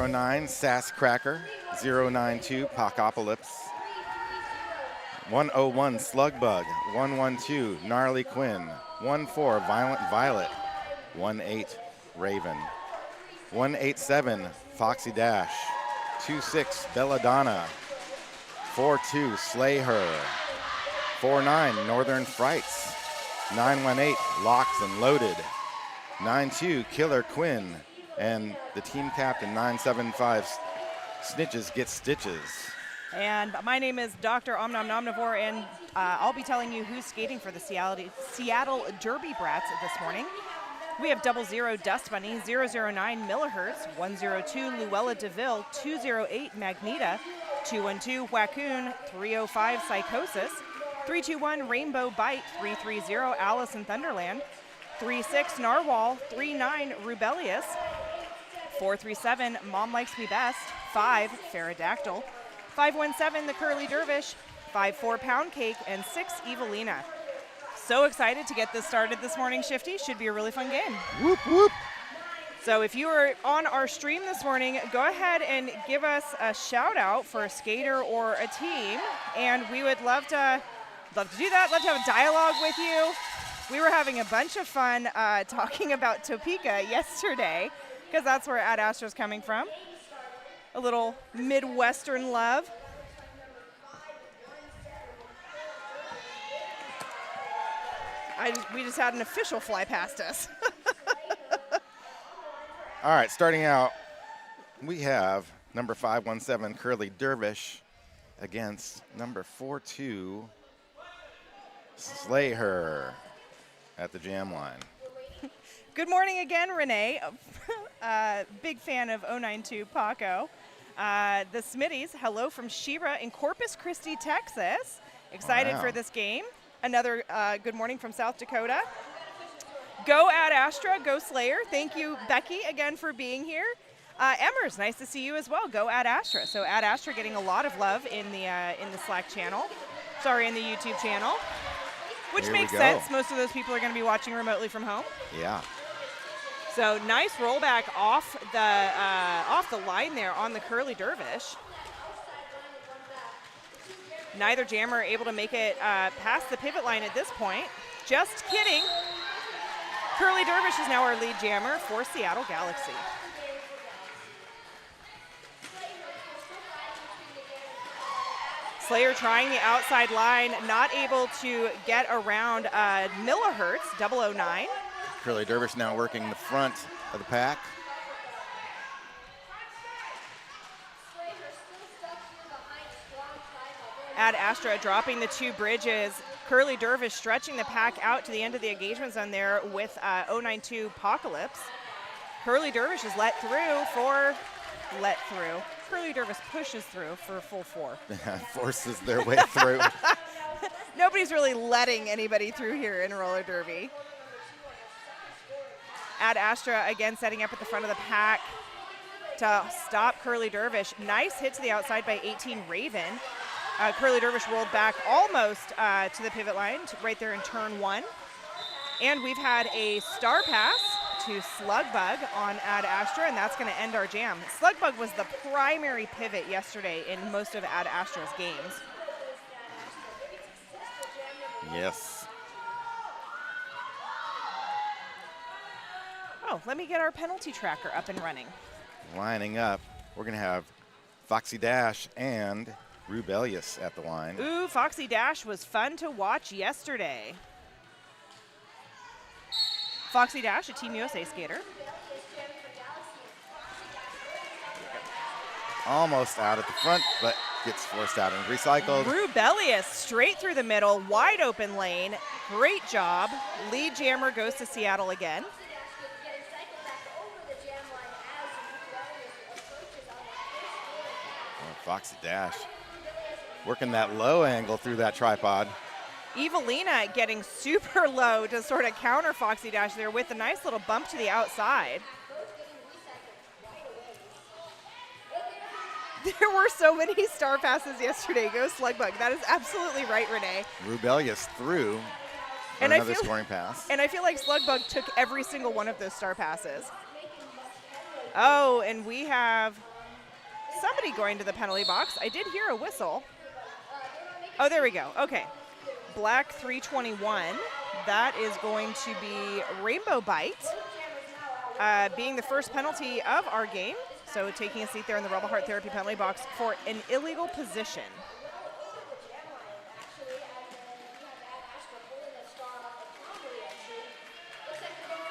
109, Sass Cracker. 092, Pocopolypse. 101, Slugbug. 112, Gnarly Quinn. 14, Violent Violet. 18, Raven. 187, Foxy Dash. 26, Belladonna. 42, Slay Her. 49, Northern Frights. 918, Locked and Loaded. 92, Killer Quinn. And the team captain, 975, Snitches Get Stitches. And my name is Dr. Omnivore, and I'll be telling you who's skating for the Seattle Derby Brats this morning. We have 00 Dust Bunny, 009 Millihertz, 102 Luella DeVille, 208 Magneta, 212 Waccoon, 305 Psychosis, 321 Rainbow Bite, 330 Alice in Thunderland, 36 Narwhal, 39 Rubellious, 437 Mom Likes Me Best, 5 Pterodactyl, 517 The Curly Dervish, 54 Pound Cake, and 6 Evelina. So excited to get this started this morning, Shifty. Should be a really fun game. Whoop, whoop. So if you are on our stream this morning, go ahead and give us a shout out for a skater or a team, and we would love to do that, love to have a dialogue with you. We were having a bunch of fun talking about Topeka yesterday, because that's where Ad Astra's coming from. A little Midwestern love. We just had an official fly past us. All right, starting out, we have number 517, Curly Dervish, against number 42, Slay Her, at the jam line. Good morning again, Renee. Big fan of 092 Paco. The Smitties, hello from Shira in Corpus Christi, Texas. Excited for this game. Another good morning from South Dakota. Go Ad Astra, go Slayer. Thank you, Becky, again for being here. Emmers, nice to see you as well. Go Ad Astra. So Ad Astra getting a lot of love in the Slack channel. Sorry, in the YouTube channel. Which makes sense. Most of those people are going to be watching remotely from home. Yeah. So nice rollback off the line there on the Curly Dervish. Neither jammer able to make it past the pivot line at this point. Just kidding. Curly Dervish is now our lead jammer for Seattle Galaxy. Slayer trying the outside line, not able to get around Millihertz, 009. Curly Dervish now working the front of the pack. Ad Astra dropping the two bridges. Curly Dervish stretching the pack out to the end of the engagement zone there with 092 Apocalypse. Curly Dervish is let through. Curly Dervish pushes through for a full 4. Forces their way through. Nobody's really letting anybody through here in roller derby. Ad Astra again setting up at the front of the pack to stop Curly Dervish. Nice hit to the outside by 18 Raven. Curly Dervish rolled back almost to the pivot line, right there in turn 1. And we've had a star pass to Slugbug on Ad Astra, and that's going to end our jam. Slugbug was the primary pivot yesterday in most of Ad Astra's games. Yes. Oh, let me get our penalty tracker up and running. Lining up, we're going to have Foxy Dash and Rubellious at the line. Ooh, Foxy Dash was fun to watch yesterday. Foxy Dash, a Team USA skater. Almost out at the front, but gets forced out and recycled. Rubellious straight through the middle, wide open lane. Great job. Lead jammer goes to Seattle again. Foxy Dash working that low angle through that tripod. Evelina getting super low to sort of counter Foxy Dash there with a nice little bump to the outside. There were so many star passes yesterday. Go Slugbug. That is absolutely right, Renee. Rubellious through for another scoring pass. And I feel like Slugbug took every single one of those star passes. Oh, and we have somebody going to the penalty box. I did hear a whistle. Oh, there we go. Okay. Black 321. That is going to be Rainbow Bite, being the first penalty of our game. So taking a seat there in the Rebel Heart Therapy penalty box for an illegal position.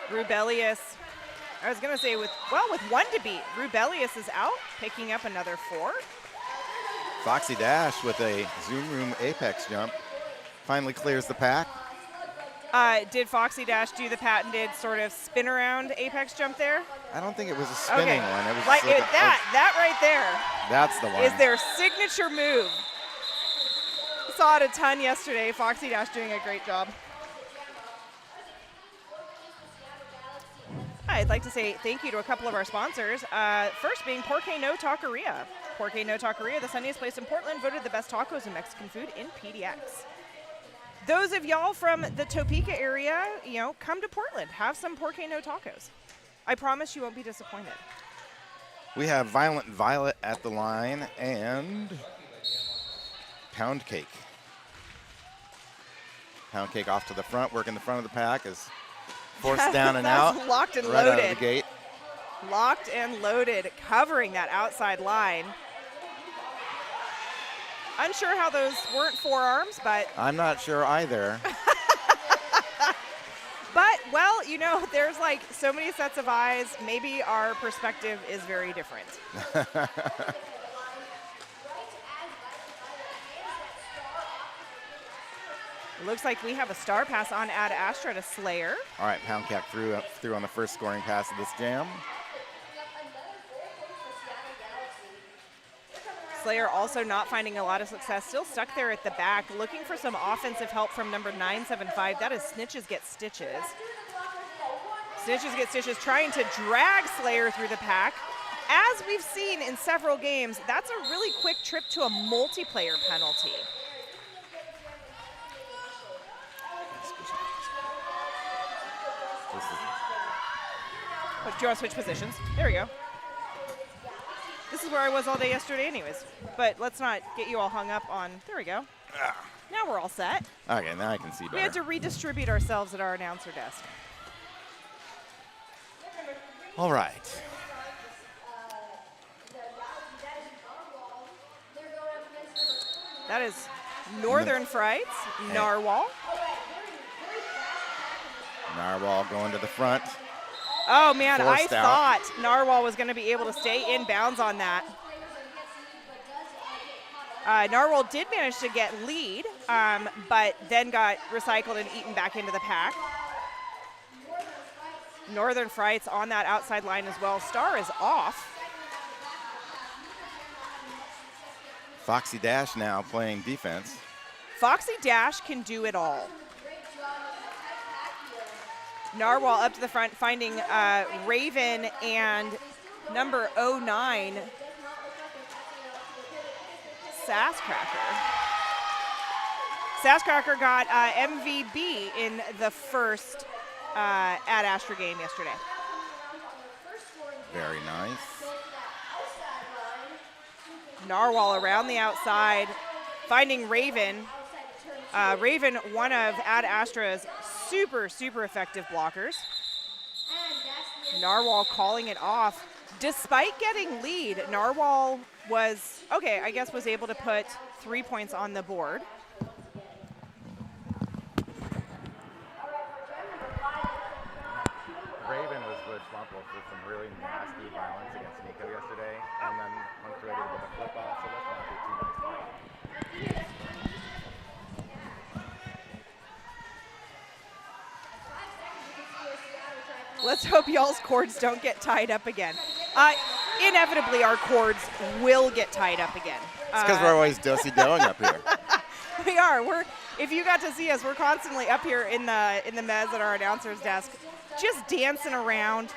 Rubellious, I was going to say with one to beat, Rubellious is out, picking up another 4. Foxy Dash with a Zoom Room Apex jump finally clears the pack. Did Foxy Dash do the patented sort of spin around Apex jump there? I don't think it was a spinning one. It was like just that right there. That's the one. Is their signature move. Saw it a ton yesterday. Foxy Dash doing a great job. I'd like to say thank you to a couple of our sponsors. First being Porque No Taqueria. Porque No Taqueria, the sunniest place in Portland, voted the best tacos and Mexican food in PDX. Those of y'all from the Topeka area, come to Portland. Have some Porque No tacos. I promise you won't be disappointed. We have Violent Violet at the line and Pound Cake. Pound Cake off to the front, working the front of the pack is forced down and out. Locked and right loaded. Out of the gate. Locked and loaded, covering that outside line. Unsure how those weren't forearms, but. I'm not sure either. But, well, there's like so many sets of eyes. Maybe our perspective is very different. It looks like we have a star pass on Ad Astra to Slayer. All right, Pound Cake through on the first scoring pass of this jam. Slayer also not finding a lot of success, still stuck there at the back, looking for some offensive help from number 975. That is Snitches Get Stitches. Snitches Get Stitches trying to drag Slayer through the pack. As we've seen in several games, that's a really quick trip to a multiplayer penalty. Do you want to switch positions? There we go. This is where I was all day yesterday anyways. But let's not get you all hung up on, there we go. Now we're all set. Okay, now I can see better. We had to redistribute ourselves at our announcer desk. All right. That is Northern Frights, Narwhal. Narwhal going to the front. Oh, man, Forced I out. thought Narwhal was going to be able to stay in bounds on that. Narwhal did manage to get lead, but then got recycled and eaten back into the pack. Northern Frights on that outside line as well. Star is off. Foxy Dash now playing defense. Foxy Dash can do it all. Narwhal up to the front, finding Raven and number 09, Sasscracker. Sasscracker got MVB in the first Ad Astra game yesterday. Very nice. Narwhal around the outside, finding Raven. Raven, one of Ad Astra's super, super effective blockers. Narwhal calling it off. Despite getting lead, Narwhal was able to put 3 points on the board. Raven was responsible for some really nasty violence against Nico yesterday, and then punctuated with a flip off, so let's not be too nice about it. Let's hope y'all's cords don't get tied up again. Inevitably, our cords will get tied up again. It's because we're always do-si-doing up here. We are. If you got to see us, we're constantly up here in the mezz at our announcer's desk, just dancing around.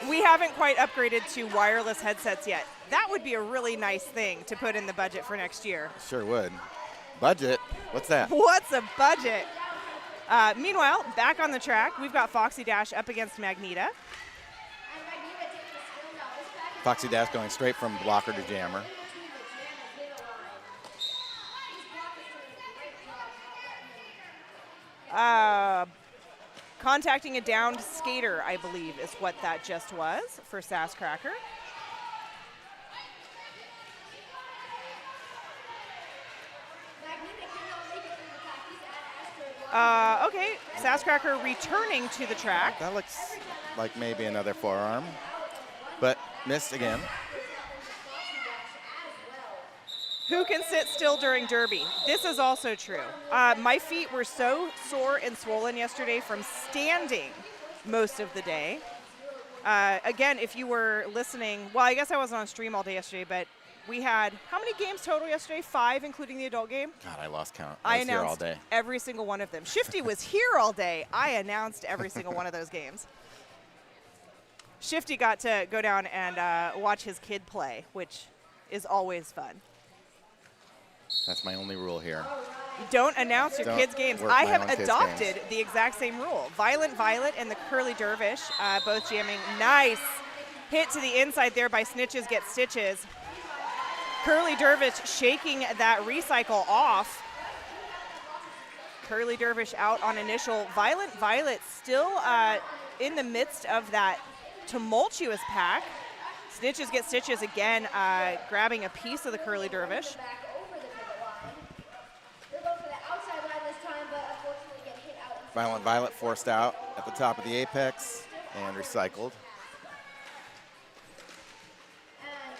We haven't quite upgraded to wireless headsets yet. That would be a really nice thing to put in the budget for next year. Sure would. Budget? What's that? What's a budget? Meanwhile, back on the track, we've got Foxy Dash up against Magneta. Foxy Dash going straight from blocker to jammer. Contacting a downed skater, I believe, is what that just was for Sasscracker. Okay, Sasscracker returning to the track. That looks like maybe another forearm, but missed again. Who can sit still during Derby? This is also true. My feet were so sore and swollen yesterday from standing most of the day. Again, if you were listening, well, I guess I wasn't on stream all day yesterday, but we had, how many games total yesterday? 5, including the adult game? God, I lost count. I was here all announced day. every single one of them. Shifty was here all day. I announced every single one of those games. Shifty got to go down and watch his kid play, which is always fun. That's my only rule here. Don't announce your Don't kids' games. work I my have own kids' adopted games. the exact same rule. Violent Violet and the Curly Dervish both jamming. Nice hit to the inside there by Snitches Get Stitches. Curly Dervish shaking that recycle off. Curly Dervish out on initial. Violent Violet still in the midst of that tumultuous pack. Snitches Get Stitches again, grabbing a piece of the Curly Dervish. Violent Violet forced out at the top of the apex and recycled.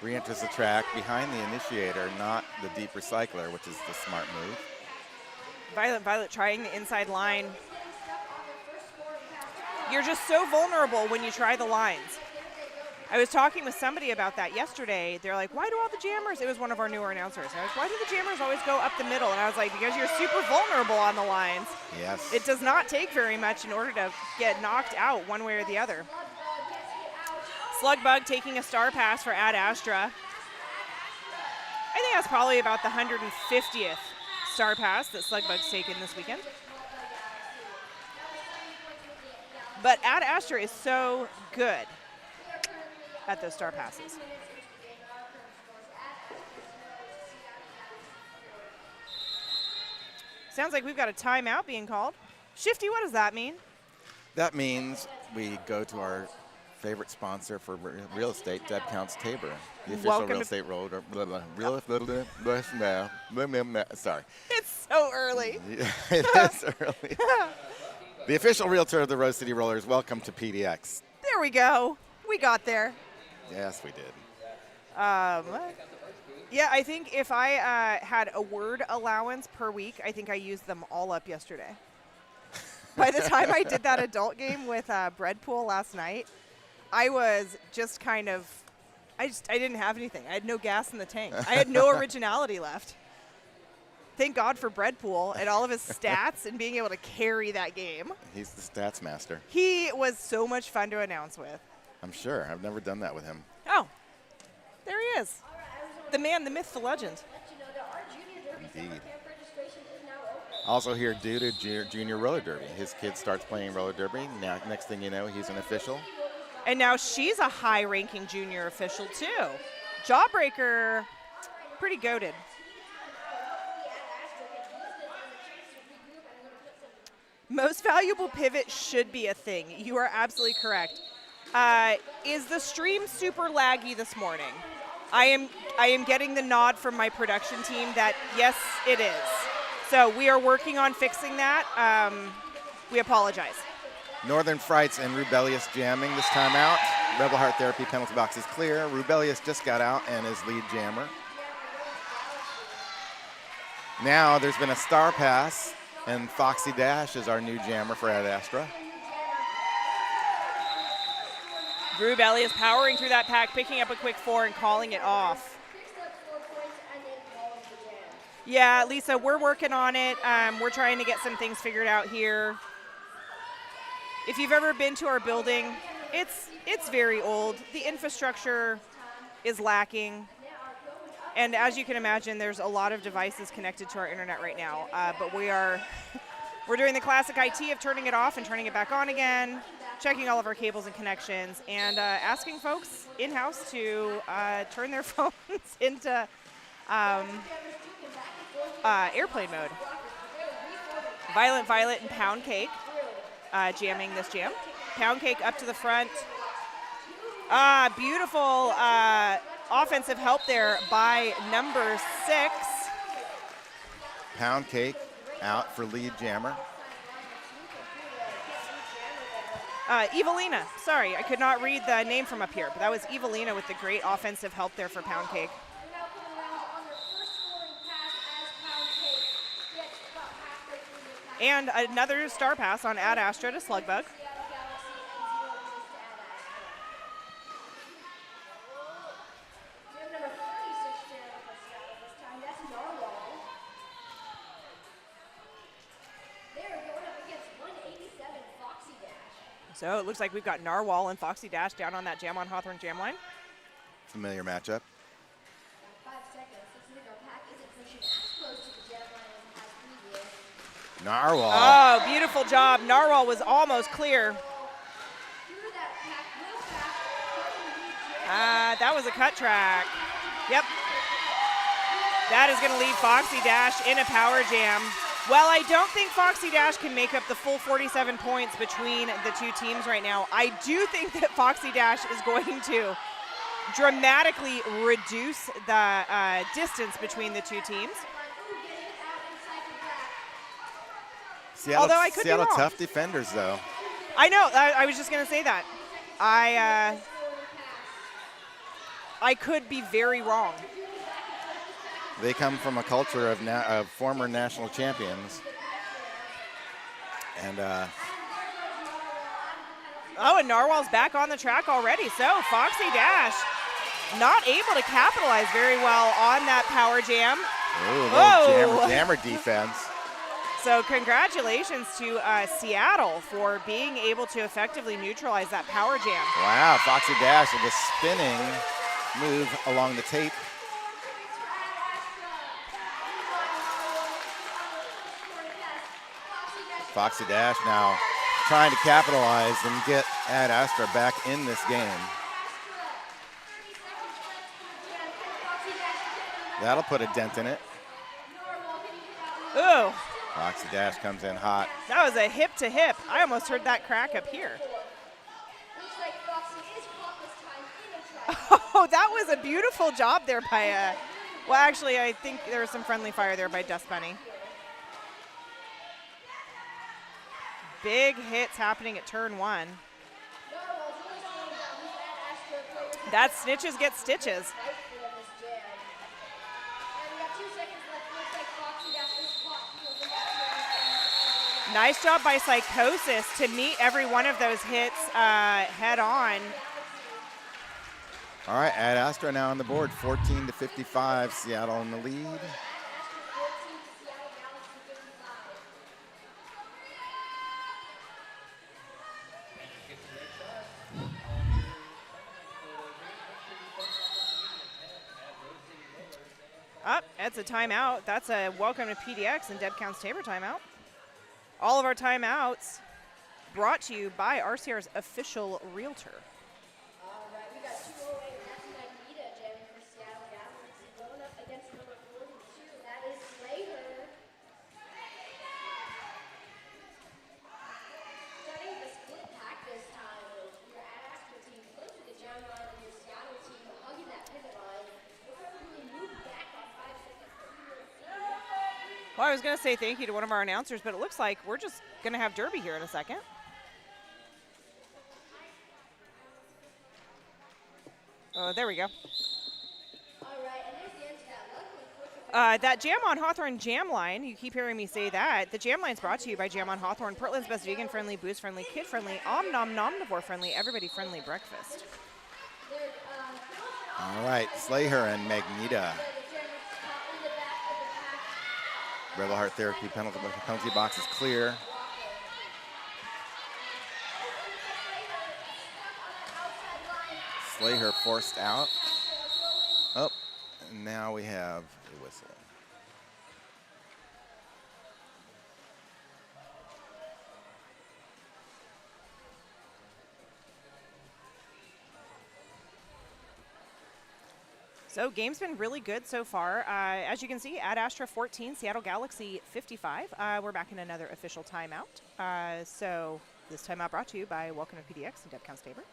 Re-enters the track behind the initiator, not the deep recycler, which is the smart move. Violent Violet trying the inside line. You're just so vulnerable when you try the lines. I was talking with somebody about that yesterday. They're like, why do all the jammers, it was one of our newer announcers. I was, why do the jammers always go up the middle? And I was like, because you're super vulnerable on the lines. Yes. It does not take very much in order to get knocked out one way or the other. Slugbug taking a star pass for Ad Astra. I think that's probably about the 150th star pass that Slugbug's taken this weekend. But Ad Astra is so good at those star passes. Sounds like we've got a timeout being called. Shifty, what does that mean? That means we go to our favorite sponsor for real estate, Deb Counts Tabor, the official Welcome real to- estate road. Sorry. It's so early. It is early. The official realtor of the Rose City Rollers. Welcome to PDX. There we go. We got there. Yes, we did. Yeah, I think if I had a word allowance per week, I think I used them all up yesterday. By the time I did that adult game with Breadpool last night, I was just kind of, I didn't have anything. I had no gas in the tank. I had no originality left. Thank God for Breadpool and all of his stats and being able to carry that game. He's the stats master. He was so much fun to announce with. I'm sure. I've never done that with him. Oh, there he is. The man, the myth, the legend. Indeed. Also here due to junior roller derby. His kid starts playing roller derby. Now, next thing you know, he's an official. And now she's a high-ranking junior official, too. Jawbreaker, pretty goated. Most valuable pivot should be a thing. You are absolutely correct. Is the stream super laggy this morning? I am getting the nod from my production team that yes, it is. So we are working on fixing that. We apologize. Northern Frights and Rubellious jamming this time out. Rebel Heart Therapy penalty box is clear. Rubellious just got out and is lead jammer. Now there's been a star pass, and Foxy Dash is our new jammer for Ad Astra. Rubelli is powering through that pack, picking up a quick 4 and calling it off. Yeah, Lisa, we're working on it. We're trying to get some things figured out here. If you've ever been to our building, it's very old. The infrastructure is lacking. And as you can imagine, there's a lot of devices connected to our internet right now. But we're doing the classic IT of turning it off and turning it back on again. checking all of our cables and connections, and asking folks in-house to turn their phones into airplane mode. Violent Violet and Pound Cake jamming this jam. Pound Cake up to the front. Beautiful offensive help there by number 6. Pound Cake out for lead jammer. Evelina, sorry, I could not read the name from up here, but that was Evelina with the great offensive help there for Pound Cake. And another star pass on Ad Astra to Slugbug. So it looks like we've got Narwhal and Foxy Dash down on that Jam on Hawthorne jam line. Familiar matchup. Narwhal. Oh, beautiful job. Narwhal was almost clear. That was a cut track. Yep. That is going to leave Foxy Dash in a power jam. Well, I don't think Foxy Dash can make up the full 47 points between the two teams right now. I do think that Foxy Dash is going to dramatically reduce the distance between the two teams. Although I could be wrong. Seattle tough defenders, though. I know. I was just going to say that. I could be very wrong. They come from a culture of former national champions. And and Narwhal's back on the track already. So Foxy Dash not able to capitalize very well on that power jam. Little jammer defense. So congratulations to Seattle for being able to effectively neutralize that power jam. Wow, Foxy Dash with a spinning move along the tape. Foxy Dash now trying to capitalize and get Ad Astra back in this game. That'll put a dent in it. Ooh. Foxy Dash comes in hot. That was a hip to hip. I almost heard that crack up here. Oh, that was a beautiful job there by, well, actually, I think there was some friendly fire there by Dust Bunny. Big hits happening at turn 1. That's snitches get stitches. Nice job by Psychosis to meet every one of those hits head on. All right, Ad Astra now on the board, 14-55, Seattle in the lead. That's a timeout. That's a welcome to PDX and Dead Counts Tabor timeout. All of our timeouts brought to you by RCR's official realtor. All right, we got 208, and that's Magneta jamming for Seattle Galaxy. Going up against number 42, that is Slater. Starting the split pack this time with your Ad Astra team close to the jam line and your Seattle team hugging that pivot line. We're going to really move back on 5 seconds. Well, I was going to say thank you to one of our announcers, but it looks like we're just going to have Derby here in a second. Oh, there we go. All right, and there's the end to that. Luckily, That Jam on Hawthorne jam line, you keep hearing me say that. The jam line's brought to you by Jam on Hawthorne, Portland's best vegan-friendly, booze-friendly, kid-friendly, omnom-nomnivore-friendly, everybody-friendly breakfast. All right, Slayer and Magneta. Rebel Heart Therapy penalty box is clear. Slayer forced out. Oh, and now we have a whistle. So game's been really good so far. As you can see, at Astra 14, Seattle Galaxy 55. We're back in another official timeout. So this timeout brought to you by Welcome to PDX and Deb Tabor.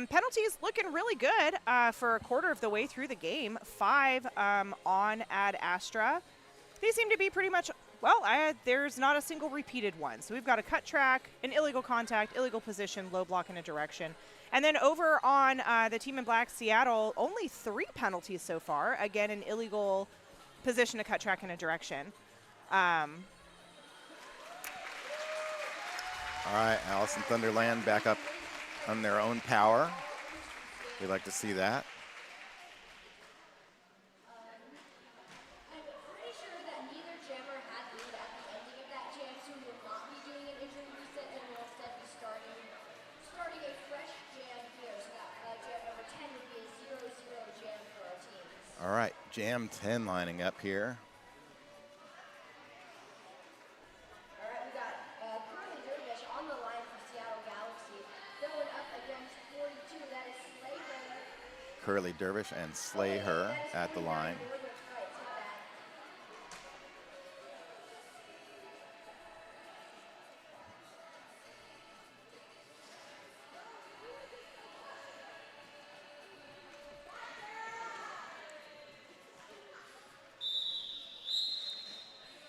Penalties looking really good for a quarter of the way through the game. 5 on Ad Astra. They seem to be pretty much, well, there's not a single repeated one. So we've got a cut track, an illegal contact, illegal position, low block in a direction. And then over on the team in black, Seattle, only 3 penalties so far. Again, an illegal position, a cut track in a direction. All right, Alice and Thunderland back up on their own power. We'd like to see that. I'm pretty sure that neither jammer had lead at the ending of that jam, so we will not be doing an injury reset, and we'll instead be starting a fresh jam here. So that jam number 10 would be a 0-0 jam for our teams. All right, Jam 10 lining up here. All right, we got Curly Dervish on the line for Seattle Galaxy, going up against 42. That is Slater. Curly Dervish and Slay Her at the line.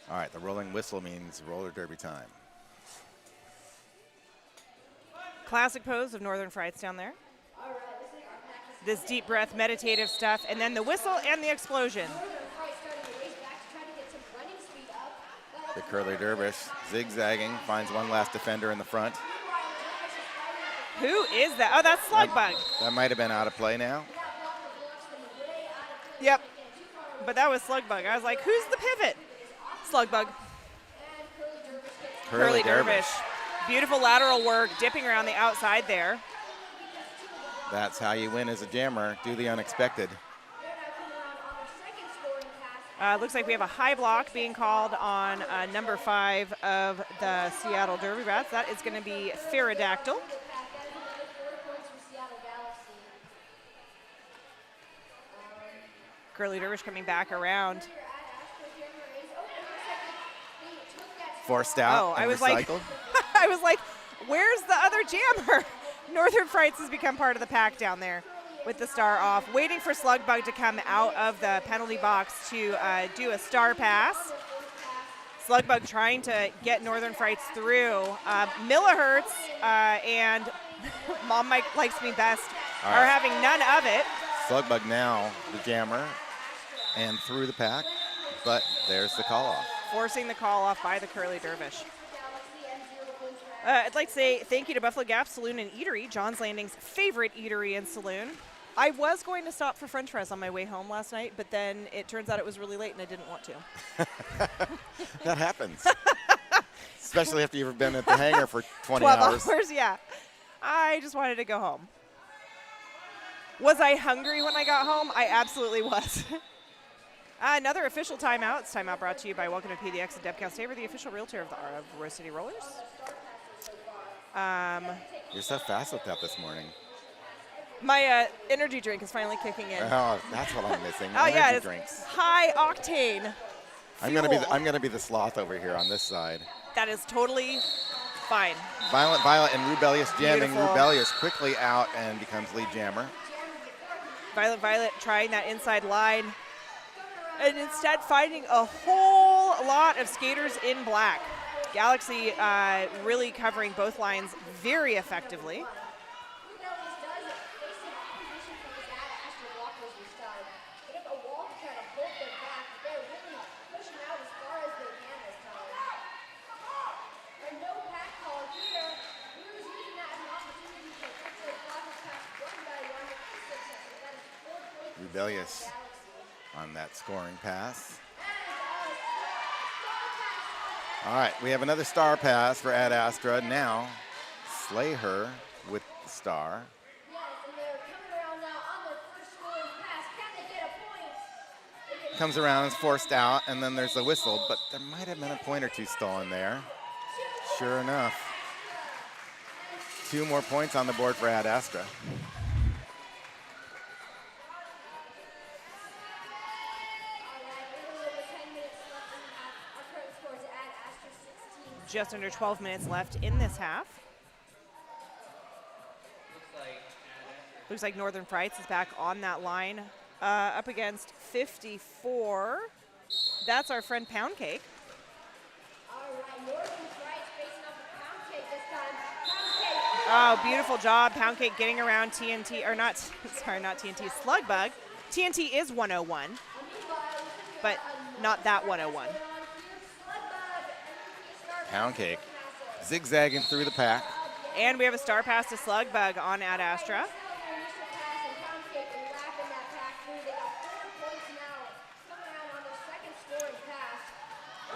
All right, the rolling whistle means roller derby time. Classic pose of Northern Frights down there. This deep breath, meditative stuff, and then the whistle and the explosion. The Curly Dervish zigzagging, finds one last defender in the front. Who is that? Oh, that's Slugbug. That might have been out of play now. Yep. But that was Slugbug. I was like, who's the pivot? Slugbug. Curly Dervish. Beautiful lateral work, dipping around the outside there. That's how you win as a jammer. Do the unexpected. Looks like we have a high block being called on number 5 of the Seattle Derby Brats. That is going to be Pterodactyl. Curly Dervish coming back around. Forced out. Oh, I and was recycled. like, I was like, where's the other jammer? Northern Frights has become part of the pack down there with the star off, waiting for Slugbug to come out of the penalty box to do a star pass. Slugbug trying to get Northern Frights through. Millihertz and Mom Mike Likes Me Best are having none of it. Slugbug now, the jammer, and through the pack, but there's the call off. Forcing the call off by the Curly Dervish. I'd like to say thank you to Buffalo Gap Saloon and Eatery, John's Landing's favorite eatery and saloon. I was going to stop for French fries on my way home last night, but then it turns out it was really late and I didn't want to. That happens. Especially after you've been at the hangar for 20 12 hours. hours, yeah. I just wanted to go home. Was I hungry when I got home? I absolutely was. Another official timeout. It's timeout brought to you by Welcome to PDX and Deb Tabor, the official realtor of the Rose City Rollers. You're so fast with that this morning. My energy drink is finally kicking in. Oh, that's what I'm missing. Oh yeah, Energy it's drinks. high octane. I'm gonna be the sloth over here on this side. That is totally fine. Violet and Rebellious jamming. Beautiful. Rebellious quickly out and becomes lead jammer. Violet trying that inside line, and instead finding a whole lot of skaters in black. Galaxy really covering both lines very effectively. Rebellious on that scoring pass. All right, we have another star pass for Ad Astra. Now, Slay Her with the star. Comes around, is forced out, and then there's the whistle, but there might have been a point or two stolen there. Sure enough. 2 more points on the board for Ad Astra. just under 12 minutes left in this half. Looks like Northern Frights is back on that line, up against 54. That's our friend Pound Cake. All right, Northern Frights facing off with Pound Cake this time. Pound Cake. Oh, beautiful job. Pound Cake getting around TNT, or not, sorry, not TNT, Slugbug. TNT is 101, but not that 101. Pound Cake zigzagging through the pack. And we have a star pass to Slugbug on Ad Astra.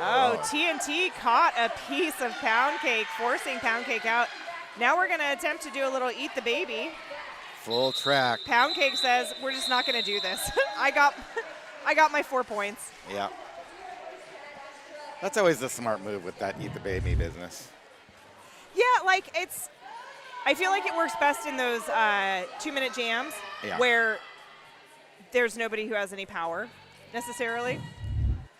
Oh, TNT caught a piece of Pound Cake, forcing Pound Cake out. Now we're going to attempt to do a little Eat the Baby. Full track. Pound Cake says, we're just not going to do this. I got my 4 points. Yeah. That's always the smart move with that Eat the Baby business. Yeah, like I feel like it works best in those 2-minute jams where there's nobody who has any power necessarily.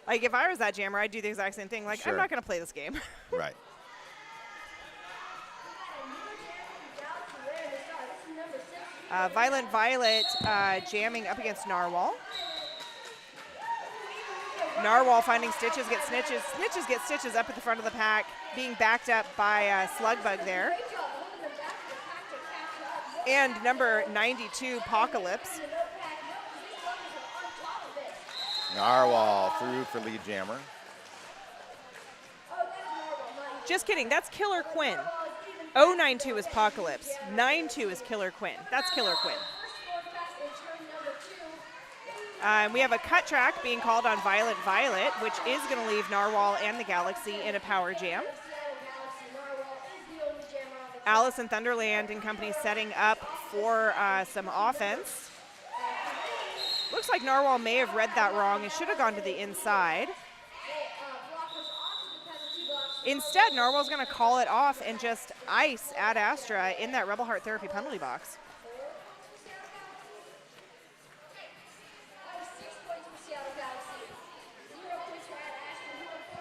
Like if I was that jammer, I'd do the exact same thing. Like, Sure. I'm not going to play this game. Right. Violent Violet jamming up against Narwhal. Narwhal finding Stitches, get Snitches. Snitches get Stitches up at the front of the pack, being backed up by Slugbug there. And number 92, Apocalypse. Narwhal through for lead jammer. Just kidding, that's Killer Quinn. 092 is Apocalypse. 92 is Killer Quinn. That's Killer Quinn. We have a cut track being called on Violent Violet, which is going to leave Narwhal and the Galaxy in a power jam. Alice in Thunderland and company setting up for some offense. Looks like Narwhal may have read that wrong. It should have gone to the inside. Instead, Narwhal's going to call it off and just ice Ad Astra in that Rebel Heart Therapy penalty box.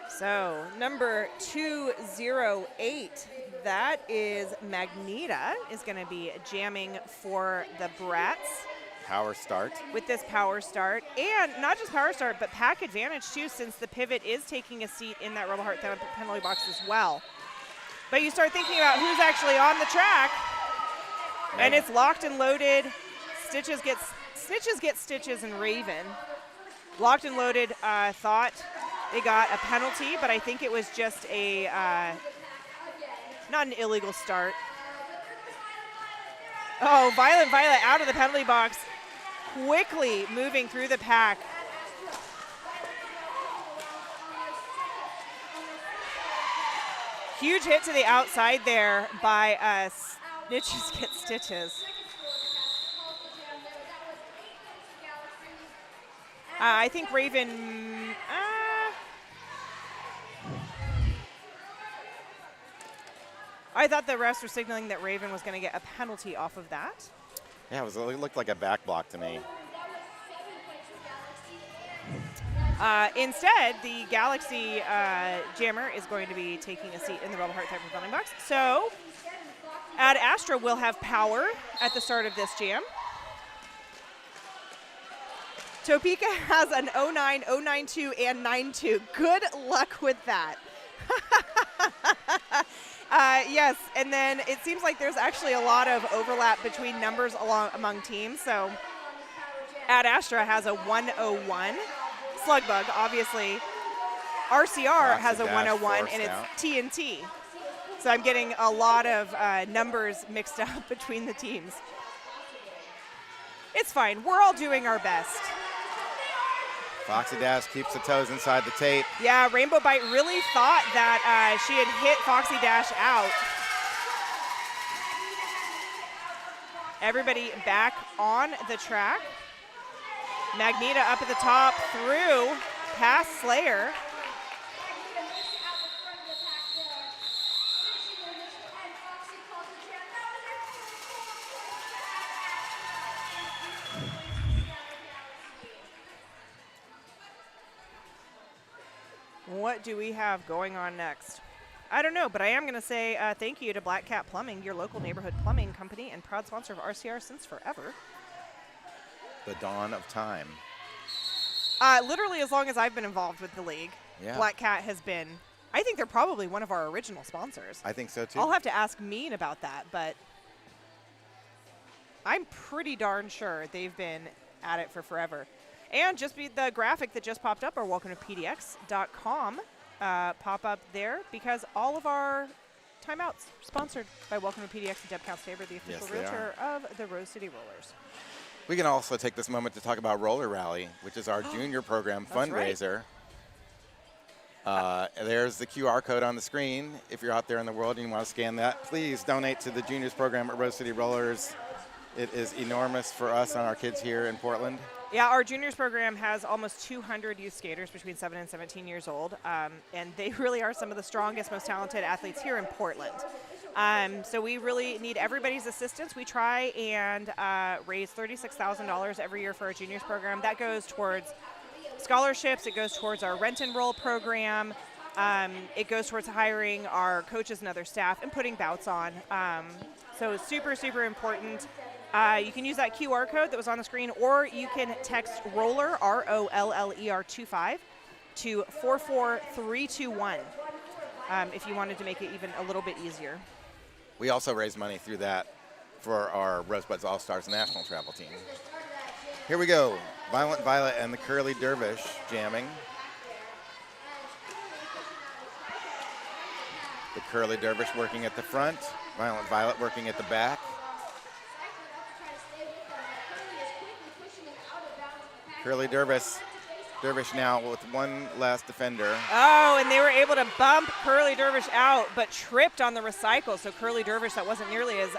So, number 208, that is Magneta, is going to be jamming for the Brats. Power start. With this power start, and not just power start, but pack advantage too, since the pivot is taking a seat in that Rebel Heart penalty box as well. But you start thinking about who's actually on the track, and it's locked and loaded. Snitches get Stitches and Raven. Locked and loaded thought they got a penalty, but I think it was just a not an illegal start. Oh, Violent Violet out of the penalty box, quickly moving through the pack. Huge hit to the outside there by Snitches get Stitches. I think Raven, I thought the refs were signaling that Raven was going to get a penalty off of that. Yeah, it looked like a back block to me. Instead, the Galaxy jammer is going to be taking a seat in the Rebel Heart Therapy penalty box. So, Ad Astra will have power at the start of this jam. Topeka has an 09, 092, and 92. Good luck with that. Yes, and then it seems like there's actually a lot of overlap between numbers among teams. So Ad Astra has a 101. Slugbug, obviously. RCR has a 101, and it's TNT. So I'm getting a lot of numbers mixed up between the teams. It's fine. We're all doing our best. Foxy Dash keeps the toes inside the tape. Yeah, Rainbow Bite really thought that she had hit Foxy Dash out. Everybody back on the track. Magneta up at the top, through, past Slayer. What do we have going on next? I don't know, but I am going to say thank you to Black Cat Plumbing, your local neighborhood plumbing company and proud sponsor of RCR since forever. The dawn of time. Literally as long as I've been involved with the league, Yeah. Black Cat has been, I think they're probably one of our original sponsors. I think so, too. I'll have to ask Mean about that, but I'm pretty darn sure they've been at it for forever. And just the graphic that just popped up, our welcome to PDX.com, pop up there because all of our timeouts sponsored by Welcome to PDX and Deb Count-Saber, the official Yes, they realtor of the Rose City Rollers. We can also take this moment to talk about Roller Rally, which is our junior program That's right. fundraiser. There's the QR code on the screen. If you're out there in the world and you want to scan that, please donate to the juniors program at Rose City Rollers. It is enormous for us and our kids here in Portland. Yeah, our juniors program has almost 200 youth skaters between 7 and 17 years old, and they really are some of the strongest, most talented athletes here in Portland. So we really need everybody's assistance. We try and raise $36,000 every year for our juniors program. That goes towards scholarships. It goes towards our rent and roll program. It goes towards hiring our coaches and other staff and putting bouts on. So super, super important. You can use that QR code that was on the screen, or you can text ROLLER, ROLLER 25 to 44321 if you wanted to make it even a little bit easier. We also raise money through that for our Rosebuds All-Stars national travel team. Here we go. Violent Violet and the Curly Dervish jamming. The Curly Dervish working at the front. Violent Violet working at the back. Curly Dervish now with one last defender. Oh, and they were able to bump Curly Dervish out, but tripped on the recycle. So Curly Dervish, that wasn't nearly as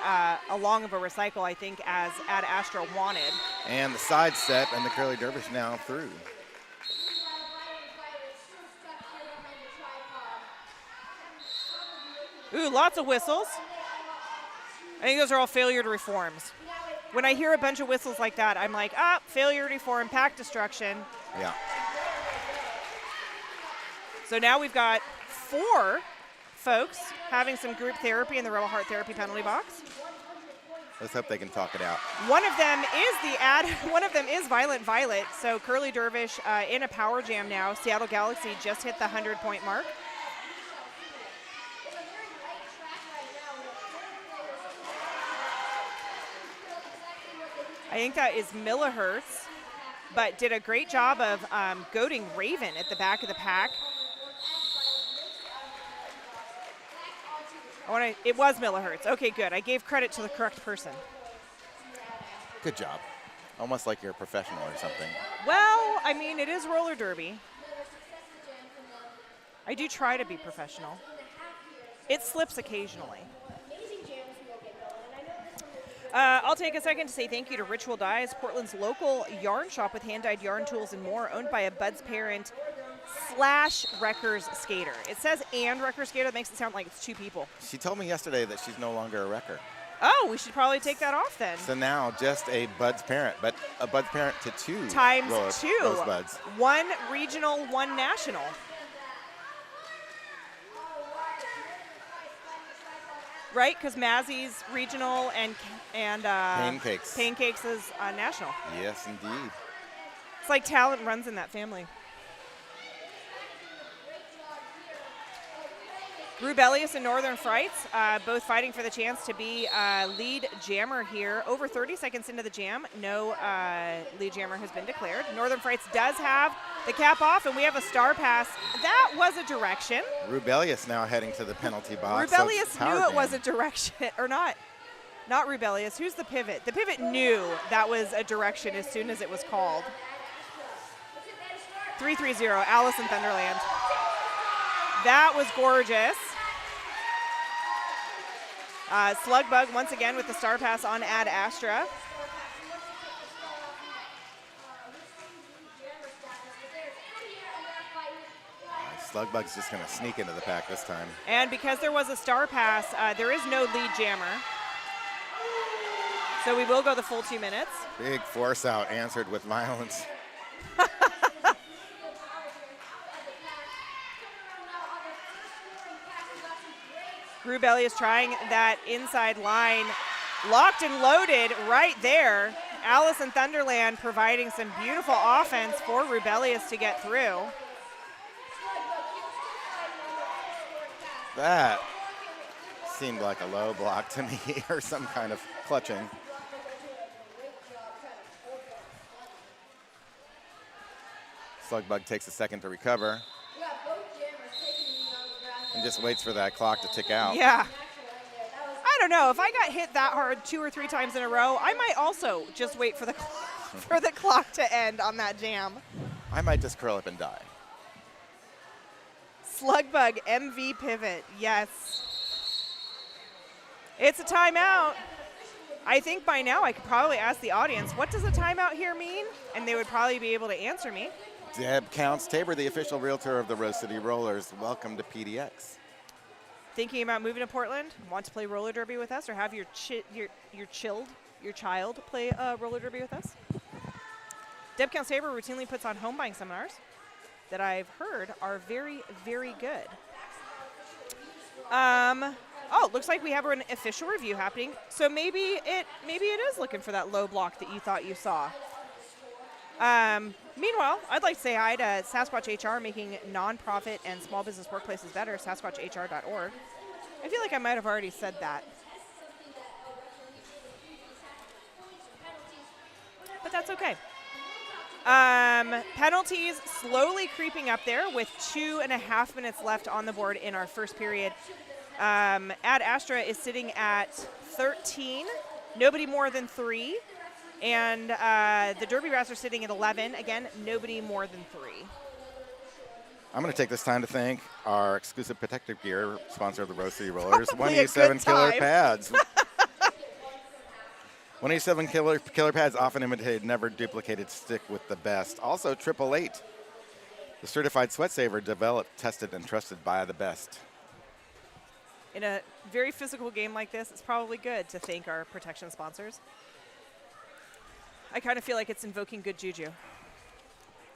long of a recycle, I think, as Ad Astra wanted. And the side step, and the Curly Dervish now through. Ooh, lots of whistles. I think those are all failure to reforms. When I hear a bunch of whistles like that, I'm like, failure to reform, pack destruction. Yeah. So now we've got 4 folks having some group therapy in the Rebel Heart Therapy penalty box. Let's hope they can talk it out. One of them is Violent Violet. So Curly Dervish in a power jam now. Seattle Galaxy just hit the 100-point mark. I think that is Millihertz, but did a great job of goading Raven at the back of the pack. It was Millihertz. Okay, good. I gave credit to the correct person. Good job. Almost like you're a professional or something. Well, I mean, it is roller derby. I do try to be professional. It slips occasionally. I'll take a second to say thank you to Ritual Dyes, Portland's local yarn shop with hand-dyed yarn tools and more, owned by a Buds parent / Wreckers skater. It says and Wreckers skater. That makes it sound like it's 2 people. She told me yesterday that she's no longer a wrecker. Oh, we should probably take that off then. So now just a Buds parent, but a Buds parent to 2 times 2. Rosebuds. 1 regional, 1 national. Right, because Mazzy's regional and Pancakes is national. Yes, indeed. It's like talent runs in that family. Rubelius and Northern Frights, both fighting for the chance to be lead jammer here. Over 30 seconds into the jam, no lead jammer has been declared. Northern Frights does have the cap off, and we have a star pass. That was a direction. Rubelius now heading to the penalty box. Rubelius knew it was a direction, or not. Not Rubelius. Who's the pivot? The pivot knew that was a direction as soon as it was called. 3-3-0, Allison Thunderland. That was gorgeous. Slugbug once again with the star pass on Ad Astra. Slugbug's just going to sneak into the pack this time. And because there was a star pass, there is no lead jammer. So we will go the full 2 minutes. Big force out answered with violence. Rubelli is trying that inside line. Locked and loaded right there. Alice and Thunderland providing some beautiful offense for Rubelius to get through. That seemed like a low block to me or some kind of clutching. Slugbug takes a second to recover and just waits for that clock to tick out. Yeah. I don't know. If I got hit that hard 2 or 3 times in a row, I might also just wait for the for the clock to end on that jam. I might just curl up and die. Slugbug MV pivot. Yes. It's a timeout. I think by now I could probably ask the audience, what does a timeout here mean? And they would probably be able to answer me. Deb Counts Tabor, the official realtor of the Rose City Rollers. Welcome to PDX. Thinking about moving to Portland? Want to play roller derby with us, or have your child play roller derby with us? Deb Counts Tabor routinely puts on home buying seminars that I've heard are very, very good. Oh, looks like we have an official review happening. So maybe it is looking for that low block that you thought you saw. Meanwhile, I'd like to say hi to Sasquatch HR, making nonprofit and small business workplaces better, sasquatchr.org. I feel like I might have already said that. But that's okay. Penalties slowly creeping up there with 2.5 minutes left on the board in our first period. Ad Astra is sitting at 13, nobody more than 3. And the Derby Brats are sitting at 11. Again, nobody more than 3. I'm going to take this time to thank our exclusive protective gear sponsor of the Rose City Rollers, Probably 187 a good Killer time. Pads. 187 Killer Pads, often imitated, never duplicated, stick with the best. Also, 888, the certified sweat saver, developed, tested, and trusted by the best. In a very physical game like this, it's probably good to thank our protection sponsors. I kind of feel like it's invoking good juju.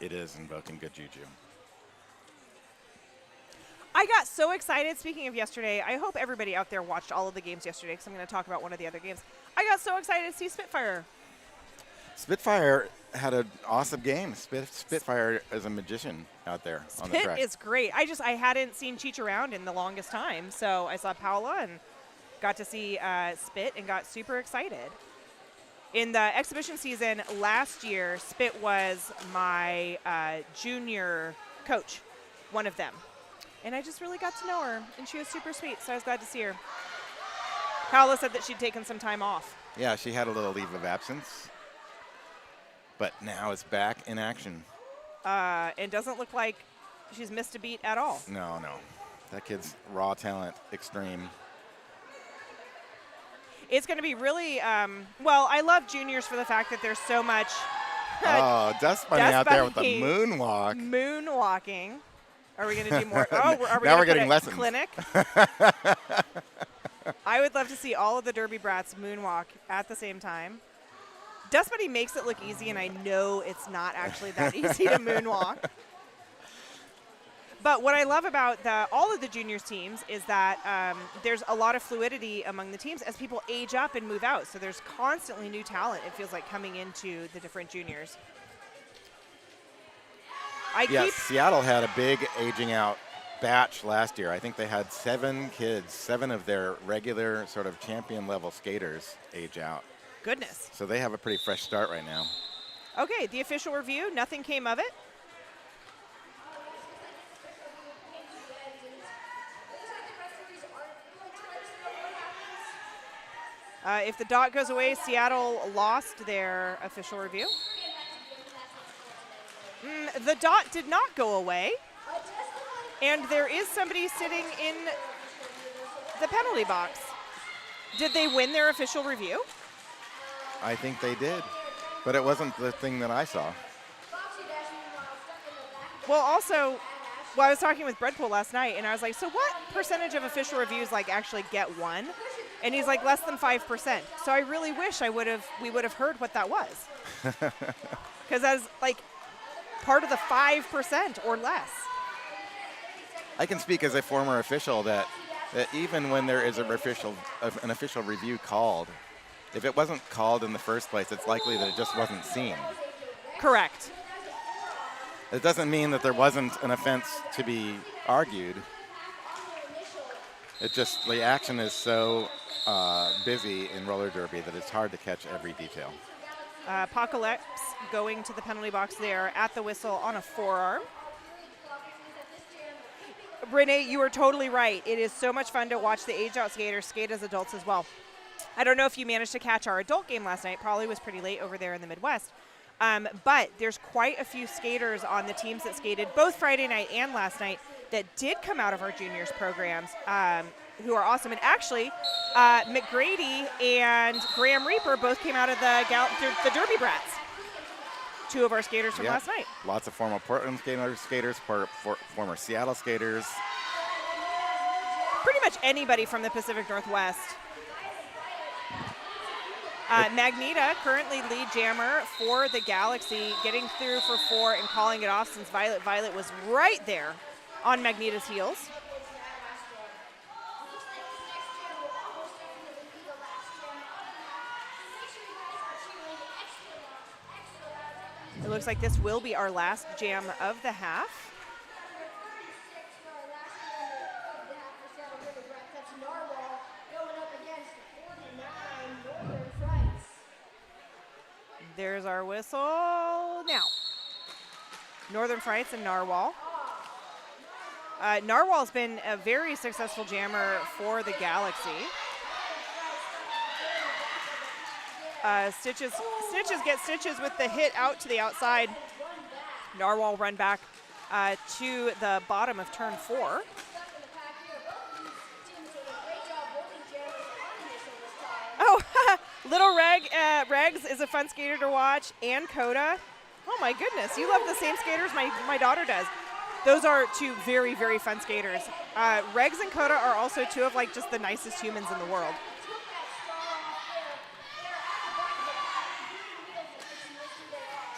It is invoking good juju. I got so excited. Speaking of yesterday, I hope everybody out there watched all of the games yesterday because I'm going to talk about one of the other games. I got so excited to see Spitfire. Spitfire had an awesome game. Spitfire is a magician out there on the track. Spit is great. I hadn't seen Cheech around in the longest time, so I saw Paola and got to see Spit and got super excited. In the exhibition season last year, Spit was my junior coach, one of them. And I just really got to know her, and she was super sweet, so I was glad to see her. Paola said that she'd taken some time off. Yeah, she had a little leave of absence, but now it's back in action. And doesn't look like she's missed a beat at all. No. That kid's raw talent, extreme. It's going to be really, well, I love juniors for the fact that there's so much Dust Bunny out there with the moonwalk. Moonwalking. Are we going to do more? Oh, are we now we're gonna getting put a lessons. Clinic? I would love to see all of the Derby Brats moonwalk at the same time. Dust Bunny makes it look easy, and I know it's not actually that easy to moonwalk. But what I love about all of the juniors teams is that there's a lot of fluidity among the teams as people age up and move out. So there's constantly new talent, it feels like, coming into the different juniors. Seattle had a big aging out batch last year. I think they had 7 kids, 7 of their regular sort of champion level skaters age out. Goodness. So they have a pretty fresh start right now. Okay, the official review, nothing came of it. If the dot goes away, Seattle lost their official review. The dot did not go away. And there is somebody sitting in the penalty box. Did they win their official review? I think they did, but it wasn't the thing that I saw. Well, also, I was talking with Breadpool last night, and I was like, so what percentage of official reviews actually get one? And he's like, less than 5%. So I really wish we would have heard what that was. Because as part of the 5% or less. I can speak as a former official that that even when there is an official review called, if it wasn't called in the first place, it's likely that it just wasn't seen. Correct. It doesn't mean that there wasn't an offense to be argued. It just, the action is so busy in roller derby that it's hard to catch every detail. Apocalypse going to the penalty box there at the whistle on a forearm. Renee, you are totally right. It is so much fun to watch the aged out skaters skate as adults as well. I don't know if you managed to catch our adult game last night. Probably was pretty late over there in the Midwest. But there's quite a few skaters on the teams that skated both Friday night and last night that did come out of our juniors programs who are awesome. And actually, McGrady and Graham Reaper both came out of the Derby Brats. Two of our skaters from last night. Lots of former Portland skaters, former Seattle skaters. Pretty much anybody from the Pacific Northwest. Magneta, currently lead jammer for the Galaxy, getting through for 4 and calling it off since Violet was right there on Magneta's heels. It looks like this will be our last jam of the half. There's our whistle now. Northern Frights and Narwhal. Narwhal's been a very successful jammer for the Galaxy. Stitches get Stitches with the hit out to the outside. Narwhal run back to the bottom of turn 4. Oh, Little Regs is a fun skater to watch, and Coda. Oh my goodness, you love the same skaters my daughter does. Those are two very, very fun skaters. Regs and Coda are also two of like just the nicest humans in the world.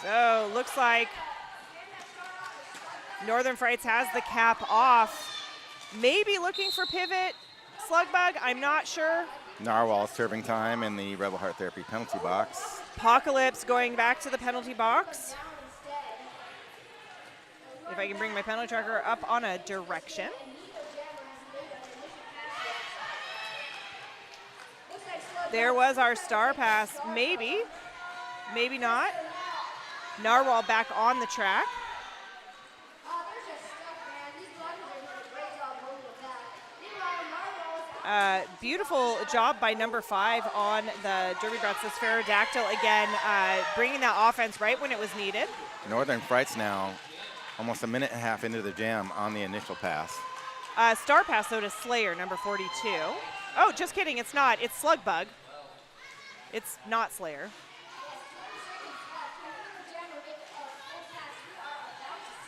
So looks like Northern Frights has the cap off. Maybe looking for pivot. Slugbug, I'm not sure. Narwhal serving time in the Rebel Heart Therapy penalty box. Apocalypse going back to the penalty box. If I can bring my penalty tracker up on a direction. There was our star pass. Maybe, maybe not. Narwhal back on the track. Beautiful job by number 5 on the Derby Brats. This Pterodactyl again, bringing that offense right when it was needed. Northern Frights now almost a minute and a half into the jam on the initial pass. Star pass though to Slayer, number 42. Oh, just kidding, it's not. It's Slugbug. It's not Slayer.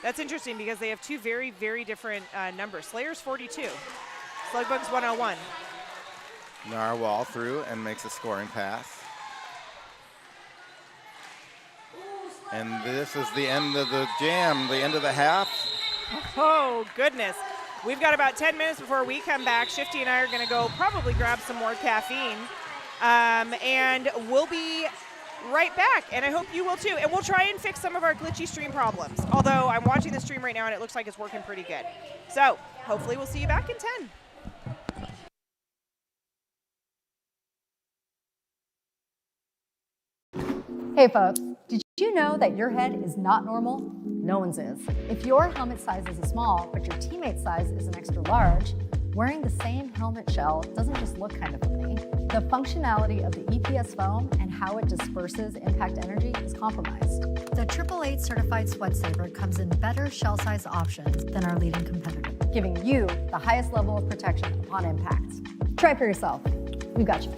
That's interesting because they have two very, very different numbers. Slayer's 42. Slugbug's 101. Narwhal through and makes a scoring pass. And this is the end of the jam, the end of the half. Oh, goodness. We've got about 10 minutes before we come back. Shifty and I are going to go probably grab some more caffeine. And we'll be right back, and I hope you will too. And we'll try and fix some of our glitchy stream problems. Although I'm watching the stream right now, and it looks like it's working pretty good. So hopefully we'll see you back in 10. Hey folks, did you know that your head is not normal? No one's is. If your helmet size is a small, but your teammate's size is an extra large, wearing the same helmet shell doesn't just look kind of funny. The functionality of the EPS foam and how it disperses impact energy is compromised. The 888 certified Sweat Saver comes in better shell size options than our leading competitor, giving you the highest level of protection upon impact. Try it for yourself. We've got you.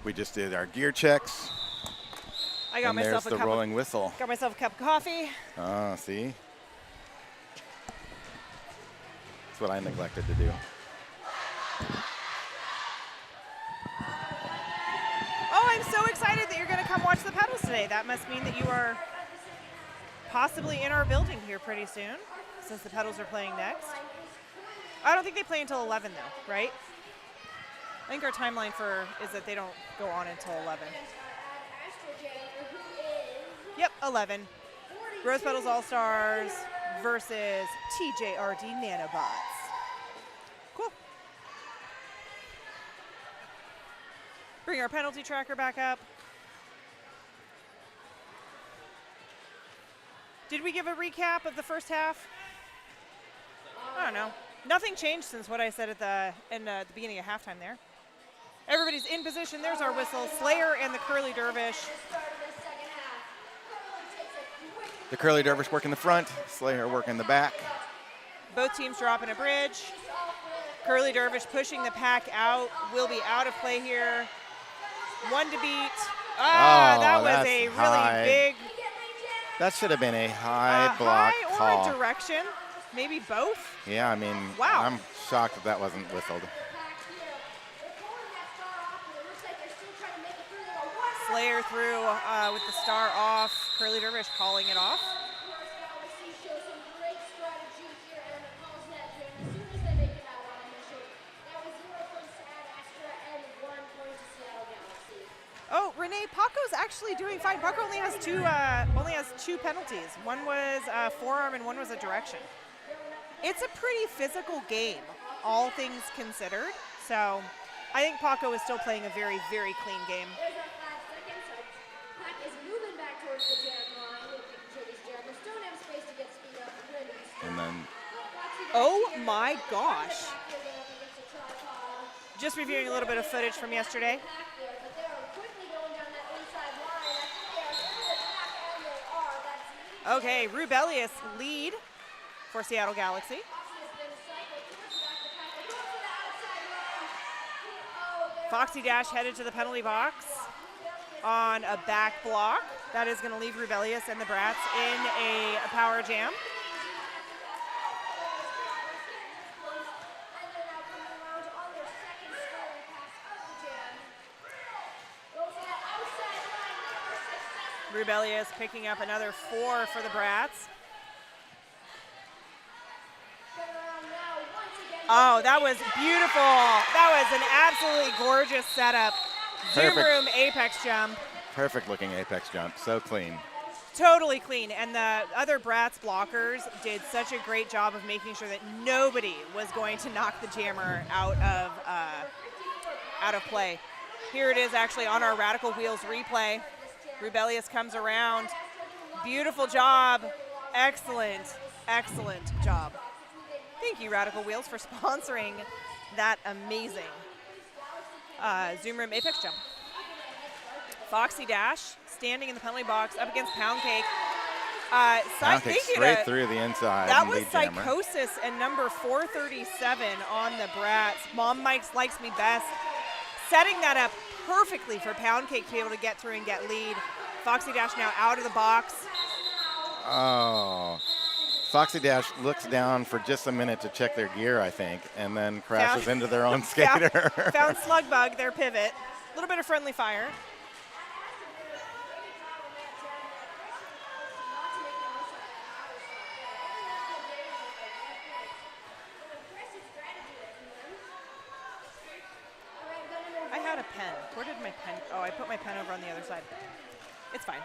We just did our gear checks. I got And myself there's the rolling whistle. Got myself a cup of coffee. See? That's what I neglected to do. Oh, I'm so excited that you're going to come watch the Petals today. That must mean that you are possibly in our building here pretty soon, since the Petals are playing next. I don't think they play until 11, though, right? I think our timeline is that they don't go on until 11. Yep, 11. Rosebuds All-Stars versus TJRD Nanobots. Cool. Bring our penalty tracker back up. Did we give a recap of the first half? I don't know. Nothing changed since what I said at the beginning of halftime there. Everybody's in position. There's our whistle. Slayer and the Curly Dervish. The Curly Dervish working the front, Slayer working the back. Both teams dropping a bridge. Curly Dervish pushing the pack out. Will be out of play here. One to beat. That was a really big. That should have been a high block high call. Or a direction. Maybe both. Yeah, I mean, wow. I'm shocked that wasn't whistled. Slayer through with the star off. Curly Dervish calling it off. Oh, Renee, Paco's actually doing fine. Paco only has two penalties. One was a forearm and one was a direction. It's a pretty physical game, all things considered. So I think Paco is still playing a very, very clean game. And then, oh my gosh. Just reviewing a little bit of footage from yesterday. Okay, Rebellious lead for Seattle Galaxy. Foxy Dash headed to the penalty box on a back block. That is going to leave Rebellious and the Brats in a power jam. Rebellious picking up another 4 for the Brats. Oh, that was beautiful. That was an absolutely gorgeous setup. Zoom room apex jump. Perfect looking apex jump, so clean. Totally clean, and the other Brats blockers did such a great job of making sure that nobody was going to knock the jammer out of play. Here it is actually on our Radical Wheels replay. Rebellious comes around. Beautiful job. Excellent, excellent job. Thank you, Radical Wheels, for sponsoring that amazing Zoom Room Apex jump. Foxy Dash standing in the penalty box up against Pound Cake. Pound Cake straight through the inside. That was Psychosis and number 437 on the Brats. Mom Mike's likes me best. Setting that up perfectly for Pound Cake to be able to get through and get lead. Foxy Dash now out of the box. Oh. Foxy Dash looks down for just a minute to check their gear, I think, and then crashes into their own skater. Found Slugbug, their pivot. A little bit of friendly fire. I had a pen. Where did my pen? Oh, I put my pen over on the other side. It's fine.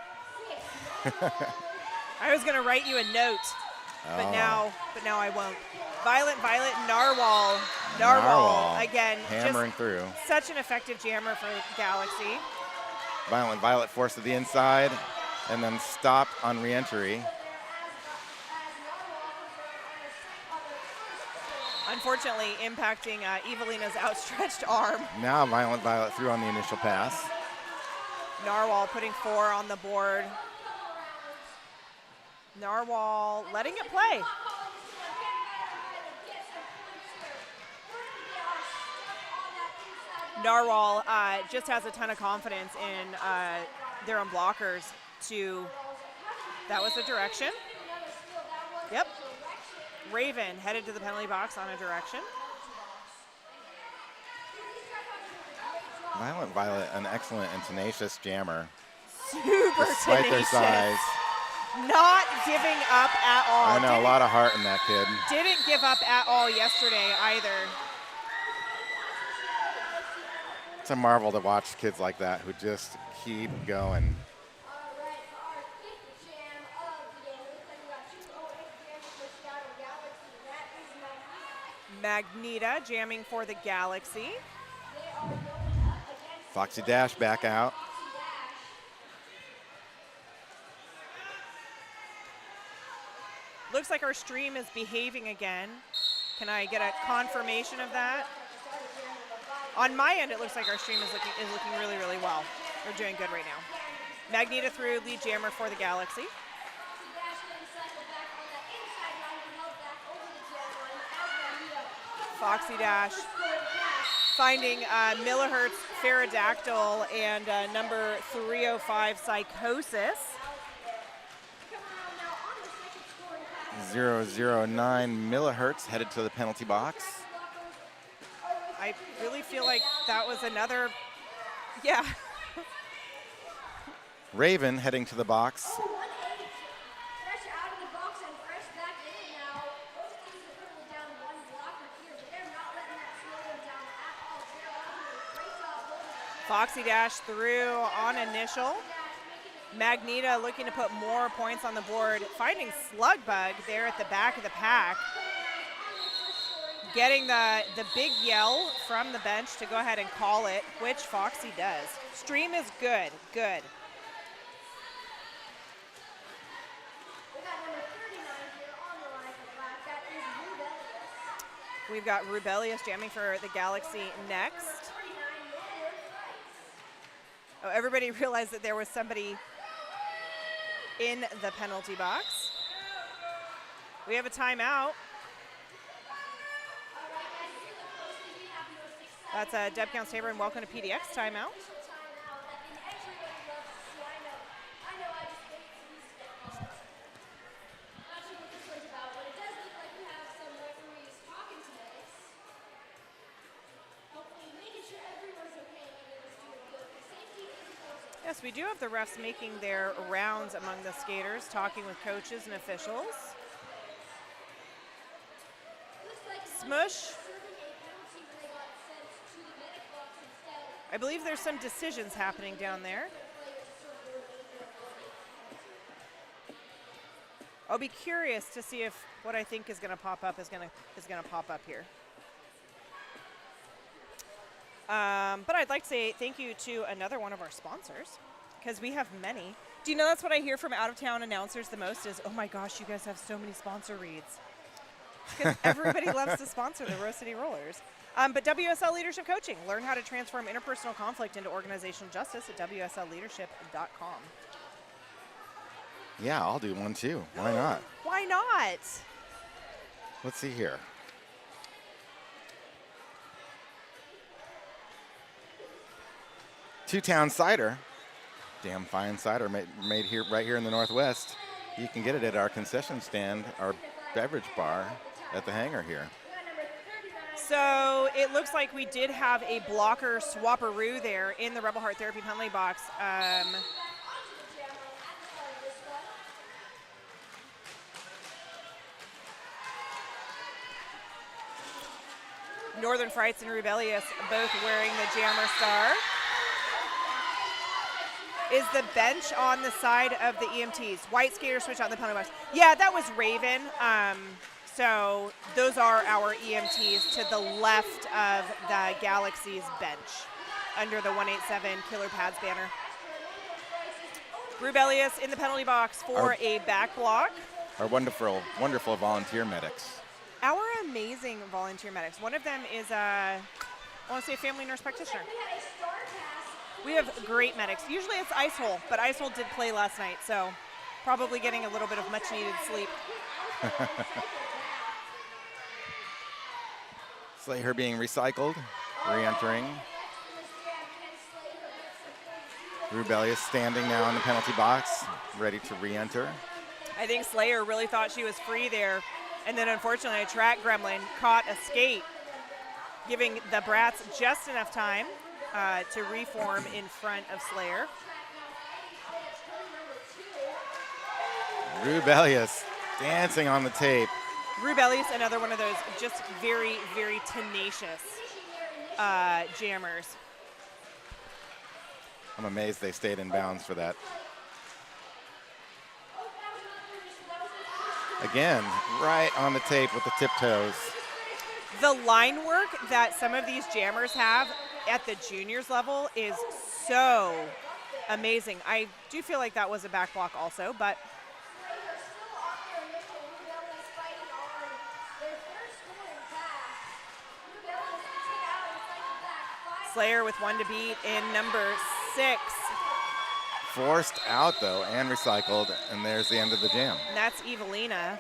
I was gonna write you a note, but now I won't. Violet, Narwhal again, hammering through. Such an effective jammer for Galaxy. Violet forced to the inside, and then stopped on re-entry. Unfortunately, impacting Evelina's outstretched arm. Now Violet through on the initial pass. Narwhal putting 4 on the board. Narwhal letting it play. Narwhal just has a ton of confidence in their own blockers to, that was a direction. Yep. Raven headed to the penalty box on a direction. Violet, an excellent and tenacious jammer. Super Despite their tenacious. size. Not giving up at all. I know, a lot of heart in that kid. Didn't give up at all yesterday either. It's a marvel to watch kids like that who just keep going. Magneta jamming for the Galaxy. Foxy Dash back out. Looks like our stream is behaving again. Can I get a confirmation of that? On my end, it looks like our stream is looking really, really well. We're doing good right now. Magneta through, lead jammer for the Galaxy. Foxy Dash finding Millihertz, Pterodactyl, and number 305 Psychosis. 009 millihertz headed to the penalty box. I really feel like that was another, yeah. Raven heading to the box. Foxy Dash through on initial. Magneta looking to put more points on the board, finding Slugbug there at the back of the pack. Getting the big yell from the bench to go ahead and call it, which Foxy does. Stream is good, good. We've got Rubelius jamming for the Galaxy next. Oh, everybody realized that there was somebody in the penalty box. We have a timeout. That's a Deb Counts Tabor and welcome to PDX timeout. Yes, we do have the refs making their rounds among the skaters, talking with coaches and officials. Smush. I believe there's some decisions happening down there. I'll be curious to see if what I think is going to pop up is going to pop up here. But I'd like to say thank you to another one of our sponsors, because we have many. Do you know that's what I hear from out-of-town announcers the most is, oh my gosh, you guys have so many sponsor reads. Because everybody loves to sponsor the Rose City Rollers. But WSL Leadership Coaching. Learn how to transform interpersonal conflict into organizational justice at WSLleadership.com. Yeah, I'll do one too. Why not? Why not? Let's see here. Two-Town Cider. Damn fine cider made here, right here in the Northwest. You can get it at our concession stand, our beverage bar at the hangar here. So it looks like we did have a blocker swapperoo there in the Rebel Heart Therapy penalty box. Northern Frights and Rebellious both wearing the Jammer Star. Is the bench on the side of the EMTs? White skater switch on the penalty box. Yeah, that was Raven. So those are our EMTs to the left of the Galaxy's bench under the 187 Killer Pads banner. Rubelius in the penalty box for a back block. Our wonderful, wonderful volunteer medics. Our amazing volunteer medics. One of them is, I want to say, a family nurse practitioner. We have great medics. Usually it's Ice Hole, but Ice Hole did play last night, so probably getting a little bit of much needed sleep. Slayer being recycled, re-entering. Rubelius standing now in the penalty box, ready to re-enter. I think Slayer really thought she was free there, and then unfortunately a track gremlin caught a skate, giving the Brats just enough time to reform in front of Slayer. Rubelius dancing on the tape. Rubelius, another one of those just very, very tenacious jammers. I'm amazed they stayed in bounds for that. Again, right on the tape with the tiptoes. The line work that some of these jammers have at the juniors level is so amazing. I do feel like that was a back block also, but Slayer with one to beat in number 6. Forced out though and recycled, and there's the end of the jam. And that's Evelina.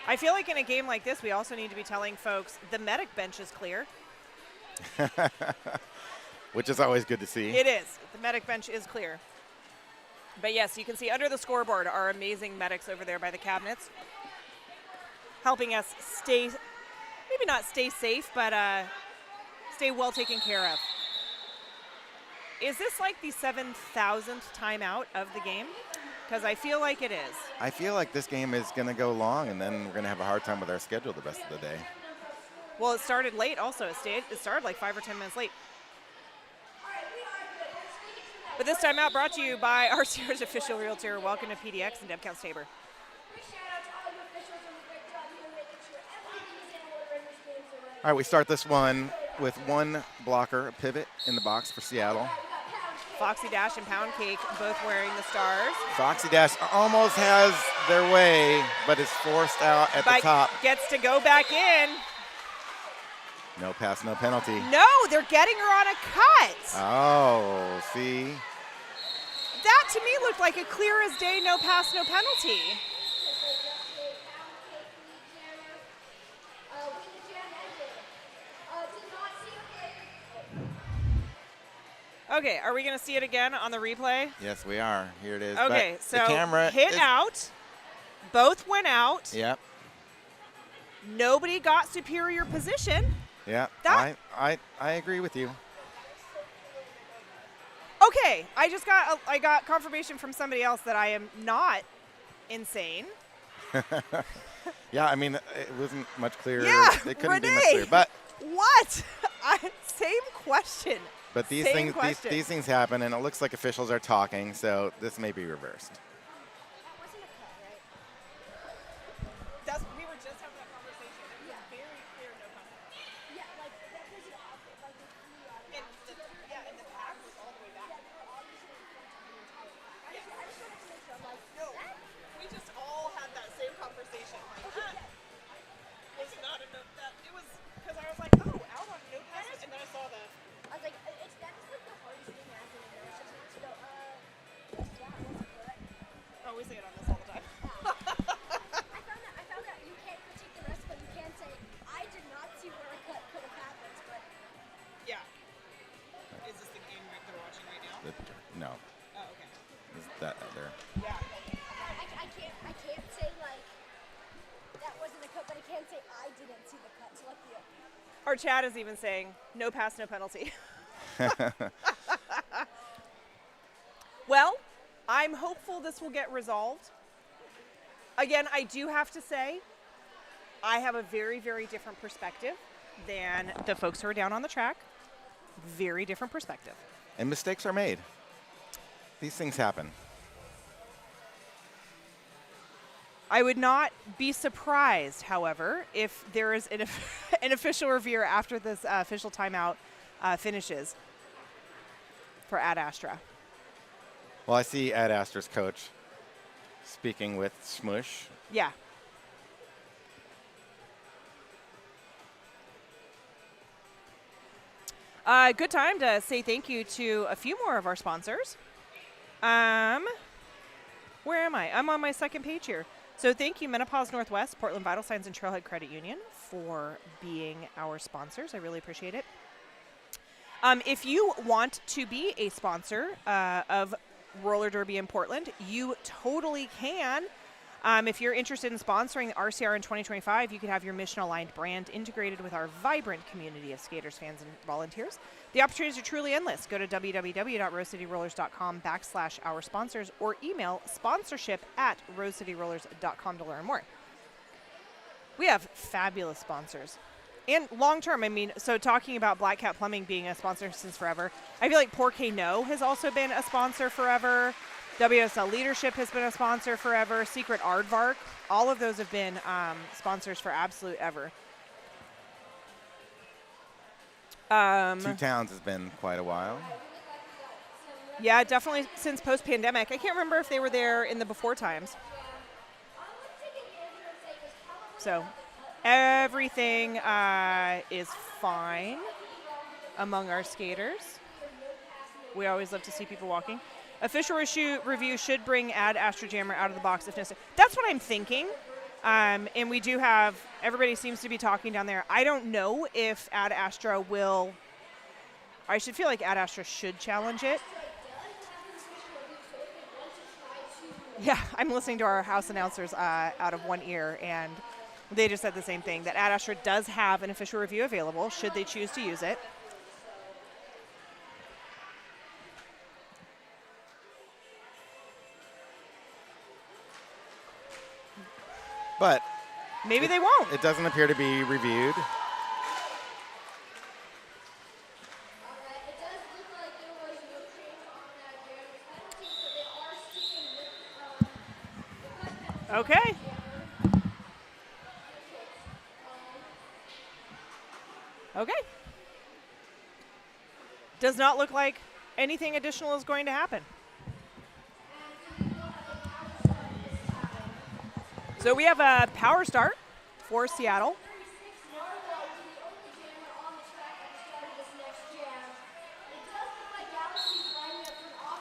I feel like in a game like this, we also need to be telling folks the medic bench is clear. Which is always good to see. It is. The medic bench is clear. But yes, you can see under the scoreboard our amazing medics over there by the cabinets, helping us stay, maybe not stay safe, but stay well taken care of. Is this like the 7,000th timeout of the game? Because I feel like it is. I feel like this game is going to go long, and then we're going to have a hard time with our schedule the rest of the day. Well, it started late also. It started like 5 or 10 minutes late. But this timeout brought to you by our Sears official realtor. Welcome to PDX and Deb Counts Tabor. All right, we start this one with one blocker, a pivot in the box for Seattle. Foxy Dash and Pound Cake both wearing the stars. Foxy Dash almost has their way, but is forced out at the top. Gets to go back in. No pass, no penalty. No, they're getting her on a cut. Oh, see? That to me looked like a clear as day, no pass, no penalty. Okay, are we going to see it again on the replay? Yes, we are. Here it is. Okay, but so the camera hit out. Both went out. Yep. Nobody got superior position. Yeah, That- I agree with you. Okay, I got confirmation from somebody else that I am not insane. Yeah, I mean, it wasn't much clearer. Yeah, it couldn't be much Renee. clearer. But What? Same question. these Same things question. these things happen, and it looks like officials are talking, so this may be reversed. We were just having that conversation. It was very clear, no contact. And the pack was all the way back. No, we just all had that same conversation. Like, that was not enough. It was because I was like, oh, out on no passes, and then I saw the. I was like, that is like the hardest thing as an nurse to go, yeah, it wasn't good. Oh, we say it on this all the time. I found that you can't critique the rest, but you can say, I did not see where a cut could have happened, but Yeah. Is this the game that they're watching right now? No, Oh, okay. is that there? Yeah. I can't say like that wasn't a cut, but I can say I didn't see the cut. So like the Our chat is even saying, no pass, no penalty. Well, I'm hopeful this will get resolved. Again, I do have to say, I have a very, very different perspective than the folks who are down on the track. Very different perspective. And mistakes are made. These things happen. I would not be surprised, however, if there is an official review after this official timeout finishes for Ad Astra. Well, I see Ad Astra's coach speaking with Smush. Yeah. Good time to say thank you to a few more of our sponsors. Where am I? I'm on my second page here. So thank you, Menopause Northwest, Portland Vital Signs, and Trailhead Credit Union for being our sponsors. I really appreciate it. If you want to be a sponsor of roller derby in Portland, you totally can. If you're interested in sponsoring the RCR in 2025, you could have your mission-aligned brand integrated with our vibrant community of skaters, fans, and volunteers. The opportunities are truly endless. Go to www.rosecityrollers.com/our sponsors or email sponsorship@rosecityrollers.com to learn more. We have fabulous sponsors. And long-term, I mean, so talking about Black Cat Plumbing being a sponsor since forever, I feel like Porque No has also been a sponsor forever. WSL Leadership has been a sponsor forever. Secret Aardvark, all of those have been sponsors for absolute ever. Two Towns has been quite a while. Yeah, definitely since post-pandemic. I can't remember if they were there in the before times. So everything is fine among our skaters. We always love to see people walking. Official review should bring Ad Astra Jammer out of the box if necessary. That's what I'm thinking. And we do have, everybody seems to be talking down there. I don't know if Ad Astra will, I should feel like Ad Astra should challenge it. Yeah, I'm listening to our house announcers out of one ear, and they just said the same thing, that Ad Astra does have an official review available should they choose to use it. But maybe they won't. It doesn't appear to be reviewed. Okay. Okay. Does not look like anything additional is going to happen. So we have a power start for Seattle.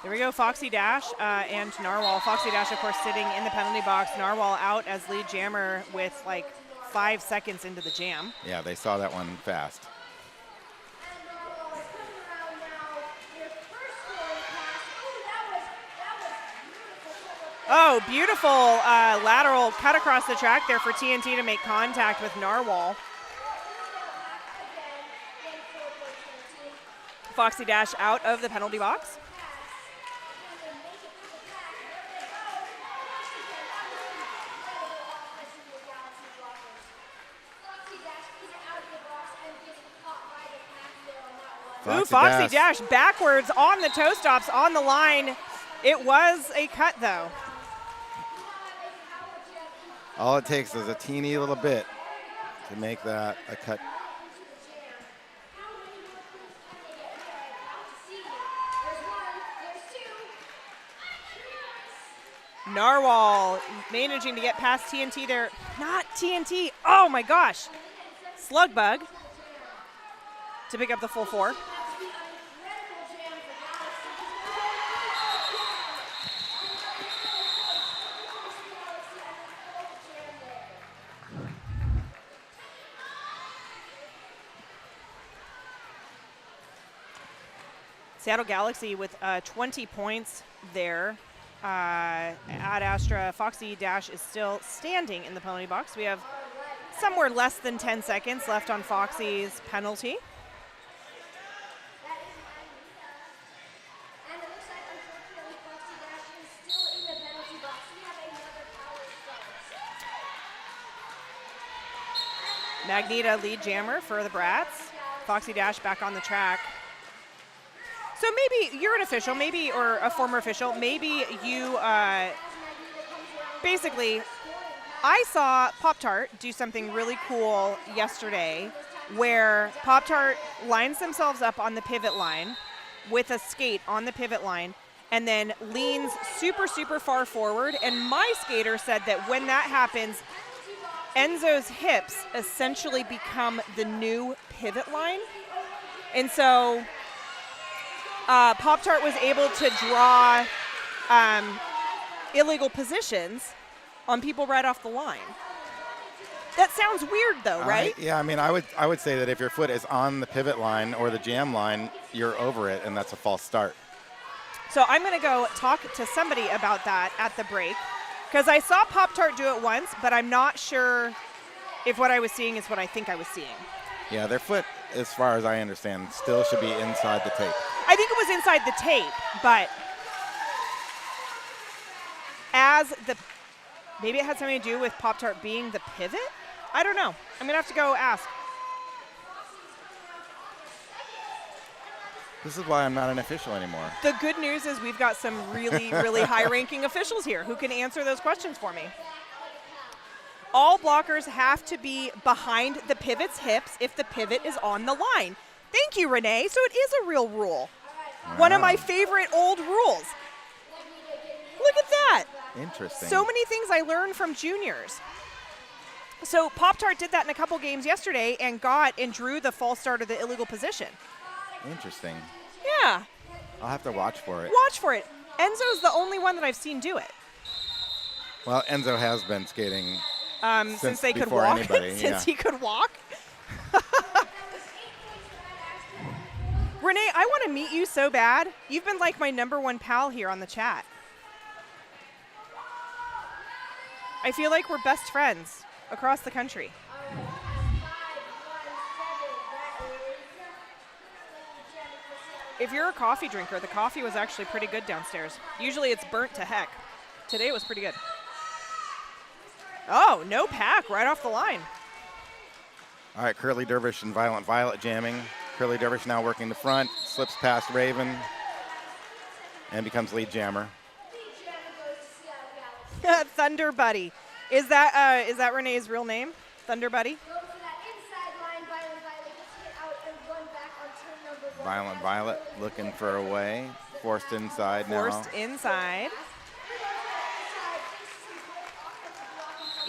There we go, Foxy Dash and Narwhal. Foxy Dash, of course, sitting in the penalty box. Narwhal out as lead jammer with like 5 seconds into the jam. Yeah, they saw that one fast. Oh, beautiful lateral cut across the track there for TNT to make contact with Narwhal. Foxy Dash out of the penalty box. Ooh, Foxy Dash backwards on the toe stops on the line. It was a cut, though. All it takes is a teeny little bit to make that a cut. Narwhal managing to get past TNT there. Not TNT. Oh, my gosh. Slugbug to pick up the full 4. Seattle Galaxy with 20 points there. Ad Astra, Foxy Dash is still standing in the penalty box. We have somewhere less than 10 seconds left on Foxy's penalty. Magneta lead jammer for the Brats. Foxy Dash back on the track. So maybe you're an official, maybe, or a former official. Maybe you, basically, I saw Pop-Tart do something really cool yesterday where Pop-Tart lines themselves up on the pivot line with a skate on the pivot line and then leans super, super far forward. And my skater said that when that happens, Enzo's hips essentially become the new pivot line. And so Pop-Tart was able to draw illegal positions on people right off the line. That sounds weird, though, right? Yeah, I mean, I would say that if your foot is on the pivot line or the jam line, you're over it, and that's a false start. So I'm going to go talk to somebody about that at the break, because I saw Pop-Tart do it once, but I'm not sure if what I was seeing is what I think I was seeing. Yeah, their foot, as far as I understand, still should be inside the tape. I think it was inside the tape, but maybe it had something to do with Pop-Tart being the pivot? I don't know. I'm going to have to go ask. This is why I'm not an official anymore. The good news is we've got some really, really high-ranking officials here who can answer those questions for me. All blockers have to be behind the pivot's hips if the pivot is on the line. Thank you, Renee. So it is a real rule. Wow. One of my favorite old rules. Look at that. Interesting. So many things I learned from juniors. So Pop-Tart did that in a couple games yesterday and drew the false start of the illegal position. Interesting. Yeah. I'll have to watch for it. Watch for it. Enzo's the only one that I've seen do it. Well, Enzo has been skating since they could before walk. anybody, Since he could walk. Renee, I want to meet you so bad. You've been like my #1 pal here on the chat. I feel like we're best friends across the country. If you're a coffee drinker, the coffee was actually pretty good downstairs. Usually it's burnt to heck. Today it was pretty good. Oh, no pack right off the line. All right, Curly Dervish and Violent Violet jamming. Curly Dervish now working the front, slips past Raven, and becomes lead jammer. Thunder Buddy. Is that Renee's real name? Thunder Buddy? Violent Violet looking for a way. Forced inside now. Forced inside.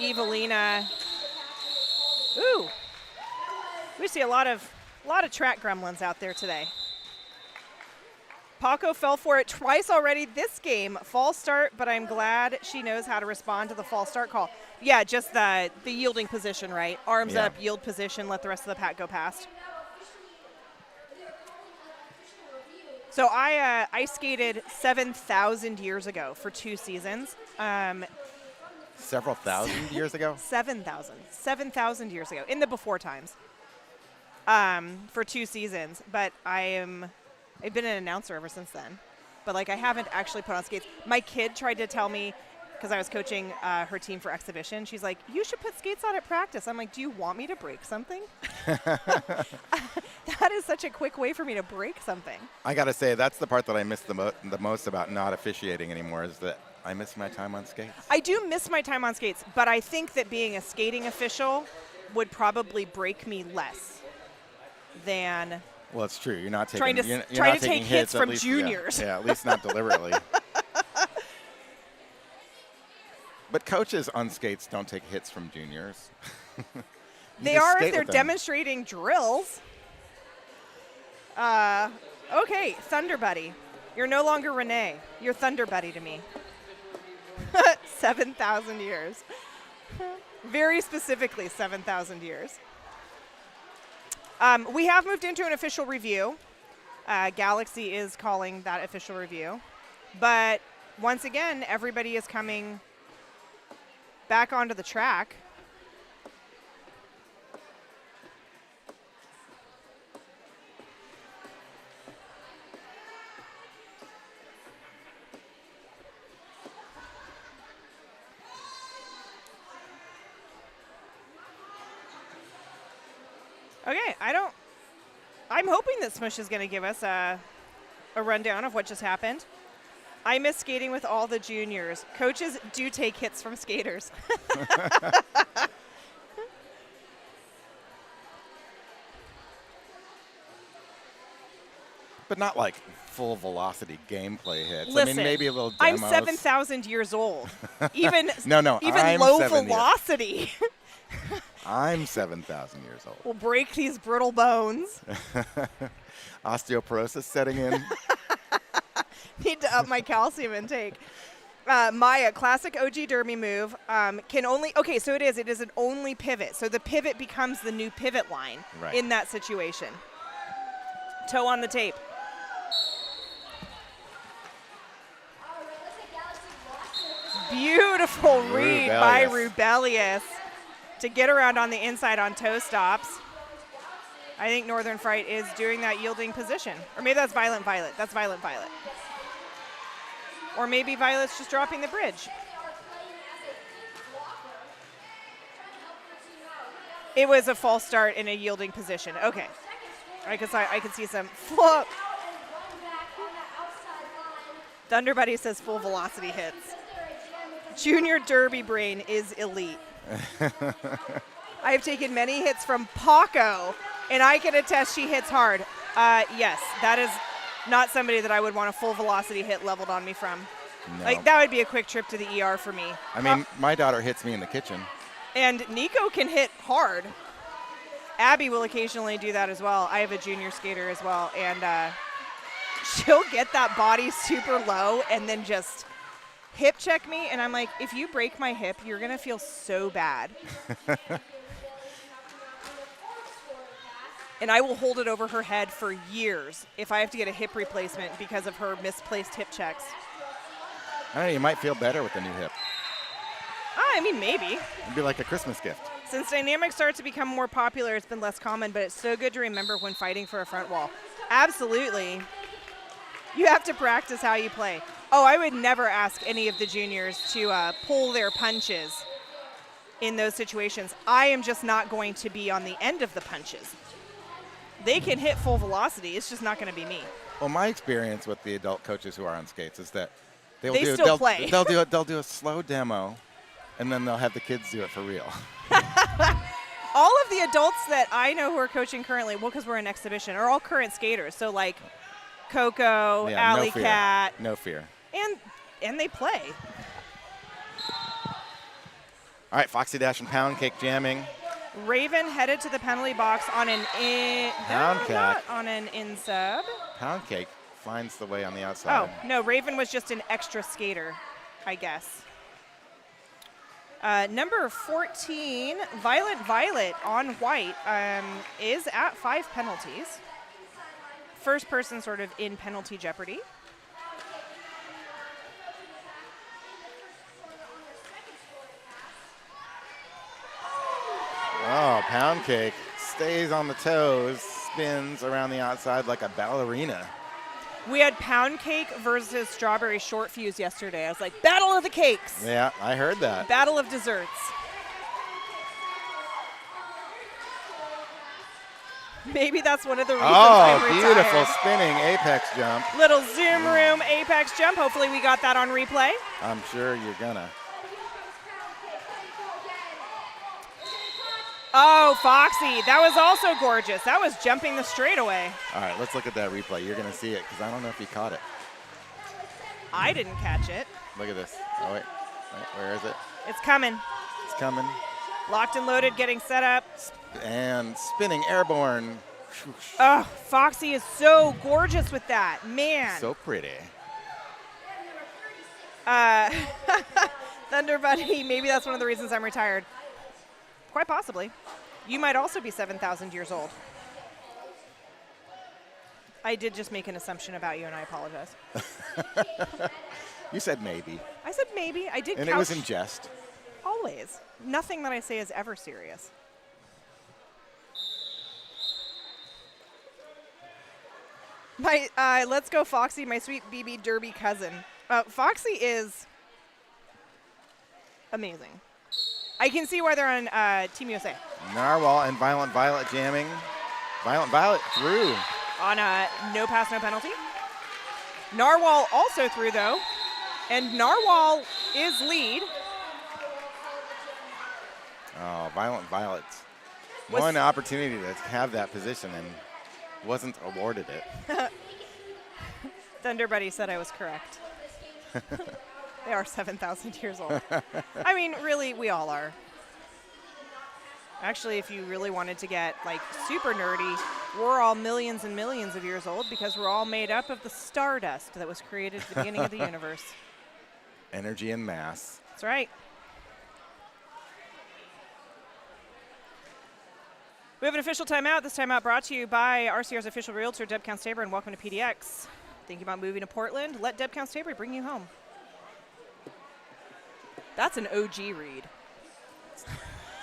Evelina. Ooh. We see a lot of track gremlins out there today. Paco fell for it twice already this game. False start, but I'm glad she knows how to respond to the false start call. Yeah, just the yielding position, right? Arms up, yield position, let the rest of the pack go past. So I skated 7,000 years ago for 2 seasons. Several thousand years ago? 7,000 years ago, in the before times, for 2 seasons. But I've been an announcer ever since then. But like I haven't actually put on skates. My kid tried to tell me, because I was coaching her team for exhibition, she's like, you should put skates on at practice. I'm like, do you want me to break something? That is such a quick way for me to break something. I got to say, that's the part that I miss the most about not officiating anymore, is that I miss my time on skates. I do miss my time on skates, but I think that being a skating official would probably break me less than... Well, it's true. You're not taking trying to you're not take taking hits from least, juniors. Yeah, at least not deliberately. But coaches on skates don't take hits from juniors. They are if they're demonstrating drills. Okay, Thunder Buddy. You're no longer Renee. You're Thunder Buddy to me. 7,000 years. Very specifically 7,000 years. We have moved into an official review. Galaxy is calling that official review. But once again, everybody is coming back onto the track. Okay, I'm hoping that Smush is going to give us a rundown of what just happened. I miss skating with all the juniors. Coaches do take hits from skaters. But not like full velocity gameplay hits. Listen, I mean, maybe a little I'm demos. 7,000 years old. Even even I'm low 7 velocity. I'm 7,000 years old. We'll break these brittle bones. Osteoporosis setting in. Need to up my calcium intake. Maya, classic OG Derby move, can only, okay, so it is an only pivot. So the pivot becomes the new pivot line in that situation. Toe on the tape. Beautiful read by Rubelius to get around on the inside on toe stops. I think Northern Fright is doing that yielding position. Or maybe that's Violent Violet. That's Violent Violet. Or maybe Violet's just dropping the bridge. It was a false start in a yielding position. Okay. I could see some flop. Thunder Buddy says full velocity hits. Junior Derby brain is elite. I have taken many hits from Paco, and I can attest she hits hard. Yes, that is not somebody that I would want a full velocity hit leveled on me from. No. Like, that would be a quick trip to the ER for me. I mean, my daughter hits me in the kitchen. And Nico can hit hard. Abby will occasionally do that as well. I have a junior skater as well, and she'll get that body super low and then just hip check me, and I'm like, if you break my hip, you're going to feel so bad. And I will hold it over her head for years if I have to get a hip replacement because of her misplaced hip checks. I don't know, you might feel better with the new hip. I mean, maybe. It'd be like a Christmas gift. Since dynamics start to become more popular, it's been less common, but it's so good to remember when fighting for a front wall. Absolutely. You have to practice how you play. Oh, I would never ask any of the juniors to pull their punches in those situations. I am just not going to be on the end of the punches. They can hit full velocity. It's just not going to be me. Well, my experience with the adult coaches who are on skates is that they'll play. They'll do a slow demo, and then they'll have the kids do it for real. All of the adults that I know who are coaching currently, well, because we're in exhibition, are all current skaters. So like Coco, Alley Cat. No fear. And they play. All right, Foxy Dash and Pound Cake jamming. Raven headed to the penalty box on an in sub. Pound Cake finds the way on the outside. Oh, no, Raven was just an extra skater, I guess. Number 14, Violent Violet on white, is at 5 penalties. First person sort of in penalty jeopardy. Oh, Pound Cake stays on the toes, spins around the outside like a ballerina. We had Pound Cake versus Strawberry Short Fuse yesterday. I was like, battle of the cakes. Yeah, I heard that. Battle of desserts. Maybe that's one of the reasons I'm retired. Beautiful spinning apex jump. Little zoom room apex jump. Hopefully we got that on replay. I'm sure you're gonna. Oh, Foxy, that was also gorgeous. That was jumping the straightaway. All right, let's look at that replay. You're going to see it because I don't know if you caught it. I didn't catch it. Look at this. Oh, wait, where is it? It's coming. It's coming. Locked and loaded, getting set up. And spinning airborne. Oh, Foxy is so gorgeous with that. Man. So pretty. Thunder Buddy, maybe that's one of the reasons I'm retired. Quite possibly. You might also be 7,000 years old. I did just make an assumption about you, and I apologize. You said maybe. I said maybe. I did. And it was in jest. Always. Nothing that I say is ever serious. Let's go, Foxy, my sweet BB Derby cousin. Foxy is amazing. I can see why they're on Team USA. Narwhal and Violent Violet jamming. Violent Violet through. On a no pass, no penalty. Narwhal also through, though. And Narwhal is lead. Oh, Violent Violet. One opportunity to have that position and wasn't awarded it. Thunder Buddy said I was correct. They are 7,000 years old. I mean, really, we all are. Actually, if you really wanted to get, like, super nerdy, we're all millions and millions of years old because we're all made up of the stardust that was created at the beginning of the universe. Energy and mass. That's right. We have an official timeout. This timeout brought to you by RCR's official realtor, Deb Counts-Tabor, and welcome to PDX. Thinking about moving to Portland? Let Deb Counts-Tabor bring you home. That's an OG read.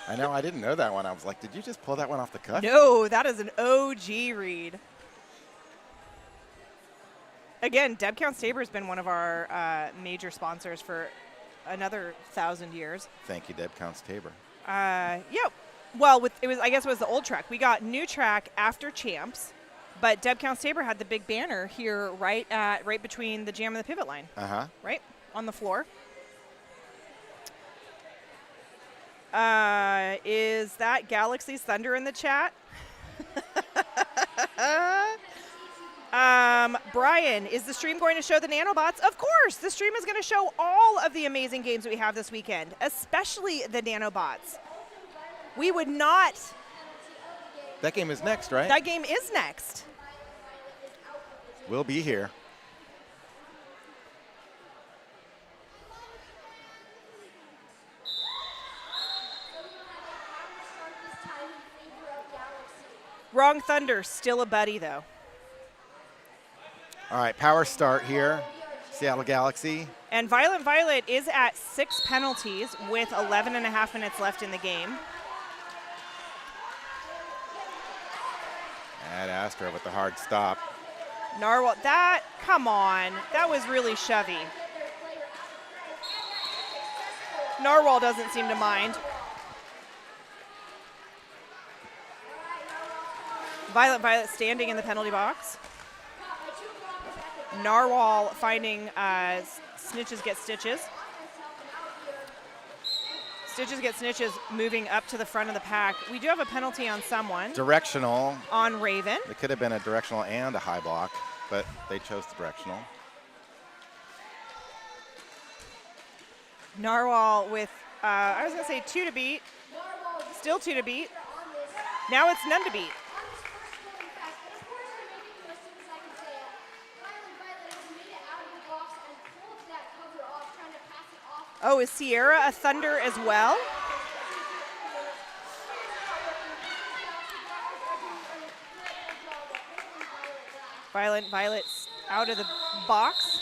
I know, I didn't know that one. I was like, did you just pull that one off the cuff? No, that is an OG read. Again, Deb Counts-Tabor has been one of our major sponsors for another 1,000 years. Thank you, Deb Counts-Tabor. Yep. Well, I guess it was the old track. We got new track after Champs, but Deb Counts-Tabor had the big banner here right between the jam and the pivot line. Right on the floor. Is that Galaxy's Thunder in the chat? Brian, is the stream going to show the nanobots? Of course, the stream is going to show all of the amazing games that we have this weekend, especially the nanobots. We would not. That game is next, right? That game is next. We'll be here. Wrong Thunder, still a buddy though. All right, power start here. Seattle Galaxy. And Violent Violet is at 6 penalties with 11.5 minutes left in the game. And Astra with the hard stop. Narwhal, come on. That was really shovey. Narwhal doesn't seem to mind. Violent Violet standing in the penalty box. Narwhal finding Snitches Get Stitches. Stitches Get Snitches moving up to the front of the pack. We do have a penalty on someone. Directional. On Raven. It could have been a directional and a high block, but they chose the directional. Narwhal with, I was going to say 2 to beat. Still 2 to beat. Now it's none to beat. Oh, is Sierra a Thunder as well? Violent Violet's out of the box.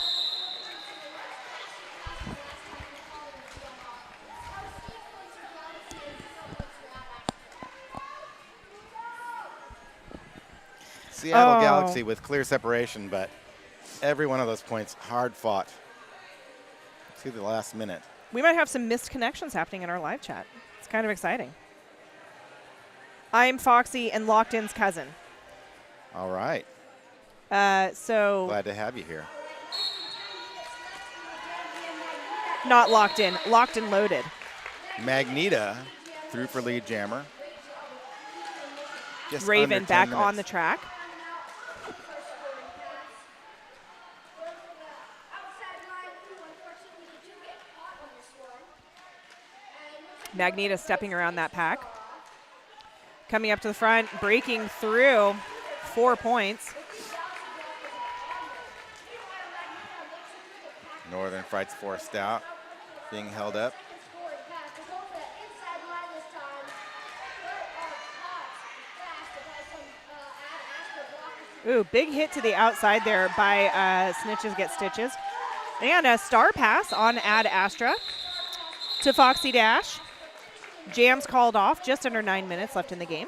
Seattle Galaxy with clear separation, but every one of those points hard fought to the last minute. We might have some missed connections happening in our live chat. It's kind of exciting. I'm Foxy and Locked In's cousin. All right. So glad to have you here. Not Locked In, Locked and Loaded. Magneta through for lead jammer. Just Raven back minutes. on the track. Magneta stepping around that pack. Coming up to the front, breaking through 4 points. Northern fights forced out, being held up. Ooh, big hit to the outside there by Snitches Get Stitches. And a star pass on Ad Astra to Foxy Dash. Jam's called off, just under 9 minutes left in the game.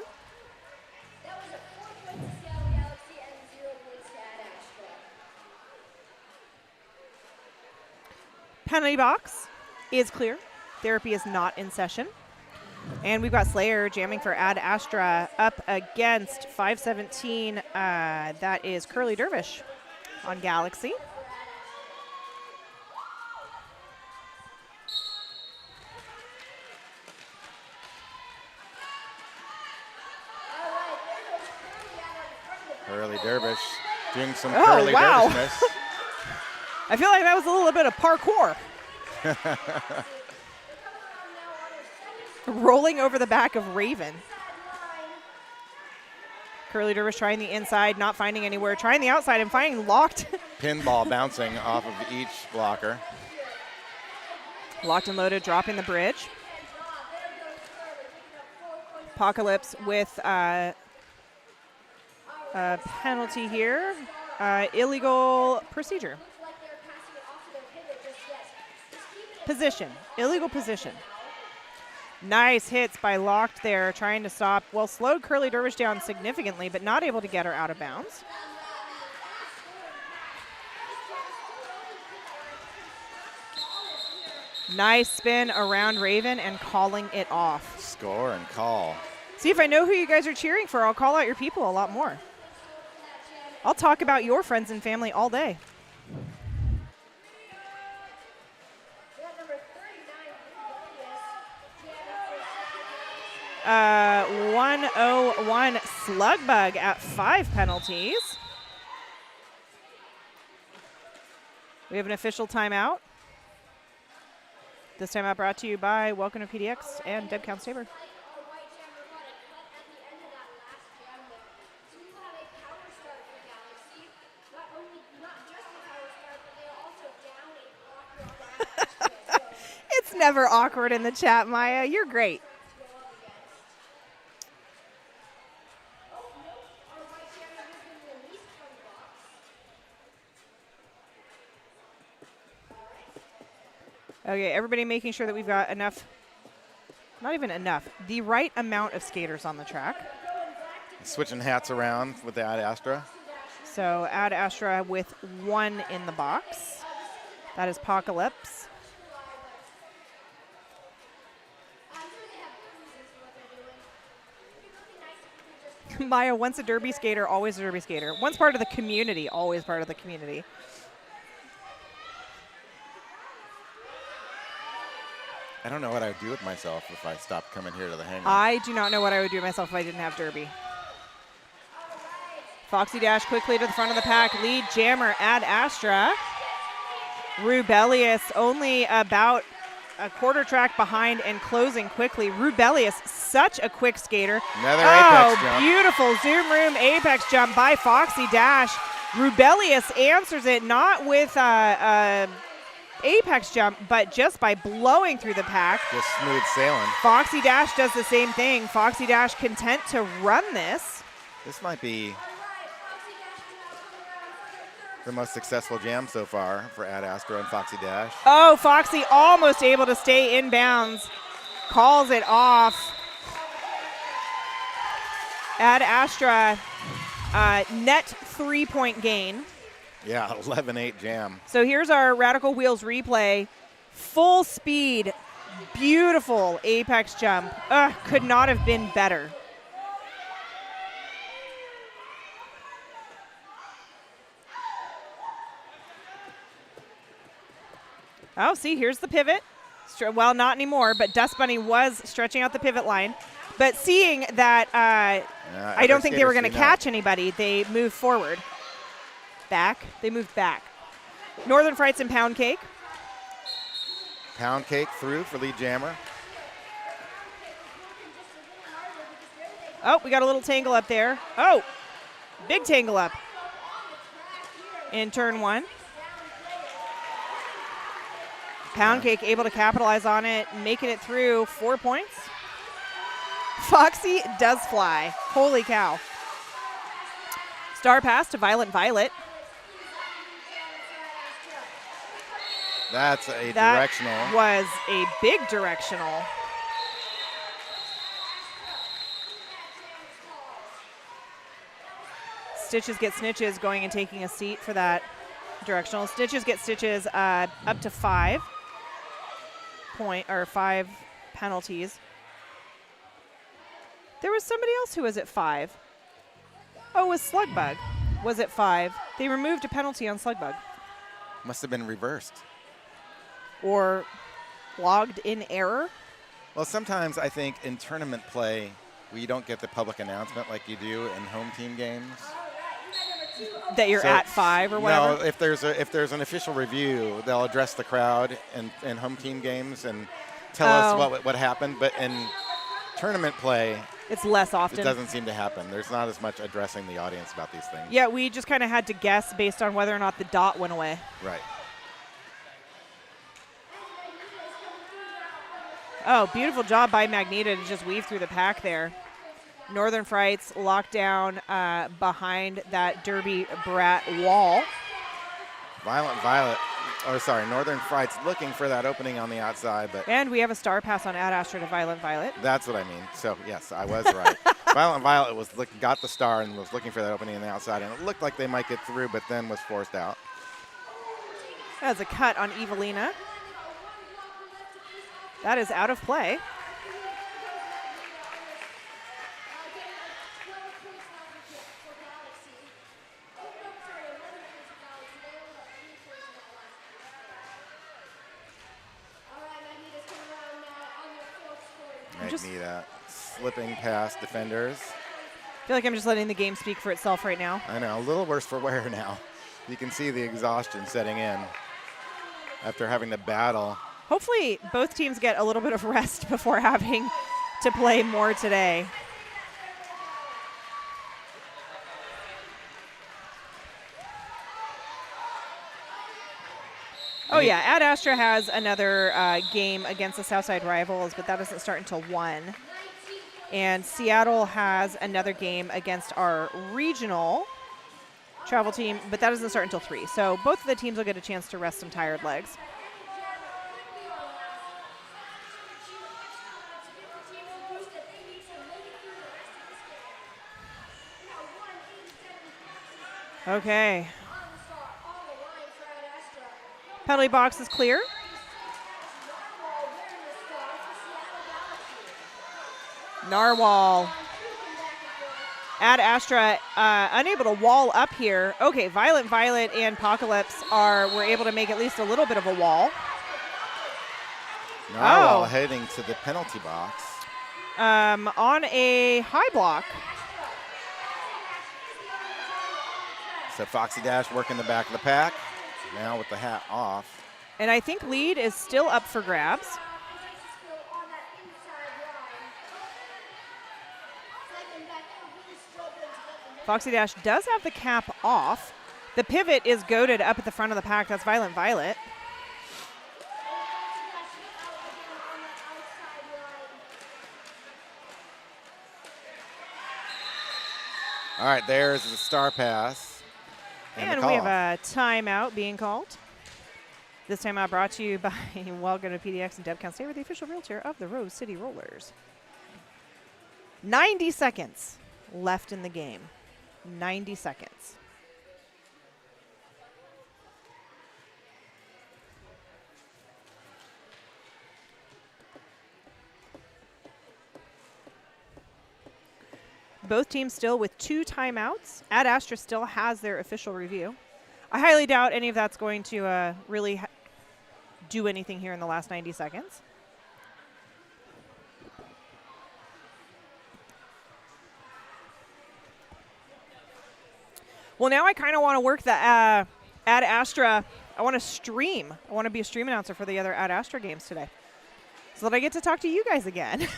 Penalty box is clear. Therapy is not in session. And we've got Slayer jamming for Ad Astra up against 517. That is Curly Dervish on Galaxy. Curly Dervish doing some curly dervishness. I feel like that was a little bit of parkour. Rolling over the back of Raven. Curly Dervish trying the inside, not finding anywhere. Trying the outside and finding locked. Pinball bouncing off of each blocker. Locked and loaded, dropping the bridge. Apocalypse with a penalty here. Illegal procedure. Position. Illegal position. Nice hits by Locked there, trying to stop. Well, slowed Curly Dervish down significantly, but not able to get her out of bounds. Nice spin around Raven and calling it off. Score and call. See, if I know who you guys are cheering for, I'll call out your people a lot more. I'll talk about your friends and family all day. 101 Slugbug at 5 penalties. We have an official timeout. This timeout brought to you by Welcome to PDX and Deb Count Saber. It's never awkward in the chat, Maya. You're great. Okay, everybody making sure that we've got enough, not even enough, the right amount of skaters on the track. Switching hats around with the Ad Astra. So Ad Astra with 1 in the box. That is Apocalypse. Maya, once a derby skater, always a derby skater. Once part of the community, always part of the community. I don't know what I would do with myself if I stopped coming here to the hangar. I do not know what I would do myself if I didn't have derby. Foxy Dash quickly to the front of the pack. Lead jammer Ad Astra. Rubellious only about a quarter track behind and closing quickly. Rubellious, such a quick skater. Another apex jump. Beautiful zoom room apex jump by Foxy Dash. Rubellious answers it not with apex jump, but just by blowing through the pack. Just smooth sailing. Foxy Dash does the same thing. Foxy Dash content to run this. This might be the most successful jam so far for Ad Astra and Foxy Dash. Oh, Foxy almost able to stay in bounds. Calls it off. Ad Astra, net 3-point gain. Yeah, 11-8 jam. So here's our Radical Wheels replay. Full speed, beautiful apex jump. Could not have been better. Oh, see, here's the pivot. Well, not anymore, but Dust Bunny was stretching out the pivot line. But seeing that I don't think they were going to catch anybody, they moved forward. Back. They moved back. Northern Frights and Pound Cake. Pound Cake through for lead jammer. Oh, we got a little tangle up there. Oh, big tangle up in turn 1. Pound Cake able to capitalize on it, making it through 4 points. Foxy does fly. Holy cow. Star pass to Violent Violet. That's a That directional. was a big directional. Stitches get snitches going and taking a seat for that directional. Stitches get stitches up to 5 penalties. There was somebody else who was at 5. Oh, it was Slugbug was at 5. They removed a penalty on Slugbug. Must have been reversed. Or logged in error. Well, sometimes I think in tournament play, we don't get the public announcement like you do in home team games. That you're at 5 or whatever? No, if there's an official review, they'll address the crowd in home team games and tell us what happened. But in tournament play, it's less often. It doesn't seem to happen. There's not as much addressing the audience about these things. Yeah, we just kind of had to guess based on whether or not the dot went away. Right. Oh, beautiful job by Magneto to just weave through the pack there. Northern Frights locked down behind that Derby Brat wall. Northern Frights looking for that opening on the outside, but. And we have a star pass on Astra to Violent Violet. That's what I mean. So, yes, I was right. Violent Violet got the star and was looking for that opening on the outside, and it looked like they might get through, but then was forced out. That's a cut on Evelina. That is out of play. Magneto slipping past defenders. I feel like I'm just letting the game speak for itself right now. I know, a little worse for wear now. You can see the exhaustion setting in after having to battle. Hopefully both teams get a little bit of rest before having to play more today. Oh yeah, Ad Astra has another game against the Southside rivals, but that doesn't start until 1. And Seattle has another game against our regional travel team, but that doesn't start until 3. So both of the teams will get a chance to rest some tired legs. Okay. Penalty box is clear. Narwhal. Ad Astra unable to wall up here. Okay, Violent Violet and Apocalypse were able to make at least a little bit of a wall. Narwhal heading to the penalty box. On a high block. So Foxy Dash working the back of the pack. Now with the hat off. And I think lead is still up for grabs. Foxy Dash does have the cap off. The pivot is goaded up at the front of the pack. That's Violent Violet. All right, there's the star pass. And we have a timeout being called. This timeout brought to you by Welcome to PDX and Deb Stay with the official realtor of the Rose City Rollers. 90 seconds left in the game. 90 seconds. Both teams still with 2 timeouts. Ad Astra still has their official review. I highly doubt any of that's going to really do anything here in the last 90 seconds. Well, now I kind of want to work the Ad Astra. I want to stream. I want to be a stream announcer for the other Ad Astra games today, so that I get to talk to you guys again.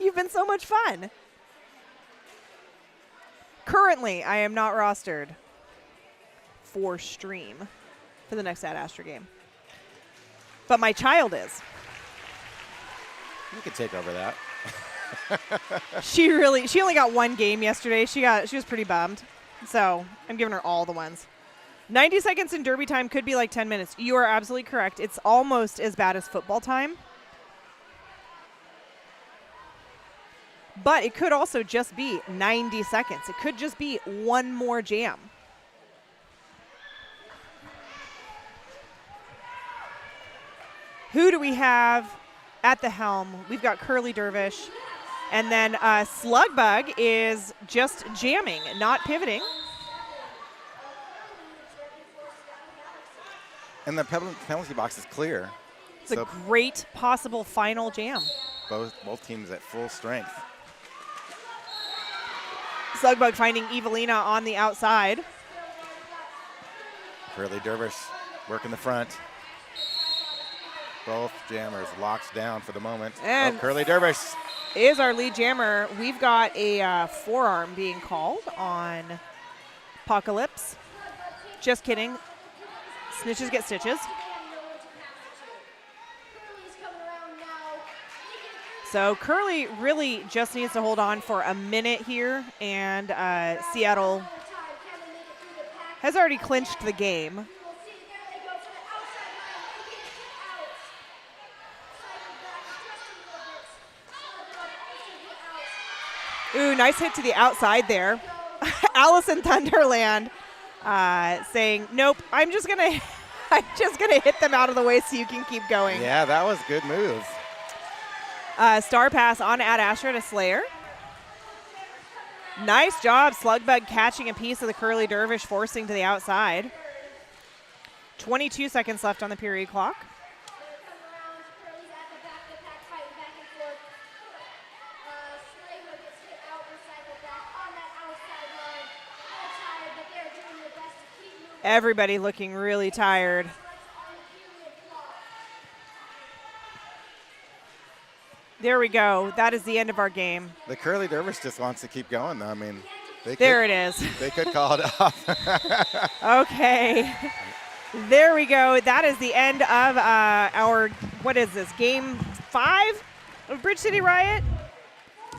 You've been so much fun. Currently, I am not rostered for stream for the next Ad Astra game, but my child is. You could take over that. She only got 1 game yesterday. She was pretty bummed. So I'm giving her all the ones. 90 seconds in Derby time could be like 10 minutes. You are absolutely correct. It's almost as bad as football time. But it could also just be 90 seconds. It could just be one more jam. Who do we have at the helm? We've got Curly Dervish. And then Slugbug is just jamming, not pivoting. And the penalty box is clear. It's a great possible final jam. Both teams at full strength. Slugbug finding Evelina on the outside. Curly Dervish working the front. Both jammers locked down for the moment. And Curly Dervish is our lead jammer. We've got a forearm being called on Apocalypse. Just kidding. Snitches get stitches. So Curly really just needs to hold on for a minute here, and Seattle has already clinched the game. Ooh, nice hit to the outside there. Allison Thunderland saying, nope, I'm just gonna hit them out of the way so you can keep going. Yeah, that was good move. Star pass on Ad Astra to Slayer. Nice job, Slugbug catching a piece of the Curly Dervish, forcing to the outside. 22 seconds left on the period clock. Everybody looking really tired. There we go. That is the end of our game. The Curly Dervish just wants to keep going, though. I mean, there it is. They could call it off. Okay. There we go. That is the end of our, what is this, game 5 of Bridge City Riot?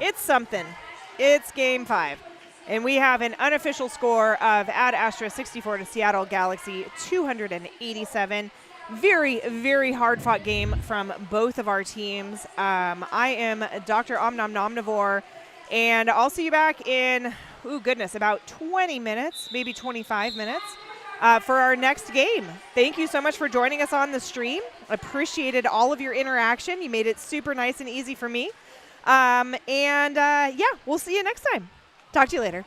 It's something. It's game 5. And we have an unofficial score of Ad Astra 64 to Seattle Galaxy 287. Very, very hard-fought game from both of our teams. I am Dr. Omnivore, and I'll see you back in, about 20 minutes, maybe 25 minutes, for our next game. Thank you so much for joining us on the stream. Appreciated all of your interaction. You made it super nice and easy for me. Yeah, we'll see you next time. Talk to you later.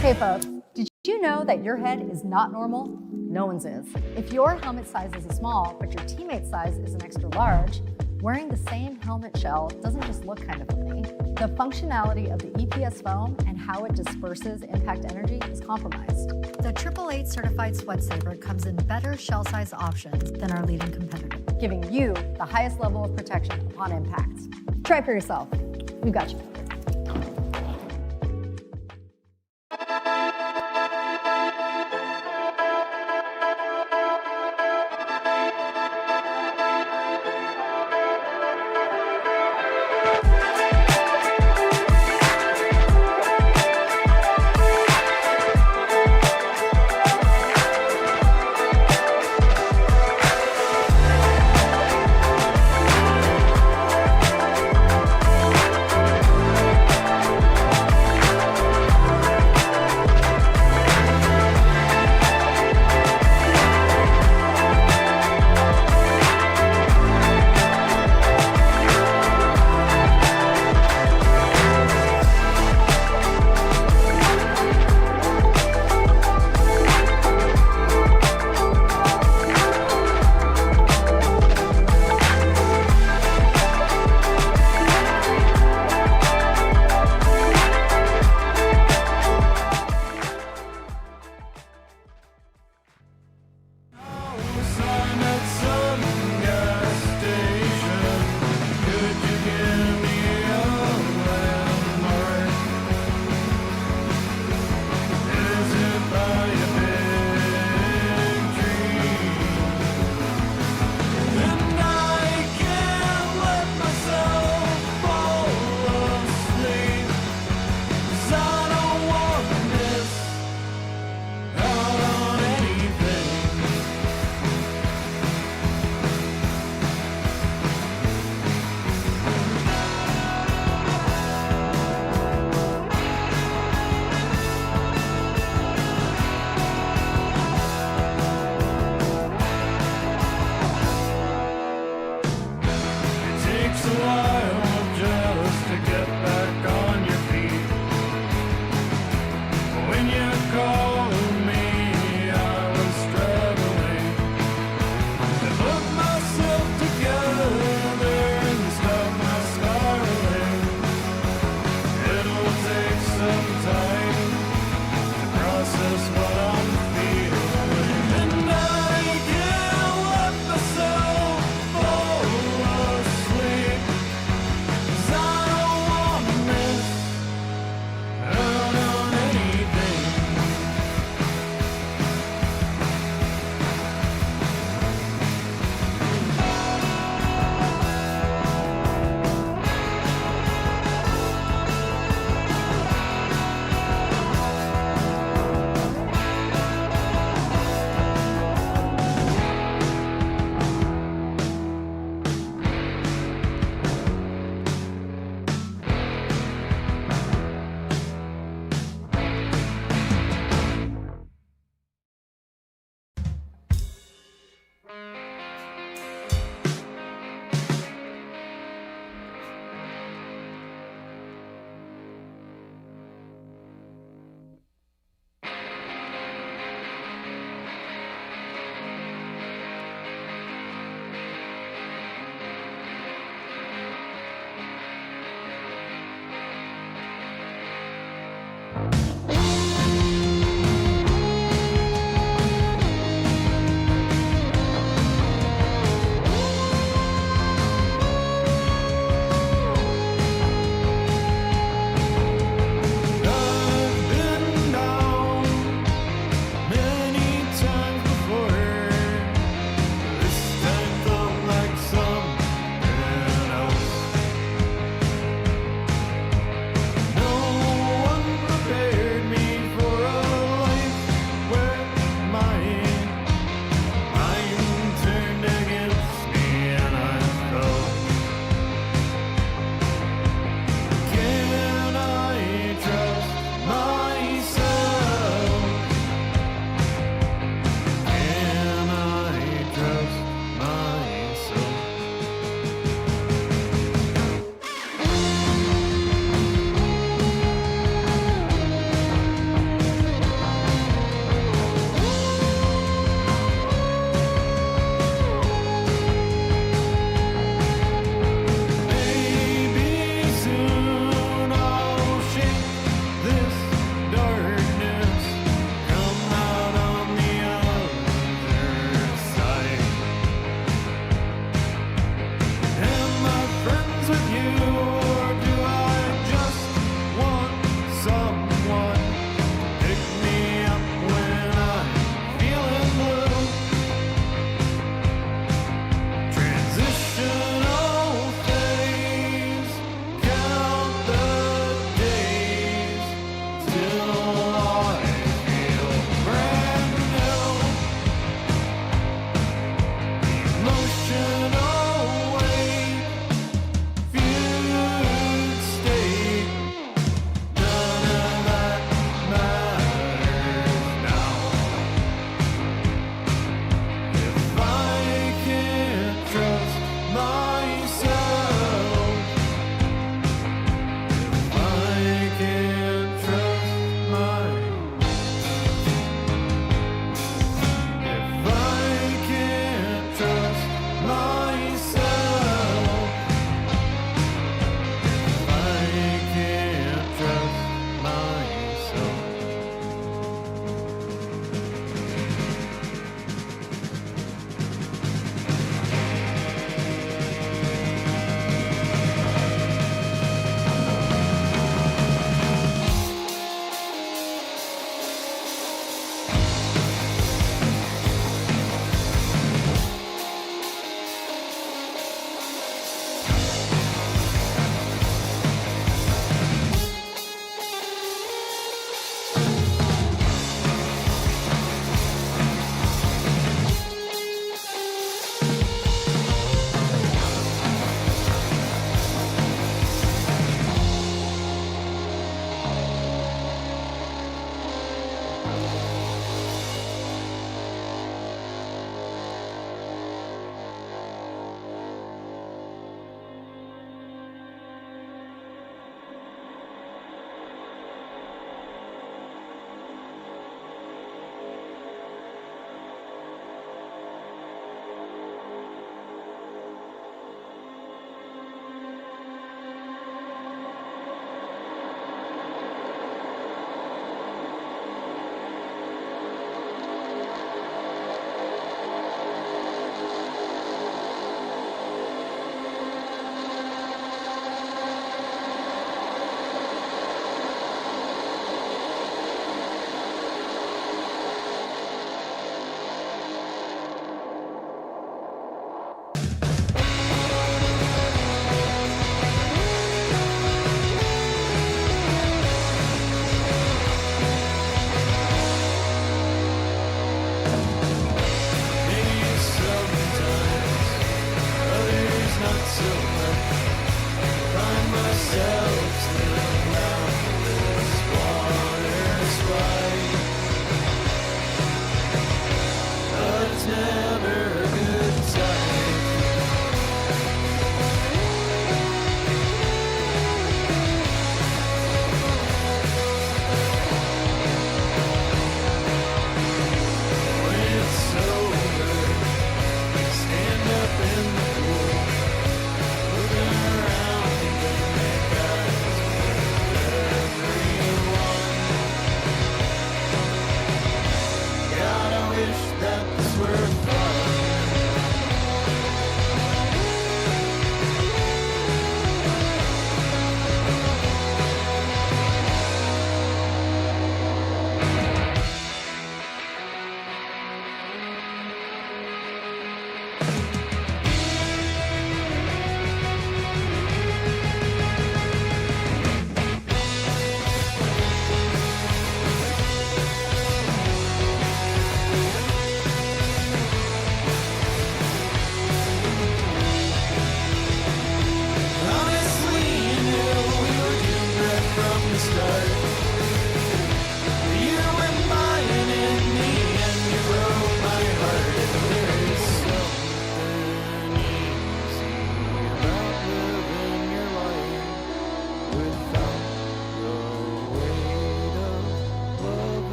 Hey folks, did you know that your head is not normal? No one's is. If your helmet size is a small, but your teammate size is an extra large, wearing the same helmet shell doesn't just look kind of funny. The functionality of the EPS foam and how it disperses impact energy is compromised. The 888 certified sweat saver comes in better shell size options than our leading competitor, giving you the highest level of protection upon impact. Try it for yourself. We've got you.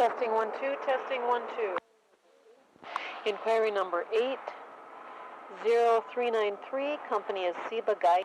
Testing 1 2, testing 1 2. Inquiry number 80393, company is Seba Guide.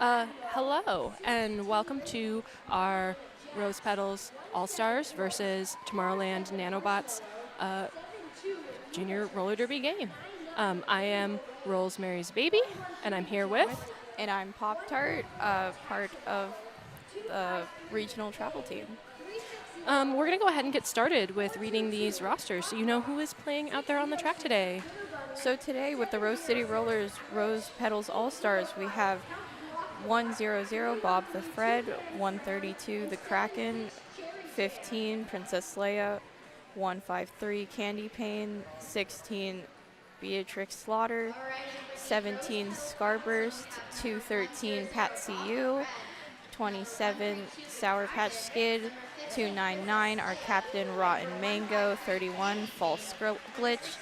Hello, and welcome to our Rose Petals All-Stars versus Tomorrowland Nanobots Junior Roller Derby game. I am Rosemary's baby, and I'm here with... And I'm Pop-Tart, part of the regional travel team. We're going to go ahead and get started with reading these rosters so you know who is playing out there on the track today. So today with the Rose City Rollers Rose Petals All-Stars, we have 100 Bob the Fred, 132 the Kraken, 15 Princess Leia, 153 Candy Pane, 16 Beatrix Slaughter, 17 Scarburst, 213 Patsy U, 27 Sour Patch Skid, 299 our Captain Rotten Mango, 31 False Glitch,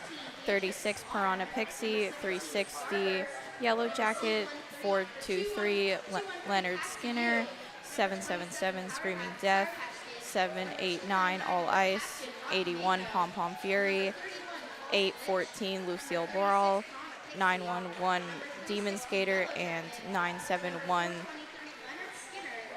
36 Piranha Pixie, 360 Yellow Jacket, 423 Leonard Skinner, 777 Screaming Death, 789 All Ice, 81 Pom Pom Fury, 814 Lucille Boral, 911 Demon Skater, and 971,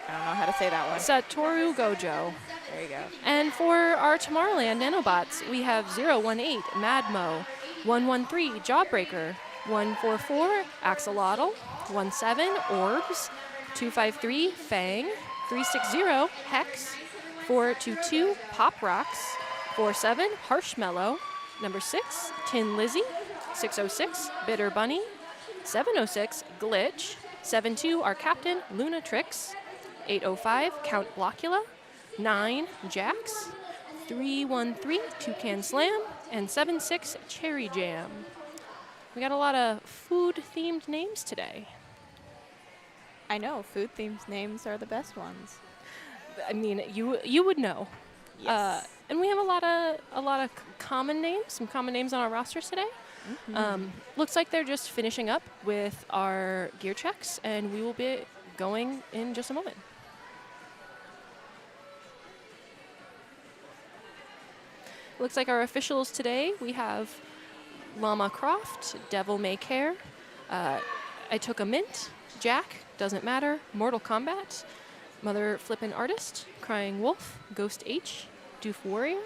I don't know how to say that one. Satoru Gojo. There you go. And for our Tomorrowland Nanobots, we have 018 Madmo, 113 Jawbreaker, 144 Axolotl, 17 Orbs, 253 Fang, 360 Hex, 422 Pop Rocks, 47 Harshmellow, number 6 Tin Lizzie, 606 Bitter Bunny, 706 Glitch, 72 our Captain Lunatrix, 805 Count Blockula, 9 Jax, 313 Toucan Slam, and 76 Cherry Jam. We got a lot of food-themed names today. I know, food-themed names are the best ones. I mean, you would know. Yes. And we have a lot of common names, some common names on our rosters today. Mm-hmm. Looks like they're just finishing up with our gear checks, and we will be going in just a moment. Looks like our officials today, we have Llama Croft, Devil May Care, I Took a Mint, Jack, Doesn't Matter, Mortal Kombat, Mother Flippin' Artist, Crying Wolf, Ghost H, Doof Warrior,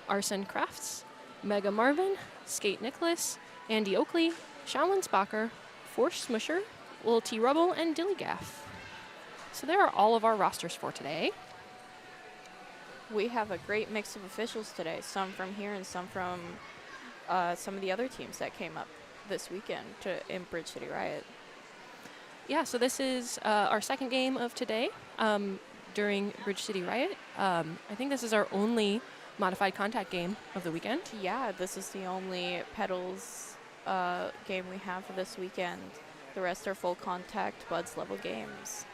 Arson Crafts, Mega Marvin, Skate Nicholas, Andy Oakley, Shaolin Spocker, Force Smusher, Lil T Rubble, and Dillygaff. So there are all of our rosters for today. We have a great mix of officials today, some from here and some from some of the other teams that came up this weekend in Bridge City Riot. Yeah, so this is our second game of today during Bridge City Riot. I think this is our only modified contact game of the weekend. Yeah, this is the only Petals game we have for this weekend. The rest are full contact Buds level games.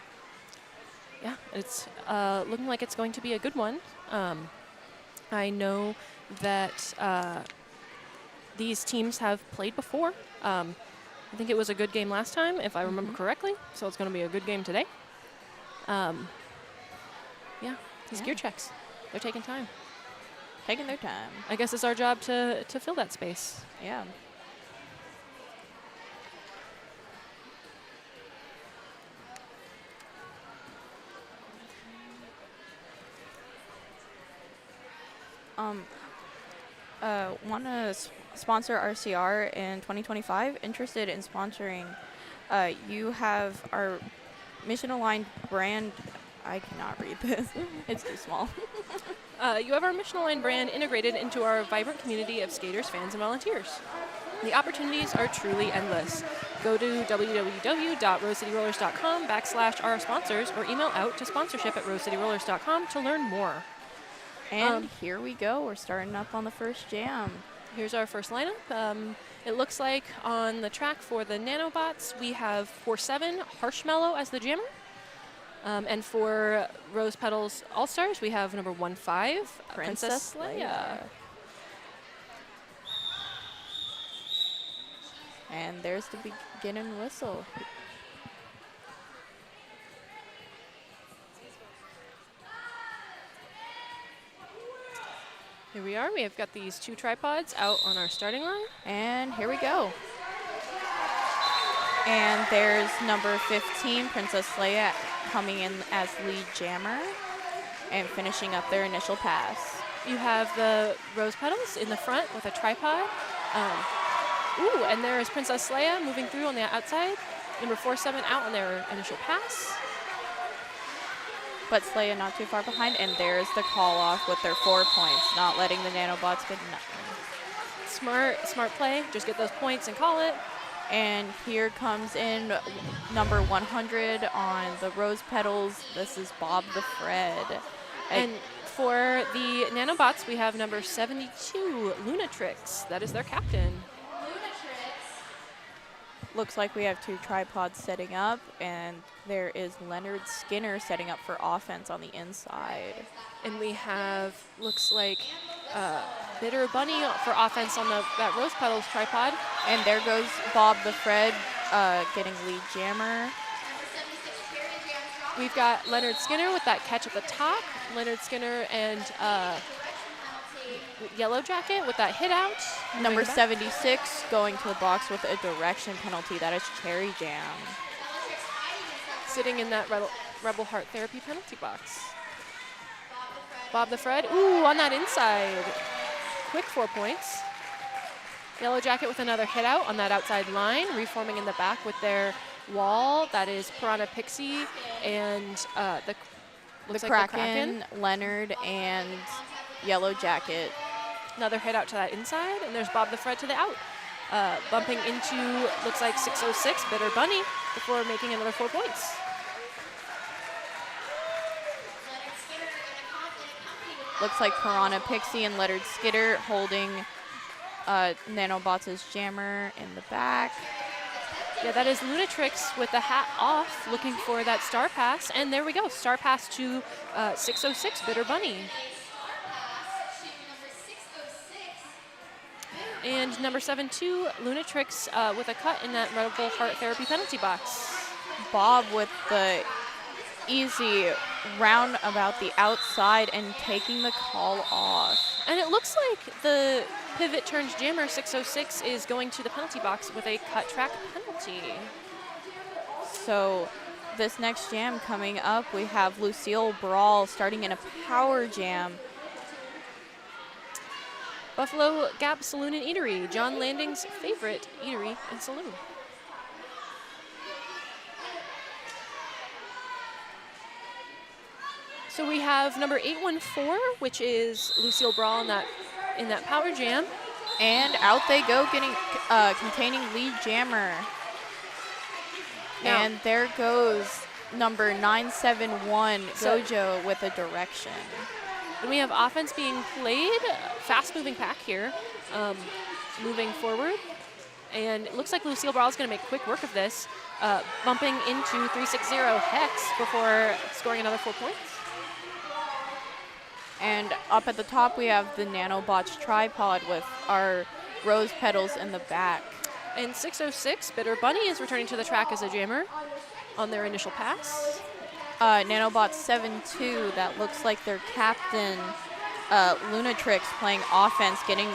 Yeah, it's looking like it's going to be a good one. I know that these teams have played before. I think it was a good game last time, if I remember correctly, so it's going to be a good game today. Yeah, these gear checks, they're taking time. Taking their time. I guess it's our job to fill that space. Yeah. Want to sponsor RCR in 2025? Interested in sponsoring? You have our mission-aligned brand. I cannot read this. It's too small. You have our mission-aligned brand integrated into our vibrant community of skaters, fans, and volunteers. The opportunities are truly endless. Go to www.rosecityrollers.com/our sponsors or email out to sponsorship@rosecityrollers.com to learn more. And here we go. We're starting up on the first jam. Here's our first lineup. It looks like on the track for the Nanobots, we have 47 Harshmellow as the jammer. And for Rose Petals All-Stars, we have number 15, Princess Leia. And there's the beginning whistle. Here we are. We have got these two tripods out on our starting line. And here we go. And there's number 15, Princess Leia, coming in as lead jammer and finishing up their initial pass. You have the Rose Petals in the front with a tripod. Ooh, and there is Princess Leia moving through on the outside. Number 4-7 out on their initial pass. But Leia not too far behind, and there's the call off with their 4 points, not letting the nanobots get nothing. Smart play. Just get those points and call it. And here comes in number 100 on the Rose Petals. This is Bob the Fred. And for the nanobots, we have number 72, Lunatrix. That is their captain. Looks like we have 2 tripods setting up, and there is Leonard Skinner setting up for offense on the inside. And we have, looks like, Bitter Bunny for offense on that Rose Petals tripod. And there goes Bob the Fred getting lead jammer. We've got Leonard Skinner with that catch at the top. Leonard Skinner and Yellow Jacket with that hit out. Number 76 going to the box with a direction penalty. That is Cherry Jam. Sitting in that Rebel Heart Therapy penalty box. Bob the Fred, ooh, on that inside. Quick 4 points. Yellow Jacket with another hit out on that outside line, reforming in the back with their wall. That is Piranha Pixie and the Kraken, Leonard, and Yellow Jacket. Another hit out to that inside, and there's Bob the Fred to the out. Bumping into, looks like 606, Bitter Bunny, before making another 4 points. Looks like Piranha Pixie and Leonard Skinner holding Nanobots' jammer in the back. Yeah, that is Lunatrix with the hat off, looking for that star pass. And there we go, star pass to 606, Bitter Bunny. And number 72, Lunatrix with a cut in that Rebel Heart Therapy penalty box. Bob with the easy round about the outside and taking the call off. And it looks like the pivot turns jammer 606 is going to the penalty box with a cut track penalty. So this next jam coming up, we have Lucille Brawl starting in a power jam. Buffalo Gap Saloon and Eatery, John Landing's favorite eatery and saloon. So we have number 814, which is Lucille Brawl in that power jam. And out they go, getting containing lead jammer. Now, and there goes number 971, Gojo, with a direction. And we have offense being played, fast-moving pack here, moving forward. And it looks like Lucille Brawl is going to make quick work of this, bumping into 360 Hex before scoring another 4 points. And up at the top, we have the Nanobots tripod with our Rose Petals in the back. And 606, Bitter Bunny is returning to the track as a jammer on their initial pass. Nanobots 7-2, that looks like their captain, Lunatrix, playing offense, getting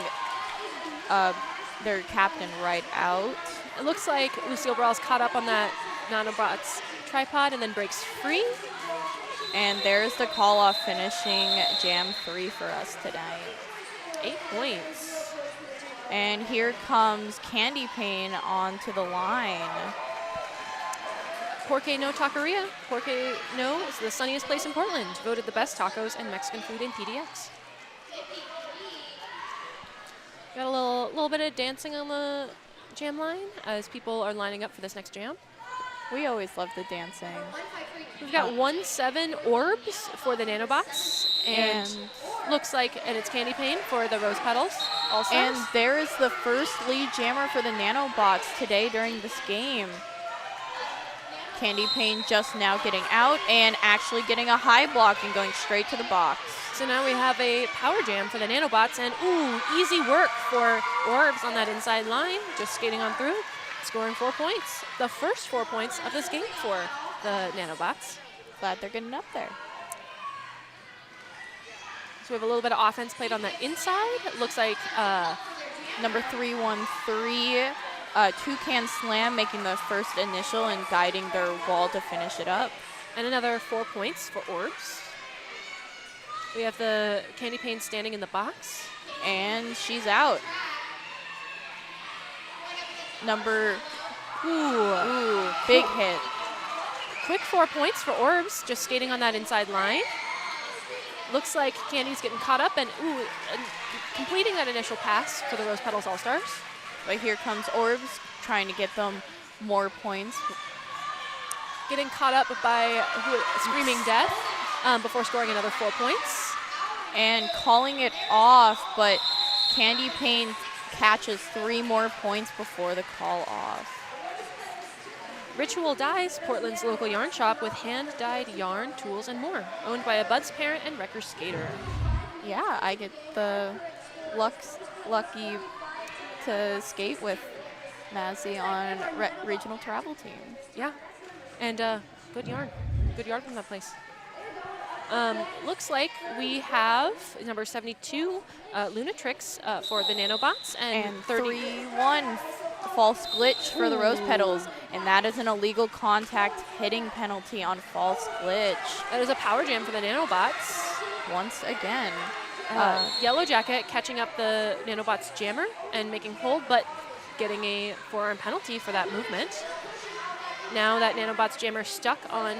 their captain right out. It looks like Lucille Brawl's caught up on that Nanobots tripod and then breaks free. And there's the call-off finishing Jam 3 for us tonight. 8 points. And here comes Candy Pane onto the line. Porque No Taqueria. Porque No is the sunniest place in Portland. Voted the best tacos and Mexican food in PDX. Got a little bit of dancing on the jam line as people are lining up for this next jam. We always love the dancing. We've got 1-7 orbs for the Nanobots, and looks like, and it's Candy Pane for the Rose Petals. Also. And there is the first lead jammer for the Nanobots today during this game. Candy Pane just now getting out and actually getting a high block and going straight to the box. So now we have a power jam for the Nanobots, and ooh, easy work for orbs on that inside line, just skating on through, scoring 4 points. The first 4 points of this game for the Nanobots. Glad they're getting up there. So we have a little bit of offense played on the inside. It looks like number 313 Toucan Slam making the first initial and guiding their wall to finish it up. And another 4 points for Orbs. We have the Candy Pane standing in the box. And she's out. Ooh, big hit. Quick 4 points for Orbs, just skating on that inside line. Looks like Candy's getting caught up and completing that initial pass for the Rose Petals All-Stars. But here comes Orbs trying to get them more points. Getting caught up by Screaming Death before scoring another 4 points. And calling it off, but Candy Pane catches 3 more points before the call off. Ritual Dyes, Portland's local yarn shop with hand-dyed yarn, tools, and more. Owned by a Buds parent and Wrecker skater. Yeah, I get the lucky to skate with Mazzy on regional travel team. Yeah, and good yarn. Good yarn from that place. Looks like we have number 72, Lunatrix for the Nanobots, and 3-1 false glitch for the Rose Petals, and that is an illegal contact hitting penalty on false glitch. That is a power jam for the Nanobots. Once again. Yellow Jacket catching up the Nanobots jammer and making hold, but getting a forearm penalty for that movement. Now that Nanobots jammer stuck on,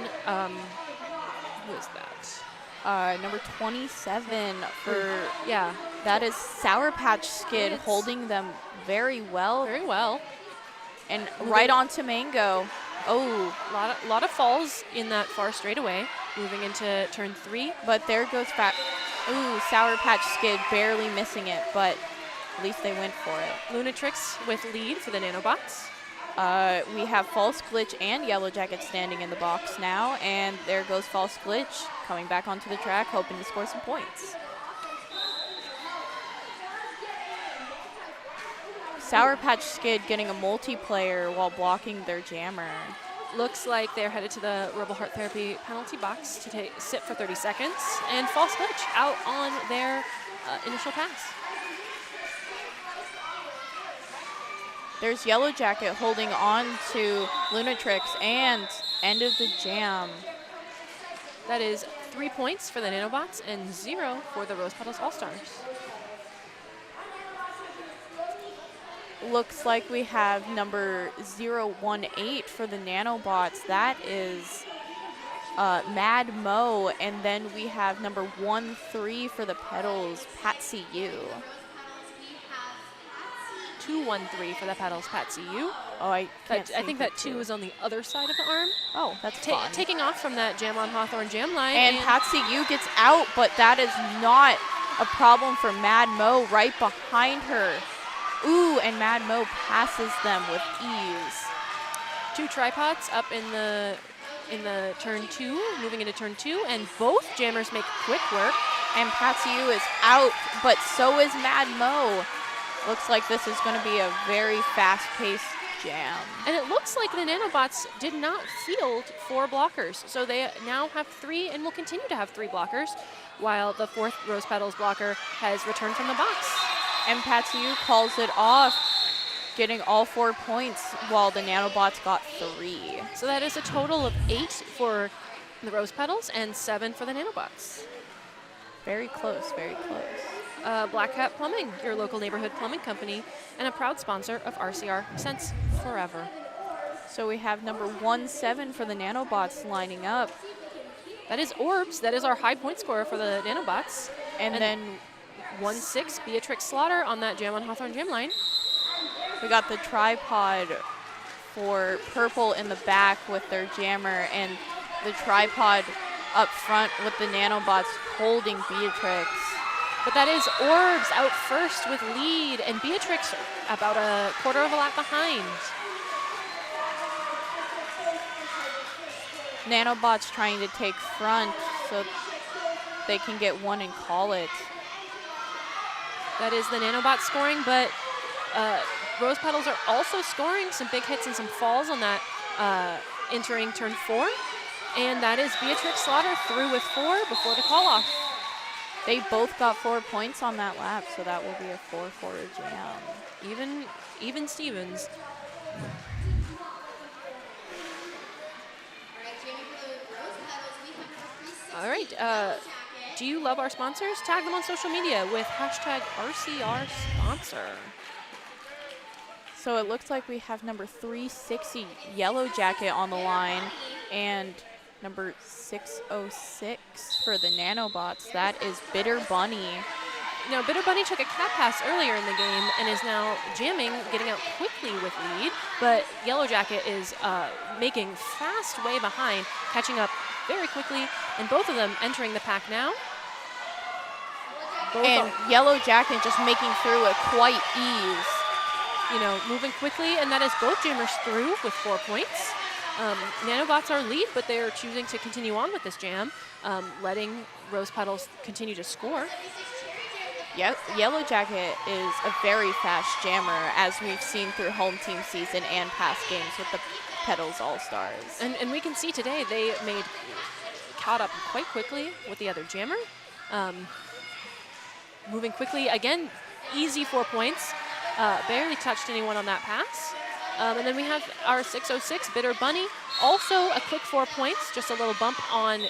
who is that? Number 27 for, that is Sour Patch Skid holding them very well. Very well. And right onto Mango. Oh. A lot of falls in that far straightaway, moving into turn 3. But there goes Sour Patch Skid barely missing it, but at least they went for it. Lunatrix with lead for the Nanobots. We have False Glitch and Yellow Jacket standing in the box now, and there goes False Glitch coming back onto the track, hoping to score some points. Sour Patch Skid getting a multiplayer while blocking their jammer. Looks like they're headed to the Rebel Heart Therapy penalty box to sit for 30 seconds, and False Glitch out on their initial pass. There's Yellow Jacket holding on to Lunatrix and end of the jam. That is 3 points for the Nanobots and 0 for the Rose Petals All-Stars. Looks like we have number 018 for the Nanobots. That is Mad Mo. And then we have number 13 for the Petals, Patsy U. 2-1-3 for the Petals, Patsy U. Oh, I think that 2 is on the other side of the arm. Oh, that's fun. Taking off from that Jam on Hawthorne jam line. And Patsy U gets out, but that is not a problem for Mad Mo right behind her. Ooh, and Mad Mo passes them with ease. 2 tripods up in the turn 2, moving into turn 2, and both jammers make quick work. And Patsy U is out, but so is Mad Mo. Looks like this is going to be a very fast-paced jam. And it looks like the Nanobots did not field 4 blockers, so they now have 3 and will continue to have 3 blockers, while the 4th Rose Petals blocker has returned from the box. And Patsy U calls it off, getting all 4 points, while the Nanobots got 3. So that is a total of 8 for the Rose Petals and 7 for the Nanobots. Very close, very close. Black Hat Plumbing, your local neighborhood plumbing company, and a proud sponsor of RCR since forever. So we have number 17 for the Nanobots lining up. That is Orbs. That is our high point scorer for the Nanobots. And then 1-6, Beatrix Slaughter on that Jam on Hawthorne jam line. We got the tripod for Purple in the back with their jammer, and the tripod up front with the Nanobots holding Beatrix. But that is Orbs out first with lead, and Beatrix about a quarter of a lap behind. Nanobots trying to take front so they can get 1 and call it. That is the Nanobots scoring, but Rose Petals are also scoring some big hits and some falls on that entering turn 4. And that is Beatrix Slaughter through with 4 before the call-off. They both got 4 points on that lap, so that will be a 4-4 jam. Even Stevens. All right. Do you love our sponsors? Tag them on social media with hashtag RCR sponsor. So it looks like we have number 360 Yellow Jacket on the line and number 606 for the Nanobots. That is Bitter Bunny. Now, Bitter Bunny took a cat pass earlier in the game and is now jamming, getting out quickly with lead. But Yellow Jacket is making fast way behind, catching up very quickly, and both of them entering the pack now. And Yellow Jacket just making through at quite ease. You know, moving quickly, and that is both jammers through with 4 points. Nanobots are lead, but they are choosing to continue on with this jam, letting Rose Petals continue to score. Yep, Yellow Jacket is a very fast jammer, as we've seen through home team season and past games with the Petals All-Stars. And we can see today they caught up quite quickly with the other jammer. Moving quickly, again, easy 4 points. Barely touched anyone on that pass. And then we have our 606 Bitter Bunny. Also a quick 4 points, just a little bump on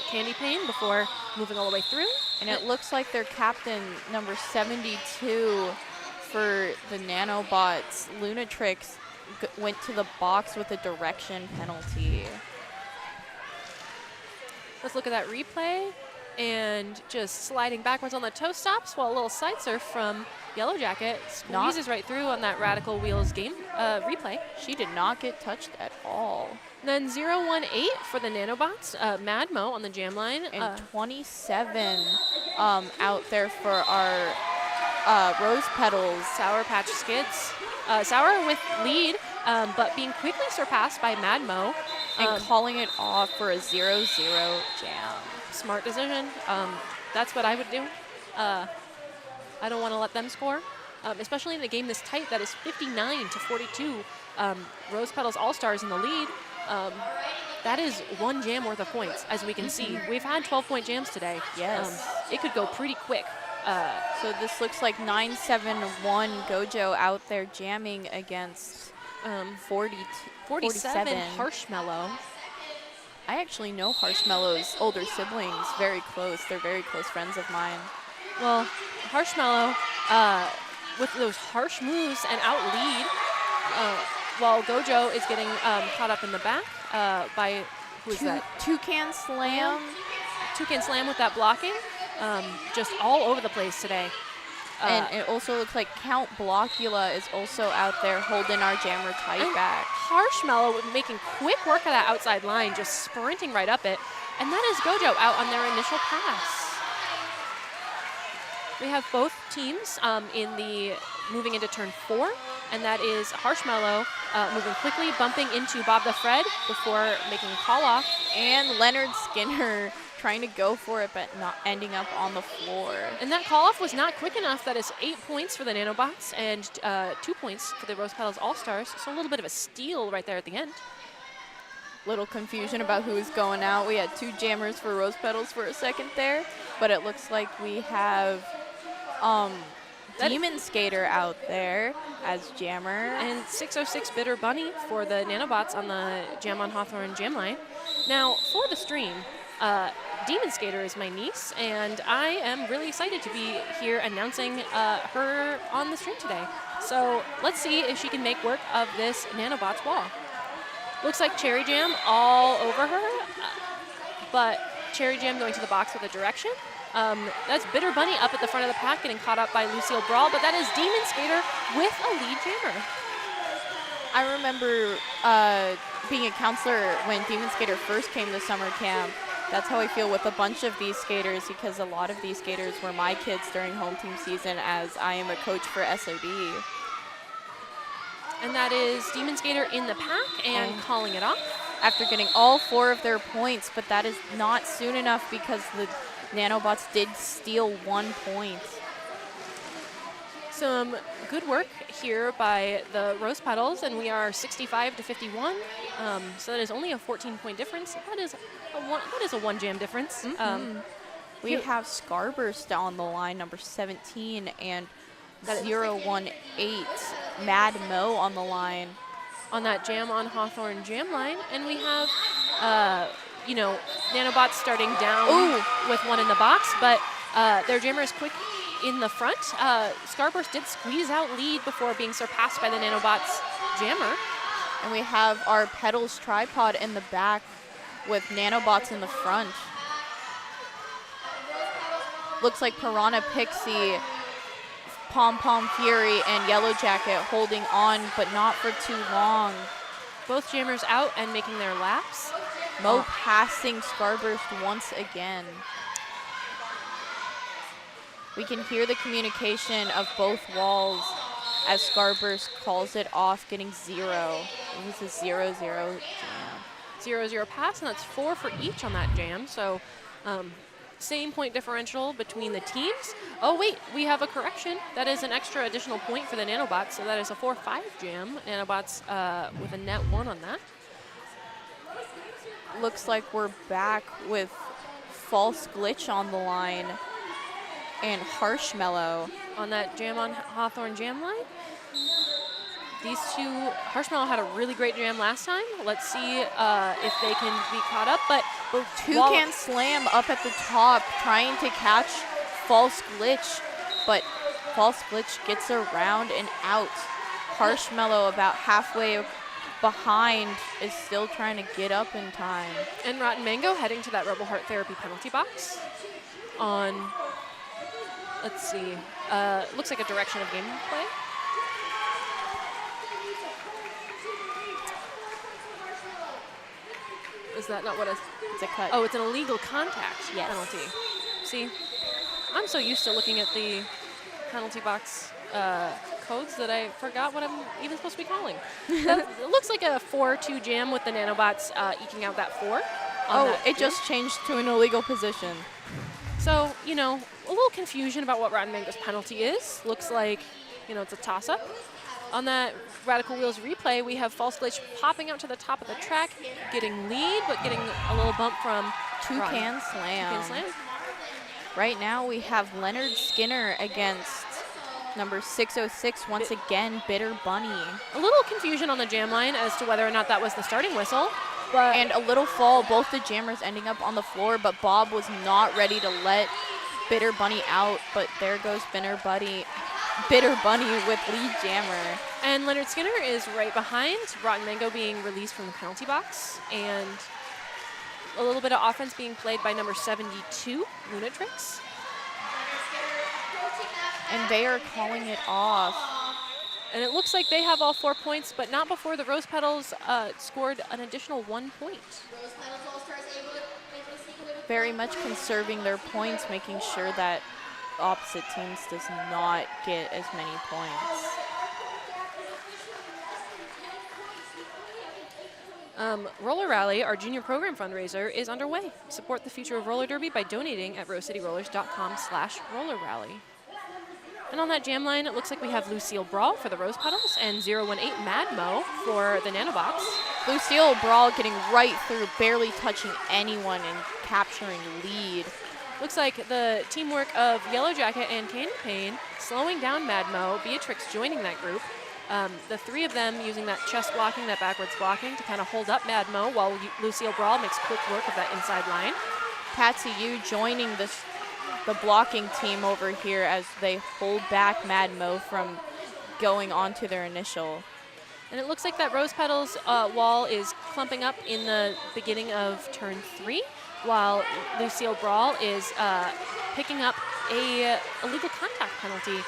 Candy Pane before moving all the way through. And it looks like their captain, number 72 for the Nanobots, Lunatrix, went to the box with a direction penalty. Let's look at that replay. And just sliding backwards on the toe stops while a little side surf from Yellow Jacket squeezes right through on that Radical Wheels game replay. She did not get touched at all. Then 018 for the Nanobots, Mad Mo on the jam line. And 27 out there for our Rose Petals. Sour Patch Skids. Sour with lead, but being quickly surpassed by Mad Mo. And calling it off for a 0-0 jam. Smart decision. That's what I would do. I don't want to let them score, especially in a game this tight that is 59-42. Rose Petals All-Stars in the lead. That is one jam worth of points, as we can see. We've had 12-point jams today. Yes. It could go pretty quick. So this looks like 9-7-1 Gojo out there jamming against 47 Harshmellow. I actually know Harshmellow's older siblings very close. They're very close friends of mine. Well, Harshmellow, with those harsh moves and out lead, while Gojo is getting caught up in the back by, who is that? Toucan Slam. Toucan Slam with that blocking. Just all over the place today. And it also looks like Count Blockula is also out there holding our jammer tight back. Harshmellow making quick work of that outside line, just sprinting right up it. And that is Gojo out on their initial pass. We have both teams moving into turn 4, and that is Harshmellow moving quickly, bumping into Bob the Fred before making a call off. And Leonard Skinner trying to go for it, but not ending up on the floor. And that call-off was not quick enough. That is 8 points for the Nanobots and 2 points for the Rose Petals All-Stars. So a little bit of a steal right there at the end. Little confusion about who was going out. We had 2 jammers for Rose Petals for a second there, but it looks like we have Demon Skater out there as jammer. And 606 Bitter Bunny for the Nanobots on the Jam on Hawthorne jam line. Now, for the stream, Demon Skater is my niece, and I am really excited to be here announcing her on the stream today. So let's see if she can make work of this Nanobots wall. Looks like Cherry Jam all over her, but Cherry Jam going to the box with a direction. That's Bitter Bunny up at the front of the pack, getting caught up by Lucille Brawl, but that is Demon Skater with a lead jammer. I remember being a counselor when Demon Skater first came to summer camp. That's how I feel with a bunch of these skaters, because a lot of these skaters were my kids during home team season, as I am a coach for SOD. And that is Demon Skater in the pack and calling it off. After getting all 4 of their points, but that is not soon enough because the Nanobots did steal 1 point. Some good work here by the Rose Petals, and we are 65-51. So that is only a 14-point difference. That is a one jam difference. We have Scarburst on the line, number 17, and 018 Mad Mo on the line. on that jam on Hawthorne jam line. And we have, Nanobots starting down with one in the box, but their jammer is quick in the front. Scarburst did squeeze out lead before being surpassed by the Nanobots jammer. And we have our Petals tripod in the back with Nanobots in the front. Looks like Piranha Pixie, Pom Pom Fury, and Yellow Jacket holding on, but not for too long. Both jammers out and making their laps. Mo passing Scarburst once again. We can hear the communication of both walls as Scarburst calls it off, getting 0. It was a 0-0 jam. 0-0 pass, and that's 4 for each on that jam. So same point differential between the teams. Oh wait, we have a correction. That is an extra additional point for the Nanobots, so that is a 4-5 jam. Nanobots with a net 1 on that. Looks like we're back with False Glitch on the line and Harshmellow on that jam on Hawthorne jam line. These two, Harshmellow had a really great jam last time. Let's see if they can be caught up. But Toucan Slam up at the top, trying to catch False Glitch, but False Glitch gets around and out. Harshmellow about halfway behind is still trying to get up in time. And Rotten Mango heading to that Rebel Heart Therapy penalty box on, let's see, looks like a direction of gameplay. Is that not what it's a cut? Oh, it's an illegal contact penalty. See, I'm so used to looking at the penalty box codes that I forgot what I'm even supposed to be calling. It looks like a 4-2 jam with the Nanobots eking out that 4. It just changed to an illegal position. So, a little confusion about what Rotten Mango's penalty is. Looks like, it's a toss-up. On that Radical Wheels replay, we have False Glitch popping out to the top of the track, getting lead, but getting a little bump from Toucan Slam. Right now we have Leonard Skinner against number 606, once again, Bitter Bunny. A little confusion on the jam line as to whether or not that was the starting whistle. And a little fall, both the jammers ending up on the floor, but Bob was not ready to let Bitter Bunny out, but there goes Bitter Bunny with lead jammer. And Leonard Skinner is right behind, Rotten Mango being released from the penalty box, and a little bit of offense being played by number 72, Lunatrix. And they are calling it off. And it looks like they have all 4 points, but not before the Rose Petals scored an additional 1 point. Very much conserving their points, making sure that opposite teams does not get as many points. Roller Rally, our junior program fundraiser, is underway. Support the future of roller derby by donating at rosecityrollers.com/rollerrally. And on that jam line, it looks like we have Lucille Brawl for the Rose Petals and 018 Madmo for the Nanobots. Lucille Brawl getting right through, barely touching anyone and capturing lead. Looks like the teamwork of Yellow Jacket and Candy Pane slowing down Madmo, Beatrix joining that group. The 3 of them using that chest blocking, that backwards blocking to kind of hold up Madmo while Lucille Brawl makes quick work of that inside line. Patsy Yu joining the blocking team over here as they hold back Madmo from going on to their initial. And it looks like that Rose Petals wall is clumping up in the beginning of turn 3, while Lucille Brawl is picking up a illegal contact penalty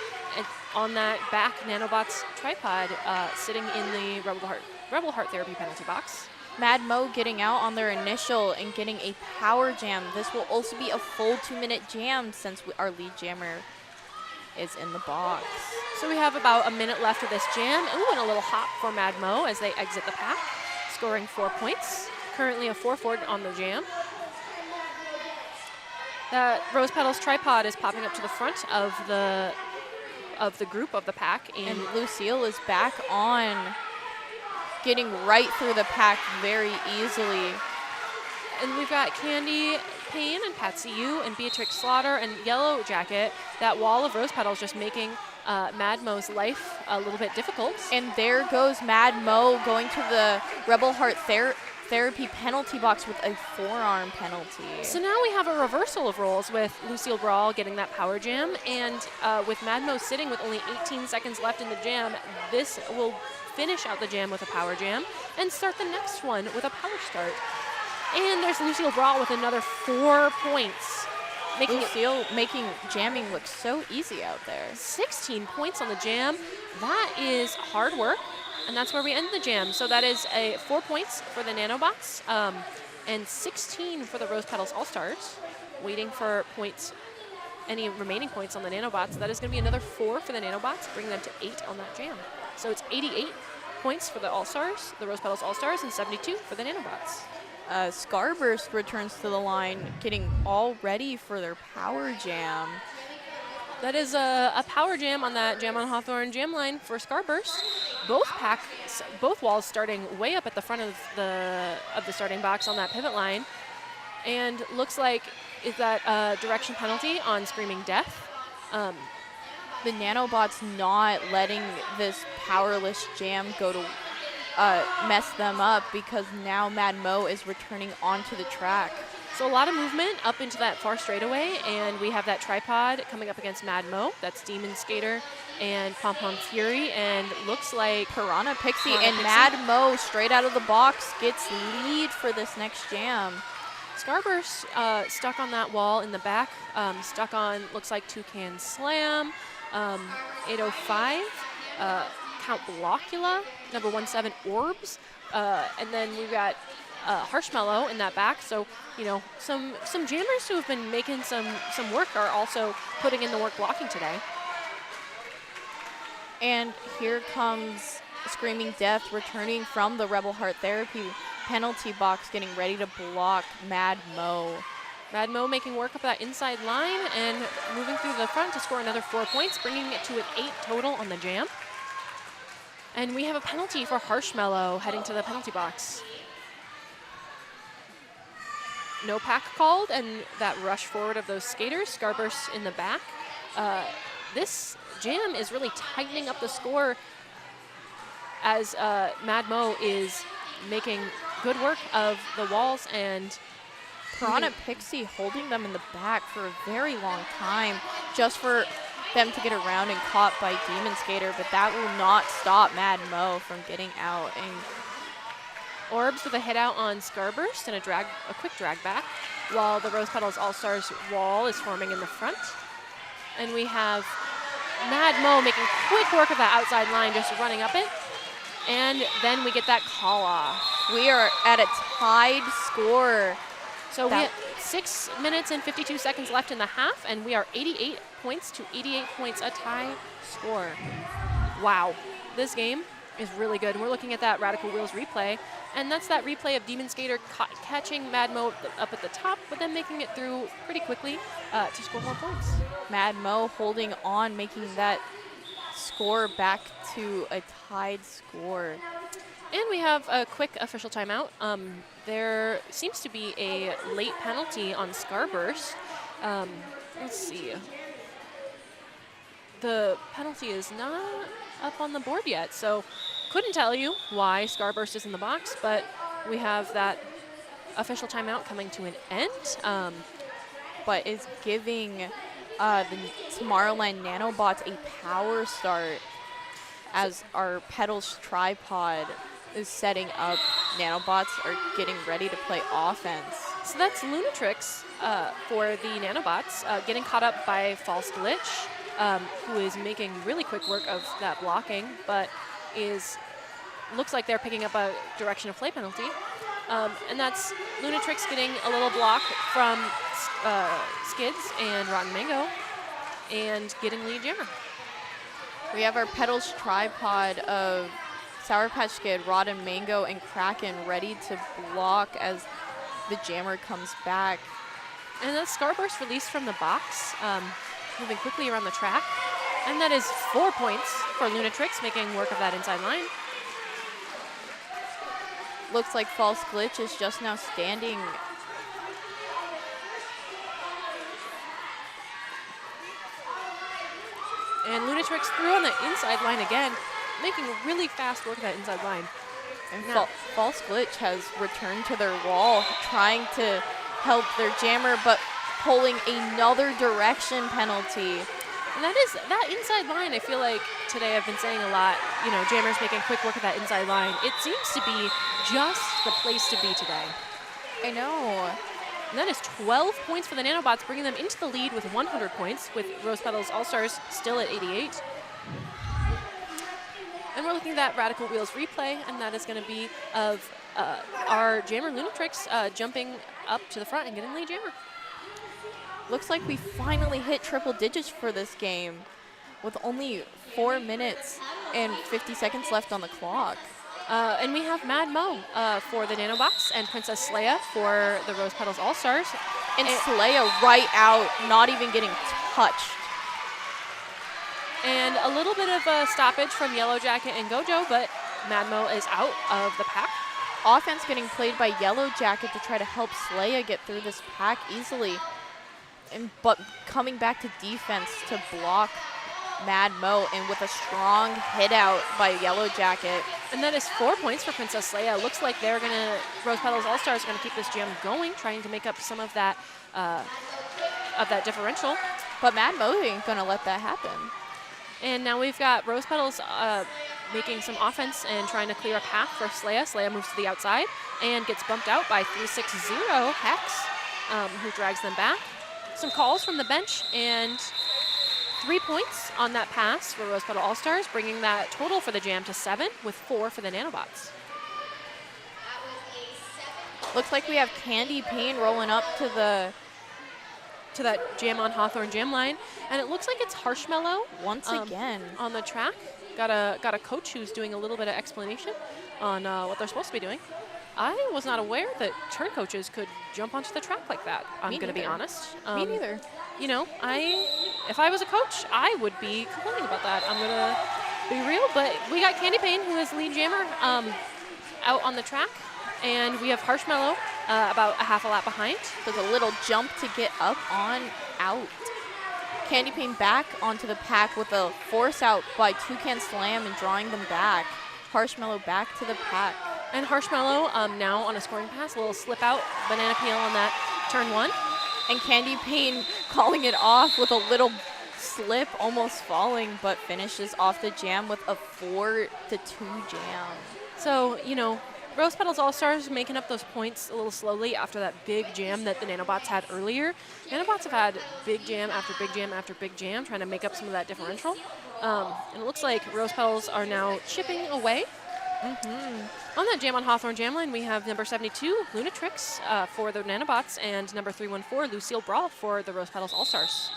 on that back Nanobots tripod sitting in the Rebel Heart Therapy penalty box. Madmo getting out on their initial and getting a power jam. This will also be a full 2-minute jam since our lead jammer is in the box. So we have about a minute left of this jam. Ooh, and a little hop for Madmo as they exit the pack, scoring 4 points. Currently a 4-4 on the jam. That Rose Petals tripod is popping up to the front of the group of the pack, and Lucille is back on, getting right through the pack very easily. And we've got Candy Payne and Patsy Yu and Beatrix Slaughter and Yellow Jacket. That wall of Rose Petals just making Mad Mo's life a little bit difficult. And there goes Mad Mo going to the Rebel Heart Therapy penalty box with a forearm penalty. So now we have a reversal of roles with Lucille Brawl getting that power jam, and with Mad Mo sitting with only 18 seconds left in the jam, this will finish out the jam with a power jam and start the next one with a power start. And there's Lucille Brawl with another 4 points. Lucille making jamming look so easy out there. 16 points on the jam. That is hard work, and that's where we end the jam. So that is 4 points for the Nanobots and 16 for the Rose Petals All-Stars. Waiting for points, any remaining points on the Nanobots. That is going to be another 4 for the Nanobots, bringing them to 8 on that jam. So it's 88 points for the All-Stars, the Rose Petals All-Stars, and 72 for the Nanobots. Scarburst returns to the line, getting all ready for their power jam. That is a power jam on that Jam on Hawthorne jam line for Scarburst. Both walls starting way up at the front of the starting box on that pivot line. And looks like is that direction penalty on Screaming Death. The Nanobots not letting this powerless jam go to mess them up, because now Mad Mo is returning onto the track. So a lot of movement up into that far straightaway, and we have that tripod coming up against Mad Mo. That's Demon Skater and Pom Pom Fury, and looks like Piranha Pixie Piranha and Pixie. Mad Mo straight out of the box gets lead for this next jam. Scarburst stuck on that wall in the back, stuck on, looks like Toucan Slam, 805, Count Blockula, number 17 Orbs, and then we've got Harshmallow in that back. So, you know, some jammers who have been making some work are also putting in the work blocking today. And here comes Screaming Death returning from the Rebel Heart Therapy penalty box, getting ready to block Mad Mo. Mad Mo making work up that inside line and moving through the front to score another 4 points, bringing it to an 8 total on the jam. And we have a penalty for Harshmallow heading to the penalty box. No pack called, and that rush forward of those skaters, Scarburst in the back. This jam is really tightening up the score as Mad Mo is making good work of the walls, and Piranha Pixie holding them in the back for a very long time, just for them to get around and caught by Demon Skater, but that will not stop Mad Mo from getting out. And Orbs with a hit out on Scarburst and a quick drag back, while the Rose Petals All-Stars wall is forming in the front. And we have Mad Mo making quick work of that outside line, just running up it. And then we get that call off. we are at a tied score. So we have 6 minutes and 52 seconds left in the half, and we are 88 points to 88 points, a tie score. Wow, this game is really good. And we're looking at that Radical Wheels replay, and that's that replay of Demon Skater catching Mad Mo up at the top, but then making it through pretty quickly to score more points. Mad Mo holding on, making that score back to a tied score. And we have a quick official timeout. There seems to be a late penalty on Scarburst. Let's see. The penalty is not up on the board yet, so couldn't tell you why Scarburst is in the box, but we have that official timeout coming to an end. But is giving the Tomorrowland Nanobots a power start as our Petals tripod is setting up. Nanobots are getting ready to play offense. So that's Lunatrix for the Nanobots, getting caught up by False Glitch, who is making really quick work of that blocking, but looks like they're picking up a direction of play penalty. And that's Lunatrix getting a little block from Skids and Rotten Mango and getting lead jammer. We have our Petals tripod of Sour Patch Skid, Rotten Mango, and Kraken ready to block as the jammer comes back. And that's Scarburst released from the box, moving quickly around the track. And that is 4 points for Lunatrix, making work of that inside line. Looks like False Glitch is just now standing. And Lunatrix through on the inside line again, making really fast work of that inside line. And Now- False Glitch has returned to their wall, trying to help their jammer, but pulling another direction penalty. And that inside line, I feel like today I've been saying a lot, you know, jammers making quick work of that inside line. It seems to be just the place to be today. I know. And that is 12 points for the Nanobots, bringing them into the lead with 100 points, with Rose Petals All-Stars still at 88. And we're looking at that Radical Wheels replay, and that is going to be of our jammer Lunatrix jumping up to the front and getting lead jammer. Looks like we finally hit triple digits for this game with only 4 minutes and 50 seconds left on the clock. And we have Mad Mo for the Nanobots and Princess Leia for the Rose Petals All-Stars. And Leia right out, not even getting touched. And a little bit of a stoppage from Yellow Jacket and Gojo, but Mad Mo is out of the pack. Offense getting played by Yellow Jacket to try to help Leia get through this pack easily. But coming back to defense to block Mad Mo, and with a strong hit out by Yellow Jacket. And that is 4 points for Princess Leia. Looks like they're going to, Rose Petals All-Stars are going to keep this jam going, trying to make up some of that differential. But Mad Mo ain't going to let that happen. And now we've got Rose Petals making some offense and trying to clear a path for Leia. Leia moves to the outside and gets bumped out by 360 Hex, who drags them back. Some calls from the bench and 3 points on that pass for Rose Petal All-Stars, bringing that total for the jam to 7 with 4 for the Nanobots. Looks like we have Candy Payne rolling up to that Jam on Hawthorne jam line, and it looks like it's Harshmellow once again on the track. Got a coach who's doing a little bit of explanation on what they're supposed to be doing. I was not aware that turn coaches could jump onto the track like that. I'm going to be honest. Me neither. You know, if I was a coach, I would be complaining about that. I'm going to be real, but we got Candy Payne, who is lead jammer, out on the track, and we have Harshmellow about a half a lap behind. Does a little jump to get up on out. Candy Payne back onto the pack with a force out by Toucan Slam and drawing them back. Harshmellow back to the pack. And Harshmellow now on a scoring pass, a little slip out, banana peel on that turn 1. And Candy Payne calling it off with a little slip, almost falling, but finishes off the jam with a 4-2 jam. So, you know, Rose Petals All-Stars making up those points a little slowly after that big jam that the Nanobots had earlier. Nanobots have had big jam after big jam after big jam, trying to make up some of that differential. And it looks like Rose Petals are now chipping away. On that Jam on Hawthorne jam line, we have number 72, Lunatrix for the Nanobots, and number 314, Lucille Brawl for the Rose Petals All-Stars.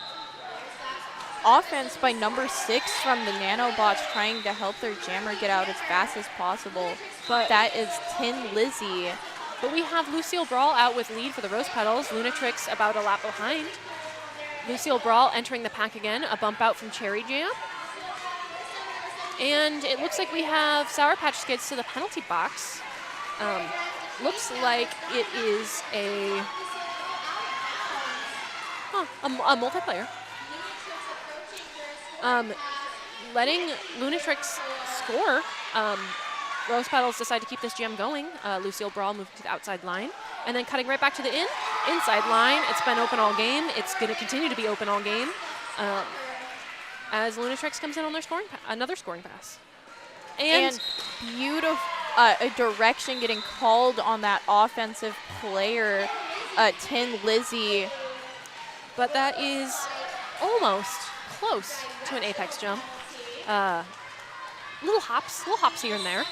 Offense by number 6 from the Nanobots, trying to help their jammer get out as fast as possible. But that is Tin Lizzie. But we have Lucille Brawl out with lead for the Rose Petals, Lunatrix about a lap behind. Lucille Brawl entering the pack again, a bump out from Cherry Jam. And it looks like we have Sour Patch Kids to the penalty box. Looks like it is a multiplayer. Letting Lunatrix score. Rose Petals decide to keep this jam going. Lucille Brawl moving to the outside line. And then cutting right back to the inside line. It's been open all game. It's going to continue to be open all game. As Lunatrix comes in on their another scoring pass. And beautiful a direction getting called on that offensive player, Tin Lizzie. But that is almost close to an apex jump. Little hops here and there.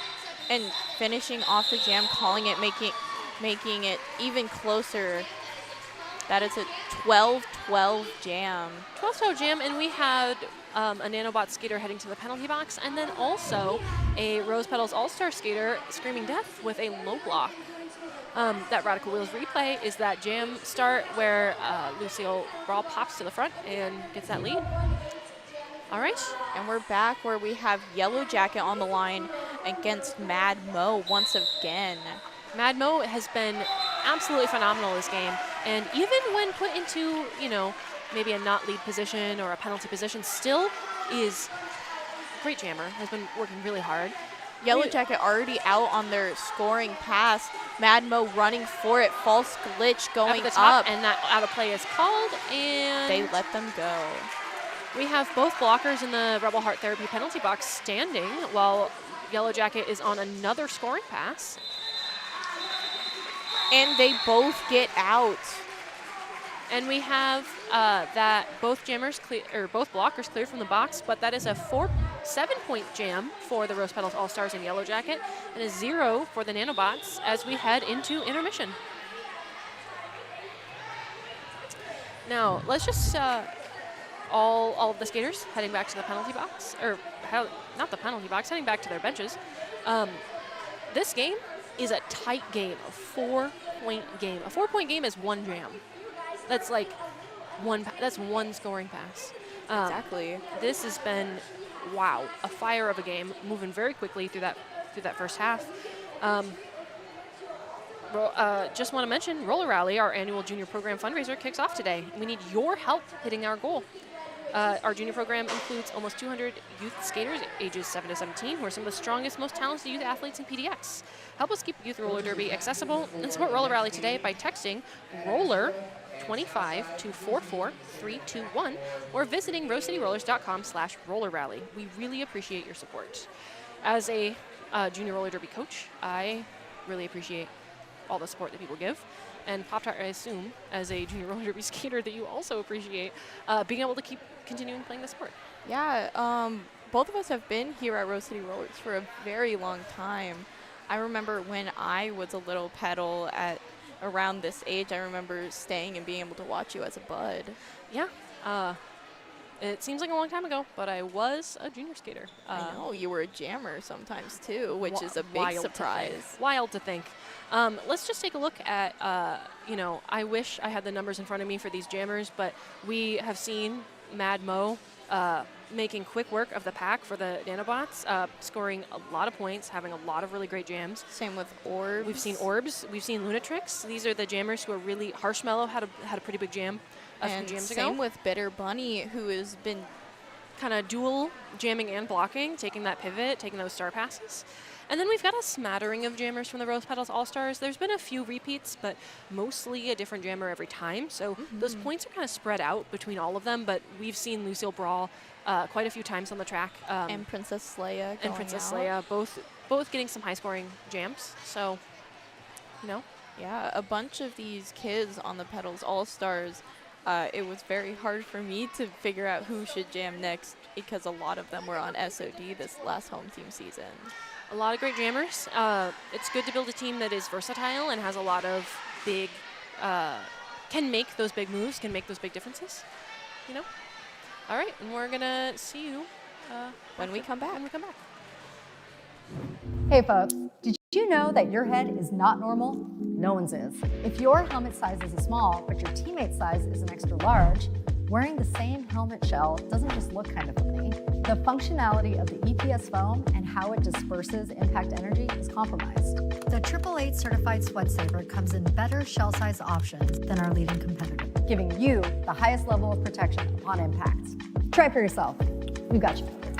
And finishing off the jam, calling it, making it even closer. That is a 12-12 jam. 12-12 jam, and we had a Nanobot skater heading to the penalty box, and then also a Rose Petals All-Star skater screaming death with a low block. That Radical Wheels replay is that jam start where Lucille Brawl pops to the front and gets that lead. All right. And we're back where we have Yellow Jacket on the line against Mad Mo once again. Mad Mo has been absolutely phenomenal this game, and even when put into, you know, maybe a not lead position or a penalty position, still is great jammer, has been working really hard. Yellow Jacket already out on their scoring pass. Madmo running for it. False glitch going the top, up. and that out of play is called, and They let them go. we have both blockers in the Rebel Heart Therapy penalty box standing while Yellow Jacket is on another scoring pass. And they both get out. And we have that both blockers cleared from the box, but that is a 7-point jam for the Rose Petals All-Stars in Yellow Jacket, and a 0 for the Nanobots as we head into intermission. Now, let's just all of the skaters heading back to the penalty box, or not the penalty box, heading back to their benches. This game is a tight game, a 4-point game. A 4-point game is one jam. That's like one scoring pass. Exactly. This has been, wow, a fire of a game, moving very quickly through that first half. Just want to mention, Roller Rally, our annual junior program fundraiser, kicks off today. We need your help hitting our goal. Our junior program includes almost 200 youth skaters ages 7 to 17 who are some of the strongest, most talented youth athletes in PDX. Help us keep Youth Roller Derby accessible and support Roller Rally today by texting ROLLER 25 to 44321 or visiting rosecityrollers.com/roller rally. We really appreciate your support. As a junior roller derby coach, I really appreciate all the support that people give. And Pop-Tart, I assume, as a junior roller derby skater, that you also appreciate being able to keep continuing playing the sport. Yeah, both of us have been here at Rose City Rollers for a very long time. I remember when I was a little pedal at around this age, I remember staying and being able to watch you as a bud. Yeah. It seems like a long time ago, but I was a junior skater. I know, you were a jammer sometimes too, which is a big surprise. Wild to think. Let's just take a look at, I wish I had the numbers in front of me for these jammers, but we have seen Mad Mo making quick work of the pack for the Nanobots, scoring a lot of points, having a lot of really great jams. Same with Orbs. We've seen Orbs. We've seen Lunatrix. These are the jammers who are really... Harshmellow had a pretty big jam a few jams ago. Same with Bitter Bunny, who has been kind of dual jamming and blocking, taking that pivot, taking those star passes. And then we've got a smattering of jammers from the Rose Petals All-Stars. There's been a few repeats, but mostly a different jammer every time. So those points are kind of spread out between all of them, but we've seen Lucille Brawl quite a few times on the track. And Princess Leia Leia, both getting some high-scoring jams. So, Yeah, a bunch of these kids on the Petals All-Stars, it was very hard for me to figure out who should jam next because a lot of them were on SOD this last home team season. A lot of great jammers. It's good to build a team that is versatile and has a lot of big, can make those big moves, can make those big differences, All right, and we're going to see you when we come back. Hey folks, did you know that your head is not normal? No one's is. If your helmet size is a small, but your teammate size is an extra large, wearing the same helmet shell doesn't just look kind of funny. The functionality of the EPS foam and how it disperses impact energy is compromised. The 888 certified Sweat Saver comes in better shell size options than our leading competitor, giving you the highest level of protection upon impact. Try for yourself. We've got you covered.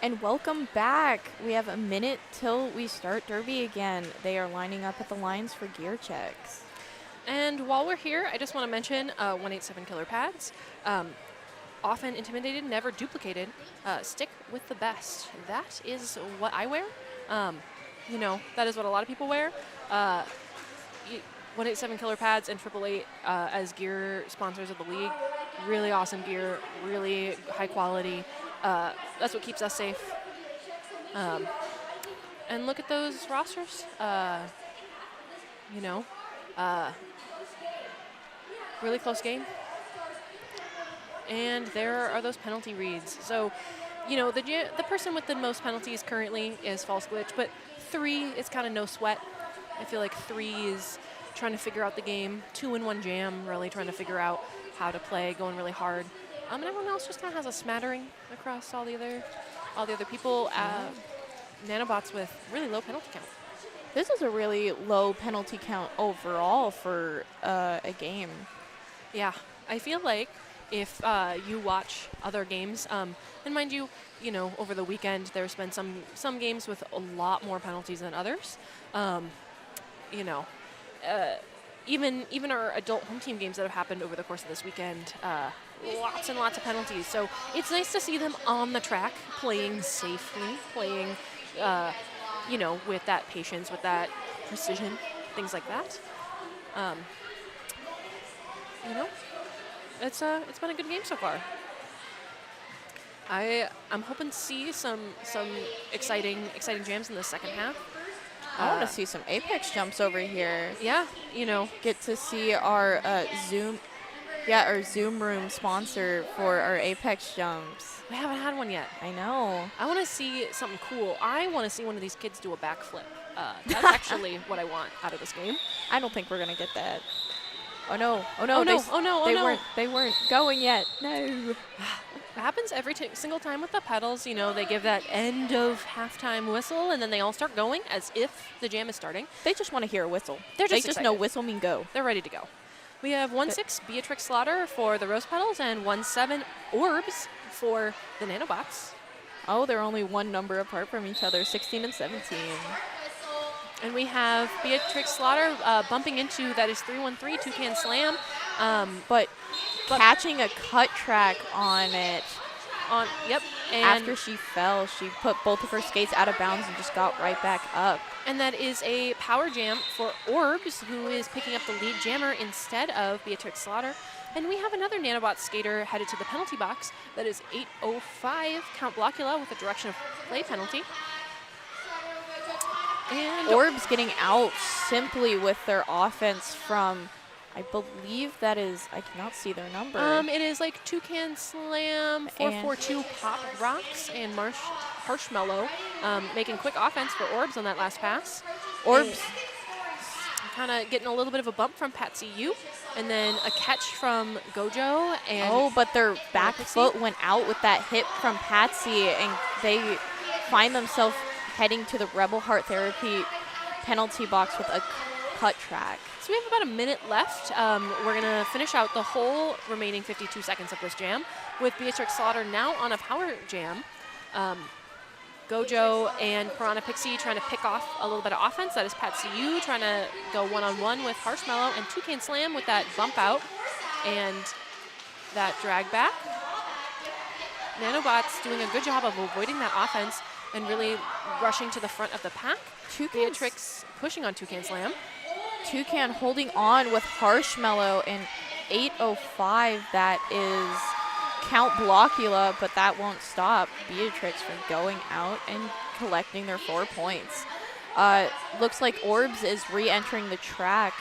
And welcome back. We have a minute till we start Derby again. They are lining up at the lines for gear checks. And while we're here, I just want to mention 187 killer pads. Often intimidated, never duplicated. Stick with the best. That is what I wear. You know, that is what a lot of people wear. 187 killer pads and 888 as gear sponsors of the league. Really awesome gear, really high quality. That's what keeps us safe. And look at those rosters. You know, really close game. And there are those penalty reads. So, you know, the person with the most penalties currently is False Glitch, but 3 is kind of no sweat. I feel like 3 is trying to figure out the game. 2 and 1 Jam, really trying to figure out how to play, going really hard. And everyone else just kind of has a smattering across all the other people. Nanobots with really low penalty count. This is a really low penalty count overall for a game. Yeah, I feel like if you watch other games, and mind you, you know, over the weekend there's been some games with a lot more penalties than others. You know, even our adult home team games that have happened over the course of this weekend, lots and lots of penalties. So it's nice to see them on the track, playing safely, playing, you know, with that patience, with that precision, things like that. You know, it's been a good game so far. I'm hoping to see some exciting jams in the second half. I want to see some Apex jumps over here. Yeah, you know, Get to see our Zoom room sponsor for our Apex jumps. we haven't had one yet. I know. I want to see something cool. I want to see one of these kids do a backflip. That's actually what I want out of this game. I don't think we're gonna get that. Oh no! Oh no! Oh no! Oh no! Oh no! They weren't going yet. No. It happens every single time with the Petals. You know, they give that end of halftime whistle, and then they all start going as if the jam is starting. They just want to hear a whistle. They're They just just excited. know whistle mean go. They're ready to go. We have 1-6 Beatrix Slaughter for the Rose Petals and 1-7 Orbs for the Nanobots. Oh, they're only one number apart from each other, 16 and 17. And we have Beatrix Slaughter bumping into that is 313 Toucan Slam. But catching a cut track on it. Yep. And After she fell, she put both of her skates out of bounds and just got right back up. And that is a power jam for Orbs, who is picking up the lead jammer instead of Beatrix Slaughter. And we have another Nanobot skater headed to the penalty box. That is 805 Count Blockula with a direction of play penalty. And Orbs getting out simply with their offense from, I believe that is, I cannot see their number. it is like Toucan Slam, 442 Pop Rocks, and Harshmellow making quick offense for Orbs on that last pass. Orbs Kind of getting a little bit of a bump from Patsy Yu, and then a catch from Gojo. And but their back Pixie? foot went out with that hit from Patsy, and they find themselves heading to the Rebel Heart Therapy penalty box with a cut track. So we have about a minute left. We're going to finish out the whole remaining 52 seconds of this jam with Beatrix Slaughter now on a power jam. Gojo and Piranha Pixie trying to pick off a little bit of offense. That is Patsy Yu trying to go one-on-one with Harshmellow, and Toucan Slam with that bump out and that drag back. Nanobots doing a good job of avoiding that offense and really rushing to the front of the pack. Beatrix pushing on Toucan Slam. Toucan holding on with Harshmellow, and 805, that is Count Blockula, but that won't stop Beatrix from going out and collecting their 4 points. Looks like Orbs is re-entering the track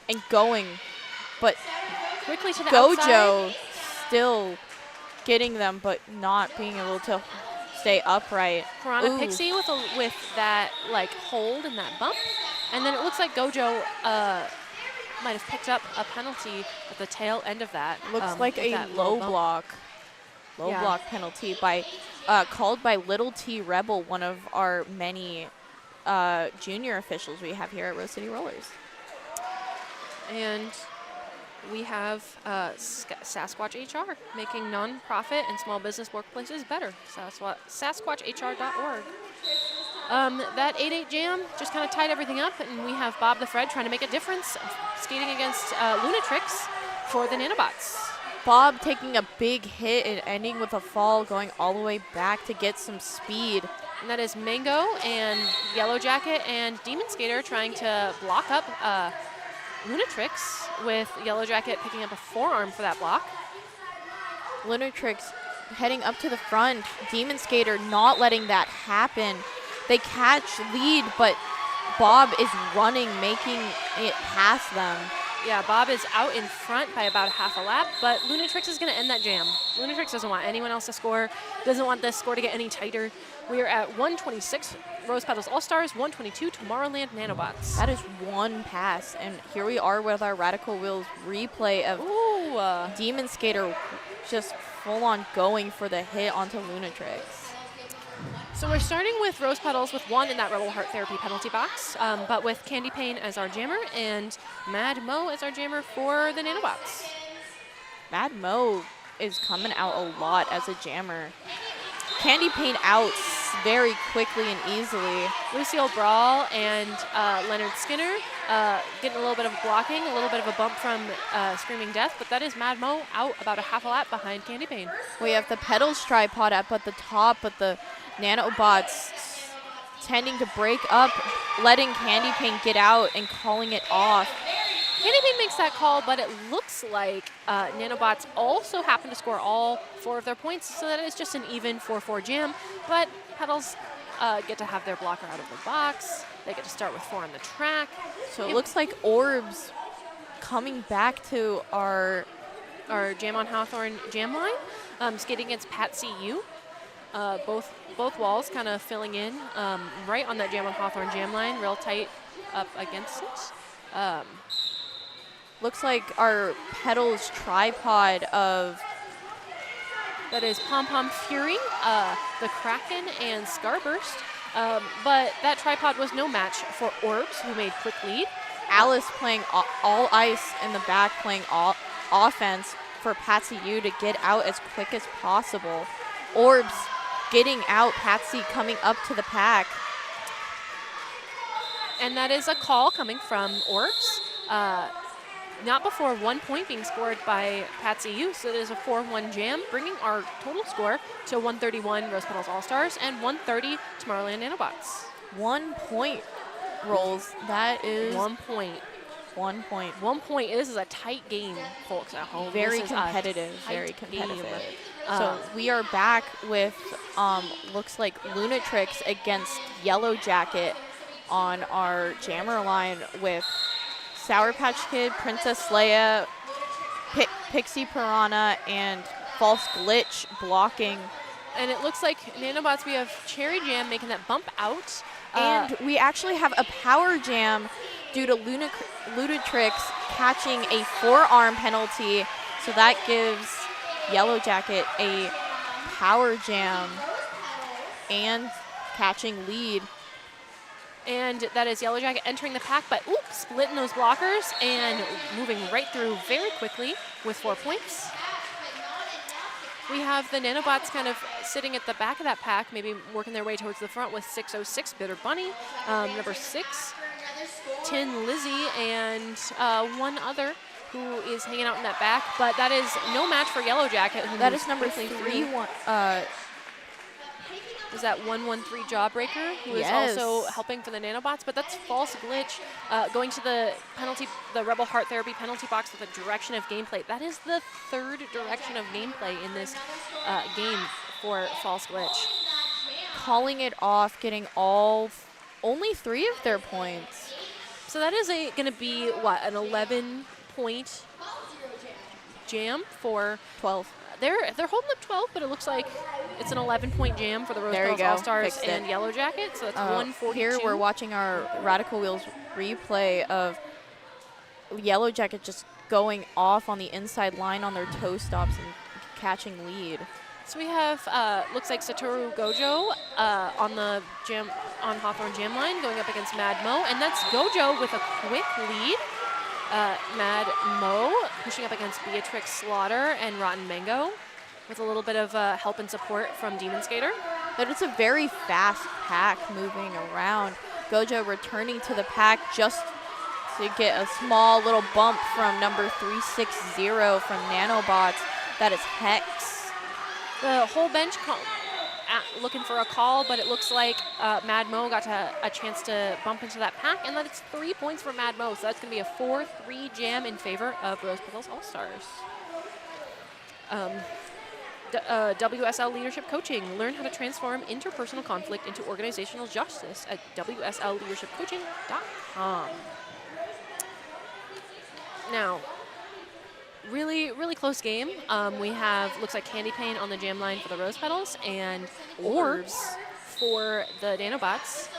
and going, but Quickly to the Gojo outside. still getting them, but not being able to stay upright. Piranha Ooh. Pixie with that like hold and that bump. And then it looks like Gojo might have picked up a penalty at the tail end of that. Looks like with a that low little bump. block. Yeah. Block penalty by called by Little T Rebel, one of our many junior officials we have here at Rose City Rollers. And we have Sasquatch HR, making nonprofit and small business workplaces better. SasquatchHR.org. That 8-8 jam just kind of tied everything up, and we have Bob the Fred trying to make a difference, skating against Lunatrix for the Nanobots. Bob taking a big hit and ending with a fall, going all the way back to get some speed. And that is Mango and Yellow Jacket and Demon Skater trying to block up Lunatrix, with Yellow Jacket picking up a forearm for that block. Lunatrix heading up to the front. Demon Skater not letting that happen. They catch lead, but Bob is running, making it past them. Yeah, Bob is out in front by about half a lap, but Lunatrix is going to end that jam. Lunatrix doesn't want anyone else to score, doesn't want this score to get any tighter. We are at 126 Rosebuds All-Stars, 122 Tomorrowland Nanobots. That is one pass, and here we are with our Radical Wheels replay of Demon Skater just full-on going for the hit onto Lunatrix. So we're starting with Rosebuds with 1 in that Rebel Heart Therapy penalty box, but with Candy Pain as our jammer and Mad Mo as our jammer for the Nanobots. Mad Mo is coming out a lot as a jammer. Candy Pain out very quickly and easily. Lucille Brawl and Leonard Skinner getting a little bit of blocking, a little bit of a bump from Screaming Death, but that is Mad Mo out about a half a lap behind Candy Pain. We have the Petals tripod up at the top, but the Nanobots tending to break up, letting Candy Pain get out and calling it off. Candy Pain makes that call, but it looks like Nanobots also happen to score all 4 of their points, so that is just an even 4-4 jam. But Petals get to have their blocker out of the box. They get to start with 4 on the track. So it looks like Orbs coming back to our Jam on Hawthorne jam line, skating against Patsy U. Both walls kind of filling in right on that Jam on Hawthorne jam line, real tight up against it. Looks like our Petals tripod of that is Pom Pom Fury, the Kraken, and Scarburst. But that tripod was no match for Orbs, who made quick lead. Alice playing all ice in the back, playing offense for Patsy U to get out as quick as possible. Orbs getting out, Patsy coming up to the pack. And that is a call coming from Orbs. Not before 1 point being scored by Patsy U, so it is a 4-1 jam, bringing our total score to 131 Rosebuds All-Stars and 130 Tomorrowland Nanobots. 1 point rolls. That is 1 point. 1 point. 1 point. This is a tight game, folks at home. Very competitive. Very competitive. Game. So we are back with looks like Lunatrix against Yellow Jacket on our jammer line with Sour Patch Kid, Princess Leia, Pixie Piranha, and False Glitch blocking. And it looks like Nanobots, we have Cherry Jam making that bump out. And we actually have a Power Jam due to Lunatrix catching a forearm penalty. So that gives Yellow Jacket a Power Jam and catching lead. And that is Yellow Jacket entering the pack, but splitting those blockers and moving right through very quickly with 4 points. We have the Nanobots kind of sitting at the back of that pack, maybe working their way towards the front with 606 Bitter Bunny, number 6, Tin Lizzie, and one other who is hanging out in that back. But that is no match for Yellow Jacket. That is number 3. Is that 113 Jawbreaker, who is also helping for the Nanobots, but that's False Glitch going to the Rebel Heart Therapy penalty box with a direction of gameplay. That is the 3rd direction of gameplay in this game for False Glitch. Calling it off, getting only 3 of their points. So that is going to be, what, an 11-point jam for 12. They're holding up 12, but it looks like it's an 11-point jam for the Rosebuds All-Stars and Yellow Jacket, so that's 142. Here we're watching our Radical Wheels replay of Yellow Jacket just going off on the inside line on their toe stops and catching lead. So we have, looks like Satoru Gojo on the Hawthorne jam line going up against Mad Mo, and that's Gojo with a quick lead. Mad Mo pushing up against Beatrix Slaughter and Rotten Mango with a little bit of help and support from Demon Skater. But it's a very fast pack moving around. Gojo returning to the pack just to get a small little bump from number 360 from Nanobots. That is Hex. The whole bench looking for a call, but it looks like Mad Mo got a chance to bump into that pack, and that's 3 points for Mad Mo. So that's going to be a 4-3 jam in favor of Rosebuds All-Stars. WSL Leadership Coaching. Learn how to transform interpersonal conflict into organizational justice at wslleadershipcoaching.com. Now, really, really close game. We have, looks like Candy Pane on the jam line for the Rose Petals and Orbs for the Nanobots.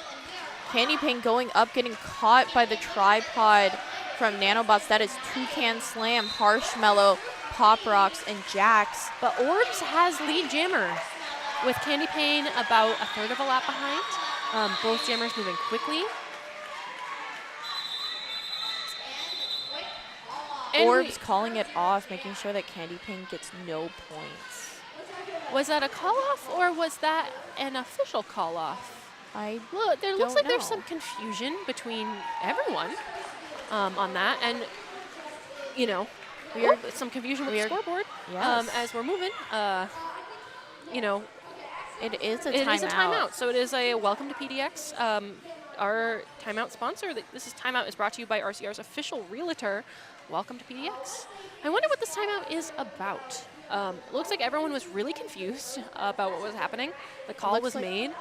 Candy Pane going up, getting caught by the tripod from Nanobots. That is Toucan Slam, Harshmellow, Pop Rocks, and Jax. But Orbs has lead jammer with Candy Pane about a third of a lap behind. Both jammers moving quickly. And Orbs calling it off, making sure that Candy Pane gets no points. Was that a call-off or was that an official call-off? Look, there looks like there's some confusion between everyone on that. And, you know, some confusion with the scoreboard as we're moving. You know, it is a timeout. It is a timeout. So it is a welcome to PDX. Our timeout sponsor. This is Timeout is brought to you by RCR's official realtor. Welcome to PDX. I wonder what this timeout is about. It looks like everyone was really confused about what was happening. The call was made.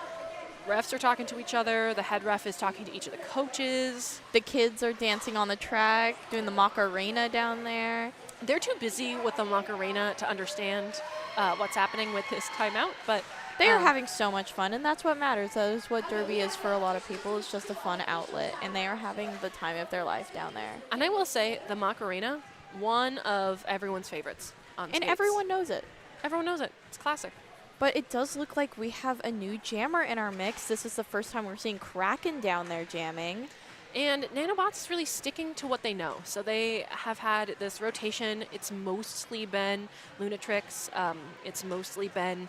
Refs are talking to each other. The head ref is talking to each of the coaches. The kids are dancing on the track, doing the Macarena down there. They're too busy with the Macarena to understand what's happening with this timeout, but they are having so much fun, and that's what matters. That is what Derby is for a lot of people. It's just a fun outlet, and they are having the time of their life down there. And I will say, the Macarena, one of everyone's favorites on And skates. everyone knows it. Everyone knows it. It's classic. But it does look like we have a new jammer in our mix. This is the first time we're seeing Kraken down there jamming. And Nanobots is really sticking to what they know. So they have had this rotation. It's mostly been Lunatrix. It's mostly been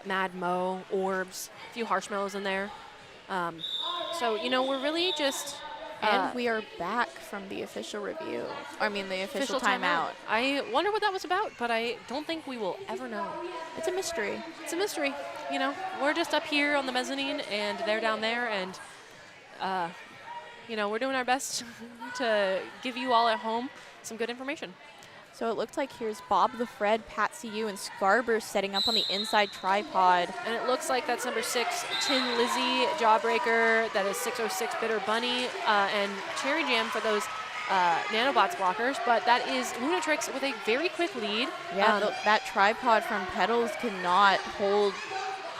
Mad Mo, Orbs, a few Harshmellows in there. So, you know, we're really just... and we are back from the official review. I mean, the official timeout. I wonder what that was about, but I don't think we will ever know. It's a mystery. It's a mystery. You know, we're just up here on the mezzanine, and they're down there, and... you know, we're doing our best to give you all at home some good information. So it looks like here's Bob the Fred, Patsy U, and Scarber setting up on the inside tripod. And it looks like that's number 6, Tin Lizzy, Jawbreaker. That is 606, Bitter Bunny, and Cherry Jam for those Nanobots blockers. But that is Lunatrix with a very quick lead. Yeah, that tripod from Petals cannot hold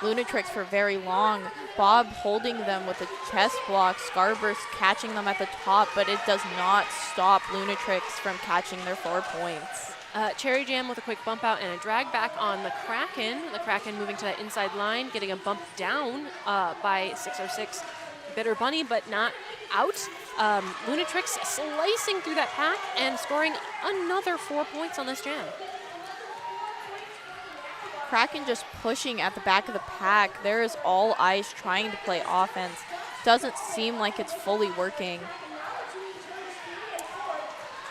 Lunatrix for very long. Bob holding them with a chest block. Scarburst catching them at the top, but it does not stop Lunatrix from catching their 4 points. Cherry Jam with a quick bump out and a drag back on the Kraken. The Kraken moving to that inside line, getting a bump down by 606 Bitter Bunny, but not out. Lunatrix slicing through that pack and scoring another 4 points on this jam. Kraken just pushing at the back of the pack. There is all eyes trying to play offense. Doesn't seem like it's fully working.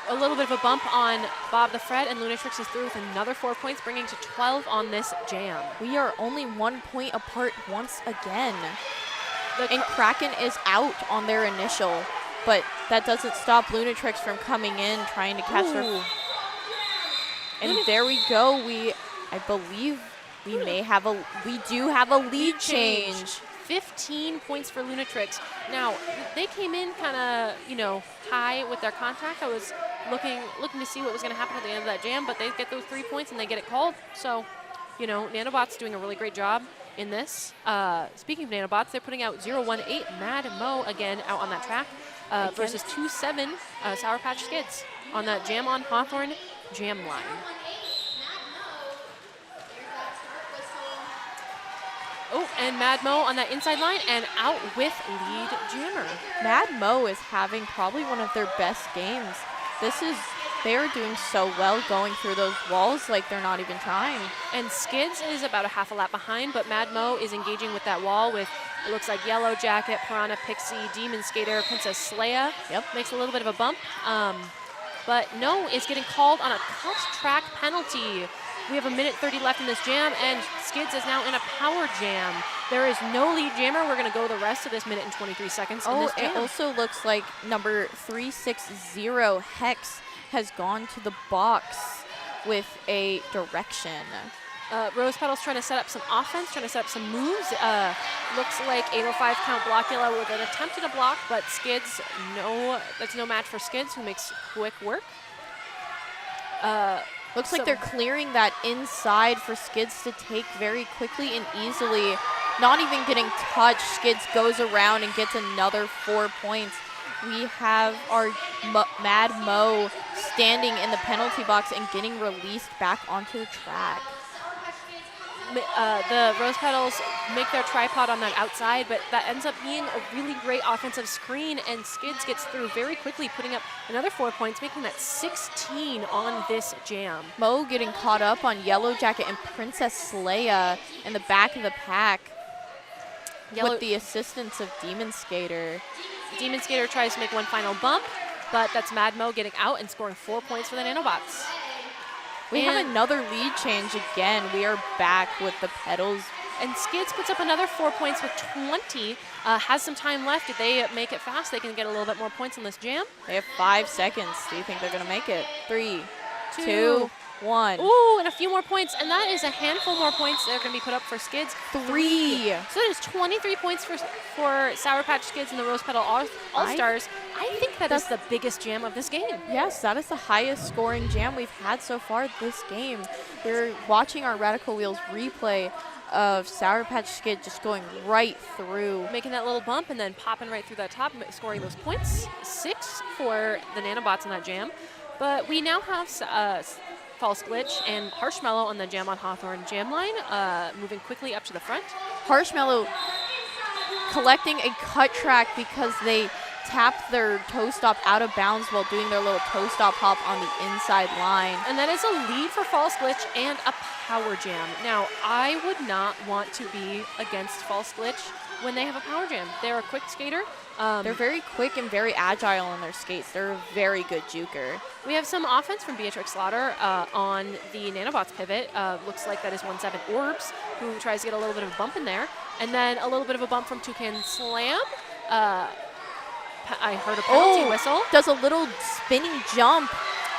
A little bit of a bump on Bob the Fred, and Lunatrix is through with another 4 points, bringing to 12 on this jam. We are only 1 point apart once again. And Kraken is out on their initial, but that doesn't stop Lunatrix from coming in, trying to catch her. And there we go. I believe we do have a lead change. 15 points for Lunatrix. Now, they came in kind of, you know, high with their contact. I was looking to see what was going to happen at the end of that jam, but they get those 3 points and they get it called. So, you know, Nanobots doing a really great job in this. Speaking of Nanobots, they're putting out 018 Mad Mo again out on that track versus 27 Sour Patch Skids on that Jam on Hawthorne jam line. Oh, and Mad Mo on that inside line and out with lead jammer. Mad Mo is having probably one of their best games. They are doing so well going through those walls like they're not even trying. And Skids is about a half a lap behind, but Mad Mo is engaging with that wall with, it looks like Yellow Jacket, Piranha Pixie, Demon Skater, Princess Leia. Yep. Makes a little bit of a bump. But No is getting called on a cut track penalty. We have 1:30 left in this jam, and Skids is now in a power jam. There is no lead jammer. We're going to go the rest of this 1:23 seconds in this jam. It also looks like number 360 Hex has gone to the box with a direction. Rose Petals trying to set up some offense, trying to set up some moves. Looks like 805 count block yellow with an attempt at a block, but Skids, that's no match for Skids, who makes quick work. Looks like they're clearing that inside for Skids to take very quickly and easily. Not even getting touched, Skids goes around and gets another 4 points. We have our Mad Mo standing in the penalty box and getting released back onto the track. The Rose Petals make their tripod on that outside, but that ends up being a really great offensive screen, and Skids gets through very quickly, putting up another 4 points, making that 16 on this jam. Mo getting caught up on Yellow Jacket and Princess Leia in the back of the pack with the assistance of Demon Skater. Demon Skater tries to make one final bump, but that's Mad Mo getting out and scoring 4 points for the Nanobots. We have another lead change again. We are back with the Petals. And Skids puts up another 4 points with 20. Has some time left. If they make it fast, they can get a little bit more points in this jam. They have 5 seconds. Do you think they're going to make it? 3, 2, 1. Ooh, and a few more points. And that is a handful more points that are going to be put up for Skids. 3. So that is 23 points for Sour Patch Skids and the Rose Petal All-Stars. I think that's the biggest jam of this game. Yes, that is the highest scoring jam we've had so far this game. We're watching our Radical Wheels replay of Sour Patch Skid just going right through. Making that little bump and then popping right through that top, scoring those points. 6 for the Nanobots in that jam. But we now have False Glitch and Harshmallow on the Jam on Hawthorne jam line, moving quickly up to the front. Harshmallow collecting a cut track because they tapped their toe stop out of bounds while doing their little toe stop hop on the inside line. And that is a lead for False Glitch and a power jam. Now, I would not want to be against False Glitch when they have a power jam. They're a quick skater. They're very quick and very agile on their skates. They're a very good juker. We have some offense from Beatrix Slaughter on the Nanobots pivot. Looks like that is 1-7 Orbs, who tries to get a little bit of a bump in there. And then a little bit of a bump from Toucan Slam. I heard a penalty whistle. Does a little spinning jump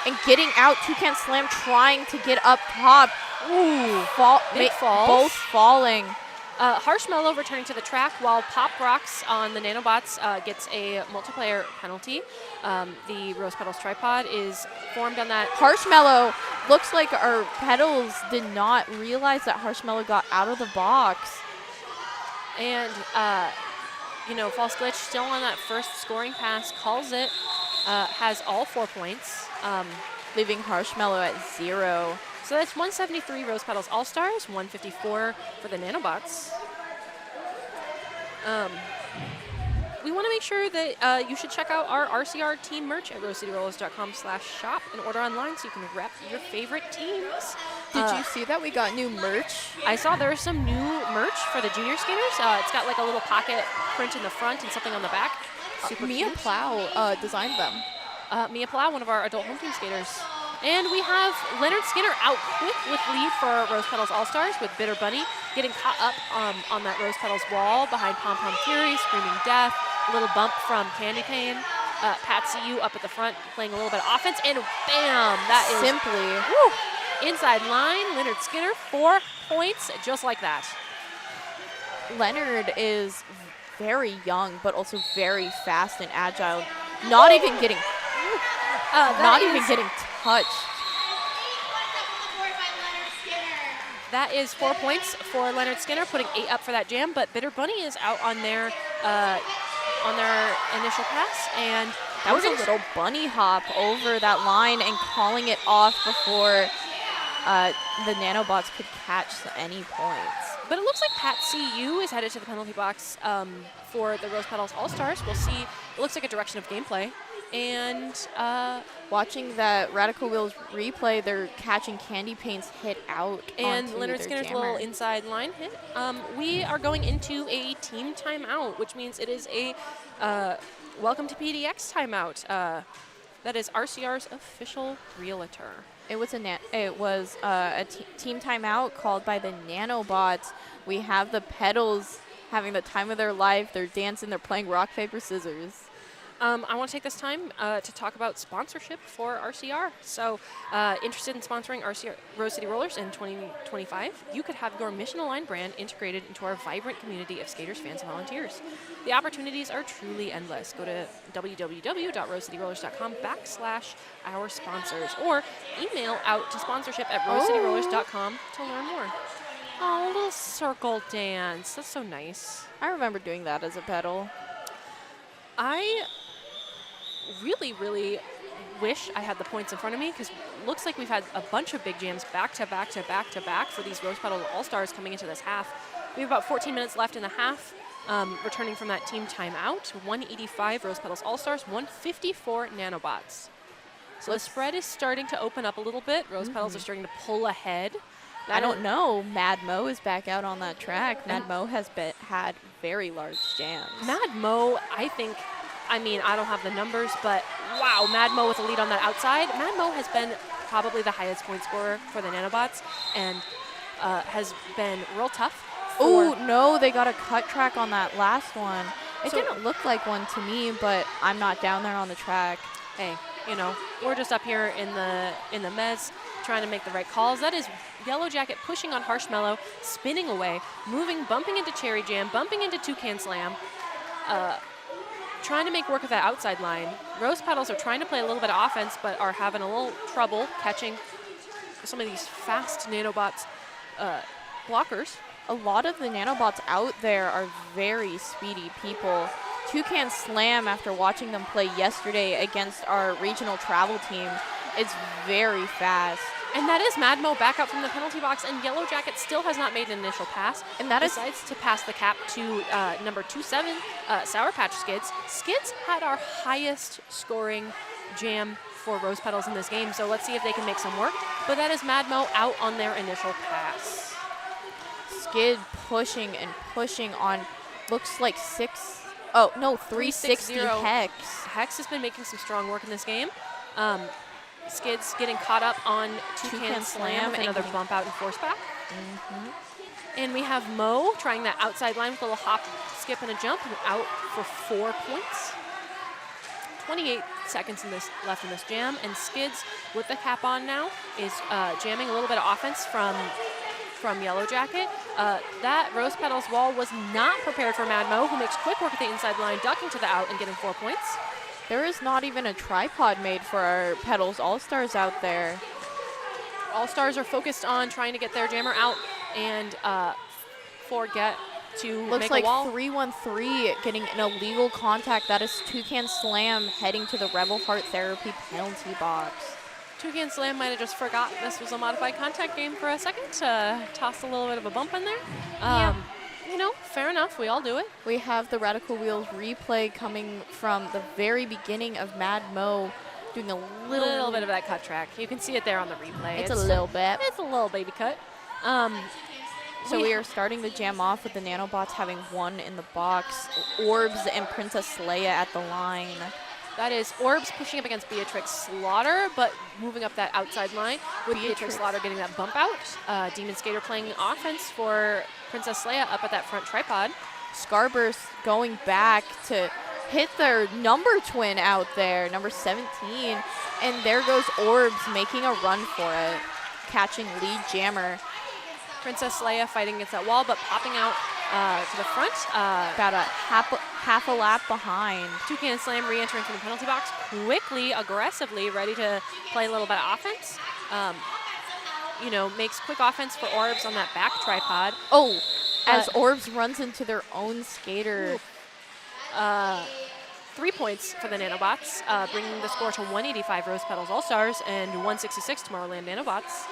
and getting out. Toucan Slam trying to get up top. Ooh, big falls. Both falling. Harshmallow returning to the track while Pop Rocks on the Nanobots gets a multiplayer penalty. The Rose Petals tripod is formed on that. Harshmallow looks like our Petals did not realize that Harshmallow got out of the box. And, False Glitch still on that first scoring pass, calls it, has all 4 points. Leaving Harshmallow at 0. So that's 173 Rose Petals All-Stars, 154 for the Nanobots. We want to make sure that you should check out our RCR team merch at rosecityrollers.com/shop and order online so you can rep your favorite teams. Did you see that we got new merch? I saw there's some new merch for the junior skaters. It's got like a little pocket print in the front and something on the back. Super Mia cute. Plow designed them. Mia Plow, one of our adult home team skaters. And we have Leonard Skinner out quick with lead for Rose Petals All-Stars with Bitter Bunny getting caught up on that Rose Petals wall behind Pom Pom Fury, Screaming Death, a little bump from Candy Cane. Patsy U up at the front playing a little bit of offense, and bam, that is simply inside line. Leonard Skinner, 4 points, just like that. Leonard is very young, but also very fast and agile. Not even getting getting touched. That is 4 points for Leonard Skinner, putting 8 up for that jam. But Bitter Bunny is out on their initial pass, and that was a little bunny hop over that line and calling it off before the Nanobots could catch any points. But it looks like Pat CU is headed to the penalty box for the Rose Petals All-Stars. We'll see. It looks like a direction of gameplay. And watching that Radical Wheels replay, they're catching Candy Paint's hit out and onto Leonard their Skinner's jammer. little inside line hit. We are going into a team timeout, which means it is a welcome to PDX timeout. That is RCR's official realtor. It was a team timeout called by the Nanobots. We have the Petals having the time of their life. They're dancing. They're playing rock, paper, scissors. I want to take this time to talk about sponsorship for RCR. So, interested in sponsoring RCR Rose City Rollers in 2025? You could have your mission-aligned brand integrated into our vibrant community of skaters, fans, and volunteers. The opportunities are truly endless. Go to www.rosecityrollers.com/our sponsors or email out to sponsorship@rosecityrollers.com to learn more. Oh, a little circle dance. That's so nice. I remember doing that as a pedal. I really, really wish I had the points in front of me because looks like we've had a bunch of big jams back to back to back to back for these Rose Petal All-Stars coming into this half. We have about 14 minutes left in the half. Returning from that team timeout, 185 Rose Petals All-Stars, 154 Nanobots. So the spread is starting to open up a little bit. Rose Petals are starting to pull ahead. I don't know. Mad Mo is back out on that track. Mad Mo has had very large jams. Mad Mo, I think, I don't have the numbers, but wow, Mad Mo with a lead on that outside. Mad Mo has been probably the highest point scorer for the Nanobots and has been real tough. Oh, no, they got a cut track on that last one. It didn't look like one to me, but I'm not down there on the track. Hey, we're just up here in the mez trying to make the right calls. That is Yellow Jacket pushing on Harshmallow, spinning away, moving, bumping into Cherry Jam, bumping into Toucan Slam, trying to make work of that outside line. Rose Petals are trying to play a little bit of offense, but are having a little trouble catching some of these fast Nanobots blockers. A lot of the Nanobots out there are very speedy people. Toucan Slam, after watching them play yesterday against our regional travel team, is very fast. And that is Mad Mo back out from the penalty box, and Yellow Jacket still has not made an initial pass. And that decides to pass the cap to number 27, Sour Patch Skids. Skids had our highest scoring jam for Rose Petals in this game, so let's see if they can make some work. But that is Mad Mo out on their initial pass. Skid pushing and pushing on, looks like 360 Hex. Hex has been making some strong work in this game. Skids getting caught up on Toucan Slam with another bump out and force back. And we have Mo trying that outside line with a little hop, skip, and a jump, and out for 4 points. 28 seconds left in this jam, and Skids with the cap on now is jamming a little bit of offense from Yellow Jacket. That Rose Petals wall was not prepared for Mad Mo, who makes quick work at the inside line, ducking to the out and getting 4 points. There is not even a tripod made for our Petals All-Stars out there. All-Stars are focused on trying to get their jammer out and forget to Looks make like a wall. 313 getting an illegal contact. That is Toucan Slam heading to the Rebel Heart Therapy penalty box. Toucan Slam might have just forgot this was a modified contact game for a second. Tossed a little bit of a bump in there. Fair enough. We all do it. We have the Radical Wheels replay coming from the very beginning of Mad Mo, doing a little bit of that cut track. You can see it there on the replay. It's a little bit. It's a little baby cut. So we are starting the jam off with the Nanobots having one in the box. Orbs and Princess Leia at the line. That is Orbs pushing up against Beatrix Slaughter, but moving up that outside line with Beatrix Slaughter getting that bump out. Demon Skater playing offense for Princess Leia up at that front tripod. Scarburst going back to hit their number twin out there, number 17. And there goes Orbs making a run for it, catching lead jammer. Princess Leia fighting against that wall, but popping out to the front. About a half a lap behind. Toucan Slam re-entering from the penalty box quickly, aggressively, ready to play a little bit of offense. Makes quick offense for Orbs on that back tripod. Oh, as Orbs runs into their own skater. 3 points for the Nanobots, bringing the score to 185 Rose Petals All-Stars and 166 Tomorrowland Nanobots.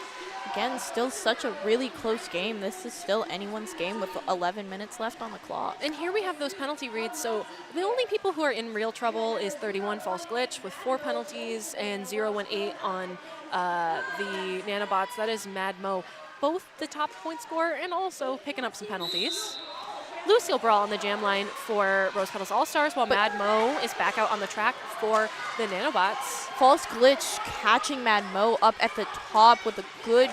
Again, still such a really close game. This is still anyone's game with 11 minutes left on the clock. And here we have those penalty reads. So the only people who are in real trouble is 31 False Glitch with 4 penalties and 018 on the Nanobots. That is Mad Mo, both the top point scorer and also picking up some penalties. Lucille Brawl on the jam line for Rose Petals All-Stars, while Mad Mo is back out on the track for the Nanobots. False Glitch catching Mad Mo up at the top with a good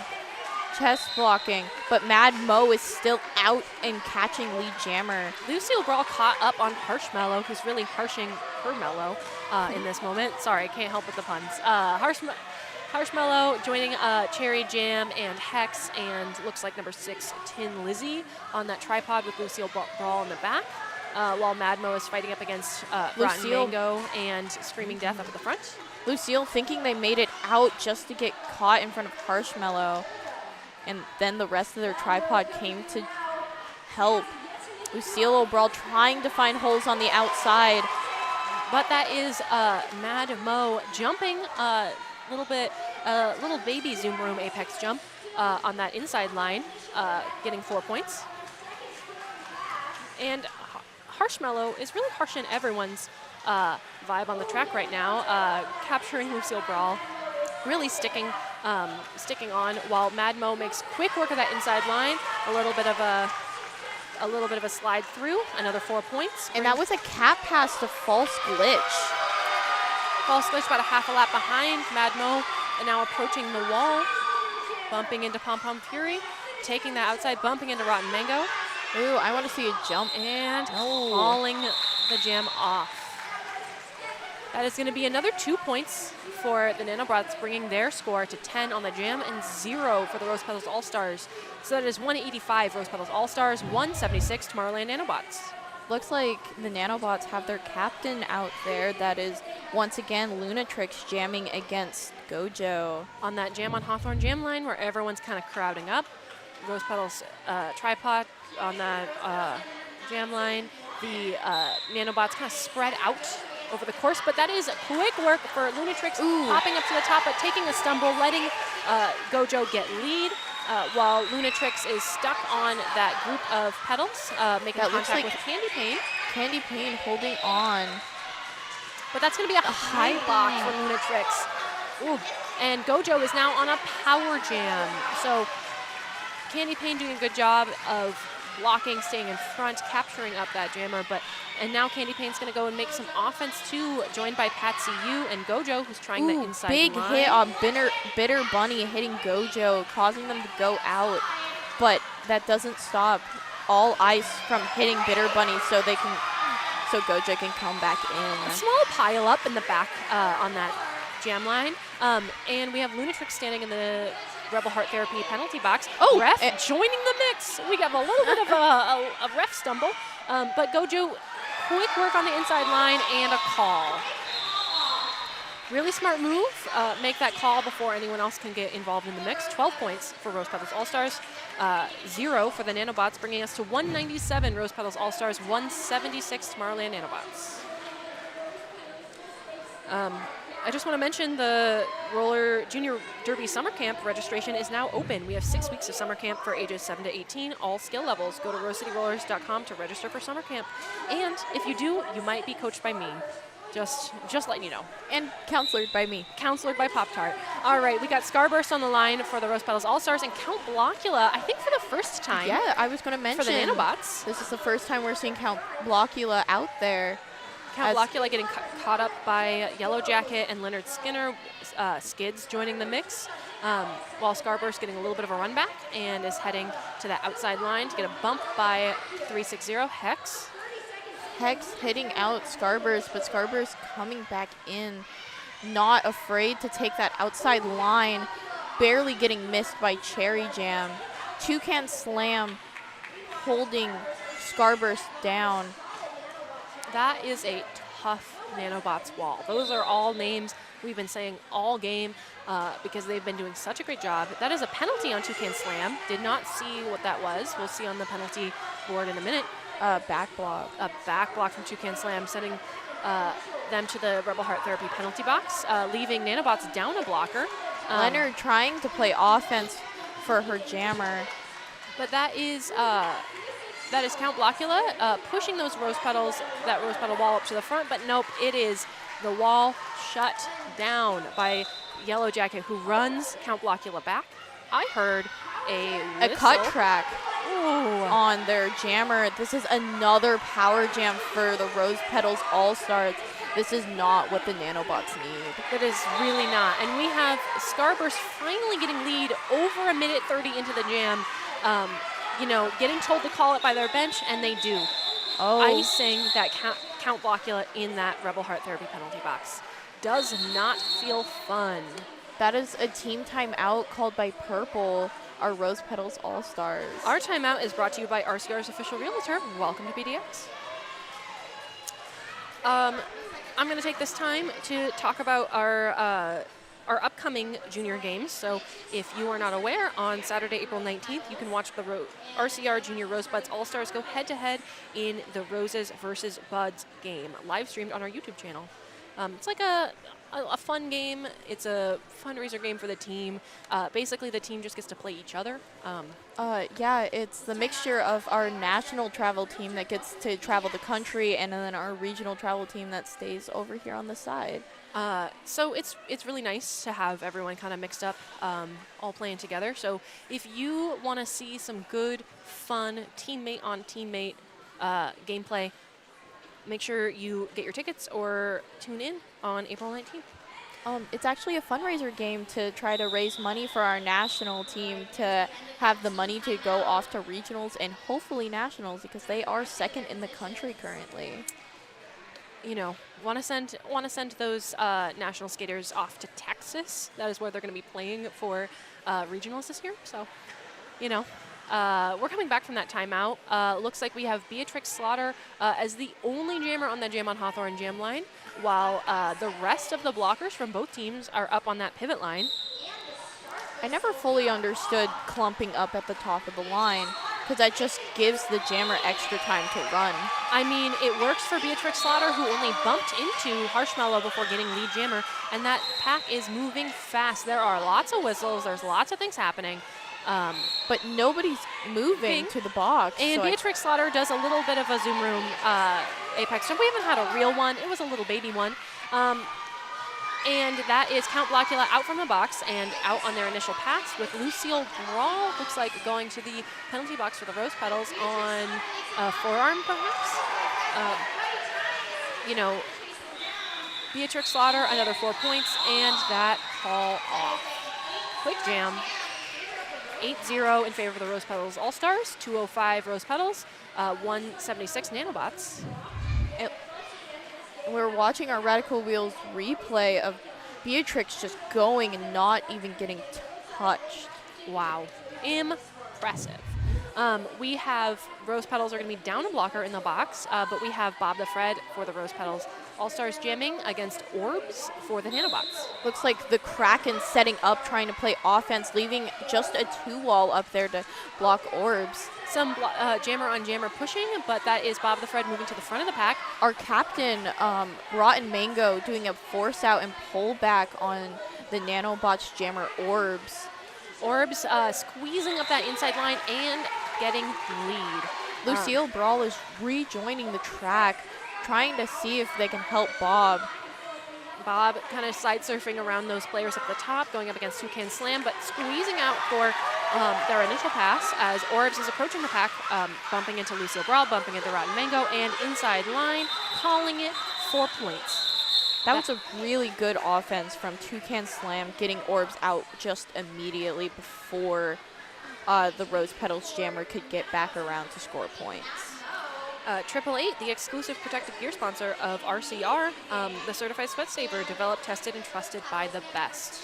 chest blocking, but Mad Mo is still out and catching lead jammer. Lucille Brawl caught up on Harshmellow, who's really harshing her mellow in this moment. Sorry, can't help with the puns. Harshmellow joining Cherry Jam and Hex, and looks like number 6, Tin Lizzie, on that tripod with Lucille Brawl in the back, while Mad Mo is fighting up against Rotten Mango and Screaming Death up at the front. Lucille thinking they made it out just to get caught in front of Harshmellow, and then the rest of their tripod came to help. Lucille Brawl trying to find holes on the outside. But that is Mad Mo jumping little baby Zoom Room Apex jump on that inside line, getting 4 points. And Harshmellow is really harshing everyone's vibe on the track right now, capturing Lucille Brawl, really sticking on, while Mad Mo makes quick work of that inside line. A little bit of a slide through, another 4 points. And that was a cap pass to False Glitch. False Glitch about a half a lap behind Mad Mo, and now approaching the wall, bumping into Pom Pom Fury, taking that outside, bumping into Rotten Mango. Ooh, I want to see a jump. And calling the jam off. That is going to be another 2 points for the Nanobots, bringing their score to 10 on the jam and 0 for the Rose Petals All-Stars. So that is 185 Rose Petals All-Stars, 176 Tomorrowland Nanobots. Looks like the Nanobots have their captain out there. That is, once again, Lunatrix jamming against Gojo. On that jam on Hawthorne jam line where everyone's kind of crowding up. Rose Petals tripod on that jam line. The Nanobots kind of spread out over the course, but that is quick work for Lunatrix, popping up to the top, but taking a stumble, letting Gojo get lead. While Lunatrix is stuck on that group of Petals, making contact with Candy Pane. Candy Pane holding on. But that's going to be a high block for Lunatrix. Ooh. And Gojo is now on a power jam. So Candy Pane doing a good job of blocking, staying in front, capturing up that jammer. And now Candy Pane's going to go and make some offense too, joined by Patsy Yu and Gojo, who's trying the inside big line. Hit on Bitter Bunny hitting Gojo, causing them to go out. But that doesn't stop all ice from hitting Bitter Bunny, so Gojo can come back in. A small pile up in the back on that jam line. And we have Lunatrix standing in the Rebel Heart Therapy penalty box. Ref joining the mix. We have a little bit of a ref stumble. But Gojo, quick work on the inside line and a call. Really smart move. Make that call before anyone else can get involved in the mix. 12 points for Rose Petals All-Stars. 0 for the Nanobots, bringing us to 197 Rose Petals All-Stars, 176 Tomorrowland Nanobots. I just want to mention the Roller Junior Derby Summer Camp registration is now open. We have 6 weeks of summer camp for ages 7 to 18, all skill levels. Go to rosecityrollers.com to register for summer camp. And if you do, you might be coached by me. Just letting you know. And counselored by me. Counselored by Pop-Tart. All right, we got Scarburst on the line for the Rose Petals All-Stars and Count Blockula, I think for the first time. Yeah, I was going to mention. For the Nanobots. This is the first time we're seeing Count Blockula out there. Count Blockula getting caught up by Yellow Jacket and Leonard Skinner. Skids joining the mix, while Scarburst getting a little bit of a run back and is heading to that outside line to get a bump by 360 Hex. Hex hitting out Scarburst, but Scarburst coming back in, not afraid to take that outside line, barely getting missed by Cherry Jam. Toucan Slam holding Scarburst down. That is a tough Nanobots wall. Those are all names we've been saying all game because they've been doing such a great job. That is a penalty on Toucan Slam. Did not see what that was. We'll see on the penalty board in a minute. Back block. A back block from Toucan Slam, sending them to the Rebel Heart Therapy penalty box, leaving Nanobots down a blocker. Leonard trying to play offense for her jammer. But that is Count Blackula pushing that rose petal wall up to the front, but nope, it is the wall shut down by Yellow Jacket, who runs Count Blackula back. I heard a cut track on their jammer. This is another power jam for the Rose Petals All-Stars. This is not what the nanobots need. It is really not. And we have Starburst finally getting lead over a minute 30 into the jam. Getting told to call it by their bench, and they do. Icing that Count Blackula in that Rebel Heart Therapy penalty box. Does not feel fun. That is a team timeout called by Purple, our Rose Petals All-Stars. Our timeout is brought to you by RCR's official realtor. Welcome to BDX. I'm going to take this time to talk about our upcoming junior games. So if you are not aware, on Saturday, April 19th, you can watch the RCR Junior Rosebuds All-Stars go head-to-head in the Roses versus Buds game, live streamed on our YouTube channel. It's like a fun game. It's a fundraiser game for the team. Basically, the team just gets to play each other. Yeah, it's the mixture of our national travel team that gets to travel the country, and then our regional travel team that stays over here on the side. So it's really nice to have everyone kind of mixed up, all playing together. So if you want to see some good, fun teammate on teammate gameplay, make sure you get your tickets or tune in on April 19th. It's actually a fundraiser game to try to raise money for our national team to have the money to go off to regionals and hopefully nationals, because they are second in the country currently. Want to send those national skaters off to Texas. That is where they're going to be playing for regionals this year. So, we're coming back from that timeout. Looks like we have Beatrix Slaughter as the only jammer on the Jam on Hawthorne jam line, while the rest of the blockers from both teams are up on that pivot line. I never fully understood clumping up at the top of the line, because that just gives the jammer extra time to run. I mean, it works for Beatrix Slaughter, who only bumped into Harshmallow before getting lead jammer, and that pack is moving fast. There are lots of whistles. There's lots of things happening. But nobody's moving to the box. And so Beatrix Slaughter does a little bit of a Zoom Room Apex. So we haven't had a real one. It was a little baby one. And that is Count Blackula out from the box and out on their initial pass, with Lucille Brawl, looks like, going to the penalty box for the Rose Petals on forearm, perhaps. Beatrix Slaughter, another 4 points, and that call off. Quick jam. 8-0 in favor of the Rose Petals All-Stars, 205 Rose Petals, 176 Nanobots. We're watching our Radical Wheels replay of Beatrix just going and not even getting touched. Wow. Impressive. We have Rose Petals are going to be down a blocker in the box, but we have Bob the Fred for the Rose Petals All-Stars jamming against Orbs for the Nanobots. Looks like the Kraken setting up, trying to play offense, leaving just a 2-wall up there to block Orbs. Some jammer on jammer pushing, but that is Bob the Fred moving to the front of the pack. Our captain, Rotten Mango, doing a force out and pull back on the Nanobots jammer Orbs. Orbs squeezing up that inside line and getting lead. Lucille Brawl is rejoining the track, trying to see if they can help Bob. Bob kind of side surfing around those players up the top, going up against Toucan Slam, but squeezing out for their initial pass as Orbs is approaching the pack, bumping into Lucille Brawl, bumping into Rotten Mango, and inside line, calling it 4 points. That was a really good offense from Toucan Slam, getting Orbs out just immediately before the Rose Petals jammer could get back around to score points. 888, the exclusive protective gear sponsor of RCR, the Certified Sweat Saver, developed, tested, and trusted by the best.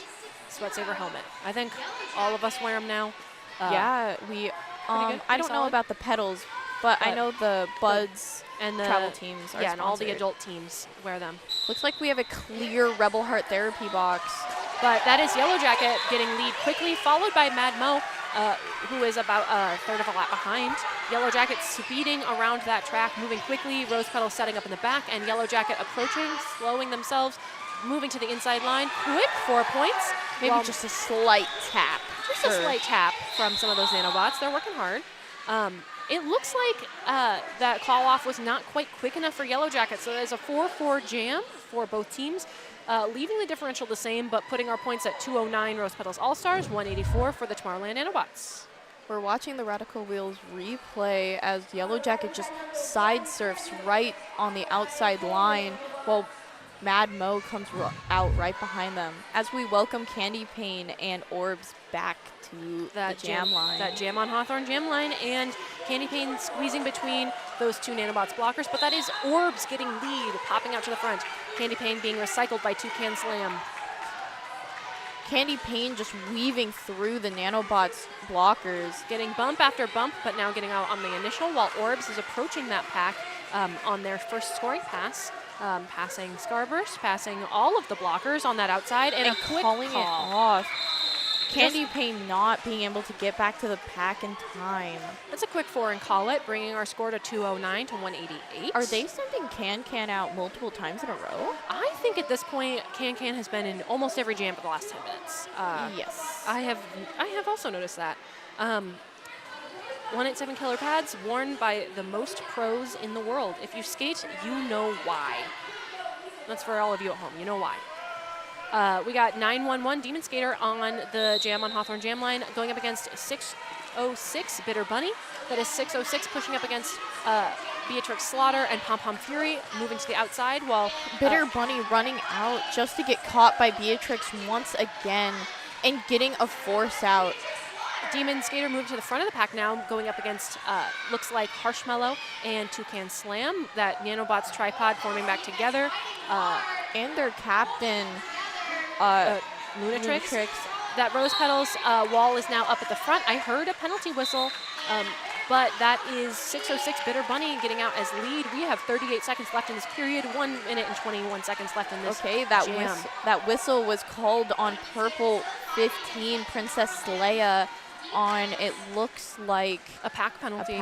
Sweat Saver helmet. I think all of us wear them now. Yeah, we. I don't know about the Petals, but I know the Buds and the travel teams are and all the sponsored. adult teams wear them. Looks like we have a clear Rebel Heart Therapy box. But that is Yellow Jacket getting lead quickly, followed by Mad Mo, who is about a third of a lap behind. Yellow Jacket speeding around that track, moving quickly. Rose Petals setting up in the back, and Yellow Jacket approaching, slowing themselves. moving to the inside line. Quick 4 points. Maybe just a slight tap. Just a slight tap from some of those nanobots. They're working hard. It looks like that call off was not quite quick enough for Yellow Jackets, so there's a 4-4 jam for both teams, leaving the differential the same, but putting our points at 209 Rose Petals All-Stars, 184 for the Tomorrowland Nanobots. We're watching the Radical Wheels replay as Yellow Jacket just side surfs right on the outside line while Mad Mo comes out right behind them as we welcome Candy Pane and Orbs back to the jam line. That jam on Hawthorne jam line, and Candy Pane squeezing between those two nanobots blockers, but that is Orbs getting lead, popping out to the front. Candy Pane being recycled by Toucan Slam. Candy Pane just weaving through the nanobots blockers. Getting bump after bump, but now getting out on the initial, while Orbs is approaching that pack on their first scoring pass. Passing Starburst, passing all of the blockers on that outside, and a quick calling call. it off. Candy Pane not being able to get back to the pack in time. That's a quick 4 and call it, bringing our score to 209 to 188. Are they sending Can out multiple times in a row? I think at this point, Can has been in almost every jam for the last 10 minutes. Yes. I have also noticed that. 187 killer pads worn by the most pros in the world. If you skate, you know why. That's for all of you at home. You know why. We got 911 Demon Skater on the jam on Hawthorne jam line, going up against 606 Bitter Bunny. That is 606 pushing up against Beatrix Slaughter and Pom Pom Fury, moving to the outside while Bitter Bunny running out just to get caught by Beatrix once again and getting a force out. Demon Skater moved to the front of the pack now, going up against, looks like Harshmallow and Toucan Slam. That Nanobots tripod forming back together. And their captain, Lunatrix. That Rose Petals wall is now up at the front. I heard a penalty whistle, but that is 606 Bitter Bunny getting out as lead. We have 38 seconds left in this period, 1 minute and 21 seconds left in this Okay, jam. that whistle was called on Purple 15, Princess Leia, on, it looks like a pack penalty.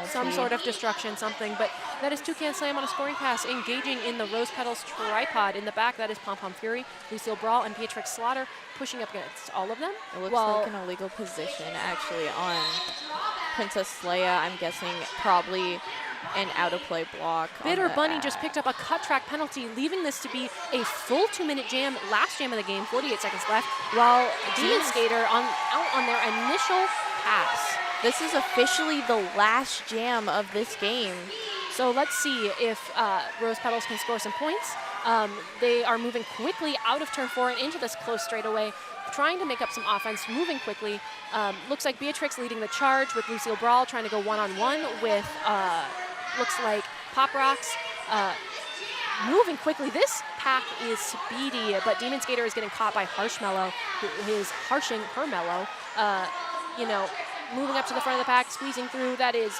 Some sort of destruction, something. But that is Toucan Slam on a scoring pass, engaging in the Rose Petals tripod. In the back, that is Pom Pom Fury, Lucille Brawl, and Beatrix Slaughter pushing up against all of them. It looks like an illegal position, actually, on Princess Leia. I'm guessing probably an out-of-play block. Bitter Bunny just picked up a cut track penalty, leaving this to be a full 2-minute jam, last jam of the game, 48 seconds left, while Demon Skater out on their initial pass. This is officially the last jam of this game. So let's see if Rose Petals can score some points. They are moving quickly out of turn 4 and into this close straightaway, trying to make up some offense, moving quickly. Looks like Beatrix leading the charge with Lucille Brawl, trying to go one-on-one with, looks like Pop Rocks. Moving quickly. This pack is speedy, but Demon Skater is getting caught by Harshmallow, who is harshing her mellow. Moving up to the front of the pack, squeezing through. That is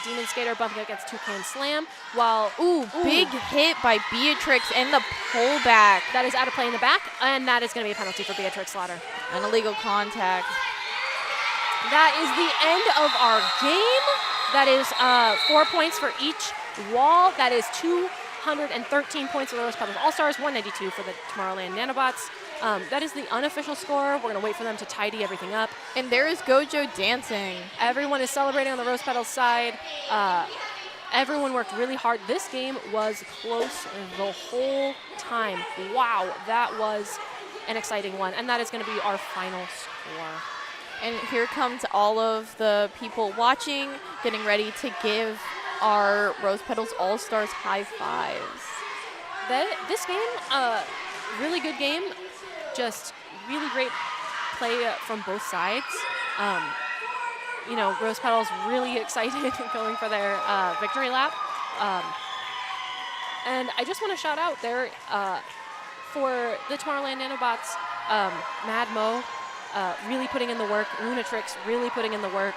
Demon Skater bumping against Toucan Slam. While big hit by Beatrix and the pullback. That is out of play in the back, and that is going to be a penalty for Beatrix Slaughter. An illegal contact. That is the end of our game. That is 4 points for each wall. That is 213 points for the Rose Petals All-Stars, 192 for the Tomorrowland Nanobots. That is the unofficial score. We're going to wait for them to tidy everything up. And there is Gojo dancing. Everyone is celebrating on the Rose Petals side. Everyone worked really hard. This game was close the whole time. Wow, that was an exciting one. And that is going to be our final score. And here comes all of the people watching, getting ready to give our Rose Petals All-Stars high fives. This game, really good game. Just really great play from both sides. Rose Petals really excited going for their victory lap. And I just want to shout out there for the Tomorrowland Nanobots, Mad Mo, really putting in the work. Lunatrix really putting in the work.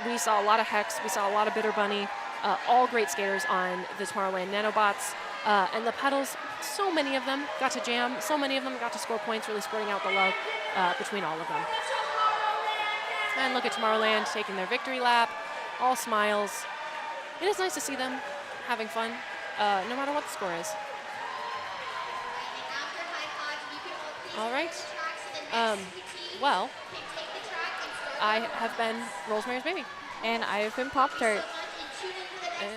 We saw a lot of Hex. We saw a lot of Bitter Bunny. All great skaters on the Tomorrowland Nanobots. And the Petals, so many of them got to jam. So many of them got to score points, really spreading out the love between all of them. And look at Tomorrowland taking their victory lap. All smiles. It is nice to see them having fun, no matter what the score is. All right. Well, I have been Rosemary's Baby. And I have been Pop-Tart. And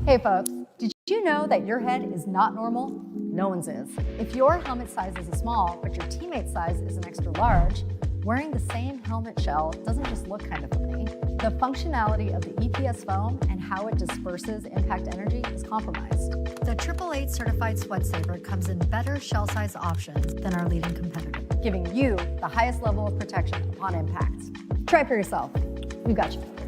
Hey folks, did you know that your head is not normal? No one's is. If your helmet size is a small, but your teammate's size is an extra large, wearing the same helmet shell doesn't just look kind of funny. The functionality of the EPS foam and how it disperses impact energy is compromised. The 888 certified Sweat Saver comes in better shell size options than our leading competitor. Giving you the highest level of protection upon impact. Try for yourself. We've got you covered.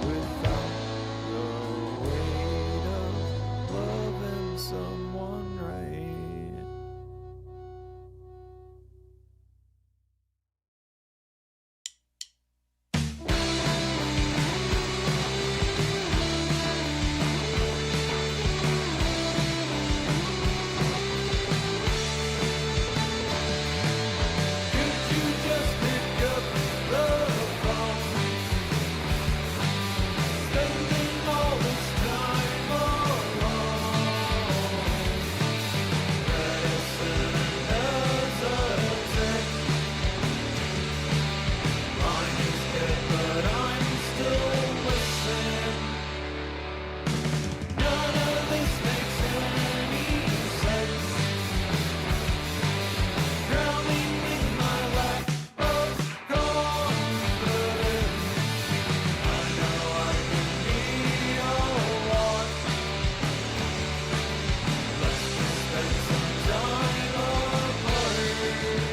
without the weight of loving someone right. Could you just pick up the phone? Spending all this time alone. Medicine as a tech. Mine is dead, but I'm still listening. None of this makes any sense. Drowning in my lack of confidence. I know I can be a lot. Let's just spend some time apart.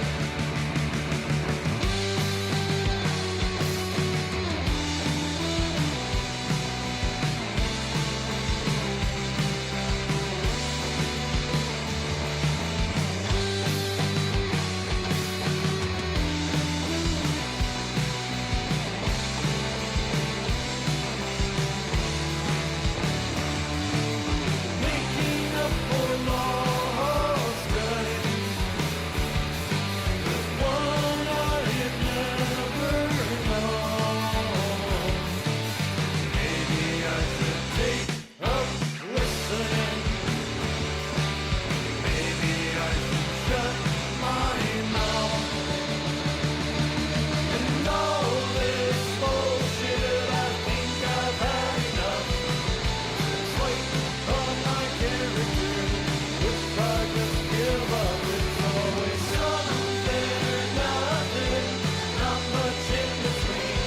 Making up for lost time. With one I had never known. Maybe I should take up listening. Maybe I should shut my mouth. And all this bullshit, I think I've had enough. It's like on my character, if I just give up, it's always something or nothing, not much in between.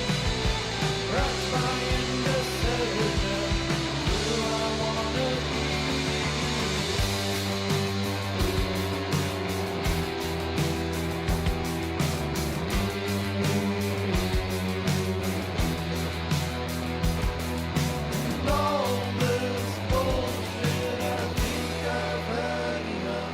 Perhaps my indecision, who I wanna be. And all this bullshit, I think I've had enough.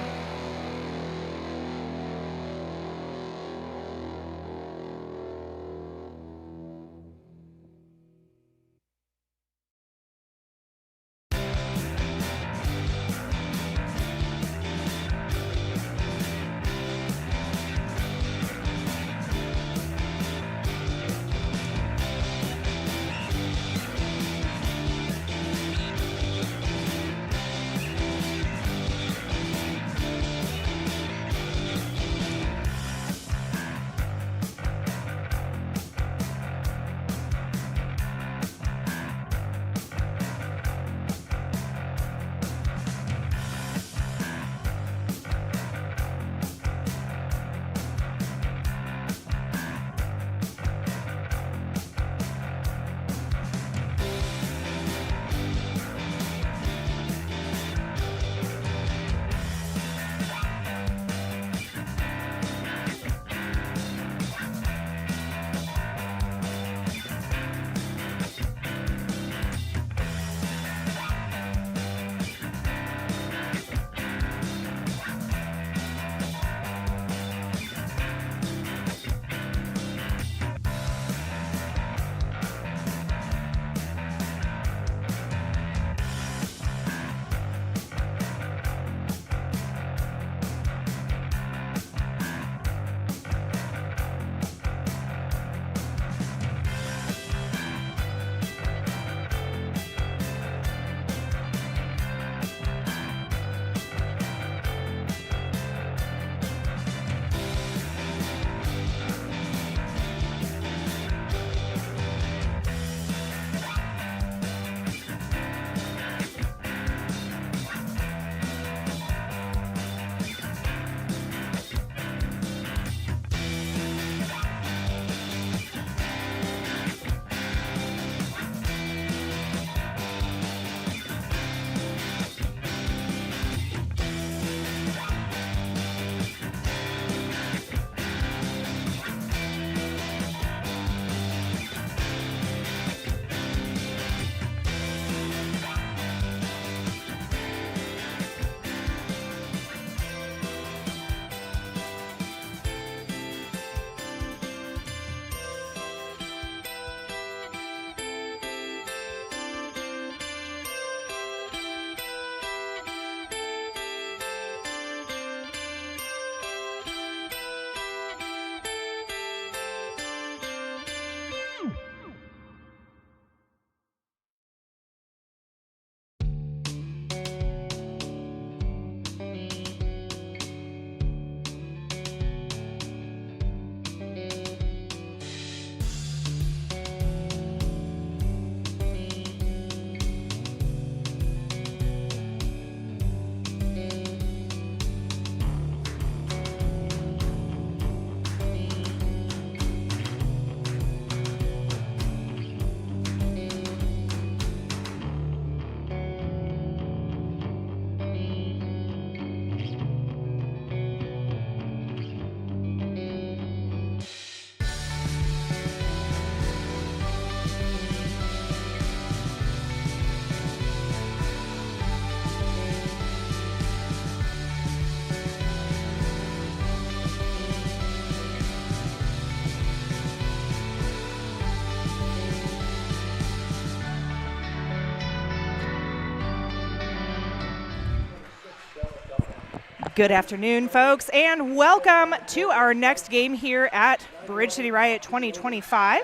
Good afternoon, folks, and welcome to our next game here at Bridge City Riot 2025.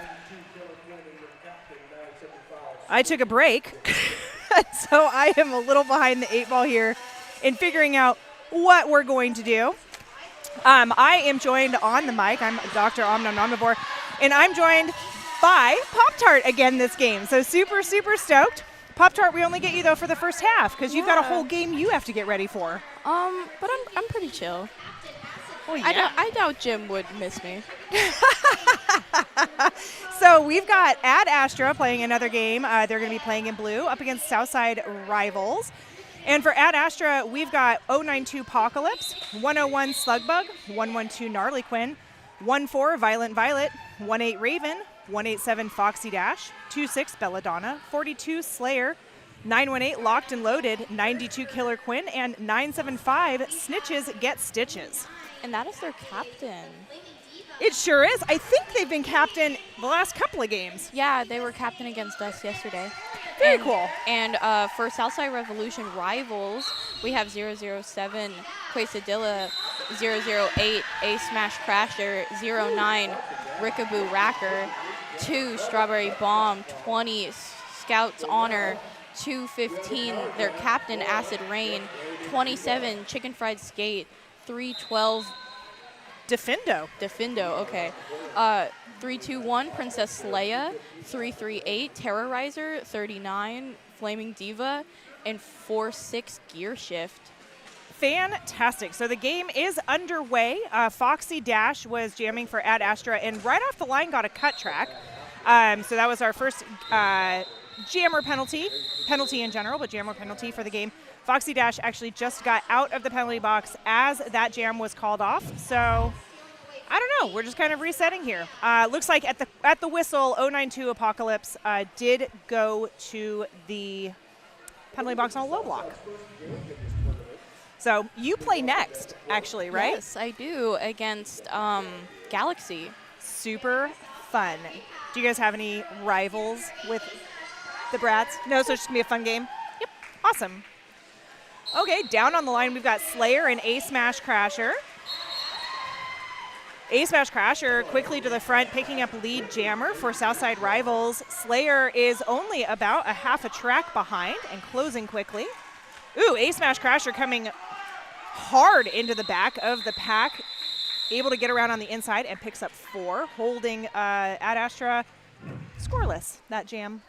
I took a break, so I am a little behind the 8 ball here in figuring out what we're going to do. I am joined on the mic. I'm Dr. Omnivore, and I'm joined by Pop-Tart again this game. So super, super stoked. Pop-Tart, we only get you, though, for the first half because you've got a whole game you have to get ready for. But I'm pretty chill. Well, yeah. I doubt Jim would miss me. So we've got at Astra playing another game. They're going to be playing in blue up against Southside rivals. And for at Astra, we've got 092 Apocalypse, 101 Slugbug, 112 Gnarly Quinn, 14 Violent Violet, 18 Raven, 187 Foxy Dash, 26 Belladonna, 42 Slayer, 918 Locked and Loaded, 92 Killer Quinn, and 975 Snitches Get Stitches. And that is their captain. It sure is. I think they've been captain the last couple of games. Yeah, they were captain against us yesterday. Very cool. And for Southside Revolution rivals, we have 007 Quesadilla, 008 A Smash Crasher, 09 Rickaboo Racker, 2 Strawberry Bomb, 20 Scouts Honor, 215 their captain Acid Rain, 27 Chicken Fried Skate, 312 Defendo, okay. 321 Princess Leia, 338 Terrorizer, 39 Flaming Diva, and 46 Gear Shift. Fantastic. So the game is underway. Foxy Dash was jamming for at Astra and right off the line got a cut track. So that was our first jammer penalty in general, but jammer penalty for the game. Foxy Dash actually just got out of the penalty box as that jam was called off. So I don't know. We're just kind of resetting here. Looks like at the whistle, 092 Apocalypse did go to the penalty box on a low block. So you play next, actually, right? Yes, I do, against Galaxy. Super fun. Do you guys have any rivals with the Brats? No, so it's just going to be a fun game? Yep. Awesome. Okay, down on the line, we've got Slayer and A Smash Crasher. A Smash Crasher quickly to the front, picking up lead jammer for Southside rivals. Slayer is only about a half a track behind and closing quickly. Ooh, A Smash Crasher coming hard into the back of the pack, able to get around on the inside and picks up 4, holding at Astra scoreless, that jam.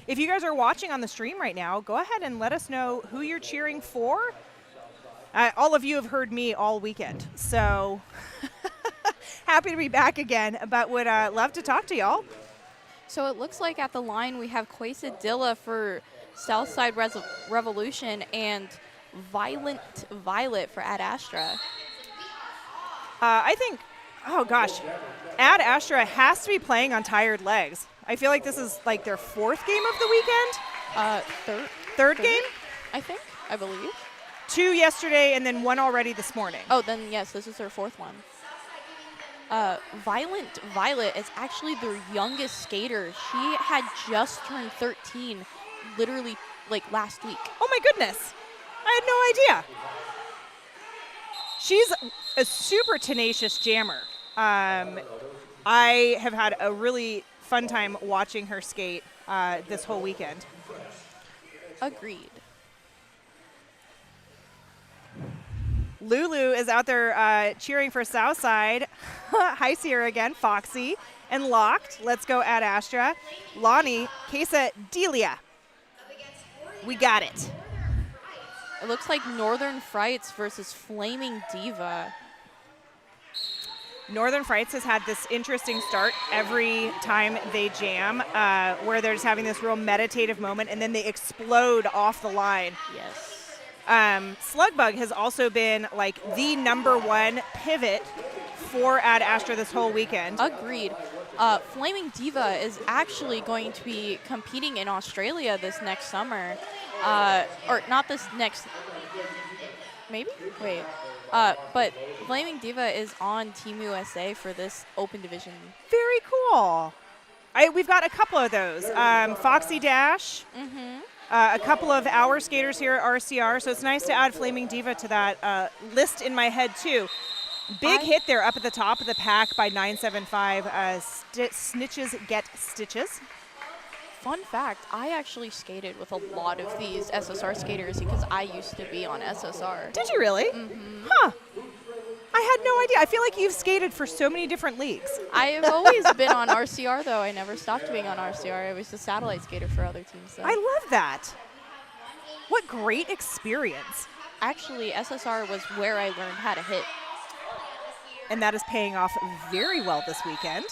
If you guys are watching on the stream right now, go ahead and let us know who you're cheering for. All of you have heard me all weekend, so happy to be back again, but would love to talk to y'all. So it looks like at the line we have Quesadilla for Southside Revolution and Violent Violet for Ad Astra. I think, oh gosh, Ad Astra has to be playing on tired legs. I feel like this is like their 4th game of the weekend. Third game? I believe. 2 yesterday and then 1 already this morning. Oh, then yes, this is their 4th one. Violent Violet is actually their youngest skater. She had just turned 13 literally like last week. Oh my goodness. I had no idea. She's a super tenacious jammer. I have had a really fun time watching her skate this whole weekend. Agreed. Lulu is out there cheering for Southside. Hi, Sierra again, Foxy, and Locked. Let's go at Astra. Lonnie, Quesadilla. We got it. It looks like Northern Frights versus Flaming Diva. Northern Frights has had this interesting start every time they jam, where they're just having this real meditative moment, and then they explode off the line. Yes. Slugbug has also been like the #1 pivot for Ad Astra this whole weekend. Agreed. Flaming Diva is actually going to be competing in Australia this next summer. Or not this next, maybe? Wait. But Flaming Diva is on Team USA for this open division. Very cool. We've got a couple of those. Foxy Dash A couple of our skaters here at RCR, so it's nice to add Flaming Diva to that list in my head too. Big hit there up at the top of the pack by 975. Snitches get stitches. Fun fact, I actually skated with a lot of these SSR skaters because I used to be on SSR. Did you really? Mm-hmm. Huh. I had no idea. I feel like you've skated for so many different leagues. I have always been on RCR, though. I never stopped being on RCR. I was a satellite skater for other teams, though. I love that. What great experience. Actually, SSR was where I learned how to hit. And that is paying off very well this weekend.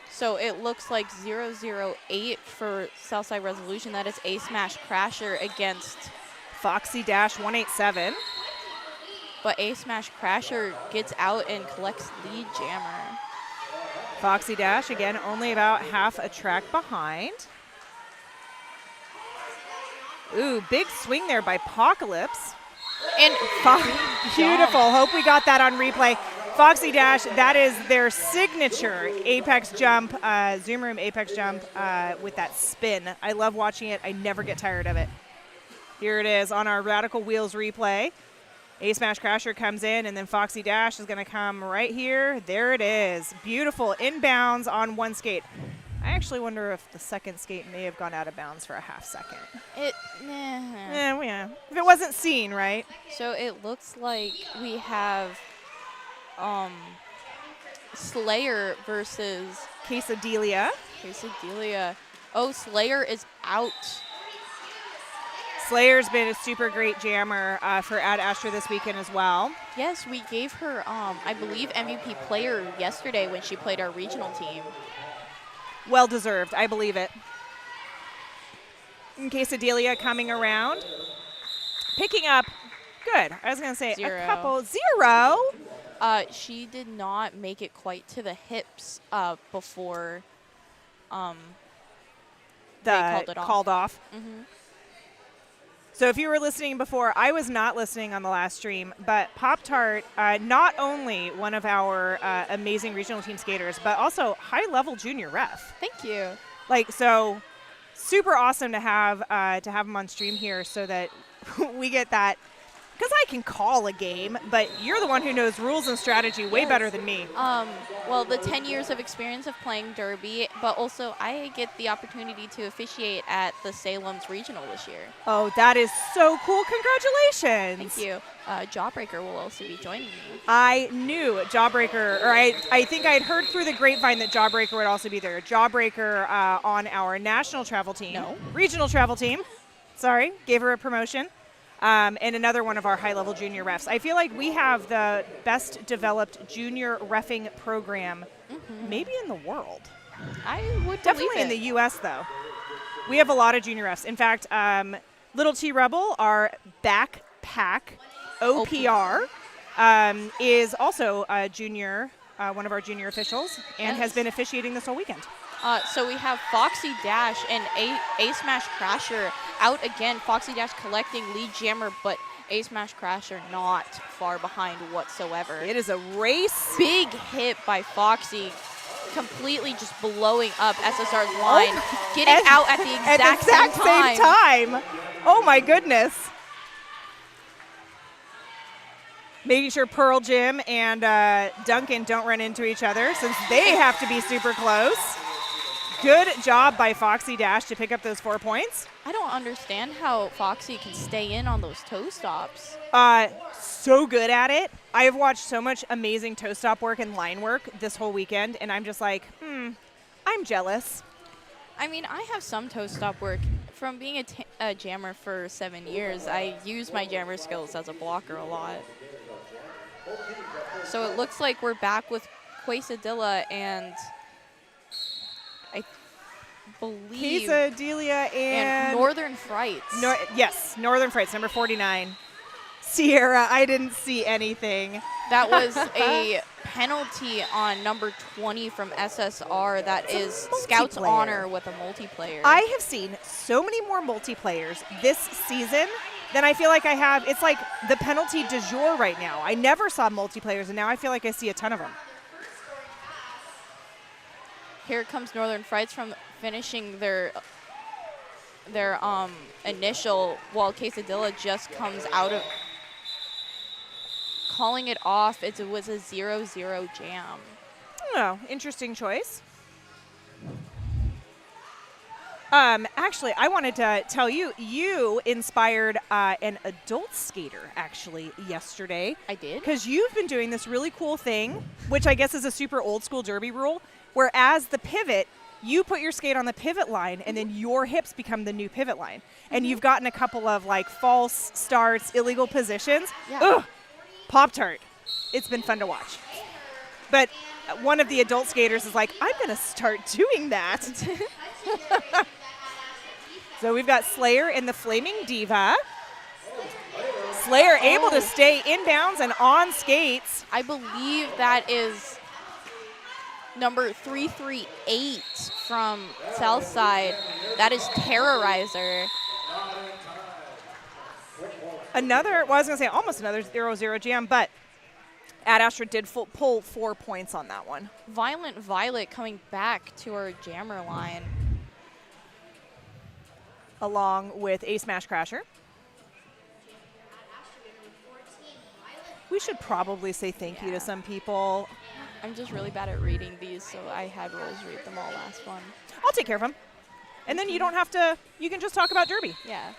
So it looks like 008 for Southside Resolution. That is A Smash Crasher against Foxy Dash 187. But A Smash Crasher gets out and collects lead jammer. Foxy Dash, again, only about half a track behind. Ooh, big swing there by Apocalypse. And beautiful. Hope we got that on replay. Foxy Dash, that is their signature apex jump, Zoom Room apex jump with that spin. I love watching it. I never get tired of it. Here it is on our Radical Wheels replay. A Smash Crasher comes in, and then Foxy Dash is going to come right here. There it is. Beautiful. Inbounds on one skate. I actually wonder if the second skate may have gone out of bounds for a half second. Yeah. If it wasn't seen, right? So it looks like we have Slayer versus Quesadelia. Oh, Slayer is out. Slayer's been a super great jammer for Ad Astra this weekend as well. Yes, we gave her, I believe, MVP player yesterday when she played our regional team. Well deserved, I believe it. Quesadelia coming around. Picking up, good. I was going to say Zero. A couple. Zero. She did not make it quite to the hips before they called off. Mm-hmm. So if you were listening before, I was not listening on the last stream, but Pop-Tart, not only one of our amazing regional team skaters, but also high-level junior ref. Thank you. So super awesome to have him on stream here so that we get that. Because I can call a game, but you're the one who knows rules and strategy way better than me. Well, the 10 years of experience of playing Derby, but also I get the opportunity to officiate at the Salem's Regional this year. Oh, that is so cool. Congratulations. Thank you. Jawbreaker will also be joining me. I knew Jawbreaker, or I think I had heard through the grapevine that Jawbreaker would also be there. Jawbreaker on our national travel team. No. Regional travel team. Sorry, gave her a promotion. And another one of our high-level junior refs. I feel like we have the best developed junior reffing program maybe in the world. I would Definitely in the U.S., though. We have a lot of junior refs. In fact, Little T Rebel, our backpack OPR, is also a junior, one of our junior officials, and has been officiating this whole weekend. So we have Foxy Dash and A Smash Crasher out again. Foxy Dash collecting lead jammer, but A Smash Crasher not far behind whatsoever. It is a race. Big hit by Foxy, completely just blowing up SSR's line, getting out at the exact same time. Oh my goodness. Making sure Pearl Jim and Duncan don't run into each other since they have to be super close. Good job by Foxy Dash to pick up those 4 points. I don't understand how Foxy can stay in on those toe stops. So good at it. I have watched so much amazing toe stop work and line work this whole weekend, and I'm just like, I'm jealous. I mean, I have some toe stop work. From being a jammer for 7 years, I use my jammer skills as a blocker a lot. So it looks like we're back with Quesadilla and I believe Quesadelia and Northern Frights. Yes, Northern Frights, number 49. Sierra, I didn't see anything. That was a penalty on number 20 from SSR. That is Scout's Honor with a multiplayer. I have seen so many more multiplayers this season than I feel like I have. It's like the penalty du jour right now. I never saw multiplayers, and now I feel like I see a ton of them. Here comes Northern Frights from finishing their their initial, while Quesadilla just comes out of calling it off. It was a 0-0 jam. Oh, interesting choice. Actually, I wanted to tell you, you inspired an adult skater, actually, yesterday. I did? Because you've been doing this really cool thing, which I guess is a super old school derby rule, where as the pivot, you put your skate on the pivot line, and then your hips become the new pivot line. And you've gotten a couple of, like, false starts, illegal positions. Yeah. Ugh! Pop-Tart. It's been fun to watch. But one of the adult skaters is like, I'm going to start doing that. So we've got Slayer and the Flaming Diva. Slayer able to stay inbounds and on skates. I believe that is number 338 from Southside. That is Terrorizer. Another, well, I was going to say almost another 0-0 jam, but Ad Astra did pull 4 points on that one. Violent Violet coming back to our jammer line. Along with a Smash Crasher. We should probably say thank you to some people. I'm just really bad at reading these, so I had Rose read them all last one. I'll take care of them. And then you don't have to, you can just talk about Derby. Yeah.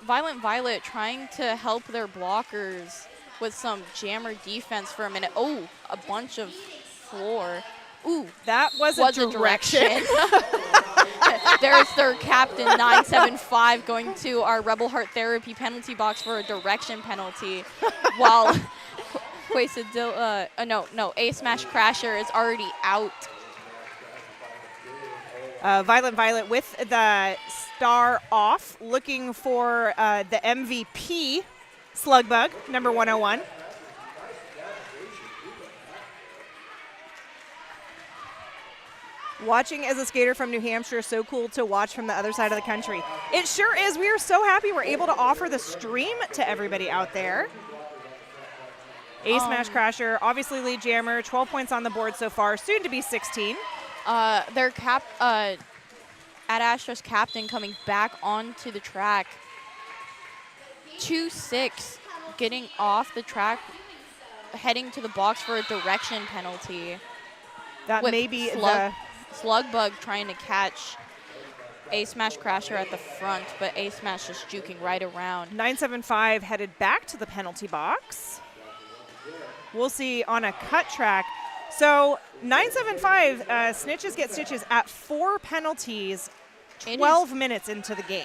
Violent Violet trying to help their blockers with some jammer defense for a minute. Oh, a bunch of floor. Ooh, that was a direction. There's their captain, 975, going to our Rebel Heart Therapy penalty box for a direction penalty, while A Smash Crasher is already out. Violent Violet with the star off, looking for the MVP, Slugbug, number 101. Watching as a skater from New Hampshire is so cool to watch from the other side of the country. It sure is. We are so happy we're able to offer the stream to everybody out there. A Smash Crasher, obviously lead jammer, 12 points on the board so far, soon to be 16. Their Ad Astra's captain coming back onto the track. 2-6, getting off the track, heading to the box for a direction penalty. That may be Slugbug trying to catch A Smash Crasher at the front, but A Smash just juking right around. 975 headed back to the penalty box. We'll see on a cut track. So 975 snitches get stitches at 4 penalties, 12 minutes into the game.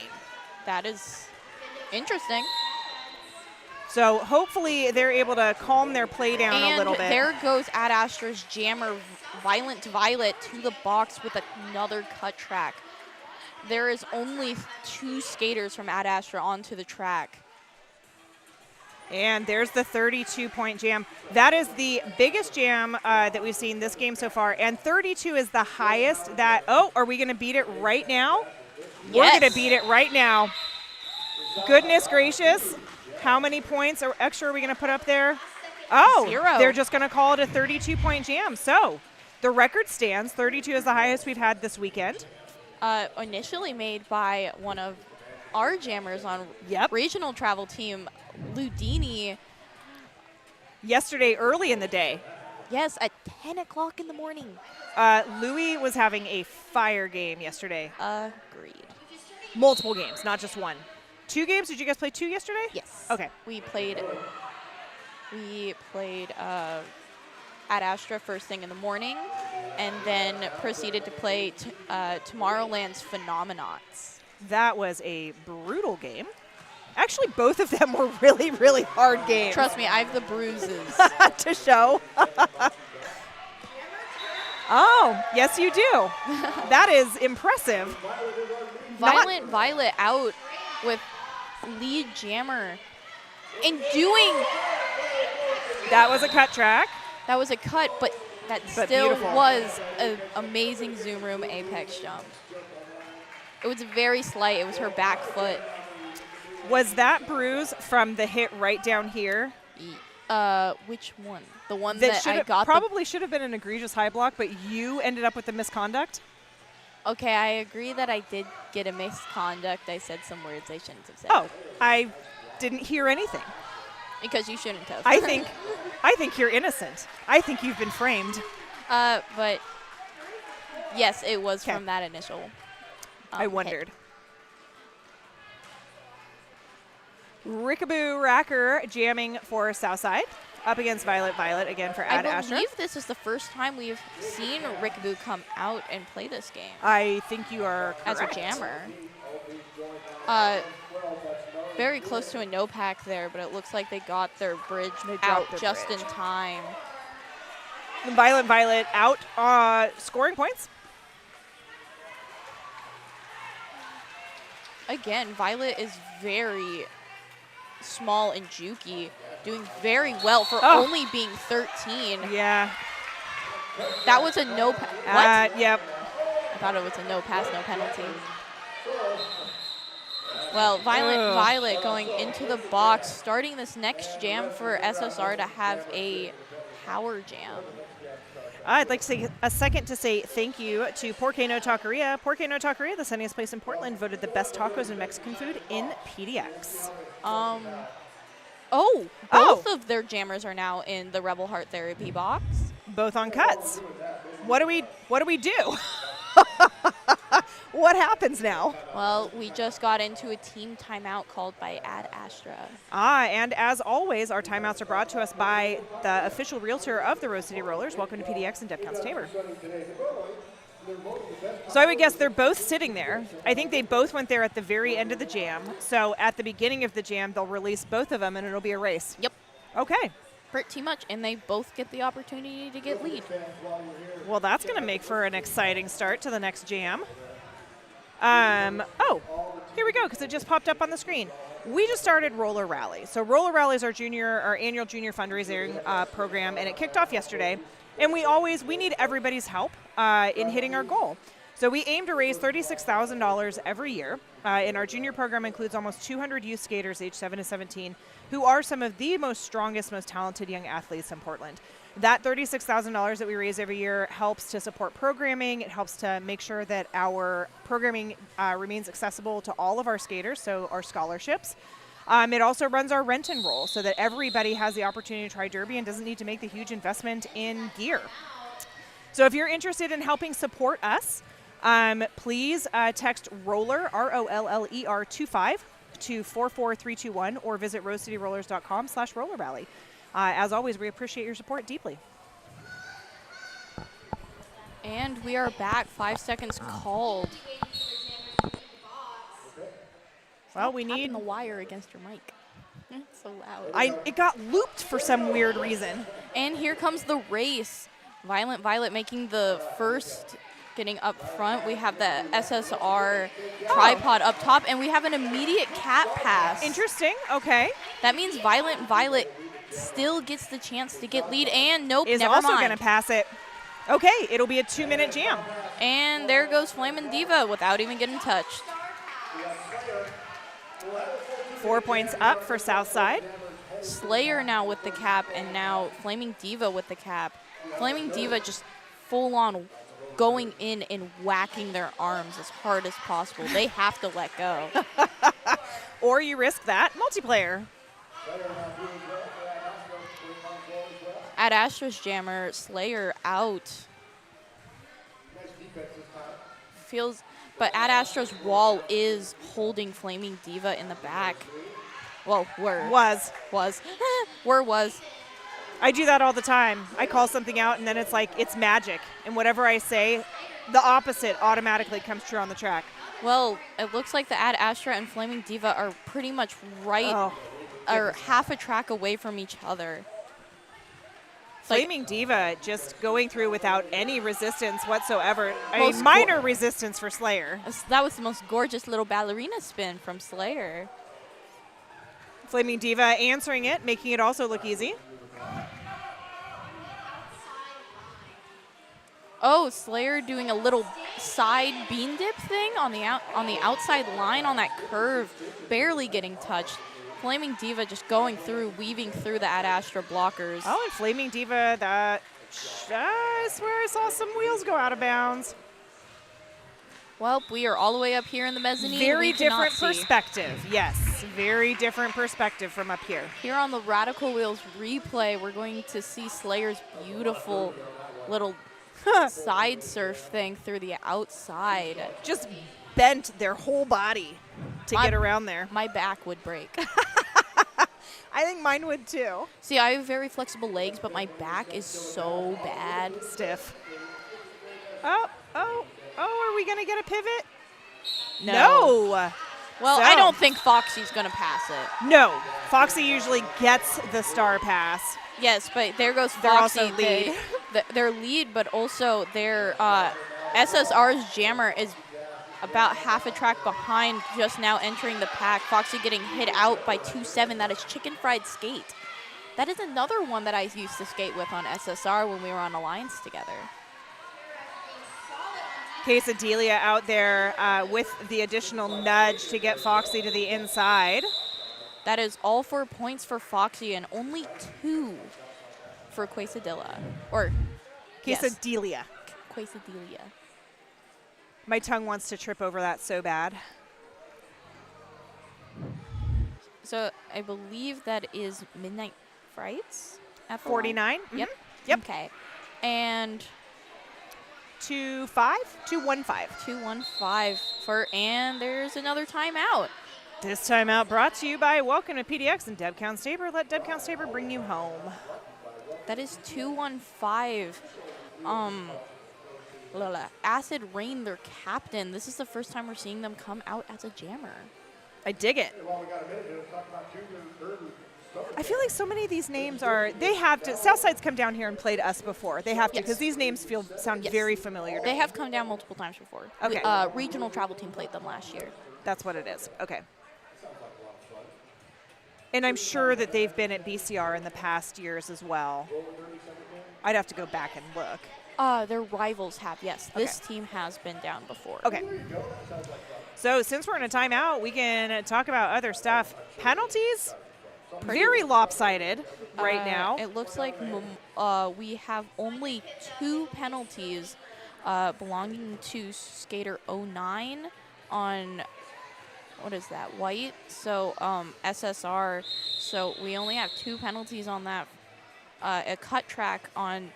That is interesting. So hopefully they're able to calm their play down a little bit. And there goes Ad Astra's jammer, Violent Violet, to the box with another cut track. There is only 2 skaters from Ad Astra onto the track. And there's the 32-point jam. That is the biggest jam that we've seen this game so far. And 32 is the highest that, are we going to beat it right now? Yes. We're going to beat it right now. Goodness gracious. How many points or extra are we going to put up there? 0. They're just going to call it a 32-point jam. So the record stands. 32 is the highest we've had this weekend. Initially made by one of our jammers on regional travel team, Ludini. Yesterday, early in the day. Yes, at 10 o'clock in the morning. Louis was having a fire game yesterday. Agreed. Multiple games, not just one. 2 games? Did you guys play 2 yesterday? Yes. Okay. We played Ad Astra first thing in the morning, and then proceeded to play Tomorrowland's Phenomenauts. That was a brutal game. Actually, both of them were really, really hard games. Trust me, I have the bruises. to show. Oh, yes you do. That is impressive. Violent Violet out with lead jammer. And doing... That was a cut track. That was a cut, but that still beautiful. Was an amazing zoom room apex jump. It was very slight. It was her back foot. Was that bruise from the hit right down here? Which one? The one that I got? Probably should have been an egregious high block, but you ended up with the misconduct? Okay, I agree that I did get a misconduct. I said some words I shouldn't have said. Oh, I didn't hear anything. Because you shouldn't have. I think you're innocent. I think you've been framed. But yes, it was 'Kay. from that initial. I hit. wondered. Rickaboo Racker jamming for Southside. Up against Violet Violet again for Ad I Astra. believe this is the first time we've seen Rickaboo come out and play this game I think you are as a correct. jammer. Very close to a no pack there, but it looks like they got their bridge dropped out their just bridge. in time. Violet Violet out scoring points. Again, Violet is very small and jukey, doing very well for only being 13. Yeah. That was a no what? Yep. I thought it was a no pass, no penalty. Well, Violet going into the box, starting this next jam for SSR to have a power jam. I'd like to take a second to say thank you to Porque No Taqueria. Porque No Taqueria, the sunniest place in Portland, voted the best tacos and Mexican food in PDX. Both of their jammers are now in the Rebel Heart Therapy box. Both on cuts. What do we do? What happens now? Well, we just got into a team timeout called by Ad Astra. And as always, our timeouts are brought to us by the official realtor of the Rose City Rollers. Welcome to PDX and Dev Counts Tabor. So I would guess they're both sitting there. I think they both went there at the very end of the jam. So at the beginning of the jam, they'll release both of them and it'll be a race. Yep. Okay. Pretty much, and they both get the opportunity to get lead. Well, that's going to make for an exciting start to the next jam. Here we go, because it just popped up on the screen. We just started Roller Rally. So Roller Rally is our annual junior fundraising program, and it kicked off yesterday. And we need everybody's help in hitting our goal. So we aim to raise $36,000 every year. And our junior program includes almost 200 youth skaters aged 7 to 17 who are some of the most strongest, most talented young athletes in Portland. That $36,000 that we raise every year helps to support programming. It helps to make sure that our programming remains accessible to all of our skaters, so our scholarships. It also runs our rent and roll so that everybody has the opportunity to try Derby and doesn't need to make the huge investment in gear. So if you're interested in helping support us, please text ROLLER, ROLLER 25 to 44321 or visit rosecityrollers.com/rollerrally. As always, we appreciate your support deeply. And we are back. 5 seconds called. Well, we Tapping need the wire against your mic. It's so loud. It got looped for some weird reason. And here comes the race. Violet making the first, getting up front. We have the SSR tripod up top, and we have an immediate cat pass. Interesting. Okay. That means Violet still gets the chance to get lead, and nope, Is never also mind. going to pass it. Okay, it'll be a 2-minute jam. And there goes Flamin' Diva without even getting touched. 4 points up for Southside. Slayer now with the cap, and now Flaming Diva with the cap. Flaming Diva just full on going in and whacking their arms as hard as possible. They have to let go. Or you risk that multiplayer. Ad Astra's jammer, Slayer out. But Ad Astra's wall is holding Flaming Diva in the back. Well, was. I do that all the time. I call something out and then it's like, it's magic. And whatever I say, the opposite automatically comes true on the track. Well, it looks like the Ad Astra and Flaming Diva are pretty much or half a track away from each other. Flaming Diva just going through without any resistance whatsoever. Most minor resistance for Slayer. That was the most gorgeous little ballerina spin from Slayer. Flaming Diva answering it, making it also look easy. Oh, Slayer doing a little side bean dip thing on the outside line on that curve, barely getting touched. Flaming Diva just going through, weaving through the Ad Astra blockers. Oh, and Flaming Diva, I swear I saw some wheels go out of bounds. Well, we are all the way up here in the mezzanine. Very We cannot different see. perspective. Yes, very different perspective from up here. Here on the Radical Wheels replay, we're going to see Slayer's beautiful little side surf thing through the outside. Just bent their whole body to My- get around there. My back would break. I think mine would too. See, I have very flexible legs, but my back is so bad. Stiff. Oh, are we going to get a pivot? No. Well, I So- don't think Foxy's going to pass it. No. Foxy usually gets the star pass. Yes, but there goes They're Foxy. also lead. Their lead, but also their SSR's jammer is about half a track behind, just now entering the pack. Foxy getting hit out by 2-7. That is Chicken Fried Skate. That is another one that I used to skate with on SSR when we were on Alliance together. Quesadilla out there with the additional nudge to get Foxy to the inside. That is all 4 points for Foxy and only 2 for Quesadilla. Or Quesadilla. Yes, Quesadilla. My tongue wants to trip over that so bad. So I believe that is Midnight Frights at the line? 49. Yep. Yep. Okay. And 2-5? 2-1-5. 2-1-5 for, and there's another timeout. This timeout brought to you by Welcome to PDX and Deb Count Staber. Let Deb Count Staber bring you home. That is 2-1-5. Acid Rain, their captain. This is the first time we're seeing them come out as a jammer. I dig it. I feel like so many of these names are, they have to, Southside's come down here and played us before. They have to, Yes. because these names sound Yes. very familiar to They me. have come down multiple times before. Okay. Regional travel team played them last year. That's what it is. Okay. And I'm sure that they've been at BCR in the past years as well. I'd have to go back and look. Their rivals have, yes. This team has been down before. Okay. So since we're in a timeout, we can talk about other stuff. Penalties, very lopsided right now. It looks like we have only 2 penalties belonging to skater 09 on, what is that, white? So SSR. So we only have 2 penalties on that. A cut track on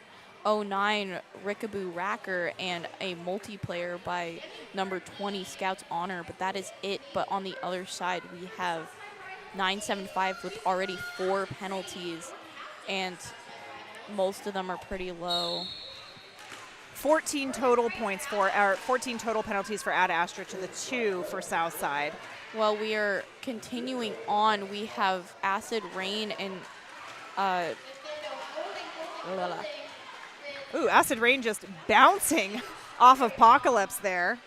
09 Rickaboo Racker and a multiplayer by number 20 Scouts Honor, but that is it. But on the other side, we have 975 with already 4 penalties, and most of them are pretty low. 14 total points for, or 14 total penalties for Ad Astra to the 2 for Southside. Well, we are continuing on. We have Acid Rain and Ooh, Acid Rain just bouncing off of Apocalypse there.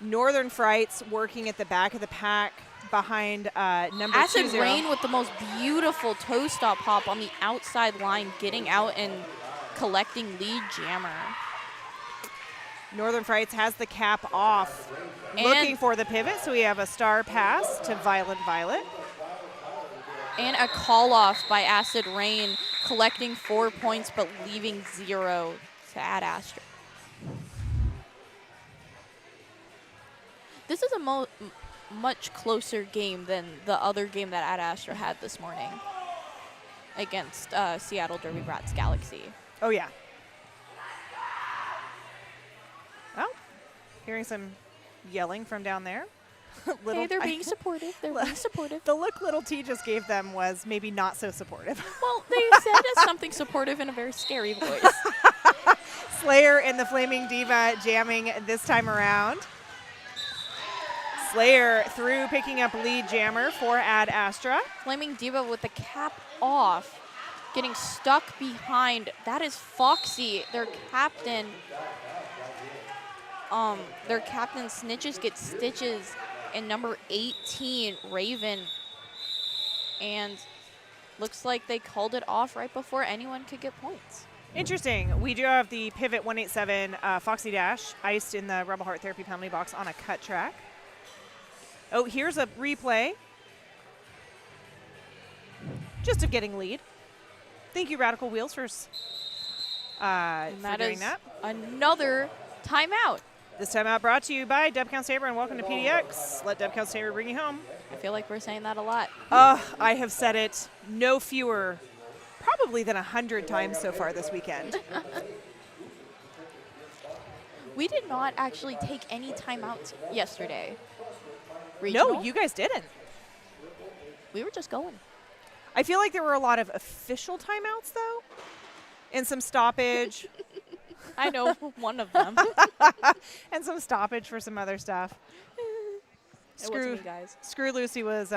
Northern Frights working at the back of the pack behind number 20. Acid Rain with the most beautiful toe stop hop on the outside line, getting out and collecting lead jammer. Northern Frights has the cap off, And- looking for the pivot, so we have a star pass to Violent Violet. And a call off by Acid Rain, collecting 4 points but leaving 0 to Ad Astra. This is a much closer game than the other game that Ad Astra had this morning against Seattle Derby Brats Galaxy. Oh, yeah. Oh, hearing some yelling from down there. Hey, they're being supportive. They're being supportive. The look Little T just gave them was maybe not so supportive. Well, they said something supportive in a very scary voice. Slayer and the Flaming Diva jamming this time around. Slayer through, picking up lead jammer for Ad Astra. Flaming Diva with the cap off, getting stuck behind. That is Foxy, their captain. Their captain Snitches gets stitches, and number 18, Raven. And looks like they called it off right before anyone could get points. Interesting. We do have the pivot 187 Foxy Dash iced in the Rebel Heart Therapy penalty box on a cut track. Oh, here's a replay. Just of getting lead. Thank you, Radical Wheels, for And that doing is that. another timeout. This time out brought to you by Deb Count Saber and welcome to PDX. Let Deb Count Saber bring you home. I feel like we're saying that a lot. I have said it no fewer, probably than 100 times so far this weekend. We did not actually take any timeouts yesterday. Regional. No, you guys didn't. We were just going. I feel like there were a lot of official timeouts, though, and some stoppage. I know one of them. And some stoppage for some other stuff. It wasn't me, guys. Screw Lucy was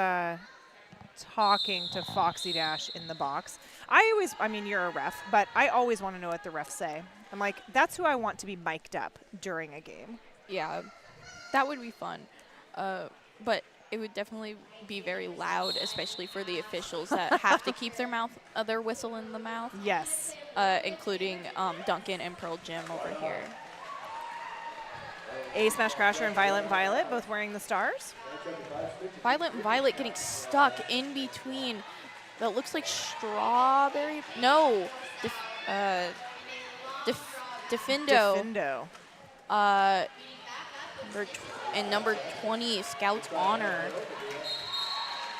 talking to Foxy Dash in the box. I mean, you're a ref, but I always want to know what the refs say. I'm like, that's who I want to be mic'd up during a game. Yeah, that would be fun. But it would definitely be very loud, especially for the officials that have to keep their whistle in the mouth. Yes. Including Duncan and Pearl Jim over here. A Smash Crasher and Violent Violet both wearing the stars. Violent and Violet getting stuck in between. That looks like strawberry. No. Defindo. Defindo. And number 20, Scout's Honor.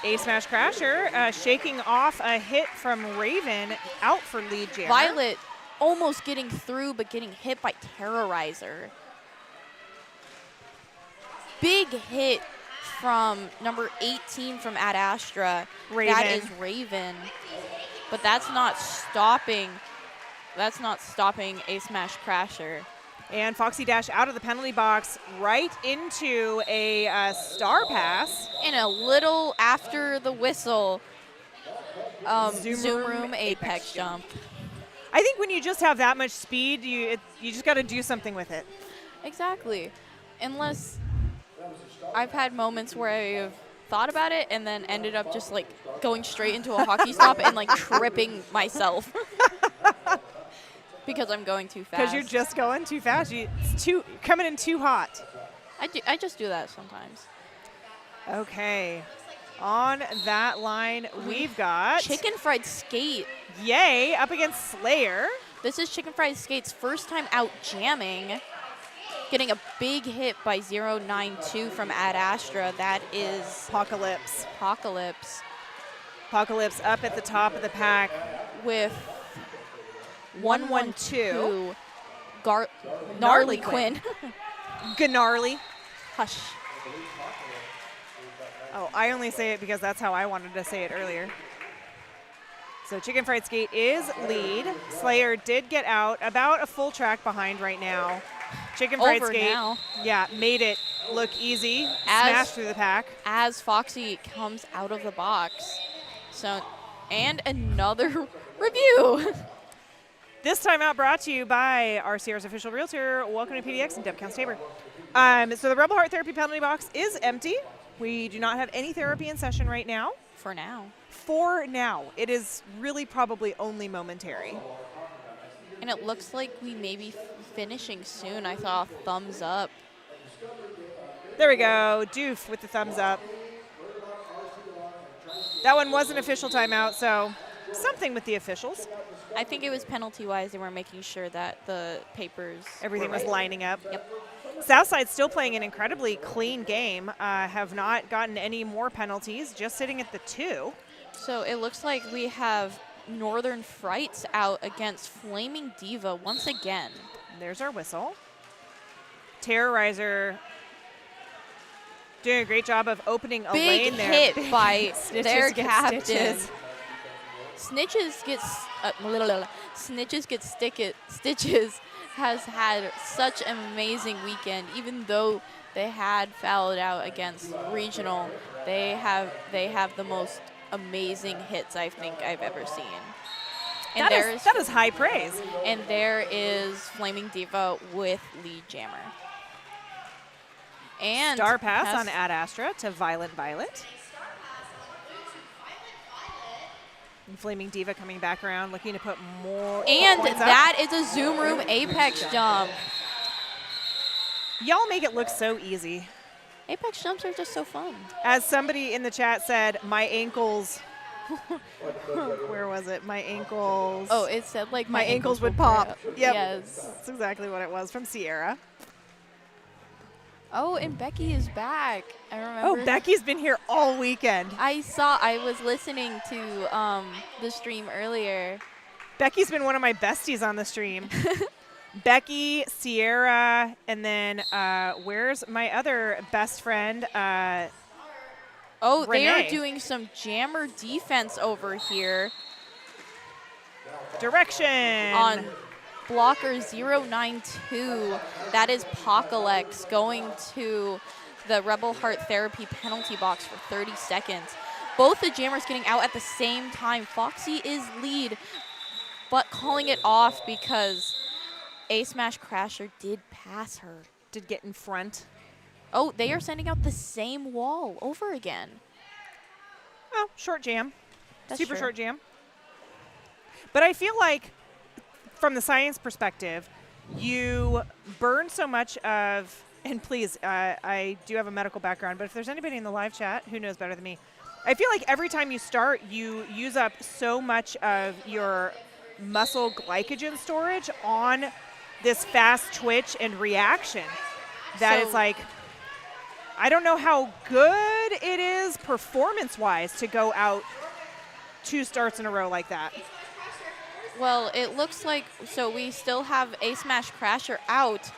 A Smash Crasher shaking off a hit from Raven out for lead jammer. Violet almost getting through, but getting hit by Terrorizer. Big hit from number 18 from Astra. Raven. That is Raven. But that's not stopping. That's not stopping A Smash Crasher. And Foxy Dash out of the penalty box right into a star pass. And a little after the whistle, Zoom Room Apex jump. I think when you just have that much speed, you just got to do something with it. Exactly. Unless I've had moments where I've thought about it and then ended up just like going straight into a hockey stop and like tripping myself. Because I'm going too fast. Because you're just going too fast. It's coming in too hot. I just do that sometimes. Okay. On that line, we've got Chicken Fried Skate. Yay, up against Slayer. This is Chicken Fried Skate's first time out jamming. Getting a big hit by 092 from Astra. That is Apocalypse. Apocalypse up at the top of the pack with 112. Gnarly Quinn. Gnarly. Hush. Oh, I only say it because that's how I wanted to say it earlier. So Chicken Fried Skate is lead. Slayer did get out, about a full track behind right now. Chicken Fried Over Skate, now. Yeah, made it look easy. Smashed through the pack. As Foxy comes out of the box. So, and another review. This time out brought to you by RCR's official realtor. Welcome to PDX and Deb Count Saber. So the Rebel Heart Therapy penalty box is empty. We do not have any therapy in session right now. For now. For now. It is really probably only momentary. And it looks like we may be finishing soon. I saw a thumbs up. There we go. Doof with the thumbs up. That one was an official timeout, so something with the officials. I think it was penalty-wise. They were making sure that the papers Everything were was right. lining up. Yep. Southside still playing an incredibly clean game. Have not gotten any more penalties, just sitting at the 2. So it looks like we have Northern Frights out against Flaming Diva once again. There's our whistle. Terrorizer doing a great job of opening a Big lane there. hit by their get captain. stitches. Snitches get stitches has had such an amazing weekend. Even though they had fouled out against regional, they have the most amazing hits I think I've ever seen. And that is high praise. And there is Flaming Diva with lead jammer. And Star pass on Astra to Violent Violet. And Flaming Diva coming back around, looking to put more And points that up. is a Zoom Room Apex jump. Y'all make it look so easy. Apex jumps are just so fun. As somebody in the chat said, my ankles. Where was it? My ankles. Oh, it said like my ankles would pop. Yep. Yes. That's exactly what it was from Sierra. Oh, and Becky is back. I remember. Oh, Becky's been here all weekend. I was listening to the stream earlier. Becky's been one of my besties on the stream. Becky, Sierra, and then where's my other best friend? Oh, they are Renee. doing some jammer defense over here Direction. on blocker 092. That is Pocolex going to the Rebel Heart Therapy penalty box for 30 seconds. Both the jammers getting out at the same time. Foxy is lead, but calling it off because A Smash Crasher did pass her. Did get in front. Oh, they are sending out the same wall over again. Oh, short jam. That's Super true. short jam. But I feel like, from the science perspective, you burn so much of, and please, I do have a medical background, but if there's anybody in the live chat who knows better than me, I feel like every time you start, you use up so much of your muscle glycogen storage on this fast twitch and reaction that it's like, I don't know how good it is performance-wise to go out 2 starts in a row like that. Well, it looks like, so we still have A Smash Crasher out,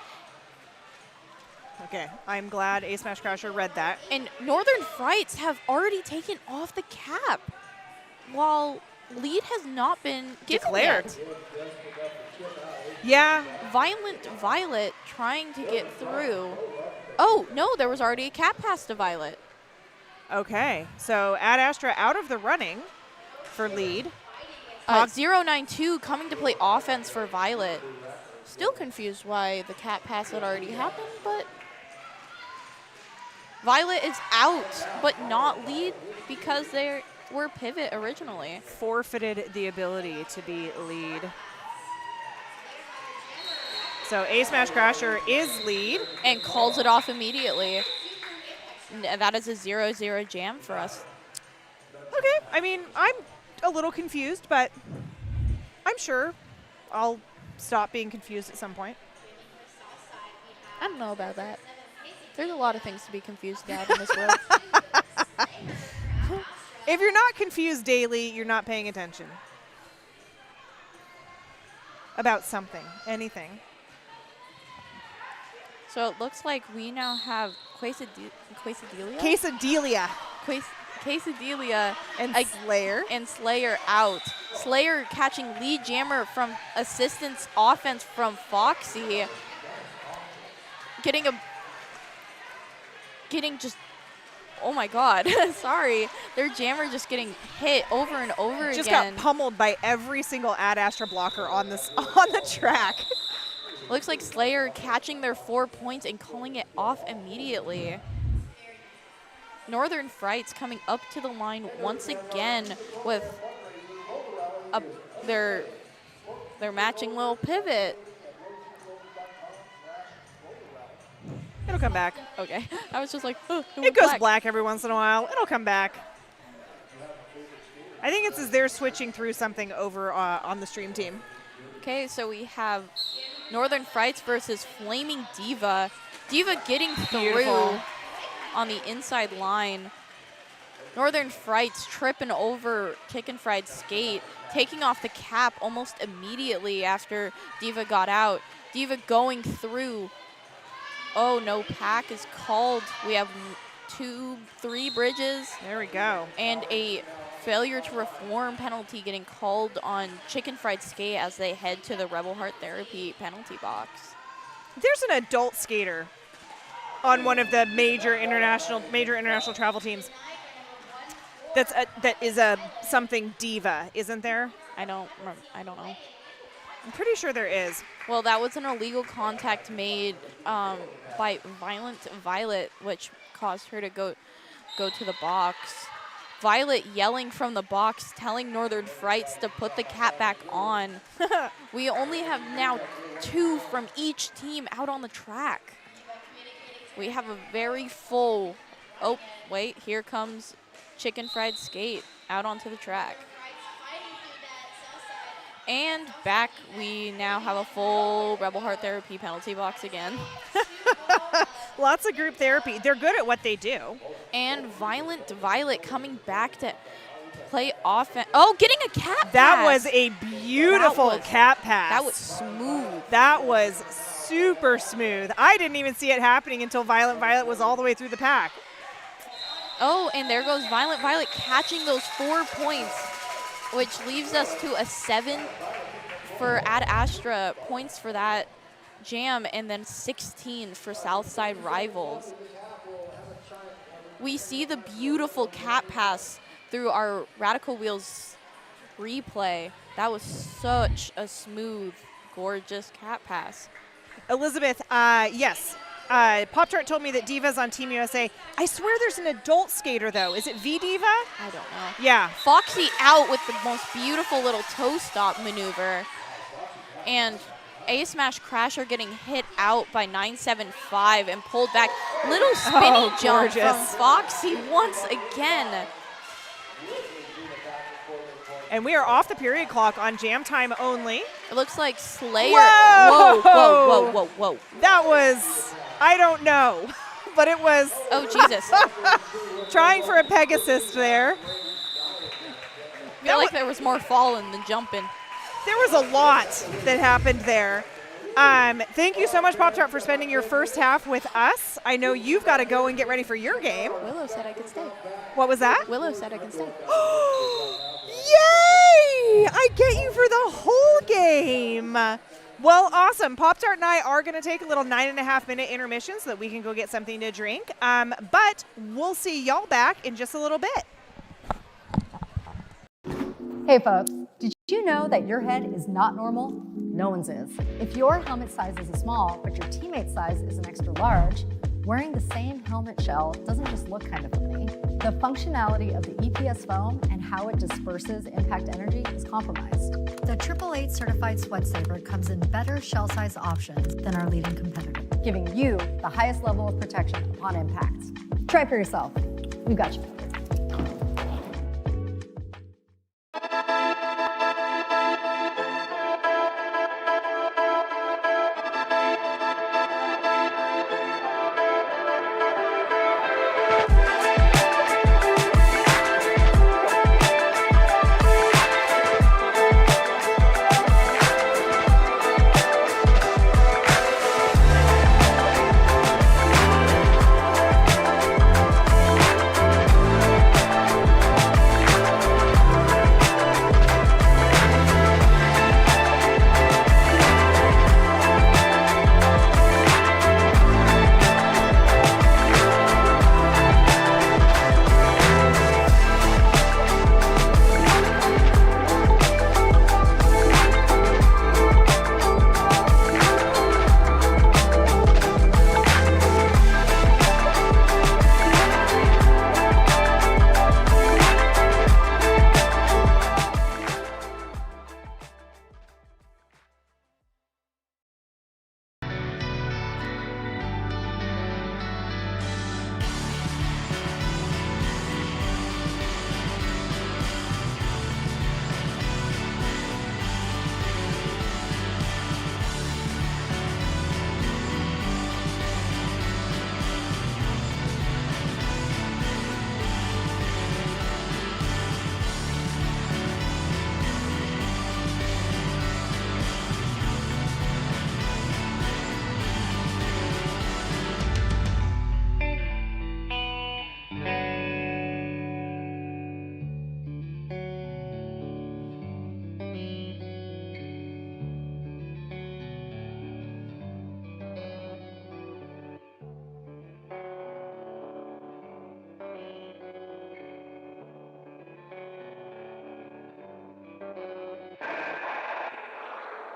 Okay, I'm glad A Smash Crasher read that. and Northern Frights have already taken off the cap, while lead has not been given Declared. yet. Yeah, Violent Violet trying to get through. Oh, no, there was already a cap pass to Violet. okay. So Ad Astra out of the running for lead. 092 coming to play offense for Violet. Still confused why the cap pass had already happened, but Violet is out, but not lead because they were pivot originally. Forfeited the ability to be lead. So A Smash Crasher is lead. And calls it off immediately. That is a 0-0 jam for us. Okay, I mean, I'm a little confused, but I'm sure I'll stop being confused at some point. I don't know about that. There's a lot of things to be confused about in this world. If you're not confused daily, you're not paying attention. About something, anything. So it looks like we now have Quesadilla? Quesadilla Quesadilla and Ag- Slayer. and Slayer out. Slayer catching lead jammer from assistance offense from Foxy. Getting just, oh my god, sorry. Their jammer just getting hit over and over Just again. got pummeled by every single Ad Astra blocker on this on the track. Looks like Slayer catching their 4 points and calling it off immediately. Northern Frights coming up to the line once again with their matching little pivot. It'll come back. Okay, I was just like, oh, It goes black every once in a while. It'll come back. I think it's as they're switching through something over on the stream team. Okay, so we have Northern Frights versus Flaming Diva. Diva getting through Beautiful. on the inside line. Northern Frights tripping over Chicken Fried Skate, taking off the cap almost immediately after Diva got out. Diva going through. Oh, no pack is called. We have 3 bridges There we go. and a failure to reform penalty getting called on Chicken Fried Skate as they head to the Rebel Heart Therapy penalty box. There's an adult skater on one of the major international travel teams. That is a something diva, isn't there? I don't know. I'm pretty sure there is. Well, that was an illegal contact made by Violent Violet, which caused her to go to the box. Violet yelling from the box, telling Northern Frights to put the cap back on. We only have now 2 from each team out on the track. We have a very full, oh, wait, here comes Chicken Fried Skate out onto the track. And back, we now have a full Rebel Heart Therapy penalty box again. Lots of group therapy. They're good at what they do. And Violent Violet coming back to play offense. Oh, getting a cat That pass. was a beautiful cat pass. That was smooth. That was super smooth. I didn't even see it happening until Violent Violet was all the way through the pack. Oh, and there goes Violent Violet catching those 4 points, which leaves us to a 7 for Ad Astra points for that jam, and then 16 for Southside Rivals. We see the beautiful cat pass through our Radical Wheels replay. That was such a smooth, gorgeous cat pass. Elizabeth, yes. Pop-Tart told me that Diva's on Team USA. I swear there's an adult skater, though. Is it V-Diva? I don't know. Yeah. Foxy out with the most beautiful little toe stop maneuver. And A-Smash Crasher getting hit out by 975 and pulled back. Little spinny jump from gorgeous. Foxy once again. And we are off the period clock on jam time only. It looks like Slayer. Whoa! Whoa, whoa, whoa, whoa, whoa. That was, I don't know, but it was Oh, Jesus. trying for a Pegasus there. I feel like there was more falling than jumping. There was a lot that happened there. Thank you so much, Pop-Tart, for spending your first half with us. I know you've got to go and get ready for your game. Willow said I could stay. What was that? Willow said I can stay. Yay! I get you for the whole game. Well, awesome. Pop-Tart and I are going to take a little 9.5-minute intermission so that we can go get something to drink. But we'll see y'all back in just a little bit. Hey folks, did you know that your head is not normal? No one's is. If your helmet size is a small, but your teammate's size is an extra large, wearing the same helmet shell doesn't just look kind of funny. The functionality of the EPS foam and how it disperses impact energy is compromised. The 888 certified sweat saver comes in better shell size options than our leading competitor. Giving you the highest level of protection upon impact. Try for yourself. We've got you covered.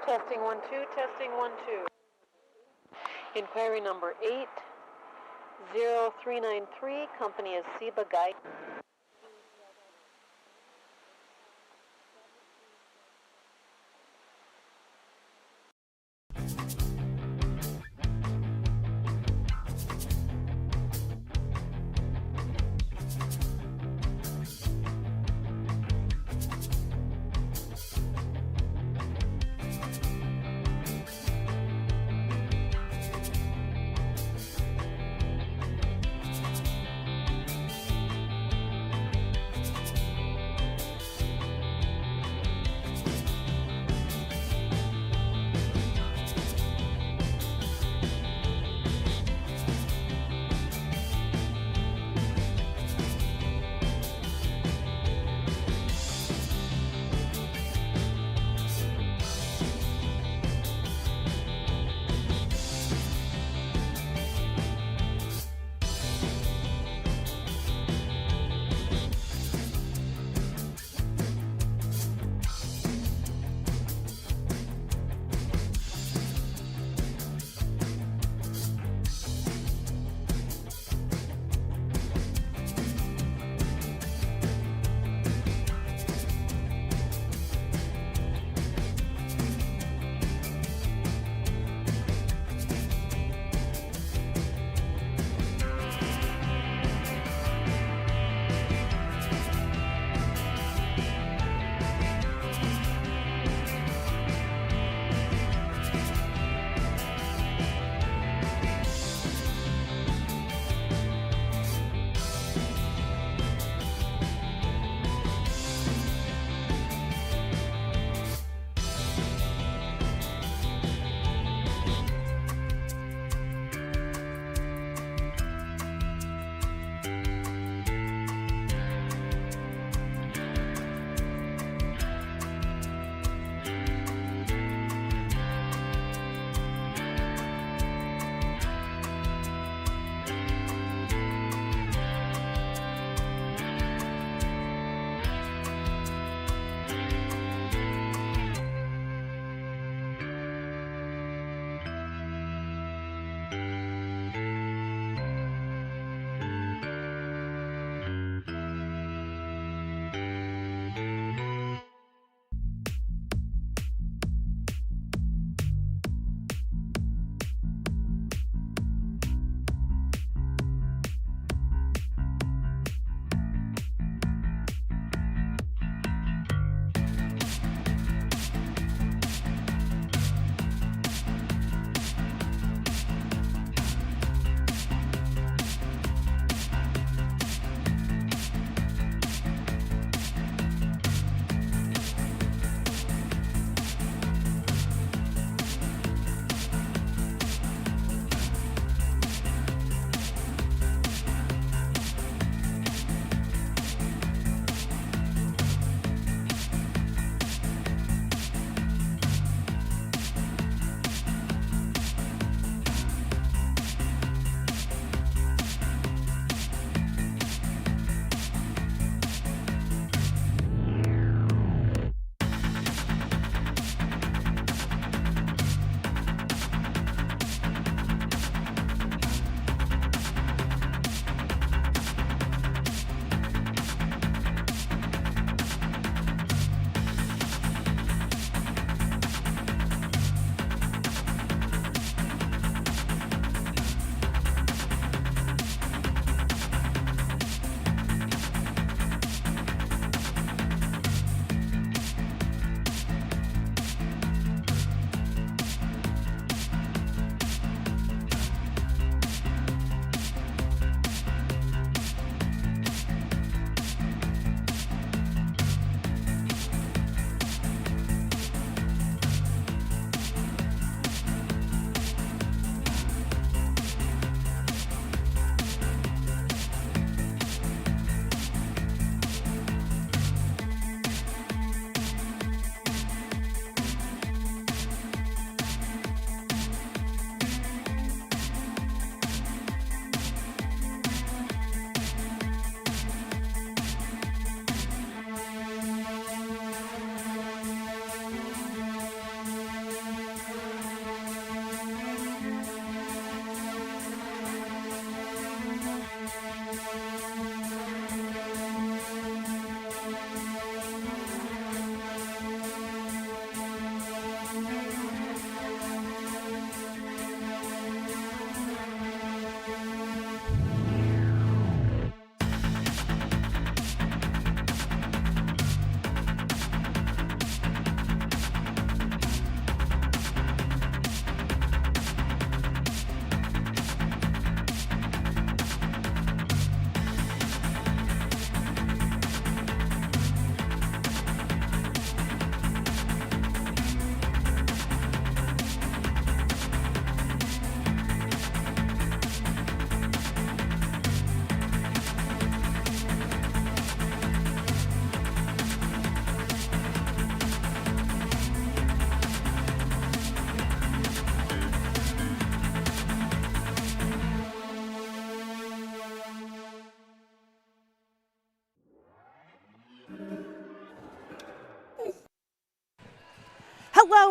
Testing 1 2, testing 1 2. Inquiry number 80393, company is Seba Guide.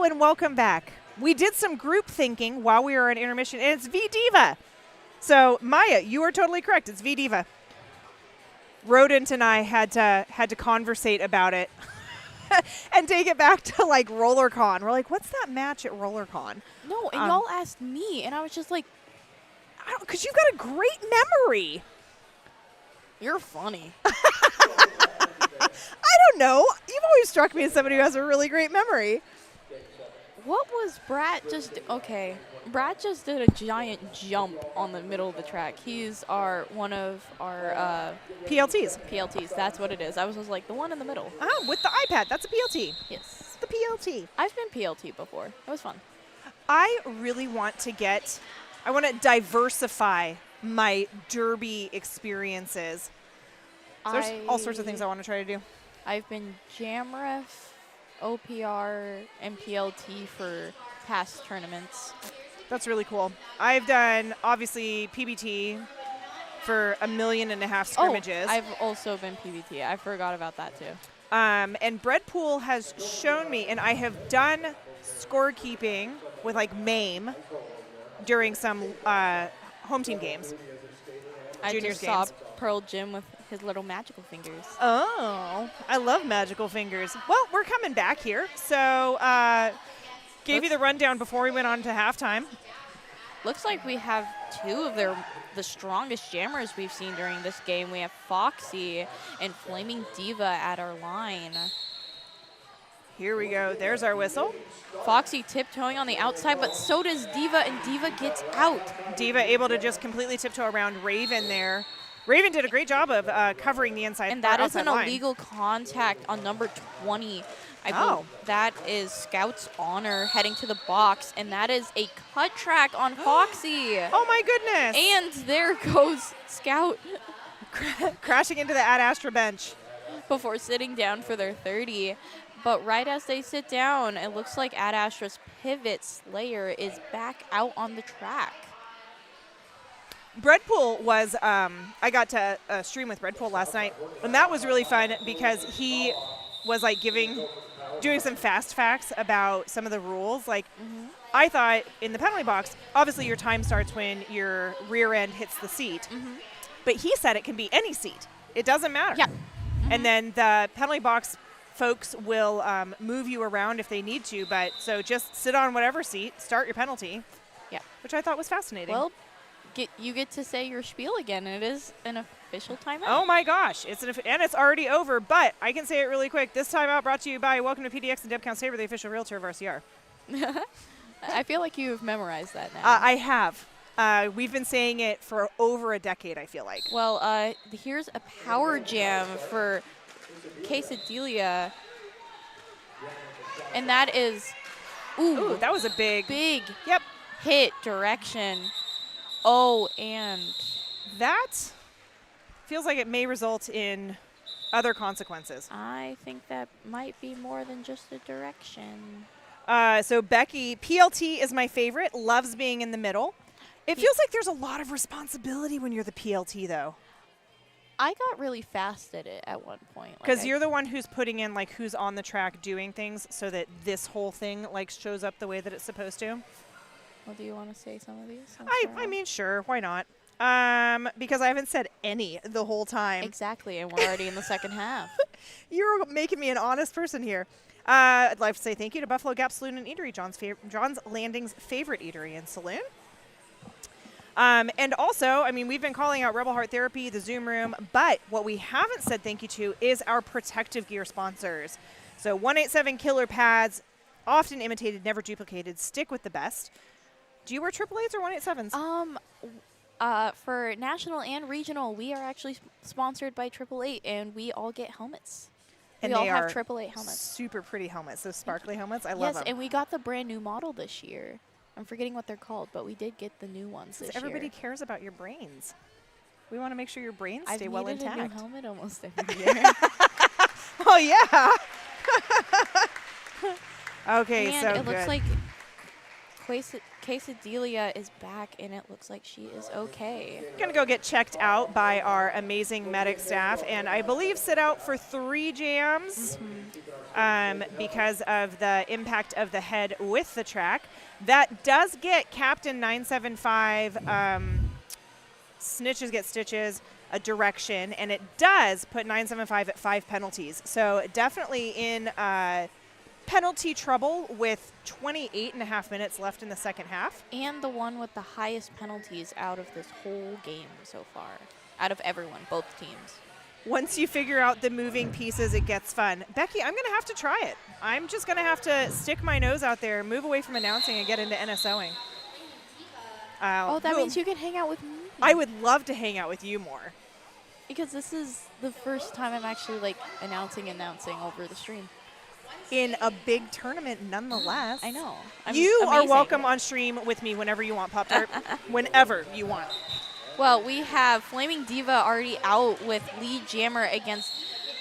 Hello and welcome back. We did some group thinking while we were in intermission, and it's V Diva. So Maya, you are totally correct. It's V Diva. Rodent and I had to conversate about it and take it back to like RollerCon. We're like, what's that match at RollerCon? No, and y'all asked me, and I was just like, I don't, because you've got a great memory. you're funny. I don't know. You've always struck me as somebody who has a really great memory. What was Brat just... Okay. Brat just did a giant jump on the middle of the track. He's one of our... PLTs. PLTs. That's what it is. I was just like, the one in the middle. Oh, with the iPad. That's a PLT. Yes. It's the PLT. I've been PLT before. It was fun. I really want to diversify my derby experiences. So there's all sorts of things I want to try to do. I've been Jam Ref, OPR, and PLT for past tournaments. That's really cool. I've done, obviously, PBT for 1.5 million scrimmages. Oh, I've also been PBT. I forgot about that, too. And Breadpool has shown me, and I have done scorekeeping with, like, MAME during some home team games. I juniors just saw games. Pearl Jim with his little magical fingers. Oh, I love magical fingers. Well, we're coming back here. So gave you the rundown before we went on to halftime. Looks like we have two of the strongest jammers we've seen during this game. We have Foxy and Flaming Diva at our line. Here we go. There's our whistle. Foxy tiptoeing on the outside, but so does Diva, and Diva gets out. Diva able to just completely tiptoe around Raven there. Raven did a great job of covering the inside. And that is an line. illegal contact on number 20. I Oh. believe that is Scout's Honor heading to the box, and that is a cut track on Foxy. Oh my goodness. And there goes Scout Crashing into the Ad Astra bench. before sitting down for their 30. But right as they sit down, it looks like Ad Astra's pivot Slayer is back out on the track. Breadpool was, I got to stream with Breadpool last night, and that was really fun because he was like doing some fast facts about some of the rules. Like, I thought in the penalty box, obviously your time starts when your rear end hits the seat, but he said it can be any seat. It doesn't matter. Yeah. And then the penalty box folks will move you around if they need to, but so just sit on whatever seat, start your penalty. Yeah. Which I thought was fascinating. Well, you get to say your spiel again, and it is an official timeout. Oh my gosh, and it's already over, but I can say it really quick. This timeout brought to you by Welcome to PDX and Deb Saber, the official realtor of RCR. I feel like you've memorized that now. I have. We've been saying it for over a decade, I feel like. Well, here's a power jam for Quesadilla. And that is, Ooh, that was a big yep, hit direction. Oh, and that feels like it may result in other consequences. I think that might be more than just a direction. So Becky, PLT is my favorite, loves being in the middle. It feels like there's a lot of responsibility when you're the PLT, though. I got really fast at it at one point. Because you're the one who's putting in, like, who's on the track doing things so that this whole thing, like, shows up the way that it's supposed to. Well, do you want to say some of these? I mean, sure, why not? Because I haven't said any the whole time. Exactly, and we're already in the second half. You're making me an honest person here. I'd like to say thank you to Buffalo Gap Saloon and Eatery, John's Landing's favorite eatery and saloon. And also, I mean, we've been calling out Rebel Heart Therapy, the Zoom Room, but what we haven't said thank you to is our protective gear sponsors. So 187 Killer Pads, often imitated, never duplicated, stick with the best. Do you wear 888s or 187s? For national and regional, we are actually sponsored by 888, and we all get helmets. And we all they have are 888 helmets. Super pretty helmets, those sparkly helmets. I love them. Yes, and we got the brand new model this year. I'm forgetting what they're called, but we did get the new ones this year. Everybody cares about your brains. We want to make sure your brains stay well intact. intact. I've needed a new helmet almost every year. Oh, yeah. Okay, and so it looks good. like Quesadilla is back, and it looks like she is okay. Going to go get checked out by our amazing medic staff, and I believe sit out for 3 jams. because of the impact of the head with the track. That does get Captain 975 Snitches Get Stitches a direction, and it does put 975 at 5 penalties. So definitely in penalty trouble with 28.5 minutes left in the second half. And the one with the highest penalties out of this whole game so far. Out of everyone, both teams. Once you figure out the moving pieces, it gets fun. Becky, I'm going to have to try it. I'm just going to have to stick my nose out there, move away from announcing, and get into NSOing. Oh, that means you can hang out with me. I would love to hang out with you more. Because this is the first time I'm actually like announcing over the stream. In a big tournament, nonetheless. I know. You are amazing. welcome on stream with me whenever you want, Pop-Tart. Whenever you want. Well, we have Flaming Diva already out with Lead Jammer against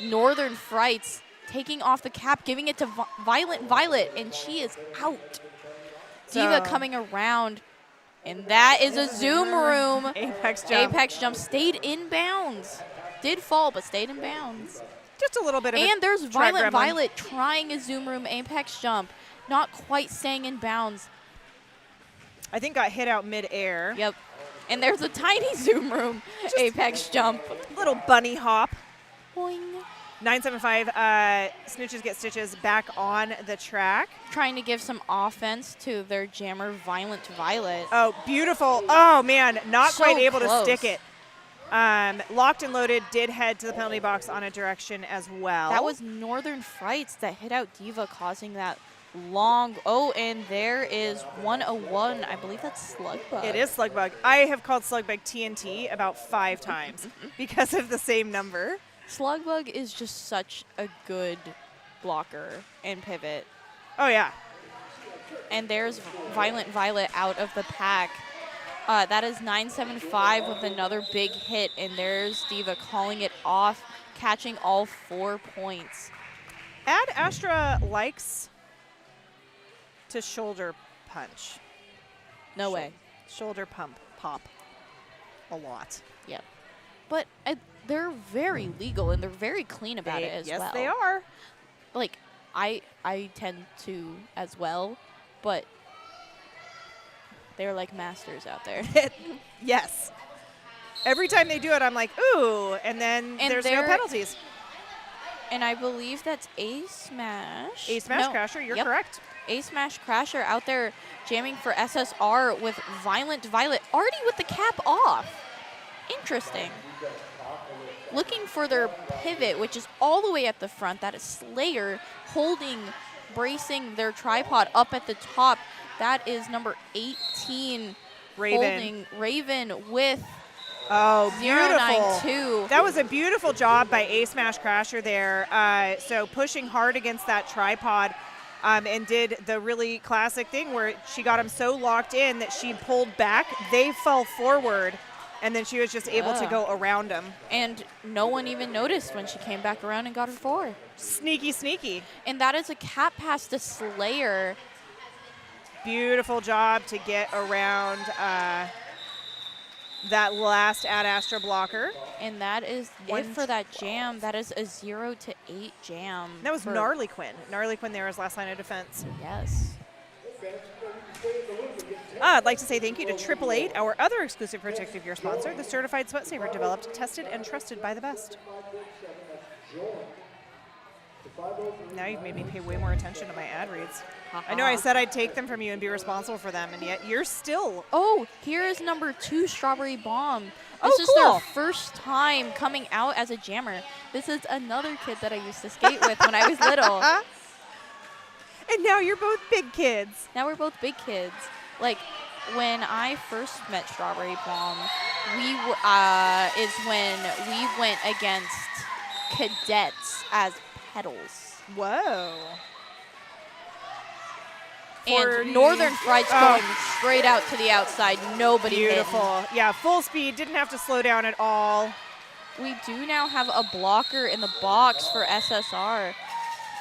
Northern Frights, taking off the cap, giving it to Violent Violet, and she is out. Diva coming around, and that is a Zoom Room. Apex jump. Apex jump stayed in bounds. Did fall, but stayed in bounds. Just a little bit of And there's Violent gremlin. Violet trying a Zoom Room Apex jump, not quite staying in bounds. I think got hit out mid-air. Yep. And there's a tiny Zoom Room Apex jump. Little bunny hop. Boing. 975 Snitches Get Stitches back on the track. Trying to give some offense to their jammer, Violent Violet. Oh, beautiful. Oh, man, not So quite able close. to stick it. Locked and Loaded did head to the penalty box on a direction as well. That was Northern Frights that hit out Diva, causing that long. Oh, and there is 101. I believe that's Slugbug. It is Slugbug. I have called Slugbug TNT about 5 times because of the same number. Slugbug is just such a good blocker and pivot. Oh, yeah. And there's Violent Violet out of the pack. That is 975 with another big hit, and there's Diva calling it off, catching all 4 points. Ad Astra likes to shoulder punch. No way. Shoulder pop a lot. Yep. But they're very legal, and they're very clean about it as well. Yes, they are. Like, I tend to as well, but they're like masters out there. Yes. Every time they do it, I'm like, ooh, and then there's no penalties. And I believe that's A-Smash. A-Smash Crasher, you're correct. A-Smash Crasher out there jamming for SSR with Violent Violet, already with the cap off. Interesting. Looking for their pivot, which is all the way at the front. That is Slayer holding, bracing their tripod up at the top. That is number 18, Raven. holding Raven with beautiful. 092. That was a beautiful job by A-Smash Crasher there. So pushing hard against that tripod and did the really classic thing where she got him so locked in that she pulled back. They fell forward, and then she was just able to go around him. And no one even noticed when she came back around and got her 4. Sneaky, sneaky. And that is a cap pass to Slayer. Beautiful job to get around that last Ad Astra blocker. And that is it for that jam. That is a 0 to 8 jam. That was Gnarly Quinn. Gnarly Quinn there was last line of defense. Yes. I'd like to say thank you to 888, our other exclusive protective gear sponsor, the certified sweat saver developed, tested, and trusted by the best. Now you've made me pay way more attention to my ad reads. I know I said I'd take them from you and be responsible for them, and yet you're still. Oh, here is number 2, Strawberry Bomb. Oh, This is cool. their first time coming out as a jammer. This is another kid that I used to skate with when I was little. And now you're both big kids. Now we're both big kids. Like, when I first met Strawberry Bomb, is when we went against cadets as Petals. Whoa. And Northern Frights going straight out to the outside. Nobody Beautiful. hitting. Yeah, full speed. Didn't have to slow down at all. We do now have a blocker in the box for SSR.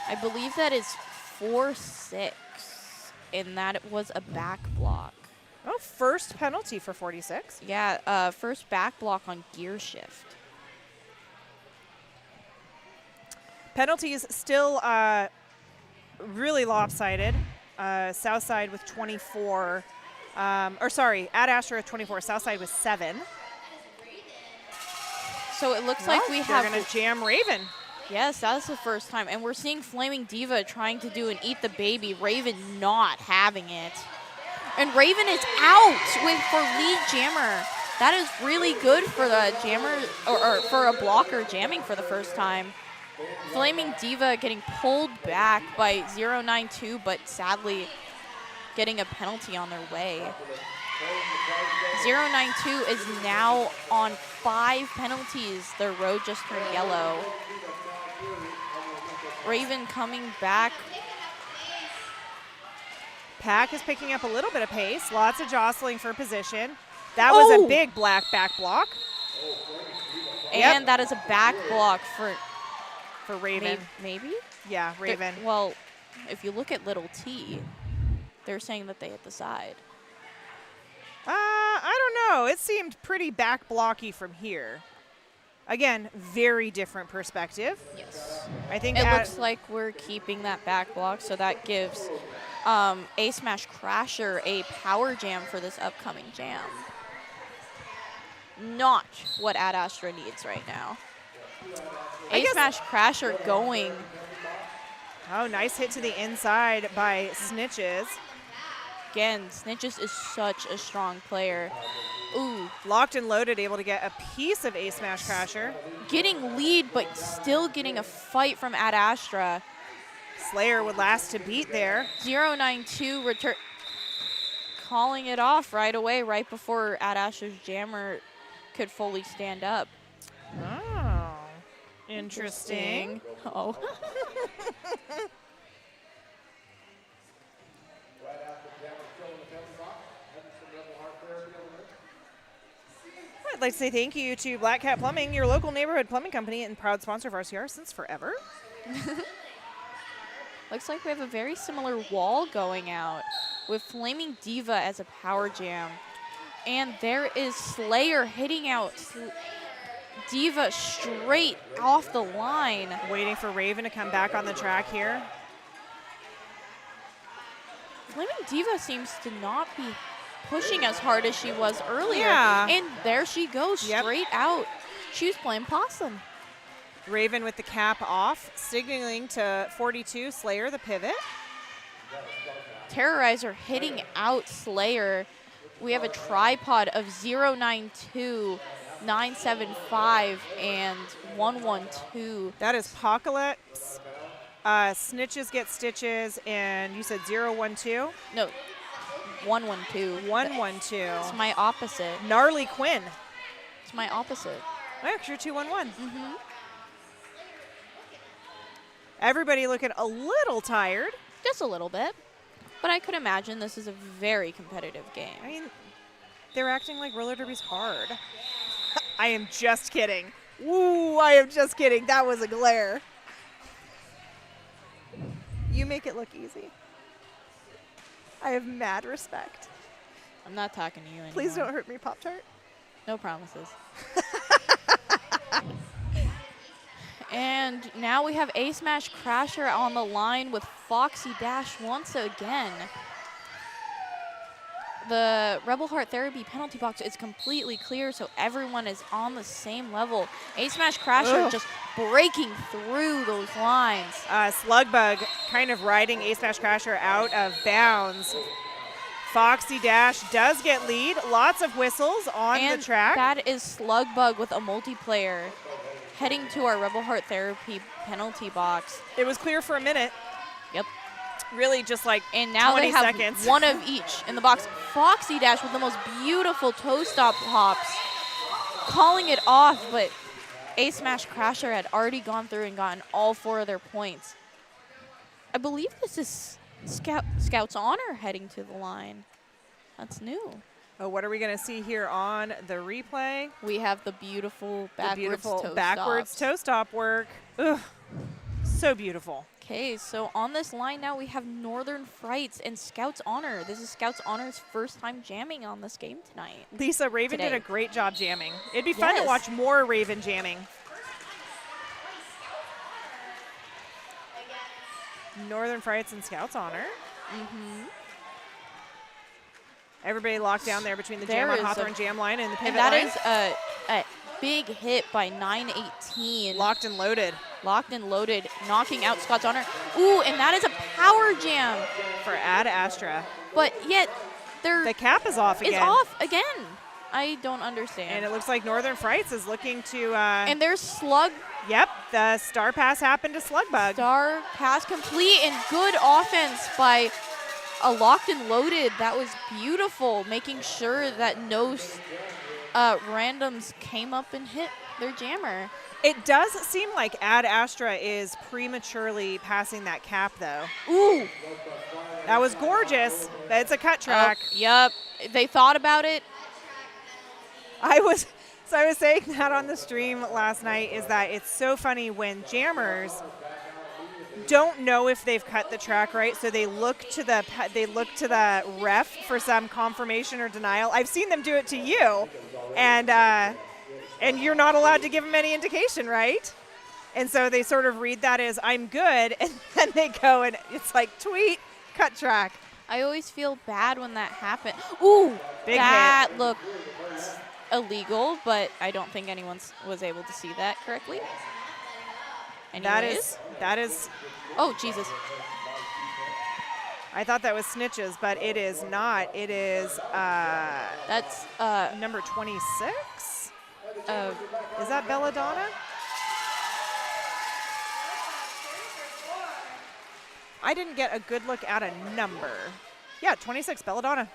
I believe that is 4-6, and that was a back block. Oh, first penalty for 46. Yeah, first back block on gear shift. Penalties still really lopsided. Southside with 24. Or sorry, at Astra with 24. Southside with 7. So it looks like we have. They're going to jam Raven. Yes, that's the first time. And we're seeing Flaming Diva trying to do an Eat the Baby. Raven not having it. And Raven is out for lead jammer. That is really good for the jammer, or for a blocker jamming for the first time. Flaming Diva getting pulled back by 092, but sadly getting a penalty on their way. 092 is now on 5 penalties. Their road just turned yellow. Raven coming back. Pack is picking up a little bit of pace. Lots of jostling for position. That was a big black back block. And that is a back block for Raven. Maybe? Yeah, Raven. Well, if you look at little T, they're saying that they hit the side. I don't know. It seemed pretty back blocky from here. Again, very different perspective. Yes. I think it looks like we're keeping that back block, so that gives A Smash Crasher a power jam for this upcoming jam. Not what Ad Astra needs right now. A Smash Crasher going. Oh, nice hit to the inside by Snitches. Again, Snitches is such a strong player. Ooh. Locked and loaded, able to get a piece of A Smash Crasher. Getting lead, but still getting a fight from Ad Astra. Slayer would last to beat there. 092 return. Calling it off right away, right before Ad Astra's jammer could fully stand up. Oh, interesting. Oh. I'd like to say thank you to Black Cat Plumbing, your local neighborhood plumbing company and proud sponsor of RCR since forever. Looks like we have a very similar wall going out with Flaming Diva as a power jam. And there is Slayer hitting out Diva straight off the line. Waiting for Raven to come back on the track here. Flaming Diva seems to not be pushing as hard as she was earlier. Yeah. And there she goes, straight out. She was playing possum. Raven with the cap off, signaling to 42, Slayer the pivot. Terrorizer hitting out Slayer. We have a tripod of 092, 975, and 112. That is Apocalypse. Snitches get stitches, and you said 012? No, 112. 112. It's my opposite. Gnarly Quinn. It's my opposite. Oh, you're 211. Mm-hmm. Everybody looking a little tired. Just a little bit. But I could imagine this is a very competitive game. I mean, they're acting like roller derby's hard. I am just kidding. Ooh, I am just kidding. That was a glare. You make it look easy. I have mad respect. I'm not talking to you anymore. Please don't hurt me, Pop-Tart. No promises. And now we have A Smash Crasher on the line with Foxy Dash once again. The Rebel Heart Therapy penalty box is completely clear, so everyone is on the same level. A Smash Crasher just breaking through those lines. Slugbug kind of riding A Smash Crasher out of bounds. Foxy Dash does get lead. Lots of whistles on the track. That is Slugbug with a multiplayer heading to our Rebel Heart Therapy penalty box. It was clear for a minute. Yep. Really just like and now 20 they have seconds. One of each in the box. Foxy Dash with the most beautiful toe stop hops. Calling it off, but A Smash Crasher had already gone through and gotten all 4 of their points. I believe this is Scout's Honor heading to the line. That's new. Oh, what are we going to see here on the replay? We have the beautiful backwards toe stop work. Ugh, so beautiful. Okay, so on this line now we have Northern Frights and Scout's Honor. This is Scout's Honor's first time jamming on this game tonight. Lisa, Raven did a great job jamming. It'd be fun to watch more Raven jamming. Northern Frights and Scouts Honor. Everybody locked down there between the There Jam on is a- Hawthorne Jam line and the pivot And that line. is a big hit by 918. Locked and loaded Locked and loaded, knocking out Scott's Honor. Ooh, and that is a power jam. for Ad Astra. But yet, they're The cap is off again. is off again. I don't understand. And it looks like Northern Frights is looking to. And there's Slug Yep, the star pass happened to Slugbug. star pass complete and good offense by a locked and loaded. That was beautiful, making sure that no randoms came up and hit their jammer. It does seem like Ad Astra is prematurely passing that cap, though. Ooh, That was gorgeous. It's a cut track. Yep, they thought about it. I was saying that on the stream last night is that it's so funny when jammers don't know if they've cut the track right, so they look to the ref for some confirmation or denial. I've seen them do it to you, and you're not allowed to give them any indication, right? And so they sort of read that as I'm good, and then they go and it's like tweet, cut track. I always feel bad when that happens. Ooh, Big that looked illegal, but I don't think anyone was able to see that correctly. Anyways. That is. Oh, Jesus. I thought that was snitches, but it is not. It is That's number 26. uh, Is that Belladonna? I didn't get a good look at a number. Yeah, 26, Belladonna.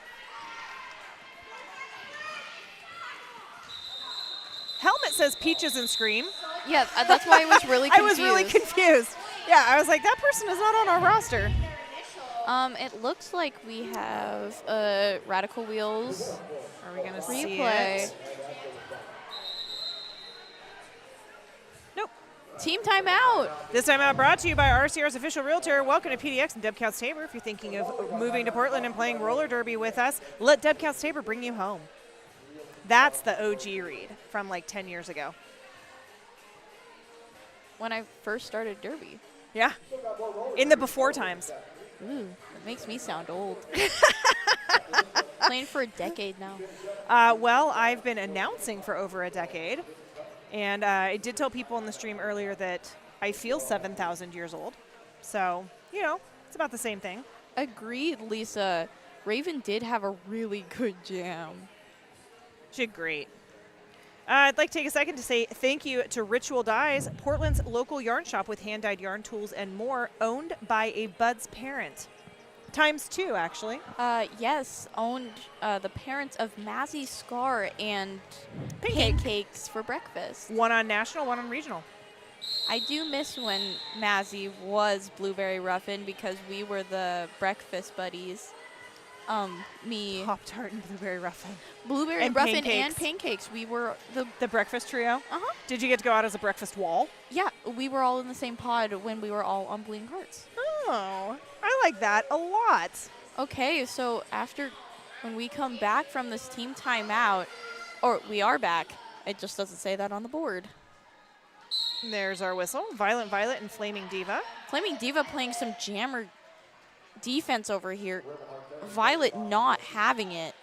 Helmet says Peaches and Scream. yeah, that's why I was really I confused. was really confused. Yeah, I was like, that person is not on our roster. It looks like we have Radical Wheels Are we going to see replay. it? Nope. Team timeout. This time out brought to you by RCR's official realtor. Welcome to PDX and Deb Counts Tabor. If you're thinking of moving to Portland and playing roller derby with us, let Deb Counts Tabor bring you home. That's the OG read from like 10 years ago. When I first started Derby. Yeah. In the before times. Ooh, that makes me sound old. Playing for a decade now. Well, I've been announcing for over a decade. And I did tell people in the stream earlier that I feel 7,000 years old. So, you know, it's about the same thing. Agreed, Lisa. Raven did have a really good jam. She did great. I'd like to take a second to say thank you to Ritual Dyes, Portland's local yarn shop with hand-dyed yarn tools and more, owned by a Bud's parent. ×2, actually. Yes, owned the parents of Mazzy Scar and Pancake. pancakes for breakfast. One on national, one on regional. I do miss when Mazzy was Blueberry Ruffin because we were the breakfast buddies. Me, Pop-Tart and Blueberry Ruffin. Blueberry and Ruffin pancakes. and pancakes. We were The breakfast trio. Uh-huh. Did you get to go out as a breakfast wall? Yeah, we were all in the same pod when we were all on Bleeding Hearts. Oh, I like that a lot. Okay, so when we come back from this team timeout, or we are back, it just doesn't say that on the board. There's our whistle. Violent Violet and Flaming Diva. Flaming Diva playing some jammer defense over here. Violet not having it.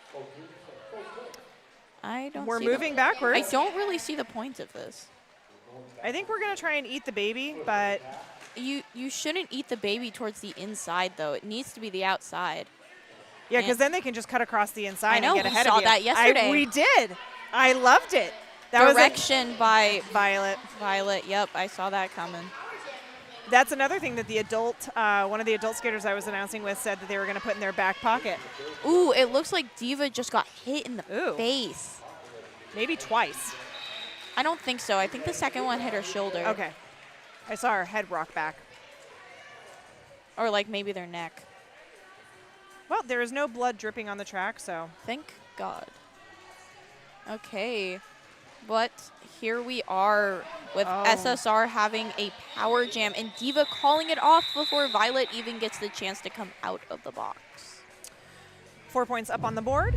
I don't We're see moving backwards. I don't really see the point of this. I think we're going to try and eat the baby, but You shouldn't eat the baby towards the inside, though. It needs to be the outside. yeah, because then they can just cut across the inside I know, and get we ahead saw of you. that yesterday. We did. I loved it. That was Direction by Violet. Violet. Yep, I saw that coming. That's another thing that the adult, one of the adult skaters I was announcing with said that they were going to put in their back pocket. Ooh, it looks like Diva just got hit in the Ooh. face. Maybe twice. I don't think so. I think the second one hit her shoulder. Okay. I saw her head rock back. Or like maybe their neck. Well, there is no blood dripping on the track, so. Thank God. Okay. But here we are with SSR having a power jam and Diva calling it off before Violet even gets the chance to come out of the box. 4 points up on the board.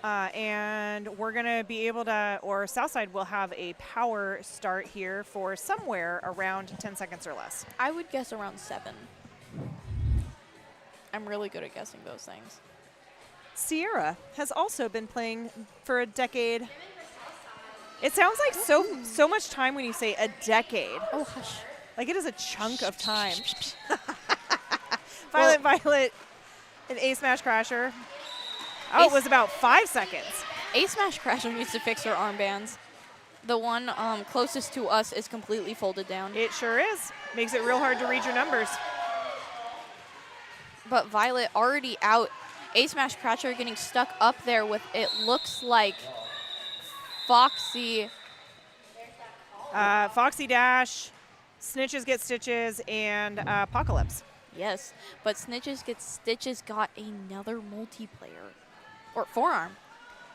And we're going to be able to, or Southside will have a power start here for somewhere around 10 seconds or less. I would guess around 7. I'm really good at guessing those things. Sierra has also been playing for a decade. It sounds like so much time when you say a decade. Oh, hush. Like it is a chunk of time. Violet, an A Smash Crasher. Oh, it was about 5 seconds. A Smash Crasher needs to fix her armbands. The one closest to us is completely folded down. It sure is. Makes it real hard to read your numbers. But Violet already out. A Smash Crasher getting stuck up there with, it looks like, Foxy. Foxy Dash, Snitches get Stitches, and Apocalypse. Yes, but Snitches get Stitches got another multiplayer. Or forearm.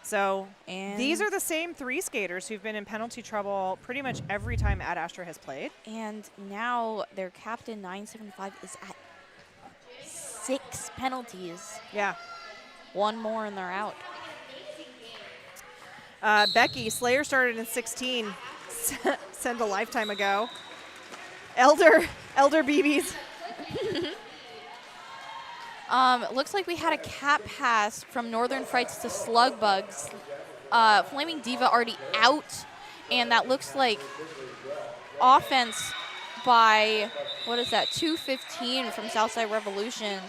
So And these are the same 3 skaters who've been in penalty trouble pretty much every time Ad Astra has played. And now their captain 975 is at 6 penalties. Yeah. 1 more and they're out. Becky, Slayer started in 16. Send a lifetime ago. Elder BBs. Looks like we had a cap pass from Northern Frights to Slugbugs. Flaming Diva already out, and that looks like offense by, what is that, 215 from Southside Revolution.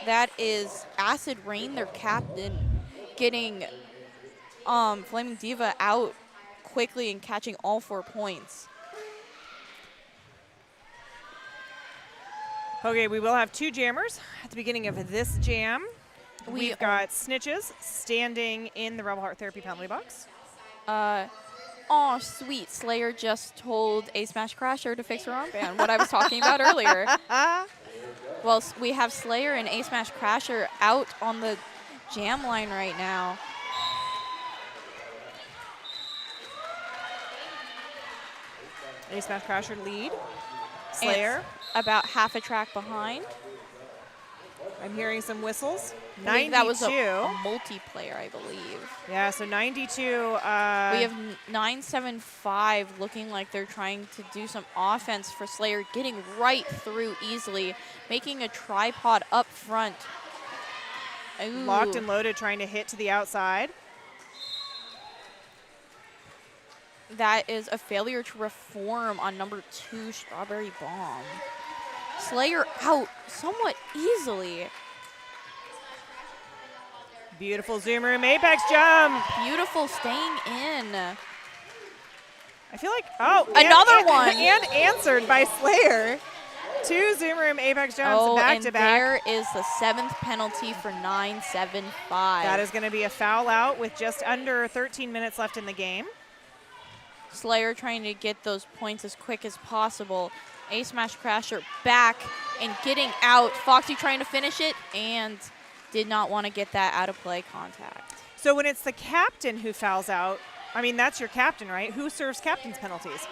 That is Acid Rain, their captain, getting Flaming Diva out quickly and catching all 4 points. Okay, we will have 2 jammers at the beginning of this jam. We We've got Snitches standing in the Rebel Heart Therapy penalty box. Oh, sweet. Slayer just told A Smash Crasher to fix her armband, what I was talking about earlier. Well, we have Slayer and A Smash Crasher out on the jam line right now. A Smash Crasher lead. Slayer. It's about half a track behind. I'm hearing some whistles. I think 92. that was a multiplayer, I believe. Yeah, so 92. We have 975 looking like they're trying to do some offense for Slayer, getting right through easily, making a tripod up front. Ooh. Locked and loaded, trying to hit to the outside. That is a failure to reform on number 2, Strawberry Bomb. Slayer out somewhat easily. Beautiful Zoom Room Apex jump. Beautiful staying in. I feel like, oh. Another one. And answered by Slayer. 2 Zoom Room Apex jumps back to back. There is the 7th penalty for 975. That is going to be a foul out with just under 13 minutes left in the game. Slayer trying to get those points as quick as possible. A Smash Crasher back and getting out. Foxy trying to finish it and did not want to get that out of play contact. So when it's the captain who fouls out, I mean, that's your captain, right? Who serves captain's penalties?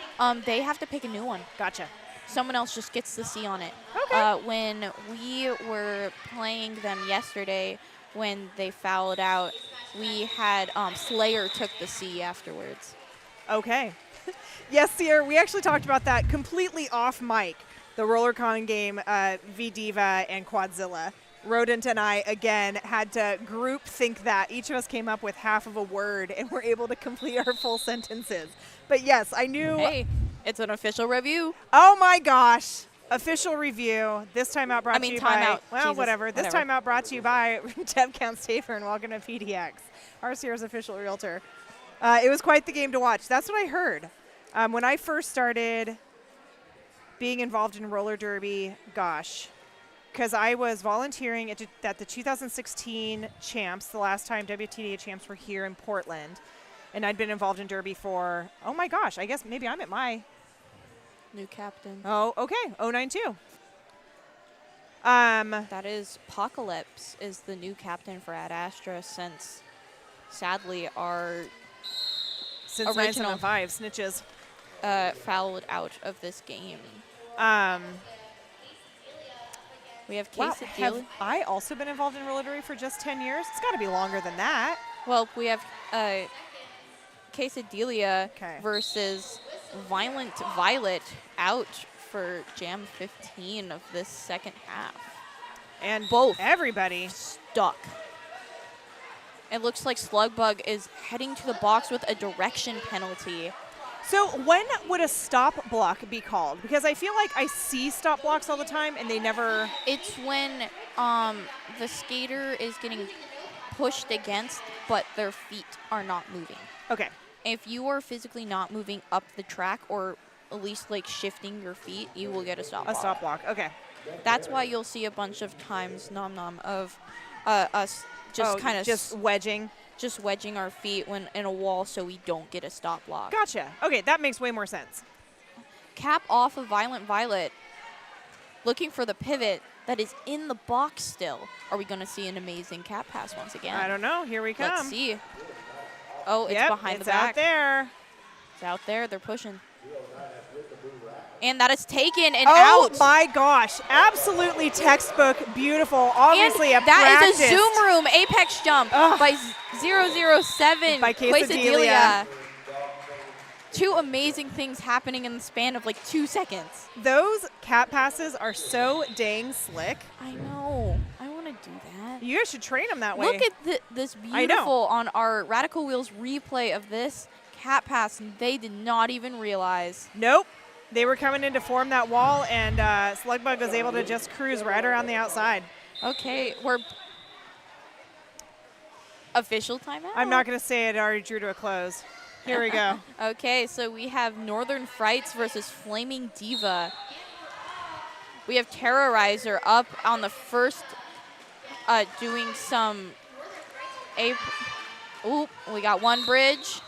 They have to pick a new one. Gotcha. Someone else just gets the C on it. Okay. When we were playing them yesterday, when they fouled out, we had Slayer took the C afterwards. Okay. Yes, Sierra, we actually talked about that completely off mic. The RollerCon game, V-Diva and Quadzilla. Rodent and I, again, had to group think that. Each of us came up with half of a word and were able to complete our full sentences. But yes, I knew. Hey, it's an official review. Oh my gosh. Official review. This time out brought to you by. Timeout. Well, Jesus, whatever. This time out brought to you by Dev Count Safer and welcome to PDX, our Sierra's official realtor. It was quite the game to watch. That's what I heard. When I first started being involved in roller derby, gosh, because I was volunteering at the 2016 champs, the last time WTDA champs were here in Portland, and I'd been involved in derby for, oh my gosh, I guess maybe I'm at my New captain. Oh, okay. 092. That is Apocalypse is the new captain for Ad Astra since, sadly, our Since original 975 snitches. fouled out of this game. We have Wow, Quesadilla. have I also been involved in roller derby for just 10 years? It's got to be longer than that. Well, we have Quesadilla Okay. versus Violent Violet out for Jam 15 of this second half. And both everybody. stuck. It looks like Slugbug is heading to the box with a direction penalty. So when would a stop block be called? Because I feel like I see stop blocks all the time and they never. It's when the skater is getting pushed against, but their feet are not moving. Okay. If you are physically not moving up the track, or at least like shifting your feet, you will get a stop block. A stop block. Okay. That's why you'll see a bunch of times, of us just kind of just wedging. Just wedging our feet when in a wall so we don't get a stop block. Gotcha. Okay, that makes way more sense. Cap off of Violent Violet. Looking for the pivot that is in the box still. Are we going to see an amazing cap pass once again? I don't know. Here we come. Let's see. Oh, it's Yep, behind it's the back. out there. It's out there. They're pushing. And that is taken and Oh out. my gosh. Absolutely textbook beautiful. Obviously and a that practiced. is a Zoom Room Apex jump by 007. By Quesadilla. Two amazing things happening in the span of like 2 seconds. Those cap passes are so dang slick. I know. I want to do that. You guys should train them that way. Look at this beautiful on our Radical Wheels replay of this cap pass. And they did not even realize. Nope. They were coming in to form that wall, and Slugbug was able to just cruise right around the outside. Okay, we're official timeout. I'm not going to say it already drew to a close. Here we go. Okay, so we have Northern Frights versus Flaming Diva. We have Terrorizer up on the first, doing some. Oop, we got one bridge.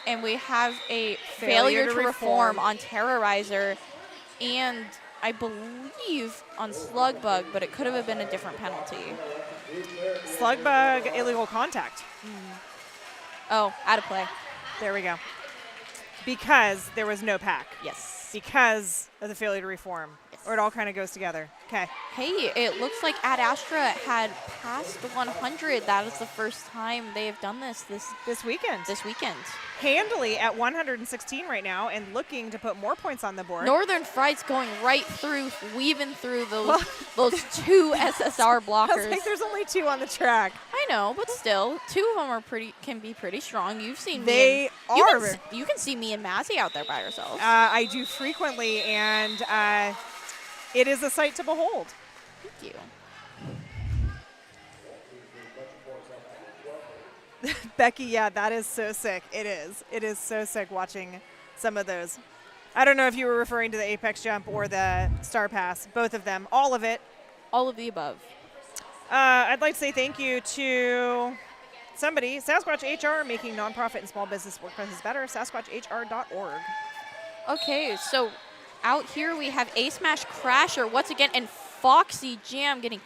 And we have a failure to reform on Terrorizer, and I believe on Slugbug, but it could have been a different penalty. Slugbug, illegal contact. Oh, out of play. There we go. Because there was no pack. Yes. Because of the failure to reform. Yes. Or it all kind of goes together. Okay. Hey, it looks like Ad Astra had passed the 100. That is the first time they have done this weekend. This weekend. Handily at 116 right now and looking to put more points on the board. Northern Frights going right through, weaving through those two SSR blockers. I was like, there's only two on the track. I know, but still, two of them can be pretty strong. You've seen they are. You can see me and Mazzy out there by ourselves. I do frequently, and it is a sight to behold. Thank you. Becky, yeah, that is so sick. It is. It is so sick watching some of those. I don't know if you were referring to the Apex jump or the Star Pass, both of them, all of it. All of the above. I'd like to say thank you to somebody, Sasquatch HR, making nonprofit and small business workplaces better, sasquatchr.org. Okay, so out here we have A Smash Crasher once again, and Foxy Jam getting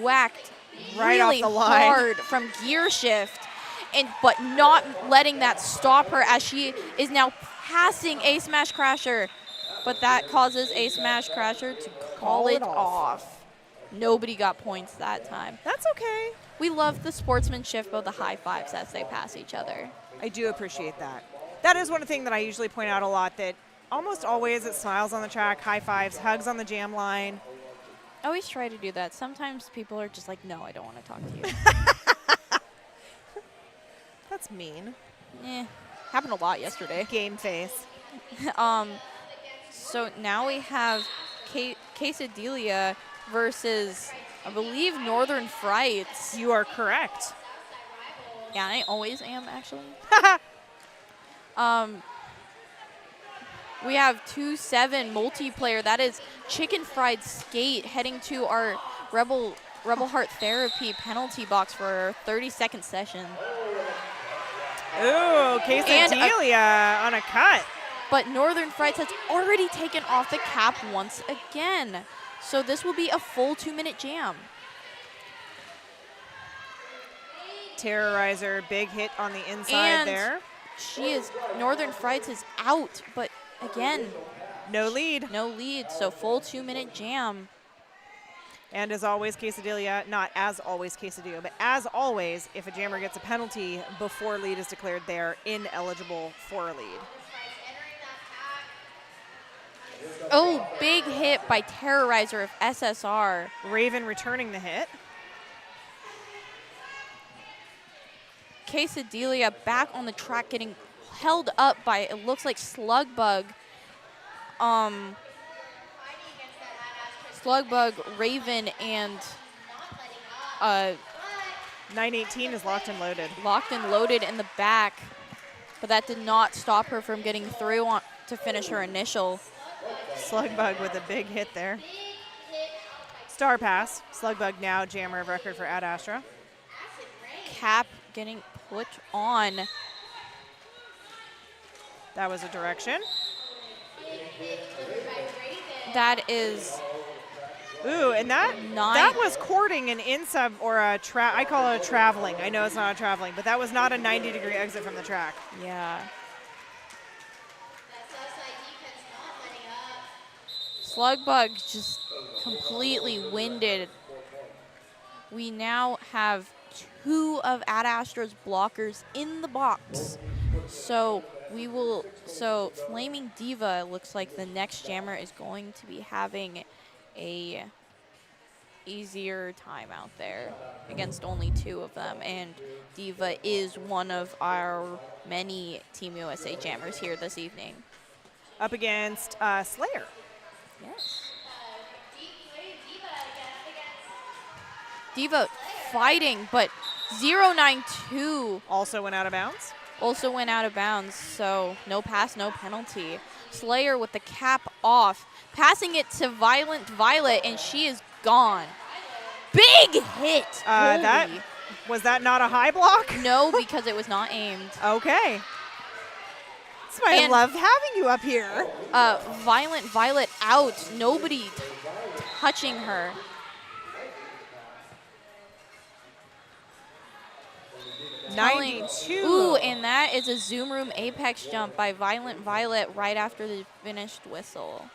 whacked right really off the line. hard from gear shift, but not letting that stop her as she is now passing A Smash Crasher. But that causes A Smash Crasher to call it off. Nobody got points that time. That's okay. We love the sportsmanship of the high fives as they pass each other. I do appreciate that. That is one thing that I usually point out a lot, that almost always it's smiles on the track, high fives, hugs on the jam line. I always try to do that. Sometimes people are just like, no, I don't want to talk to you. That's mean. Happened a lot yesterday. Game face. So now we have Quesadilla versus, I believe, Northern Frights. You are correct. Yeah, I always am, actually. We have 2-7 multiplayer. That is Chicken Fried Skate heading to our Rebel Heart Therapy penalty box for our 30-second session. Ooh, Quesadilla on a cut. But Northern Frights has already taken off the cap once again. So this will be a full 2-minute jam. Terrorizer, big hit on the inside there. Northern Frights is out, but again, no lead. No lead, so full 2-minute jam. And as always, Quesadilla, not as always Quesadilla, but as always, if a jammer gets a penalty before lead is declared, they're ineligible for a lead. Oh, big hit by Terrorizer of SSR. Raven returning the hit. Quesadilla back on the track, getting held up by, it looks like Slugbug. Slugbug, Raven, and 918 is locked and loaded. locked and loaded in the back, but that did not stop her from getting through to finish her initial. Slugbug with a big hit there. Star pass. Slugbug now jammer of record for Ad Astra. Cap getting put on. That was a direction. That is Ooh, and that was courting an in-sub or a I call it a traveling. I know it's not a traveling, but that was not a 90-degree exit from the track. Yeah. Slugbug just completely winded. We now have 2 of Ad Astra's blockers in the box. So Flaming Diva looks like the next jammer is going to be having a easier time out there against only 2 of them, and Diva is one of our many Team USA jammers here this evening. Up against Slayer. Yes. Diva fighting, but 092 also went out of bounds. So no pass, no penalty. Slayer with the cap off, passing it to Violent Violet, and she is gone. Big hit. Was that not a high block? No, because it was not aimed. Okay. That's why I love having you up here. Violent Violet out. Nobody touching her. Telling, 92. Ooh, and that is a Zoom Room Apex jump by Violent Violet right after the finished whistle.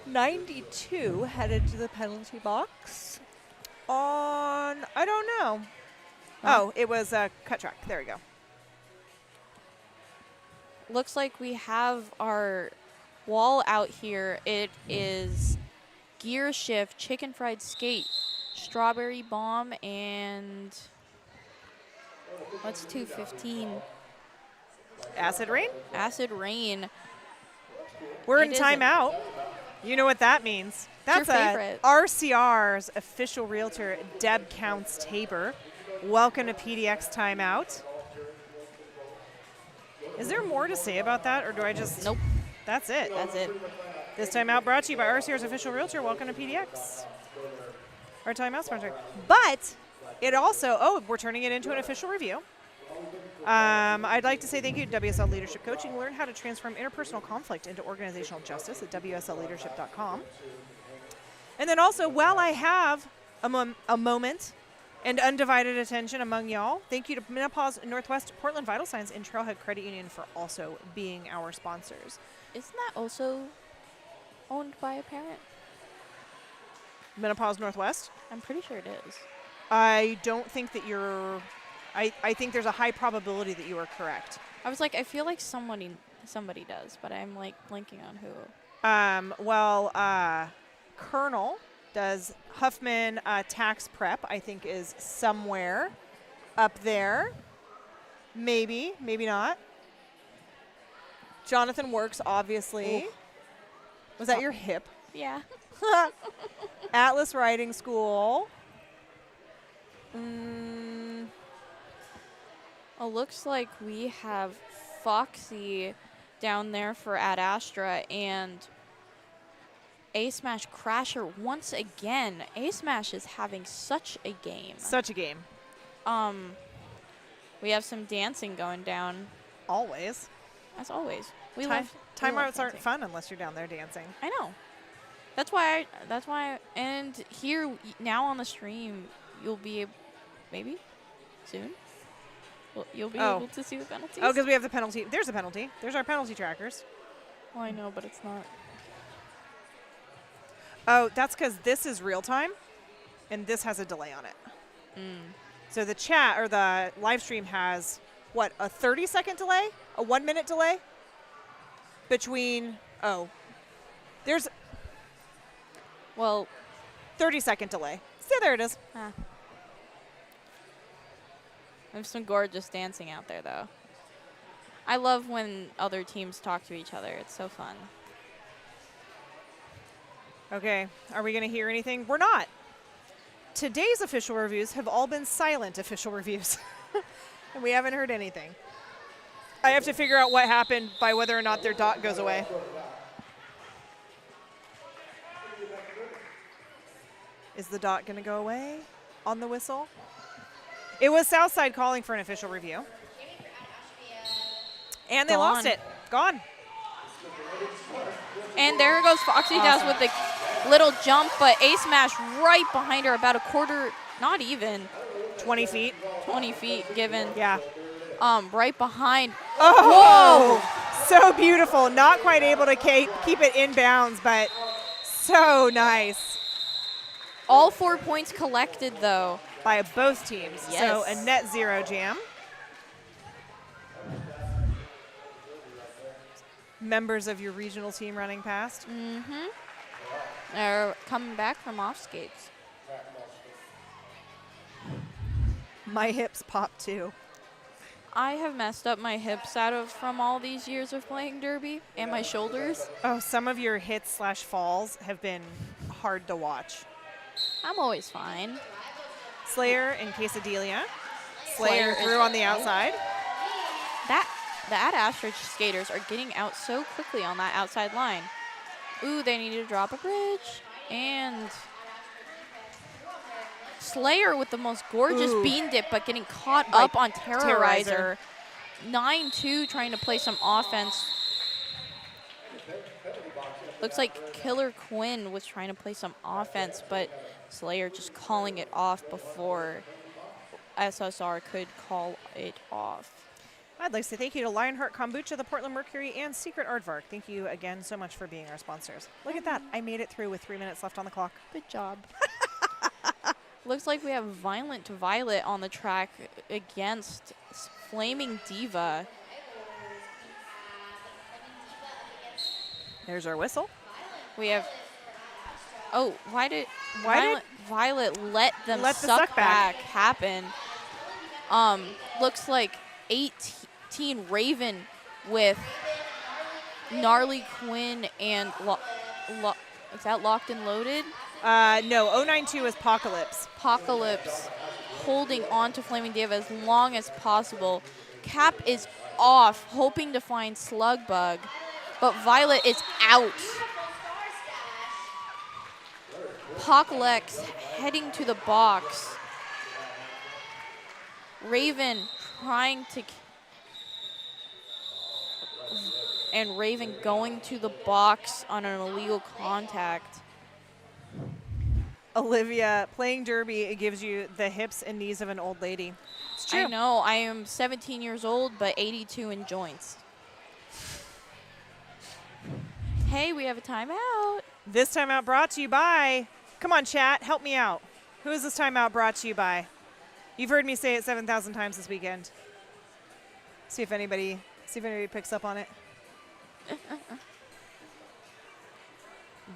92 headed to the penalty box on, I don't know. Oh, it was a cut track. There we go. Looks like we have our wall out here. It is Gear Shift, Chicken Fried Skate, Strawberry Bomb, and what's 215? Acid Rain? Acid Rain. We're in timeout. You know what that means. That's your favorite. RCR's official realtor, Deb Counts Tabor. Welcome to PDX Timeout. Is there more to say about that, or do I just... Nope. That's it. That's it. This timeout brought to you by RCR's official realtor. Welcome to PDX. Our timeout sponsor. But it also... we're turning it into an official review. I'd like to say thank you to WSL Leadership Coaching. Learn how to transform interpersonal conflict into organizational justice at WSLleadership.com. And then also, while I have a moment and undivided attention among y'all, thank you to Menopause Northwest Portland Vital Signs and Trailhead Credit Union for also being our sponsors. Isn't that also owned by a parent? Menopause Northwest? I'm pretty sure it is. I don't think that you're... I think there's a high probability that you are correct. I was like, I feel like somebody does, but I'm like blanking on who. Colonel does Huffman Tax Prep, I think is somewhere up there. Maybe, maybe not. Jonathan Works, obviously. Ooh. Was that your hip? Yeah. Atlas Riding School. It looks like we have Foxy down there for Ad Astra and A-Smash Crasher once again. A-Smash is having such a game. Such a game. We have some dancing going down. Always. As always. Timeouts aren't fun unless you're down there dancing. I know. That's why, and here now on the stream, you'll be, maybe soon, you'll be able to see the penalties. Oh, because we have the penalty. There's a penalty. There's our penalty trackers. Well, I know, but it's not. Oh, that's because this is real time, and this has a delay on it. So the chat or the live stream has, what, a 30-second delay? A 1-minute delay? Between, There's Well, 30-second delay. See, there it is. there's some gorgeous dancing out there, though. I love when other teams talk to each other. It's so fun. Okay, are we going to hear anything? We're not. Today's official reviews have all been silent official reviews. And we haven't heard anything. I have to figure out what happened by whether or not their dot goes away. Is the dot going to go away on the whistle? It was Southside calling for an official review. And they lost Gone. it. Gone. And there goes Foxy Dow's with the little jump, but A smash right behind her, about a quarter, not even, 20 feet. 20 feet given. Yeah. Right behind. Oh, so beautiful. Not quite able to keep it in bounds, but so nice. All 4 points collected, though. By both teams. So Yes. a net 0 jam. Members of your regional team running past. Mm-hmm. They're coming back from off skates. My hips pop too. I have messed up my hips from all these years of playing derby, and my shoulders. Oh, some of your hits/falls have been hard to watch. I'm always fine. Slayer and Quesadilla. Slayer Slayer through on the outside. The Astra skaters are getting out so quickly on that outside line. Ooh, they need to drop a bridge. And Slayer with the most gorgeous bean dip, but getting caught up on Terrorizer. 9-2 trying to play some offense. Looks like Killer Quinn was trying to play some offense, but Slayer just calling it off before SSR could call it off. I'd like to say thank you to Lionheart Kombucha, the Portland Mercury, and Secret Aardvark. Thank you again so much for being our sponsors. Look at that. I made it through with 3 minutes left on the clock. Good job. Looks like we have Violent Violet on the track against Flaming Diva. There's our whistle. We have. Oh, why did Violet let them Let the suck back happen? Looks like 18 Raven with Gnarly Quinn and is that Locked and Loaded? No, 092 is Apocalypse. Apocalypse holding on to Flaming Diva as long as possible. Cap is off, hoping to find Slugbug, but Violet is out. Apocalypse heading to the box. Raven trying to... And Raven going to the box on an illegal contact. Olivia, playing derby, it gives you the hips and knees of an old lady. It's true. I know, I am 17 years old, but 82 in joints. Hey, we have a timeout. This timeout brought to you by, come on chat, help me out. Who is this timeout brought to you by? You've heard me say it 7,000 times this weekend. See if anybody picks up on it.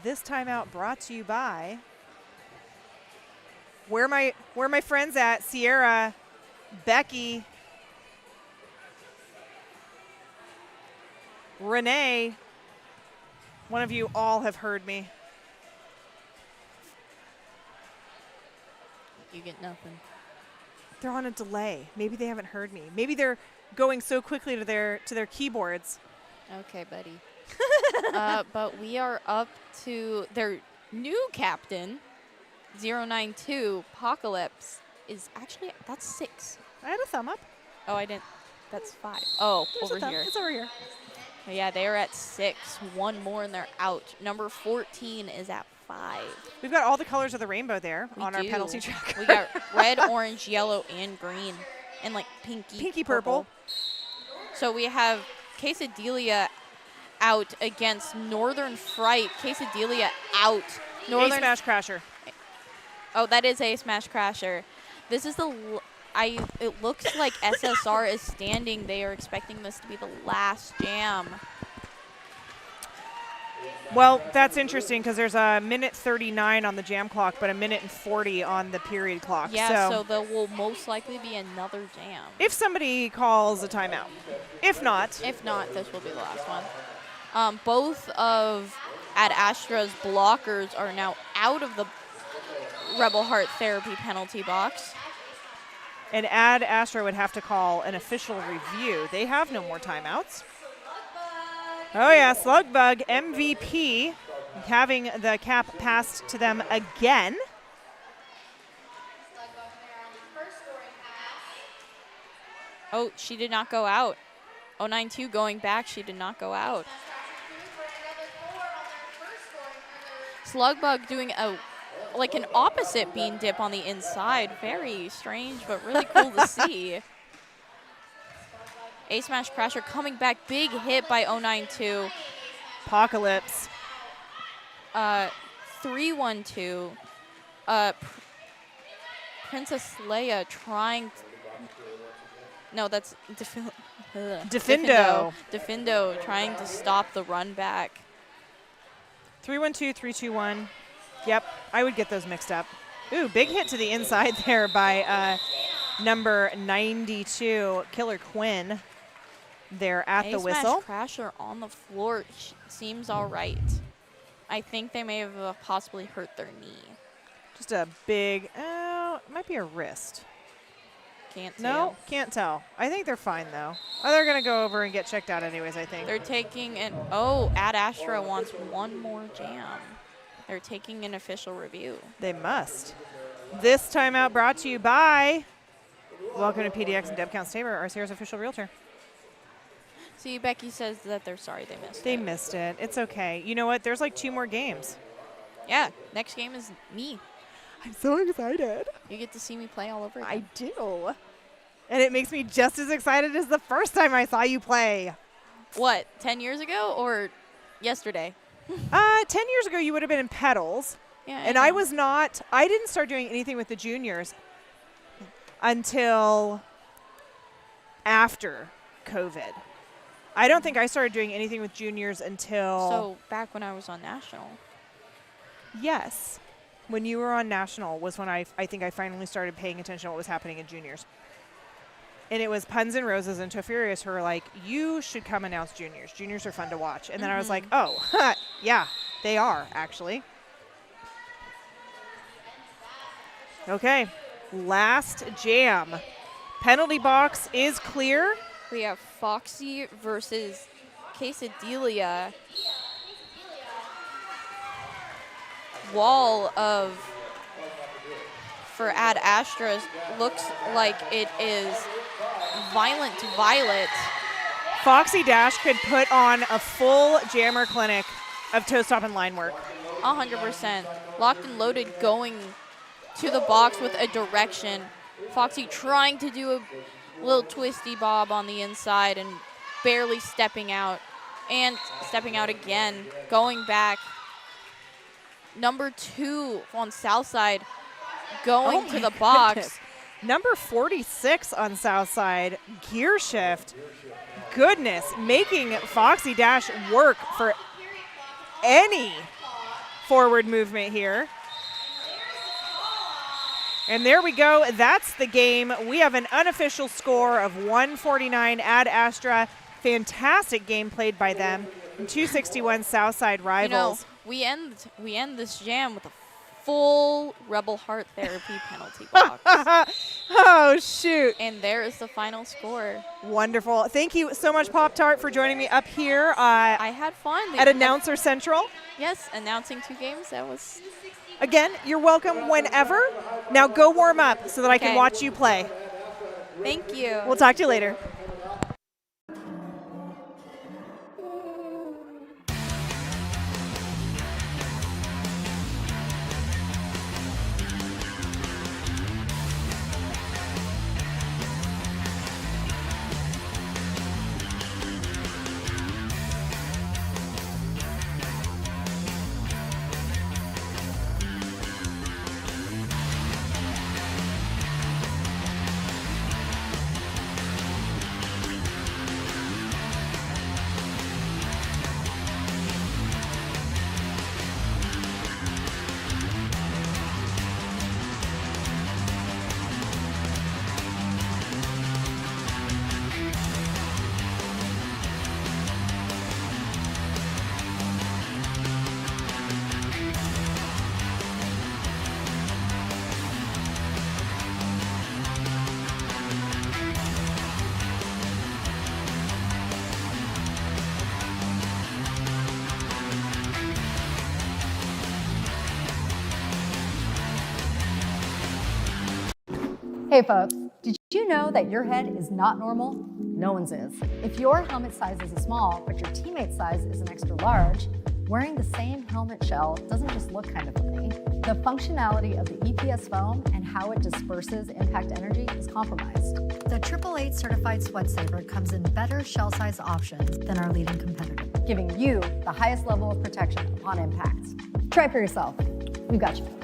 This timeout brought to you by, where are my friends at? Sierra, Becky, Renee. One of you all have heard me. You get nothing. They're on a delay. Maybe they haven't heard me. Maybe they're going so quickly to their keyboards. Okay, buddy. But we are up to their new captain, 092, Apocalypse, is actually, that's 6. I had a thumb up. Oh, I didn't, that's 5. Oh, There's over a thumb. here. It's over here. Yeah, they are at 6. One more and they're out. Number 14 is at 5. We've got all the colors of the rainbow there We on our do. penalty track. We got red, orange, yellow, and green, and like pinky purple. So we have Quesadilla out against Northern Fright. Quesadilla out. A Smash Crasher. Oh, that is a Smash Crasher. This is it looks like SSR is standing. They are expecting this to be the last jam. Well, that's interesting because there's a minute 39 on the jam clock, but a minute and 40 on the period clock. Yeah, so there will most likely be another jam. If somebody calls a timeout. If not, this will be the last one. Both of Ad Astra's blockers are now out of the Rebel Heart Therapy penalty box. and Ad Astra would have to call an official review. They have no more timeouts. Oh yeah, Slugbug MVP having the cap passed to them again. Oh, she did not go out. 092 going back, she did not go out. Slugbug doing like an opposite bean dip on the inside. Very strange, but really cool to see. A Smash Crasher coming back. Big hit by 092. Apocalypse. 312. Princess Leia trying. No, that's Defindo. Defindo trying to stop the run back. 312, 321. Yep, I would get those mixed up. Ooh, big hit to the inside there by number 92, Killer Quinn. There at the whistle. Crasher on the floor seems all right. I think they may have possibly hurt their knee. Just a big, it might be a wrist. Can't No, tell. can't tell. I think they're fine though. Oh, they're gonna go over and get checked out anyways, I think. They're taking an, oh, Ad Astra wants one more jam. They're taking an official review. They must. This timeout brought to you by Welcome to PDX and Deb Counts Tabor, our Sierra's official realtor. See, Becky says that they're sorry they missed it. They missed it. It's okay. You know what? There's like 2 more games. Yeah, next game is me. I'm so excited. You get to see me play all over again. I do. And it makes me just as excited as the first time I saw you play. What, 10 years ago or yesterday? 10 years ago, you would have been in Petals. Yeah, And I was not, I didn't start doing anything with the juniors until after COVID. I don't think I started doing anything with juniors until. So back when I was on National. Yes. When you were on National was when I think I finally started paying attention to what was happening in juniors. And it was Puns and Roses and Tofurious who were like, you should come announce juniors. Juniors are fun to watch. And then I was like, oh, yeah, they are, actually. Okay, last jam. Penalty box is clear. We have Foxy versus Quesadilla. Wall of, for Ad Astras, looks like it is Violent Violet. Foxy Dash could put on a full jammer clinic of toe stop and line work. 100%. Locked and loaded going to the box with a direction. Foxy trying to do a little twisty bob on the inside and barely stepping out. And stepping out again, going back. Number 2 on Southside going to the box. Goodness. Number 46 on Southside, gear shift. Goodness, making Foxy Dash work for any forward movement here. And there we go. That's the game. We have an unofficial score of 149 Ad Astra. Fantastic game played by them. 261 Southside Rivals. You know, we end this jam with a full Rebel Heart Therapy penalty box. Oh, shoot. And there is the final score. Wonderful. Thank you so much, Pop-Tart, for joining me up here I had fun. at Announcer Central. Yes, announcing 2 games. That was... Again, you're welcome whenever. Now go warm up so that I can watch you play. Thank you. We'll talk to you later. Hey folks, did you know that your head is not normal? No one's is. If your helmet size is a small, but your teammate's size is an extra large, wearing the same helmet shell doesn't just look kind of funny. The functionality of the EPS foam and how it disperses impact energy is compromised. The 888 certified sweat saver comes in better shell size options than our leading competitor, giving you the highest level of protection upon impact. Try it for yourself. We've got you covered.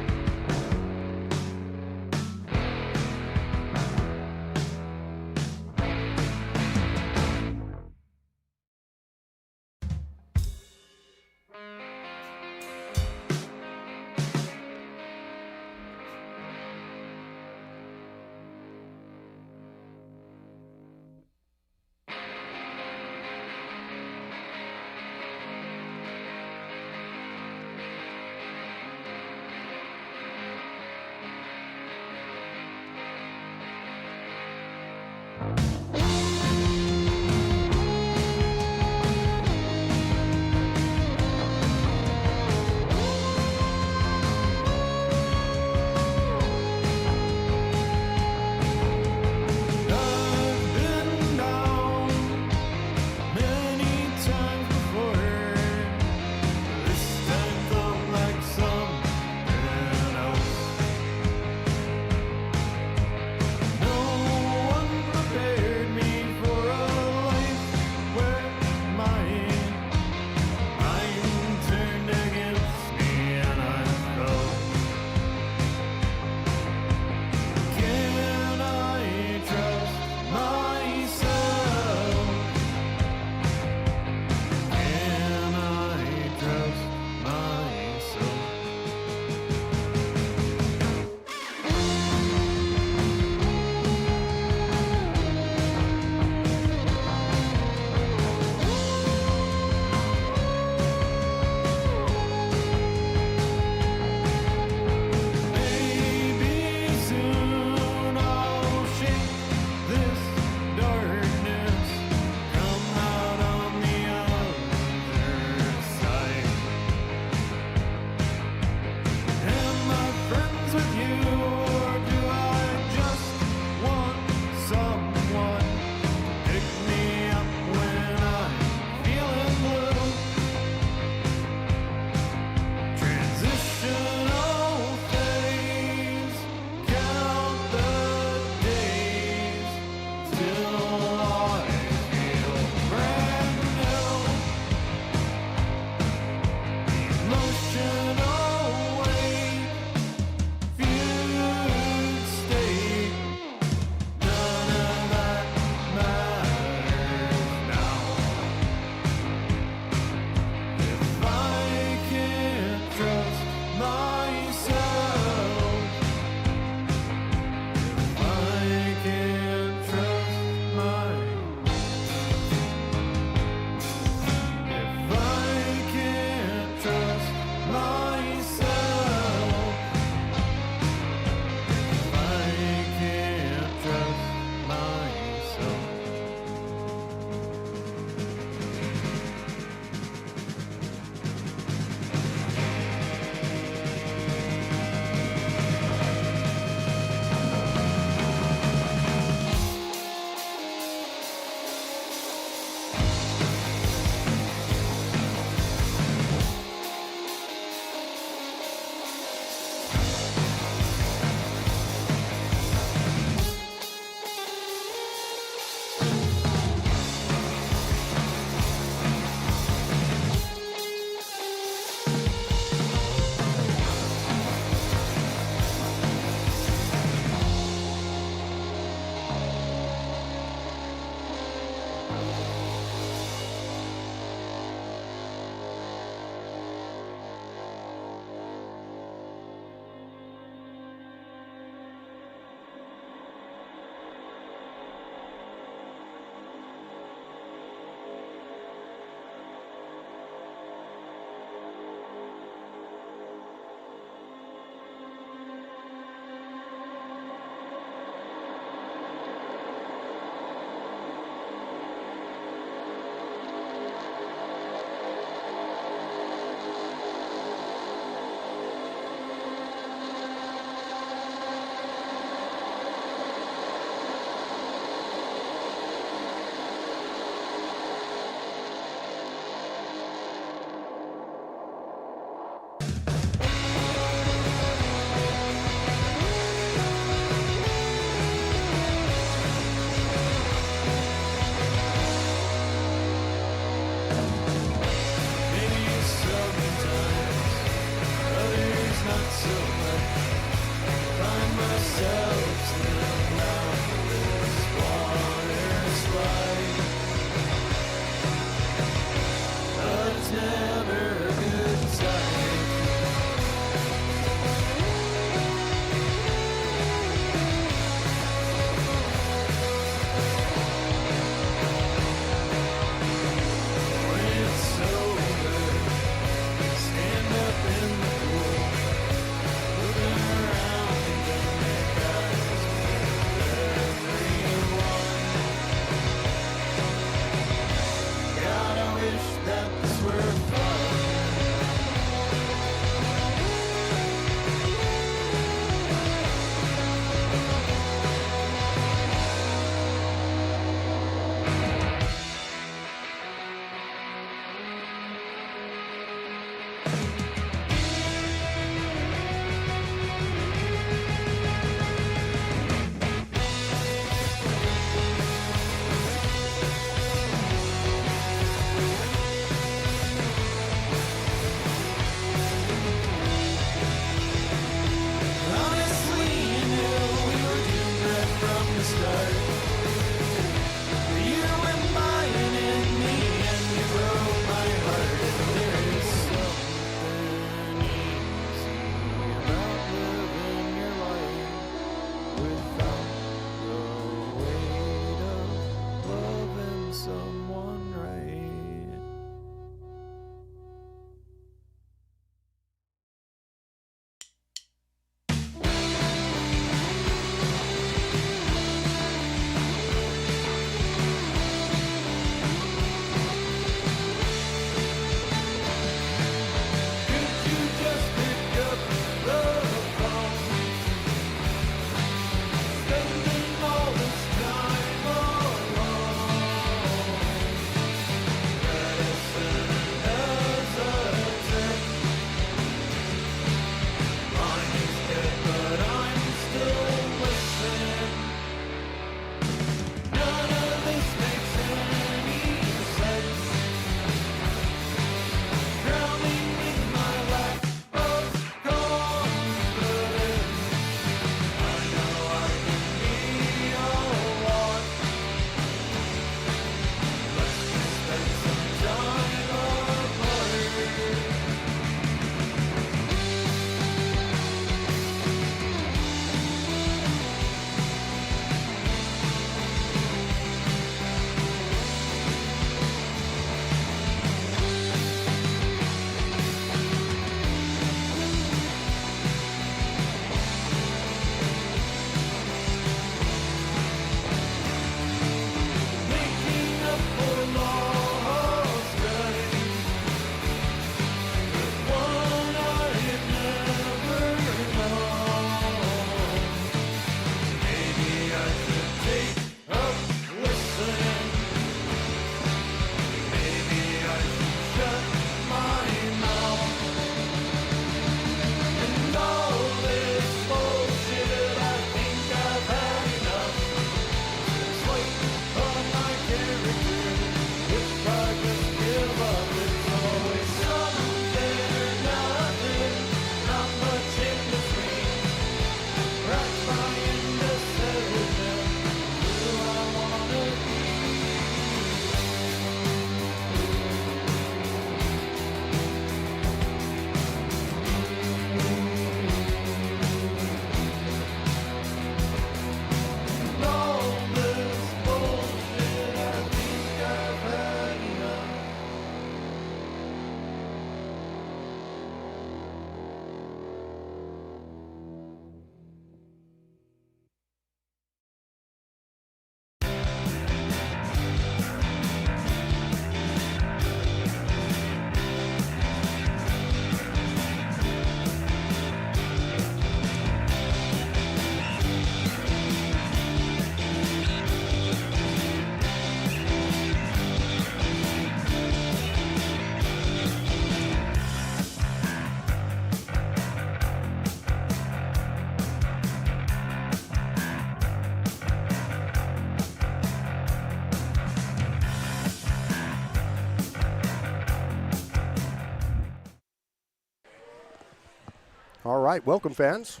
All right, welcome fans.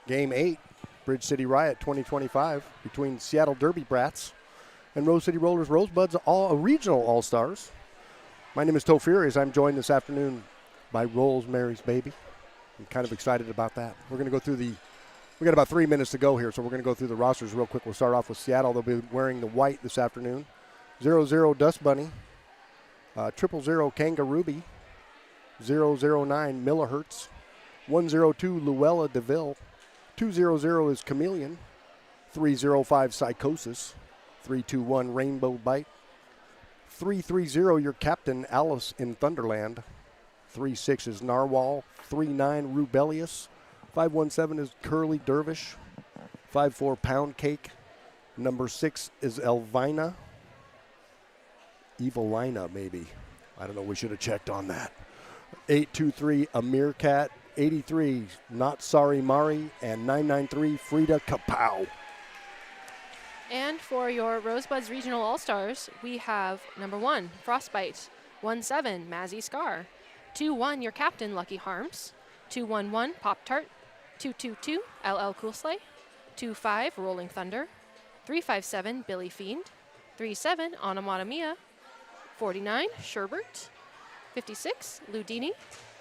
Game 8, Bridge City Riot 2025 between Seattle Derby Brats and Rose City Rollers Rosebuds, regional all-stars. My name is Tofurious. I'm joined this afternoon by Rosemary's Baby. I'm kind of excited about that. We're going to go through we got about 3 minutes to go here, so we're going to go through the rosters real quick. We'll start off with Seattle. They'll be wearing the white this afternoon. 0-0 Dust Bunny, 0-0 Kangarooby, 0-0-9 Millihertz, 1-0-2 Luella DeVille, 2-0-0 is Chameleon, 3-0-5 Psychosis, 3-2-1 Rainbow Bite, 3-3-0 your captain Alice in Thunderland, 3-6 is Narwhal, 3-9 Rubellious, 5-1-7 is Curly Dervish, 5-4 Pound Cake, number 6 is Evelina maybe. I don't know, we should have checked on that. 823 Amir Cat, 83 Not Sorry Mari, and 993 Frida Kapow. And for your Rosebuds Regional All-Stars, we have number 1, Frostbite, 1-7, Mazzy Scar, 2-1, your captain, Lucky Harms, 2-1-1, Pop-Tart, 2-2-2, LL Cool Slay, 2-5, Rolling Thunder, 3-5-7, Billy Fiend, 3-7, Onomatopoeia, 49, Sherbert, 56, Ludini,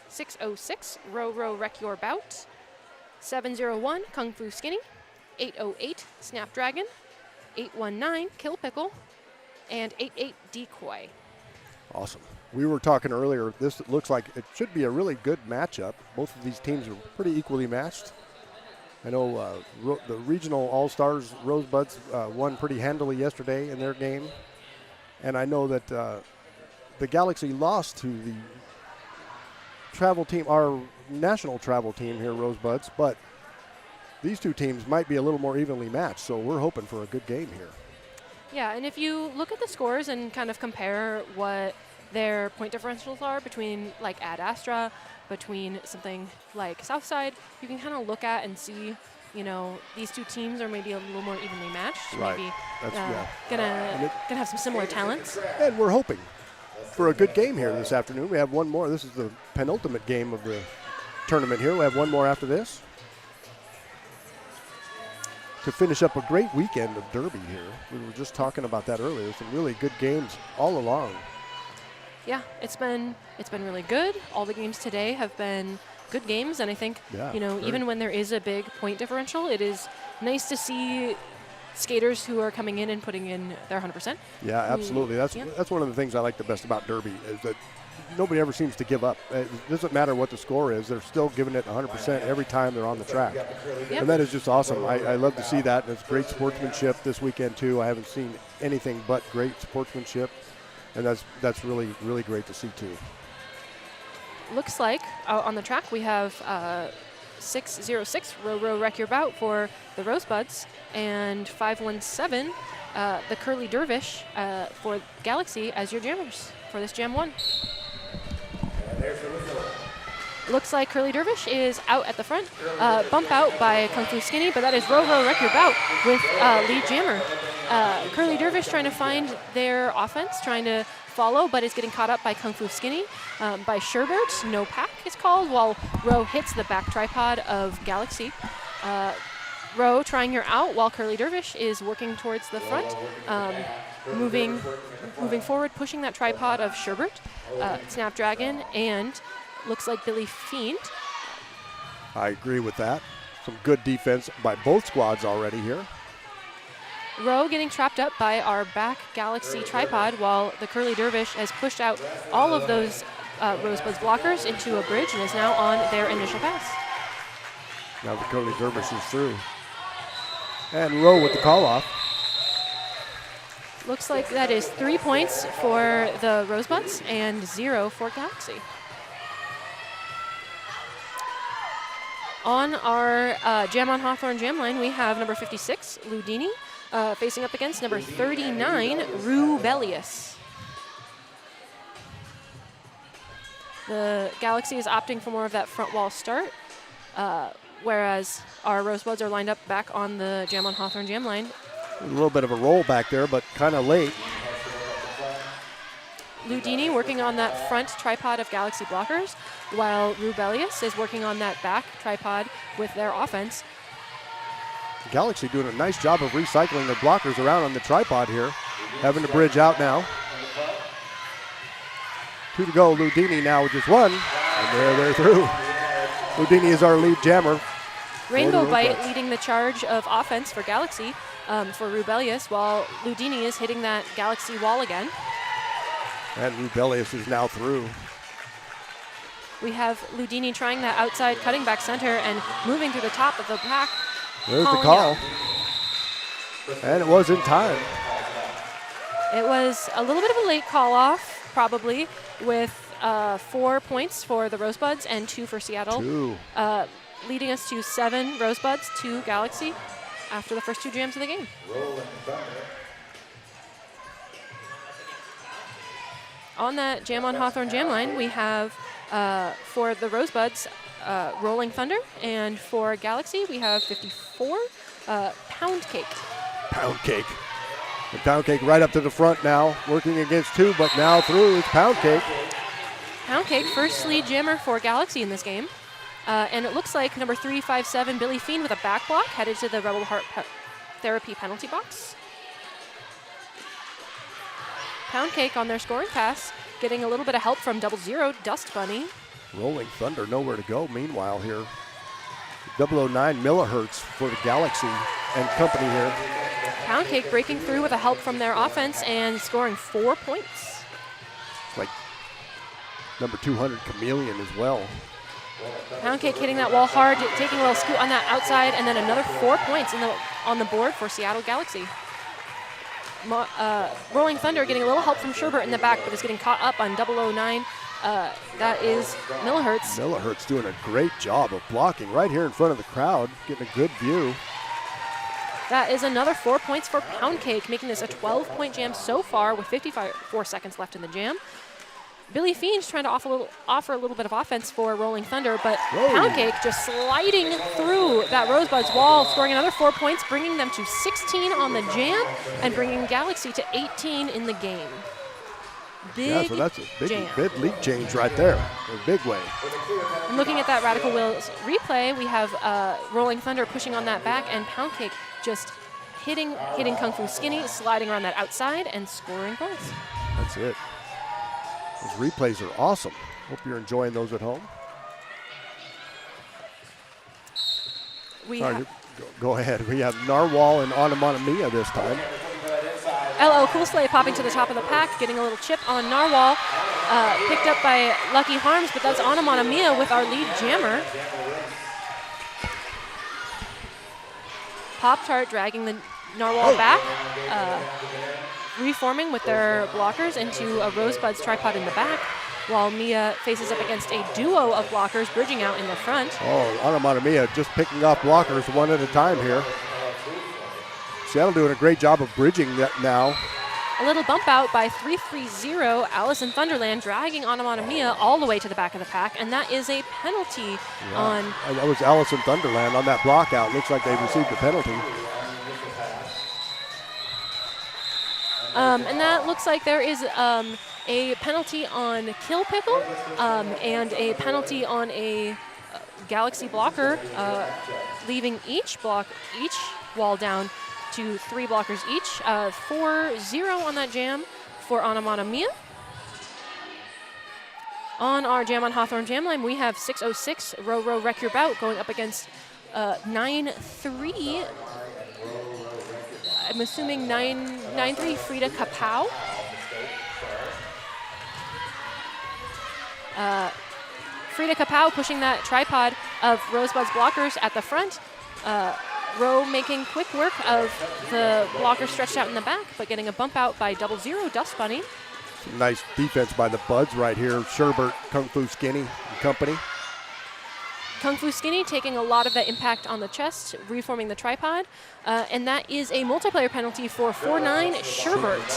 606, Row Wreck Your Bout, 701, Kung Fu Skinny, 808, Snapdragon, 819, Kill Pickle, and 88, Decoy. Awesome. We were talking earlier, this looks like it should be a really good matchup. Both of these teams are pretty equally matched. I know the regional all-stars, Rosebuds, won pretty handily yesterday in their game. And I know that the Galaxy lost to the travel team, our national travel team here, Rosebuds, but these two teams might be a little more evenly matched, so we're hoping for a good game here. Yeah, and if you look at the scores and kind of compare what their point differentials are between like Ad Astra, between something like Southside, you can kind of look at and see, you know, these two teams are maybe a little more evenly matched. Right. Maybe That's, gonna have some similar talents. And we're hoping for a good game here this afternoon. We have one more. This is the penultimate game of the tournament here. We have one more after this to finish up a great weekend of Derby here. We were just talking about that earlier. Some really good games all along. Yeah, it's been really good. All the games today have been good games, and I think even when there is a big point differential, it is nice to see skaters who are coming in and putting in their 100%. Yeah, absolutely. That's one of the things I like the best about Derby is that nobody ever seems to give up. It doesn't matter what the score is; they're still giving it 100% every time they're on the track, and that is just awesome. I love to see that, and it's great sportsmanship this weekend too. I haven't seen anything but great sportsmanship, and that's really, really great to see too. Looks like on the track we have 606 Row Wreck Your Bout for the Rosebuds, and 517 the Curly Dervish for Galaxy as your jammers for this Jam 1. Looks like Curly Dervish is out at the front, bump out by Kung Fu Skinny, but that is Row Wreck Your Bout with lead jammer. Curly Dervish trying to find their offense, trying to follow, but is getting caught up by Kung Fu Skinny, by Sherbert. No pack is called, while Row hits the back tripod of Galaxy. Row trying her out while Curly Dervish is working towards the front, moving forward, pushing that tripod of Sherbert, Snapdragon, and looks like Billy Fiend. I agree with that. Some good defense by both squads already here. Row getting trapped up by our back Galaxy tripod, while the Curly Dervish has pushed out all of those Rosebuds blockers into a bridge and is now on their initial pass. Now the Curly Dervish is through. And Row with the call-off. Looks like that is 3 points for the Rosebuds and 0 for Galaxy. On our Jam on Hawthorne jam line, we have number 56, Ludini, facing up against number 39, Rubellious. The Galaxy is opting for more of that front wall start, whereas our Rosebuds are lined up back on the Jam on Hawthorne jam line. A little bit of a roll back there, but kind of late. Ludini working on that front tripod of Galaxy blockers, while Rubelius is working on that back tripod with their offense. Galaxy doing a nice job of recycling their blockers around on the tripod here. Having to bridge out now. 2 to go. Ludini now with just 1. And they're through. Ludini is our lead jammer. Rainbow Bite leading the charge of offense for Galaxy for Rubelius, while Ludini is hitting that Galaxy wall again. And Rubelius is now through. We have Ludini trying that outside cutting back center and moving through the top of the pack. There's the call. And it was in time. It was a little bit of a late call off, probably, with 4 points for the Rosebuds and 2 for Seattle. 2. Leading us to 7 Rosebuds, 2 Galaxy after the first 2 jams of the game. On that Jam on Hawthorne jam line, we have for the Rosebuds, Rolling Thunder, and for Galaxy, we have 54, Pound Cake. Pound Cake. And Pound Cake right up to the front now, working against 2, but now through is Pound Cake. Pound Cake, first lead jammer for Galaxy in this game. And it looks like number 357, Billy Fiend, with a back block, headed to the Rebel Heart Therapy penalty box. Pound Cake on their scoring pass, getting a little bit of help from 00, Dust Bunny. Rolling Thunder, nowhere to go meanwhile here. 009 millihertz for the Galaxy and company here. Pound Cake breaking through with a help from their offense and scoring 4 points. Like number 200 Chameleon as well. Pound Cake hitting that wall hard, taking a little scoot on that outside, and then another 4 points on the board for Seattle Galaxy. Rolling Thunder getting a little help from Sherbert in the back, but is getting caught up on 009. That is Millihertz. Millihertz doing a great job of blocking right here in front of the crowd, getting a good view. That is another 4 points for Pound Cake, making this a 12-point jam so far with 54 seconds left in the jam. Billy Fiend's trying to offer a little bit of offense for Rolling Thunder, but Pound Cake just sliding through that Rosebuds wall, scoring another 4 points, bringing them to 16 on the jam and bringing Galaxy to 18 in the game. Big so that's a big jam. lead change right there, in a big way. And looking at that Radical Wheels replay, we have Rolling Thunder pushing on that back and Pound Cake just hitting Kung Fu Skinny, sliding around that outside and scoring points. That's it. Those replays are awesome. Hope you're enjoying those at home. Go ahead. We have Narwhal and Onomatopoeia this time. LO Cool Slay popping to the top of the pack, getting a little chip on Narwhal. Picked up by Lucky Harms, but that's Onomatopoeia with our lead jammer. Pop-Tart dragging the Narwhal back. Reforming with their blockers into a Rosebuds tripod in the back, while Mia faces up against a duo of blockers bridging out in the front. Oh, Onomatopoeia just picking off blockers one at a time here. Seattle doing a great job of bridging that now. A little bump out by 330, Allison Thunderland dragging Onomatopoeia all the way to the back of the pack, and that is a penalty on... That was Allison Thunderland on that block out. Looks like they received a penalty. And that looks like there is a penalty on Kill Pickle and a penalty on a Galaxy blocker, leaving each wall down to 3 blockers each. 4-0 on that jam for Onomatopoeia. On our Jam on Hawthorne jam line, we have 606, Row Row Wreck Your Bout, going up against 9-3. I'm assuming 9-3 Frida Kapow. Frida Kapow pushing that tripod of Rosebuds blockers at the front. Row making quick work of the blocker stretched out in the back, but getting a bump out by 00 Dust Bunny. Some nice defense by the Buds right here. Sherbert, Kung Fu Skinny and company. Kung Fu Skinny taking a lot of that impact on the chest, reforming the tripod, and that is a multiplayer penalty for 4-9 Sherbert.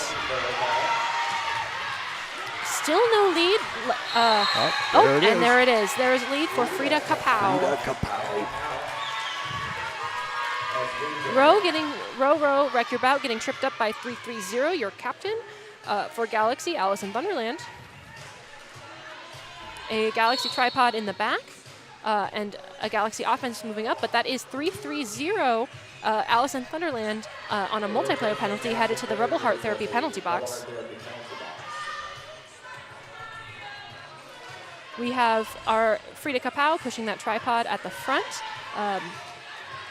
Still no lead. There it is. There is lead for Frida Kapow. Row Wreck Your Bout getting tripped up by 330, your captain. For Galaxy, Allison Thunderland. A Galaxy tripod in the back, and a Galaxy offense moving up, but that is 3-3-0 Allison Thunderland on a multiplayer penalty headed to the Rebel Heart Therapy penalty box. We have our Frida Kapow pushing that tripod at the front,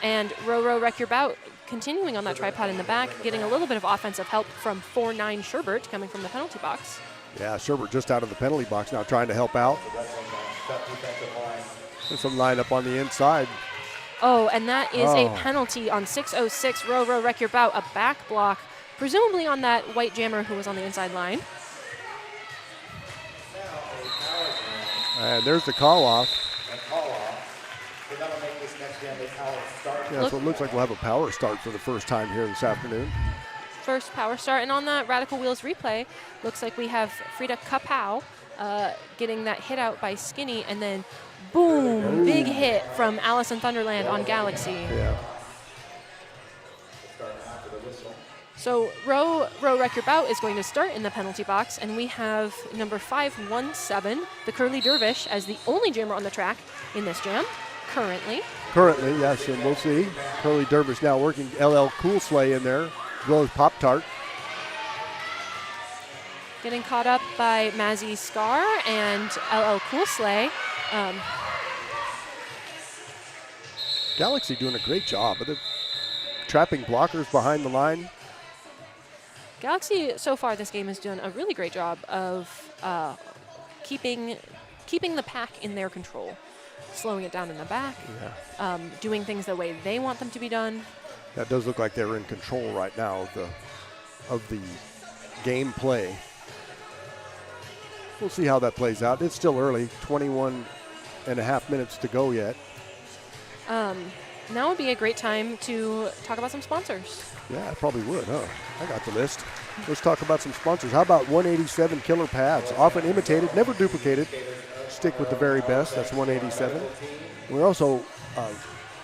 and Ro Wreck Your Bout continuing on that tripod in the back, getting a little bit of offensive help from 4-9 Sherbert coming from the penalty box. Yeah, Sherbert just out of the penalty box now trying to help out. There's some lineup on the inside. Oh, and that is a penalty on 606 Ro Wreck Your Bout, a back block, presumably on that white jammer who was on the inside line. And there's the call off. Yeah, so it looks like we'll have a power start for the first time here this afternoon. First power start, and on that Radical Wheels replay, looks like we have Frida Kapow getting that hit out by Skinny, and then boom, big hit from Allison Thunderland on Galaxy. Yeah. So Ro Wreck Your Bout is going to start in the penalty box, and we have number 517, the Curly Dervish, as the only jammer on the track in this jam currently. Currently, yes, and we'll see. Curly Dervish now working LL Cool Sleigh in there, as well as Pop Tart. Getting caught up by Mazzy Scar and LL Cool Sleigh. Galaxy doing a great job of trapping blockers behind the line. Galaxy, so far this game, has done a really great job of keeping the pack in their control, slowing it down in the back, doing things the way they want them to be done. That does look like they're in control right now of the game play. We'll see how that plays out. It's still early, 21 and a half minutes to go yet. Now would be a great time to talk about some sponsors. Yeah, I probably would, huh? I got the list. Let's talk about some sponsors. How about 187 Killer Pads? Often imitated, never duplicated. Stick with the very best. That's 187. We're also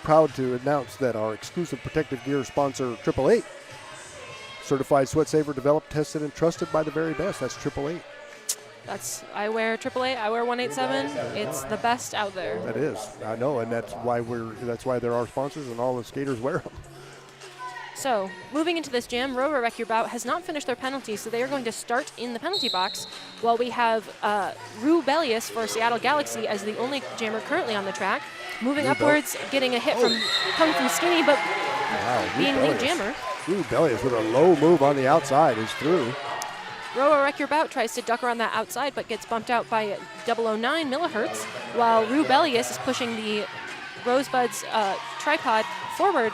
proud to announce that our exclusive protective gear sponsor, 888. Certified sweat saver, developed, tested, and trusted by the very best. That's 888. I wear 888. I wear 187. It's the best out there. That is, I know, and that's why they're our sponsors, and all the skaters wear them. So, moving into this jam, Ro Wreck Your Bout has not finished their penalty, so they are going to start in the penalty box, while we have Rubelius for Seattle Galaxy as the only jammer currently on the track, moving upwards, getting a hit coming from Skinny, but being lead jammer. Rubelius with a low move on the outside is through. Ro Wreck Your Bout tries to duck around that outside, but gets bumped out by 009 millihertz, while Rubelius is pushing the Rosebuds tripod forward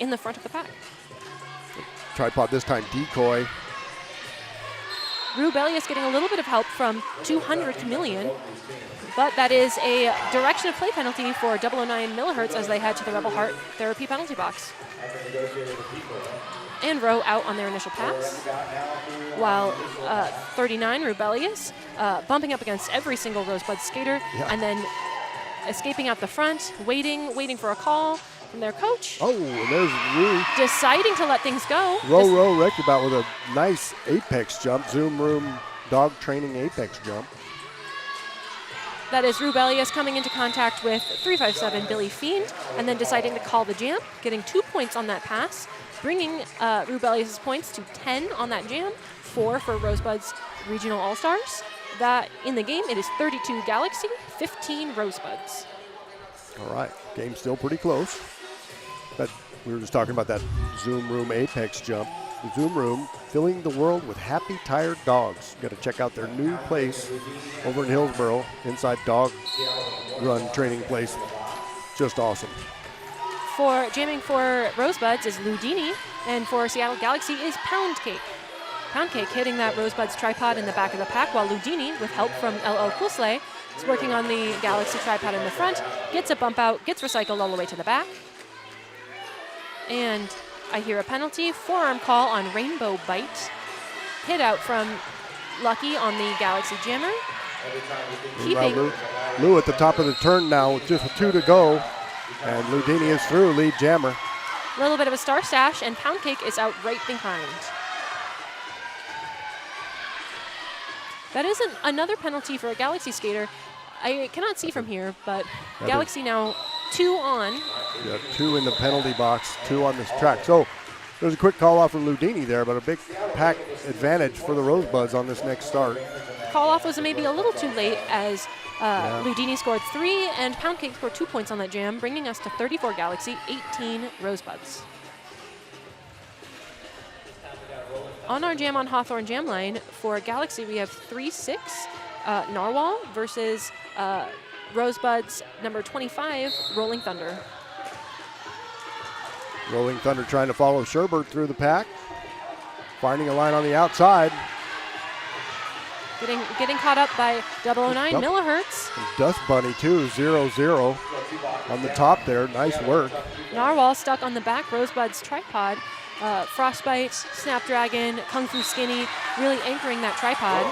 in the front of the pack. Tripod this time decoy. Rubelius getting a little bit of help from 200 Chameleon, but that is a direction of play penalty for 009 millihertz as they head to the Rebel Heart Therapy penalty box. And Ro out on their initial pass, while 39 Rubelius bumping up against every single Rosebud skater, and then escaping out the front, waiting for a call from their coach. Oh, and there's Rue. Deciding to let things go. Ro Wreck Your Bout with a nice apex jump, Zoom Room dog training apex jump. That is Rubelius coming into contact with 357 Billy Fiend, and then deciding to call the jam, getting 2 points on that pass, bringing Rubelius' points to 10 on that jam, 4 for Rosebuds Regional All-Stars. That, in the game, it is 32 Galaxy, 15 Rosebuds. All right, game's still pretty close. We were just talking about that Zoom Room apex jump. The Zoom Room filling the world with happy, tired dogs. You got to check out their new place over in Hillsboro, inside Dog Run training place. Just awesome. For jamming for Rosebuds is Ludini, and for Seattle Galaxy is Pound Cake. Pound Cake hitting that Rosebuds tripod in the back of the pack, while Ludini, with help from LL Cool Sleigh, is working on the Galaxy tripod in the front, gets a bump out, gets recycled all the way to the back. And I hear a penalty, forearm call on Rainbow Bite. Hit out from Lucky on the Galaxy jammer. Keeping Lou at the top of the turn now with just 2 to go. And Ludini is through, lead jammer. a little bit of a star stash, and Pound Cake is out right behind. That is another penalty for a Galaxy skater. I cannot see from here, but Yeah, Galaxy now 2 on. Yeah, 2 in the penalty box, 2 on this track. So there's a quick call off for Ludini there, but a big pack advantage for the Rosebuds on this next start. Call off was maybe a little too late as Ludini scored 3 and Pound Cake scored 2 points on that jam, bringing us to 34 Galaxy, 18 Rosebuds. On our jam on Hawthorne jam line, for Galaxy we have 3-6 Narwhal versus Rosebuds number 25, Rolling Thunder. Rolling Thunder trying to follow Sherbert through the pack. Finding a line on the outside. Getting caught up by 009 millihertz. And Dust Bunny too, 0-0 on the top there. Nice work. Narwhal stuck on the back Rosebuds tripod. Frostbite, Snapdragon, Kung Fu Skinny, really anchoring that tripod.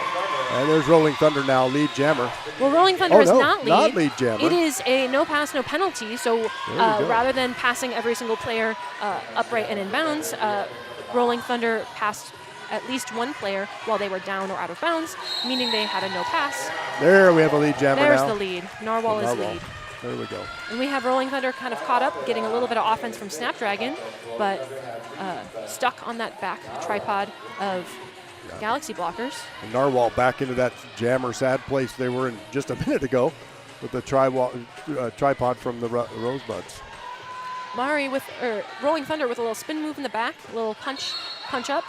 And there's Rolling Thunder now, lead jammer. Well, Rolling Thunder is not lead. Not lead jammer. It is a no pass, no penalty. So rather than passing every single player upright and in bounds, Rolling Thunder passed at least one player while they were down or out of bounds, meaning they had a no pass. There we have a lead jammer There's now. the lead. Narwhal is lead. There we go. And we have Rolling Thunder kind of caught up, getting a little bit of offense from Snapdragon, but stuck on that back tripod of Galaxy blockers. And Narwhal back into that jammer sad place they were in just a minute ago with the tripod from the Rosebuds. Mari with Rolling Thunder with a little spin move in the back, a little punch up,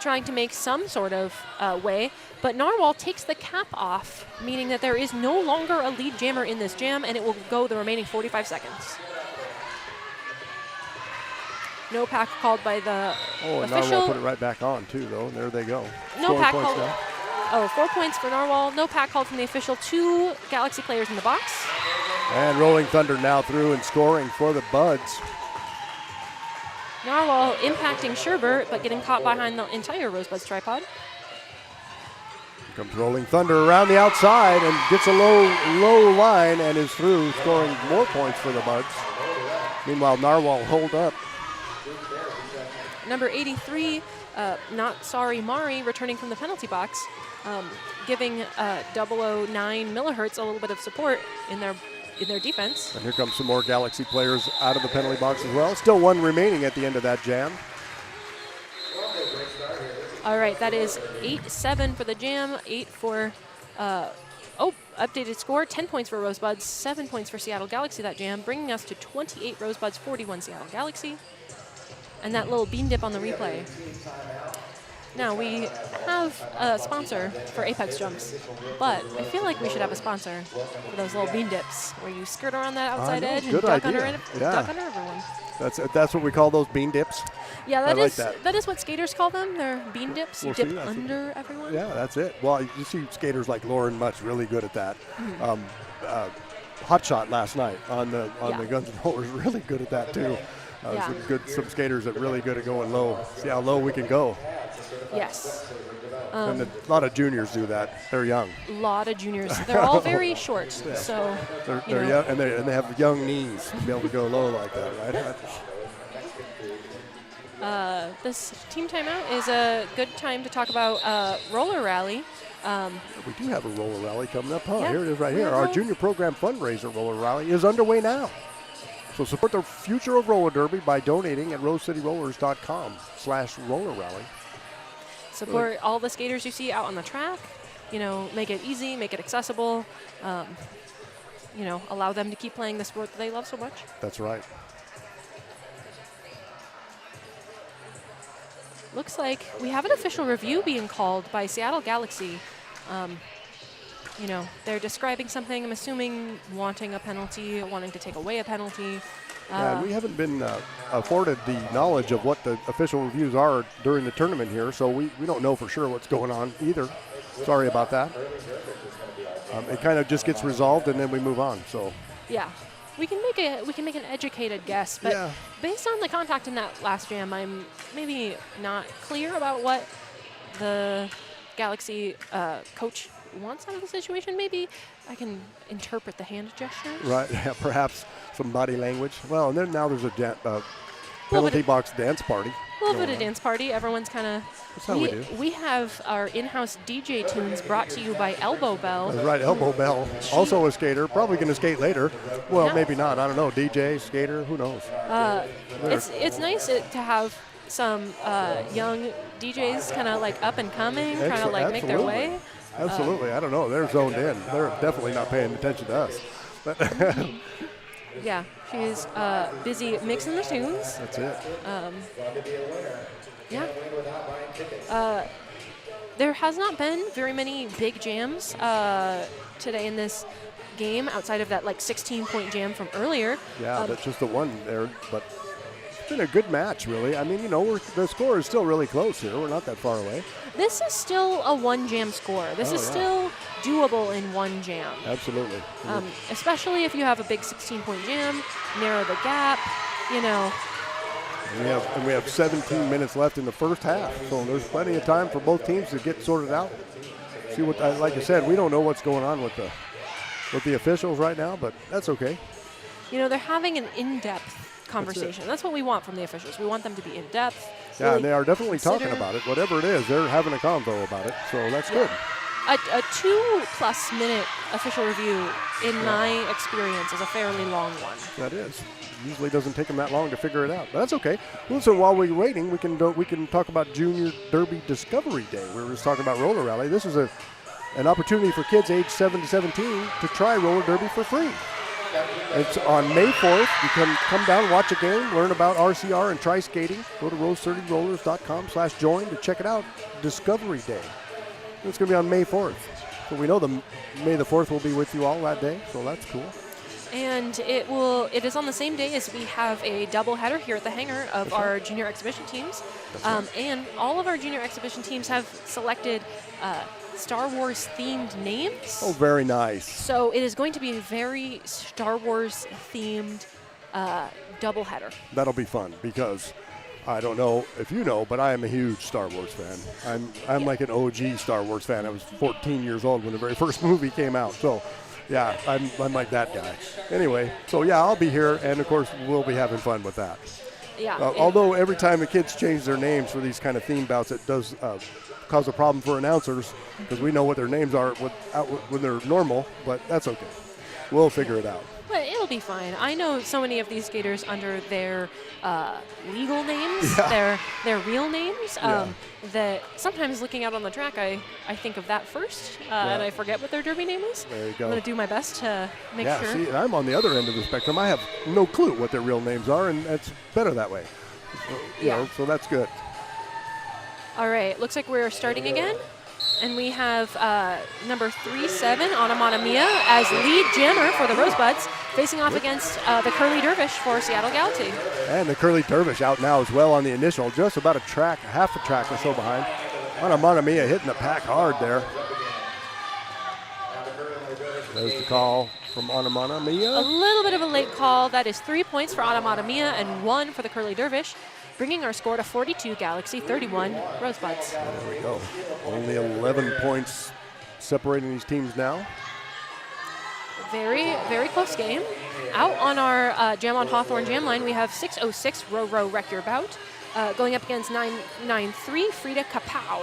trying to make some sort of way. But Narwhal takes the cap off, meaning that there is no longer a lead jammer in this jam, and it will go the remaining 45 seconds. No pack called by the and official. Narwhal put it right back on too, though. And there they go. No Scoring pack points called. now. Oh, 4 points for Narwhal. No pack called from the official. 2 Galaxy players in the box. And Rolling Thunder now through and scoring for the Buds. Narwhal impacting Sherbert, but getting caught behind the entire Rosebuds tripod. Comes Rolling Thunder around the outside and gets a low line and is through, scoring more points for the Buds. Meanwhile, Narwhal hold up. Number 83, Not Sorry Mari, returning from the penalty box, giving 009 millihertz a little bit of support in their defense. And here comes some more Galaxy players out of the penalty box as well. Still one remaining at the end of that jam. All right, that is 8-7 for the jam, 8 for, updated score, 10 points for Rosebuds, 7 points for Seattle Galaxy that jam, bringing us to 28 Rosebuds, 41 Seattle Galaxy. And that little bean dip on the replay. Now, we have a sponsor for Apex Jumps, but I feel like we should have a sponsor for those little bean dips where you skirt around that outside edge and duck under everyone. That's what we call those bean dips. Yeah, that is what skaters call them. They're bean dips. You dip under everyone. Yeah, that's it. Well, you see skaters like Lauren Much really good at that. Hot Shot last night on the Guns N' Rollers really good at that too. Some skaters that really good at going low. See how low we can go. Yes. And a lot of juniors do that. They're young. A lot of juniors. They're all very short, so they're young, and they have young knees to be able to go low like that, right? This team timeout is a good time to talk about roller rally. We do have a roller rally coming up, huh? Yeah, Here it is right here. Our junior program fundraiser roller rally is underway now. So support the future of roller derby by donating at rosecityrollers.com/roller rally. Support all the skaters you see out on the track. Make it easy, make it accessible. Allow them to keep playing the sport that they love so much. That's right. Looks like we have an official review being called by Seattle Galaxy. They're describing something, I'm assuming wanting a penalty, wanting to take away a penalty. We haven't been afforded the knowledge of what the official reviews are during the tournament here, so we don't know for sure what's going on either. Sorry about that. It kind of just gets resolved and then we move on. So yeah, we can make an educated guess, but based on the contact in that last jam, I'm maybe not clear about what the Galaxy coach wants out of the situation. Maybe I can interpret the hand gestures. Right, perhaps some body language. Well, and then now there's a penalty box dance party. A little bit of dance party. Everyone's kind of. That's how we do. We have our in-house DJ tunes brought to you by Elbow Bell. That's right, Elbow Bell. Also a skater. Probably going to skate later. Well, maybe not. I don't know. DJ, skater, who knows? It's nice to have some young DJs kind of like up and coming, trying to like make their way. Absolutely. I don't know. They're zoned in. They're definitely not paying attention to us. But yeah, she's busy mixing the tunes. That's it. Yeah. There has not been very many big jams today in this game outside of that like 16-point jam from earlier. Yeah, that's just the one there. But it's been a good match, really. I mean, you know, the score is still really close here. We're not that far away. This is still a one-jam score. This is still doable in one jam. Absolutely. Especially if you have a big 16-point jam, narrow the gap, you know. And we have 17 minutes left in the first half, so there's plenty of time for both teams to get sorted out. See what, like I said, we don't know what's going on with the officials right now, but that's okay. You know, they're having an in-depth conversation. That's what we want from the officials. We want them to be in-depth. Yeah, really and they are definitely talking about it. Whatever it is, they're having a convo about it, so that's good. A 2+ minute official review, in my experience, is a fairly long one. That is. Usually doesn't take them that long to figure it out, but that's okay. Well, so while we're waiting, we can talk about Junior Derby Discovery Day. We were just talking about roller rally. This is an opportunity for kids aged 7 to 17 to try roller derby for free. It's on May 4th. You can come down, watch a game, learn about RCR and try skating. Go to rose30rollers.com/join to check it out. Discovery Day. It's going to be on May 4th. So we know May the 4th will be with you all that day, so that's cool. And it is on the same day as we have a doubleheader here at the hangar of our junior exhibition teams. And all of our junior exhibition teams have selected Star Wars themed names. Oh, very nice. So it is going to be a very Star Wars themed doubleheader. That'll be fun because I don't know if you know, but I am a huge Star Wars fan. I'm like an OG Star Wars fan. I was 14 years old when the very first movie came out. So yeah, I'm like that guy. Anyway, so yeah, I'll be here, and of course we'll be having fun with that. Yeah. Although every time the kids change their names for these kind of theme bouts, it does cause a problem for announcers because we know what their names are when they're normal, but that's okay. We'll figure it out. But it'll be fine. I know so many of these skaters under their legal names, their real names, that sometimes looking out on the track, I think of that first, and I forget what their derby name is. There you go. I'm going to do my best to make sure. Yeah, see, I'm on the other end of the spectrum. I have no clue what their real names are, and it's better that way. So that's good. All right, looks like we're starting again. And we have number 37, Anamana Mia, as lead jammer for the Rosebuds, facing off against the Curly Dervish for Seattle Galaxy. And the Curly Dervish out now as well on the initial, just about half a track or so behind. Anamana Mia hitting the pack hard there. There's the call from Anamana Mia. A little bit of a late call. That is 3 points for Anamana Mia and 1 for the Curly Dervish, bringing our score to 42 Galaxy, 31 Rosebuds. There we go. Only 11 points separating these teams now. Very, very close game. Out on our Jam on Hawthorne jam line, we have 6:06 Row Wreck Your Bout, going up against 993 Frida Kapow.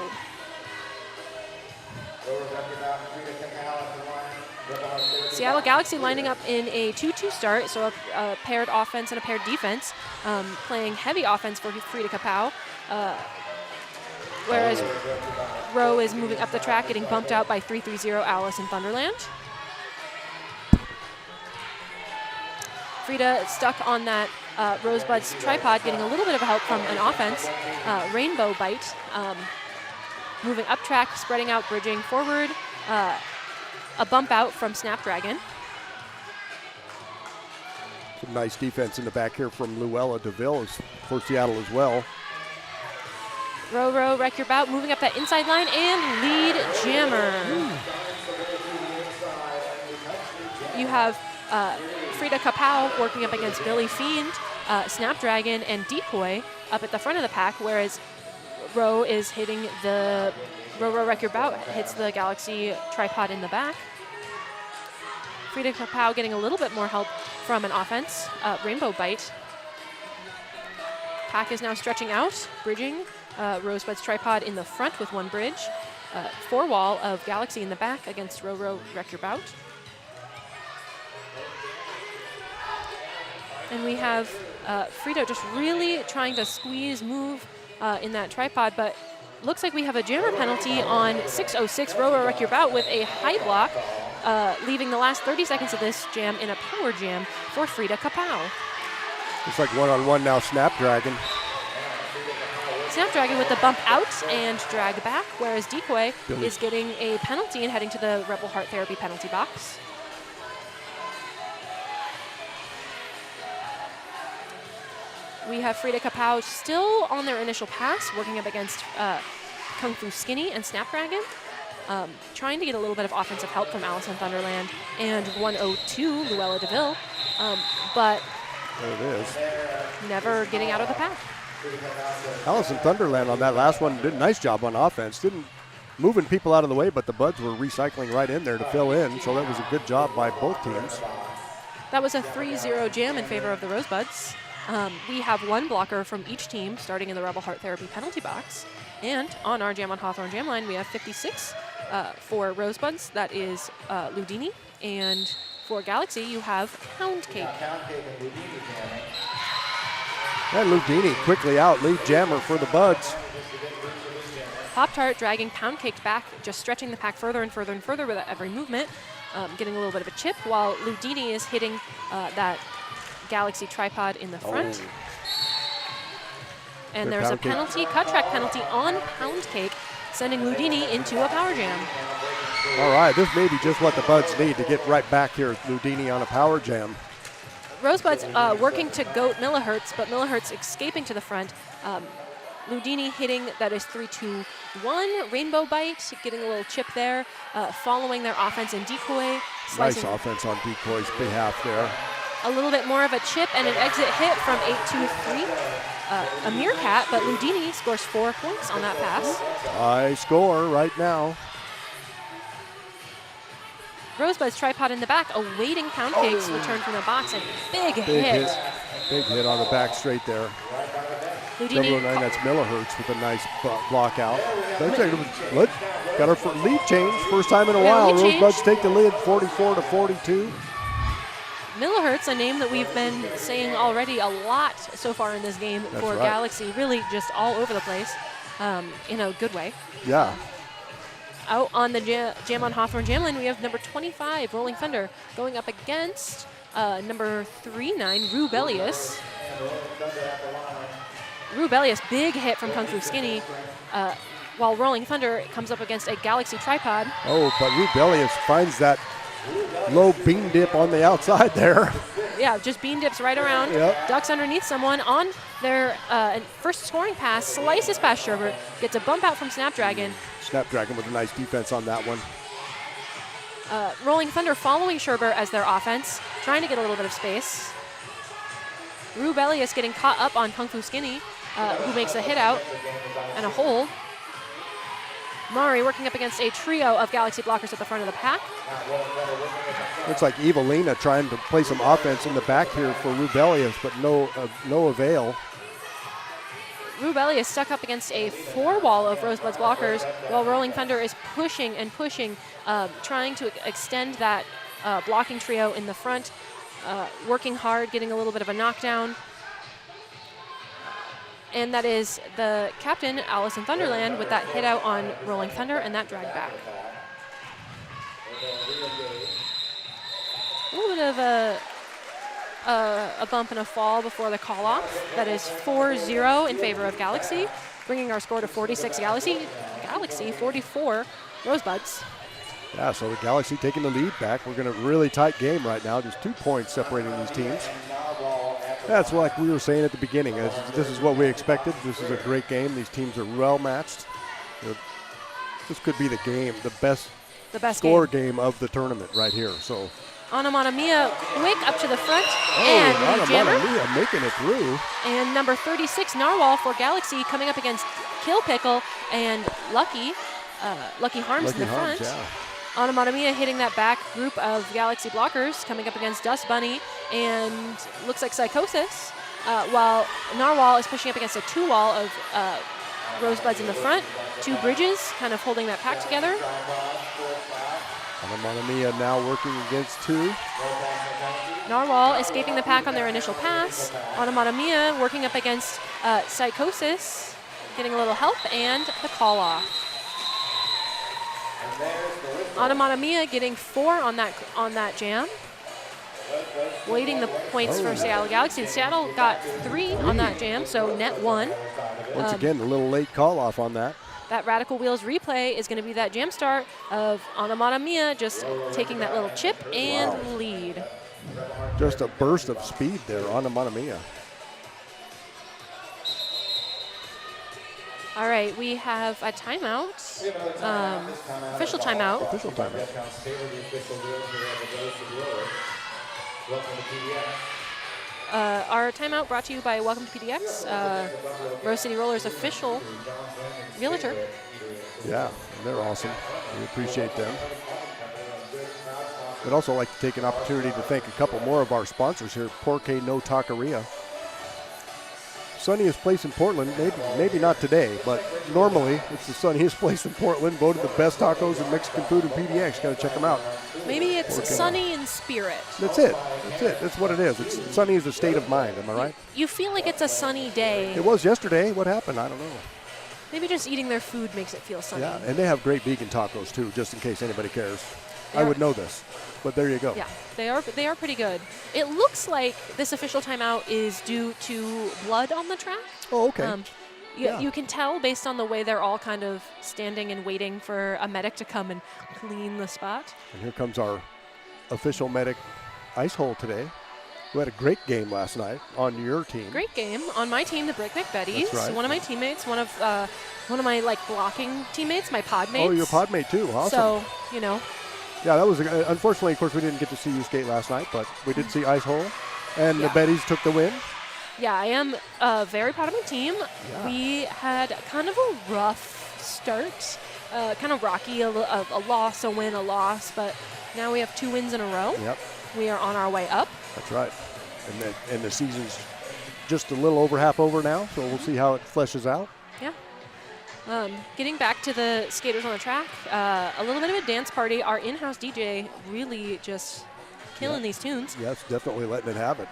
Seattle Galaxy lining up in a 2-2 start, so a paired offense and a paired defense, playing heavy offense for Frida Kapow, whereas Row is moving up the track, getting bumped out by 330 Alice in Thunderland. Frida stuck on that Rosebud's tripod, getting a little bit of help from an offense. Rainbow Bite, moving up track, spreading out, bridging forward. A bump out from Snapdragon. Some nice defense in the back here from Luella DeVille for Seattle as well. Row, Wreck Your Bout, moving up that inside line, and lead jammer. You have Frida Kapow working up against Billy Fiend, Snapdragon, and Decoy up at the front of the pack, whereas Row is hitting the Row, Wreck Your Bout, hits the Galaxy tripod in the back. Frida Kapow getting a little bit more help from an offense, Rainbow Bite. pack is now stretching out, bridging. Rosebuds tripod in the front with one bridge. 4 wall of Galaxy in the back against Row Wreck Your Bout. And we have Frida just really trying to squeeze, move in that tripod, but looks like we have a jammer penalty on 606 Row Wreck Your Bout with a high block, leaving the last 30 seconds of this jam in a power jam for Frida Kapow. It's like one-on-one now, Snapdragon. Snapdragon with the bump out and drag back, whereas Decoy is getting a penalty and heading to the Rebel Heart Therapy penalty box. We have Frida Kapow still on their initial pass, working up against Kung Fu Skinny and Snapdragon, trying to get a little bit of offensive help from Allison Thunderland and 102 Luella DeVille, but there it is. Never getting out of the pack. Allison Thunderland on that last one did a nice job on offense. Didn't moving people out of the way, but the Buds were recycling right in there to fill in, so that was a good job by both teams. That was a 3-0 jam in favor of the Rosebuds. We have one blocker from each team starting in the Rebel Heart Therapy penalty box. And on our Jam on Hawthorne jam line, we have 56 for Rosebuds. That is Ludini. And for Galaxy, you have Pound Cake. And Ludini quickly out, lead jammer for the Buds. Pop-Tart dragging Pound Cake back, just stretching the pack further and further and further with every movement, getting a little bit of a chip, while Ludini is hitting that Galaxy tripod in the front. Oh. And there's a penalty, cut track penalty on Pound Cake, sending Ludini into a power jam. All right, this may be just what the Buds need to get right back here with Ludini on a power jam. Rosebuds working to goat Millihertz, but Millihertz escaping to the front. Ludini hitting, that is 3-2-1, Rainbow Bite, getting a little chip there, following their offense in Decoy. Nice offense on Decoy's behalf there. A little bit more of a chip and an exit hit from 8-2-3. A Meerkat, but Ludini scores 4 points on that pass. High score right now. Rosebuds tripod in the back, awaiting Pound Cake's return from the box, and big hit. Big hit on the back straight there. Ludini, 009, that's Millihertz with a nice block out. Got our lead change, first time in a while. Rosebuds take the lead, 44-42. Millihertz, a name that we've been saying already a lot so far in this game for Galaxy, really just all over the place in a good way. Yeah. Out on the Jam on Hawthorne jam line, we have number 25, Rolling Thunder, going up against number 39, Rubelius. Rubelius, big hit from Kung Fu Skinny, while Rolling Thunder comes up against a Galaxy tripod. Oh, but Rubelius finds that low beam dip on the outside there. Yeah, just beam dips right around, ducks underneath someone on their first scoring pass, slices past Sherbert, gets a bump out from Snapdragon. Snapdragon with a nice defense on that one. Rolling Thunder following Sherbert as their offense, trying to get a little bit of space. Rubelius getting caught up on Kung Fu Skinny, who makes a hit out and a hold. Mari working up against a trio of Galaxy blockers at the front of the pack. Looks like Evelina trying to play some offense in the back here for Rubelius, but no avail. Rubelius stuck up against a 4-wall of Rosebuds blockers, while Rolling Thunder is pushing and pushing, trying to extend that blocking trio in the front, working hard, getting a little bit of a knockdown. And that is the captain, Allison Thunderland, with that hit out on Rolling Thunder and that drag back. A little bit of a bump and a fall before the call off. That is 4-0 in favor of Galaxy, bringing our score to 46 Galaxy, 44 Rosebuds. Yeah, so the Galaxy taking the lead back. We're in a really tight game right now. Just 2 points separating these teams. That's like we were saying at the beginning. This is what we expected. This is a great game. These teams are well matched. This could be the game, the best score game of the tournament right here. So Anamana quick up to the front, and Anamana making it through. And number 36 Narwhal for Galaxy coming up against Kill Pickle and Lucky Harms in the front. Yeah. Anamana hitting that back group of Galaxy blockers, coming up against Dust Bunny and looks like Psychosis. while Narwhal is pushing up against a 2-wall of Rosebuds in the front. 2 bridges kind of holding that pack together. Mia now working against 2. Narwhal escaping the pack on their initial pass. Mia working up against Psychosis, getting a little help, and the call off. Mia getting 4 on that jam. Waiting the points for Seattle Galaxy. Seattle got 3 on that jam, so net 1. Once again, a little late call off on that. That Radical Wheels replay is going to be that jam start of Mia just taking that little chip and lead. Just a burst of speed there on Mia. All right, we have a timeout, official timeout. Official timeout. Our timeout brought to you by Welcome to PDX, Rose City Rollers official realtor. Yeah, they're awesome. We appreciate them. We'd also like to take an opportunity to thank a couple more of our sponsors here. Porque No Taqueria. Sunniest place in Portland, maybe not today, but normally it's the sunniest place in Portland. Voted the best tacos and Mexican food in PDX. Got to check them out. Maybe it's sunny in spirit. That's it. That's what it is. Sunny is a state of mind. Am I right? You feel like it's a sunny day. It was yesterday. What happened? I don't know. Maybe just eating their food makes it feel sunny. Yeah, and they have great vegan tacos too, just in case anybody cares. I would know this, but there you go. Yeah, they are pretty good. It looks like this official timeout is due to blood on the track. Oh, okay. You can tell based on the way they're all kind of standing and waiting for a medic to come and clean the spot. And here comes our official medic ice hole today. We had a great game last night on your team. Great game on my team, the Breakneck Betties. That's right. One of my teammates, one of my blocking teammates, my pod mates. Oh, your pod mate too. Awesome. So Yeah, that was unfortunately, of course, we didn't get to see you skate last night, but we did see ice hole, and the Betties took the win. Yeah, I am very proud of my team. Yeah. We had kind of a rough start, kind of rocky, a loss, a win, a loss, but now we have 2 wins in a row. Yep. We are on our way up. That's right. And the season's just a little over half over now, so we'll see how it fleshes out. Yeah. Getting back to the skaters on the track, a little bit of a dance party. Our in-house DJ really just killing these tunes. Yes, definitely letting it have it.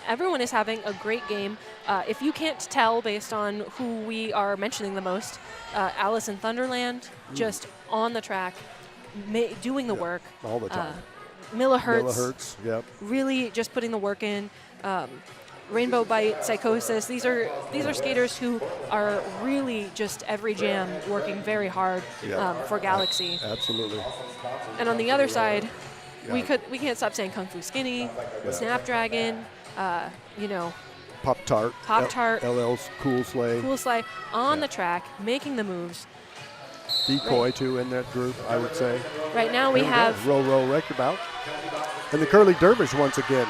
Everyone is having a great game. If you can't tell based on who we are mentioning the most, Alice in Thunderland, just on the track, doing the work. All the time. Millihertz, yep. Really just putting the work in. Rainbow Bite, Psychosis, these are skaters who are really just every jam working very hard for Galaxy. Absolutely. And on the other side, we can't stop saying Kung Fu Skinny, Snapdragon, Pop-Tart, LL's Cool Sleigh on the track, making the moves. Decoy too in that group, I would say. Right now we have Row Record Bout. And the Curly Dervish once again.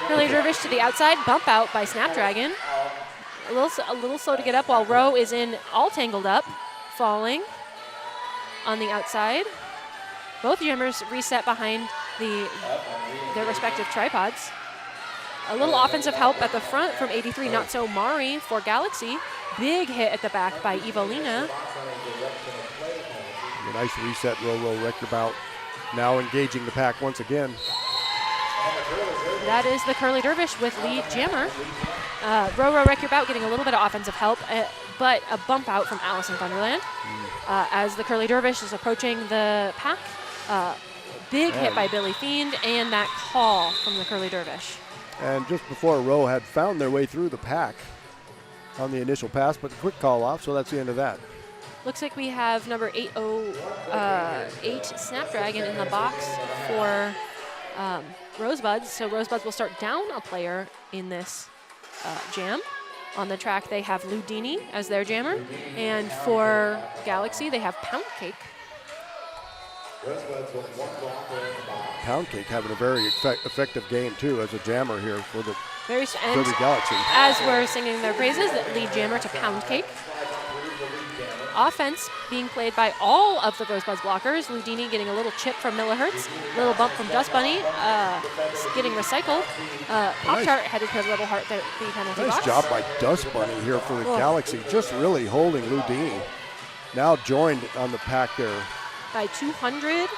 Curly Dervish to the outside, bump out by Snapdragon. A little slow to get up while Row is in all tangled up, falling on the outside. Both jammers reset behind their respective tripods. A little offensive help at the front from 83 Not So Mari for Galaxy. Big hit at the back by Evelina. A nice reset Row Record Bout. Now engaging the pack once again. That is the Curly Dervish with lead jammer. Row Wreck Your Bout getting a little bit of offensive help, but a bump out from Alice in Thunderland. As the Curly Dervish is approaching the pack. Big hit by Billy Fiend and that call from the Curly Dervish. And just before Row had found their way through the pack on the initial pass, but quick call off, so that's the end of that. Looks like we have number 808 Snapdragon in the box for Rosebuds. So Rosebuds will start down a player in this jam. On the track, they have Ludini as their jammer. And for Galaxy, they have Pound Cake. Pound Cake having a very effective game, too, as a jammer here for the Derby Galaxy. As we're singing their praises, lead jammer to Pound Cake. offense being played by all of the Rosebuds blockers. Ludini getting a little chip from Millihertz, little bump from Dust Bunny, getting recycled. Pop-Tart headed to Rebel Heart the penalty box. Nice job by Dust Bunny here for the Galaxy, just really holding Ludini. Now joined on the pack there. By 200,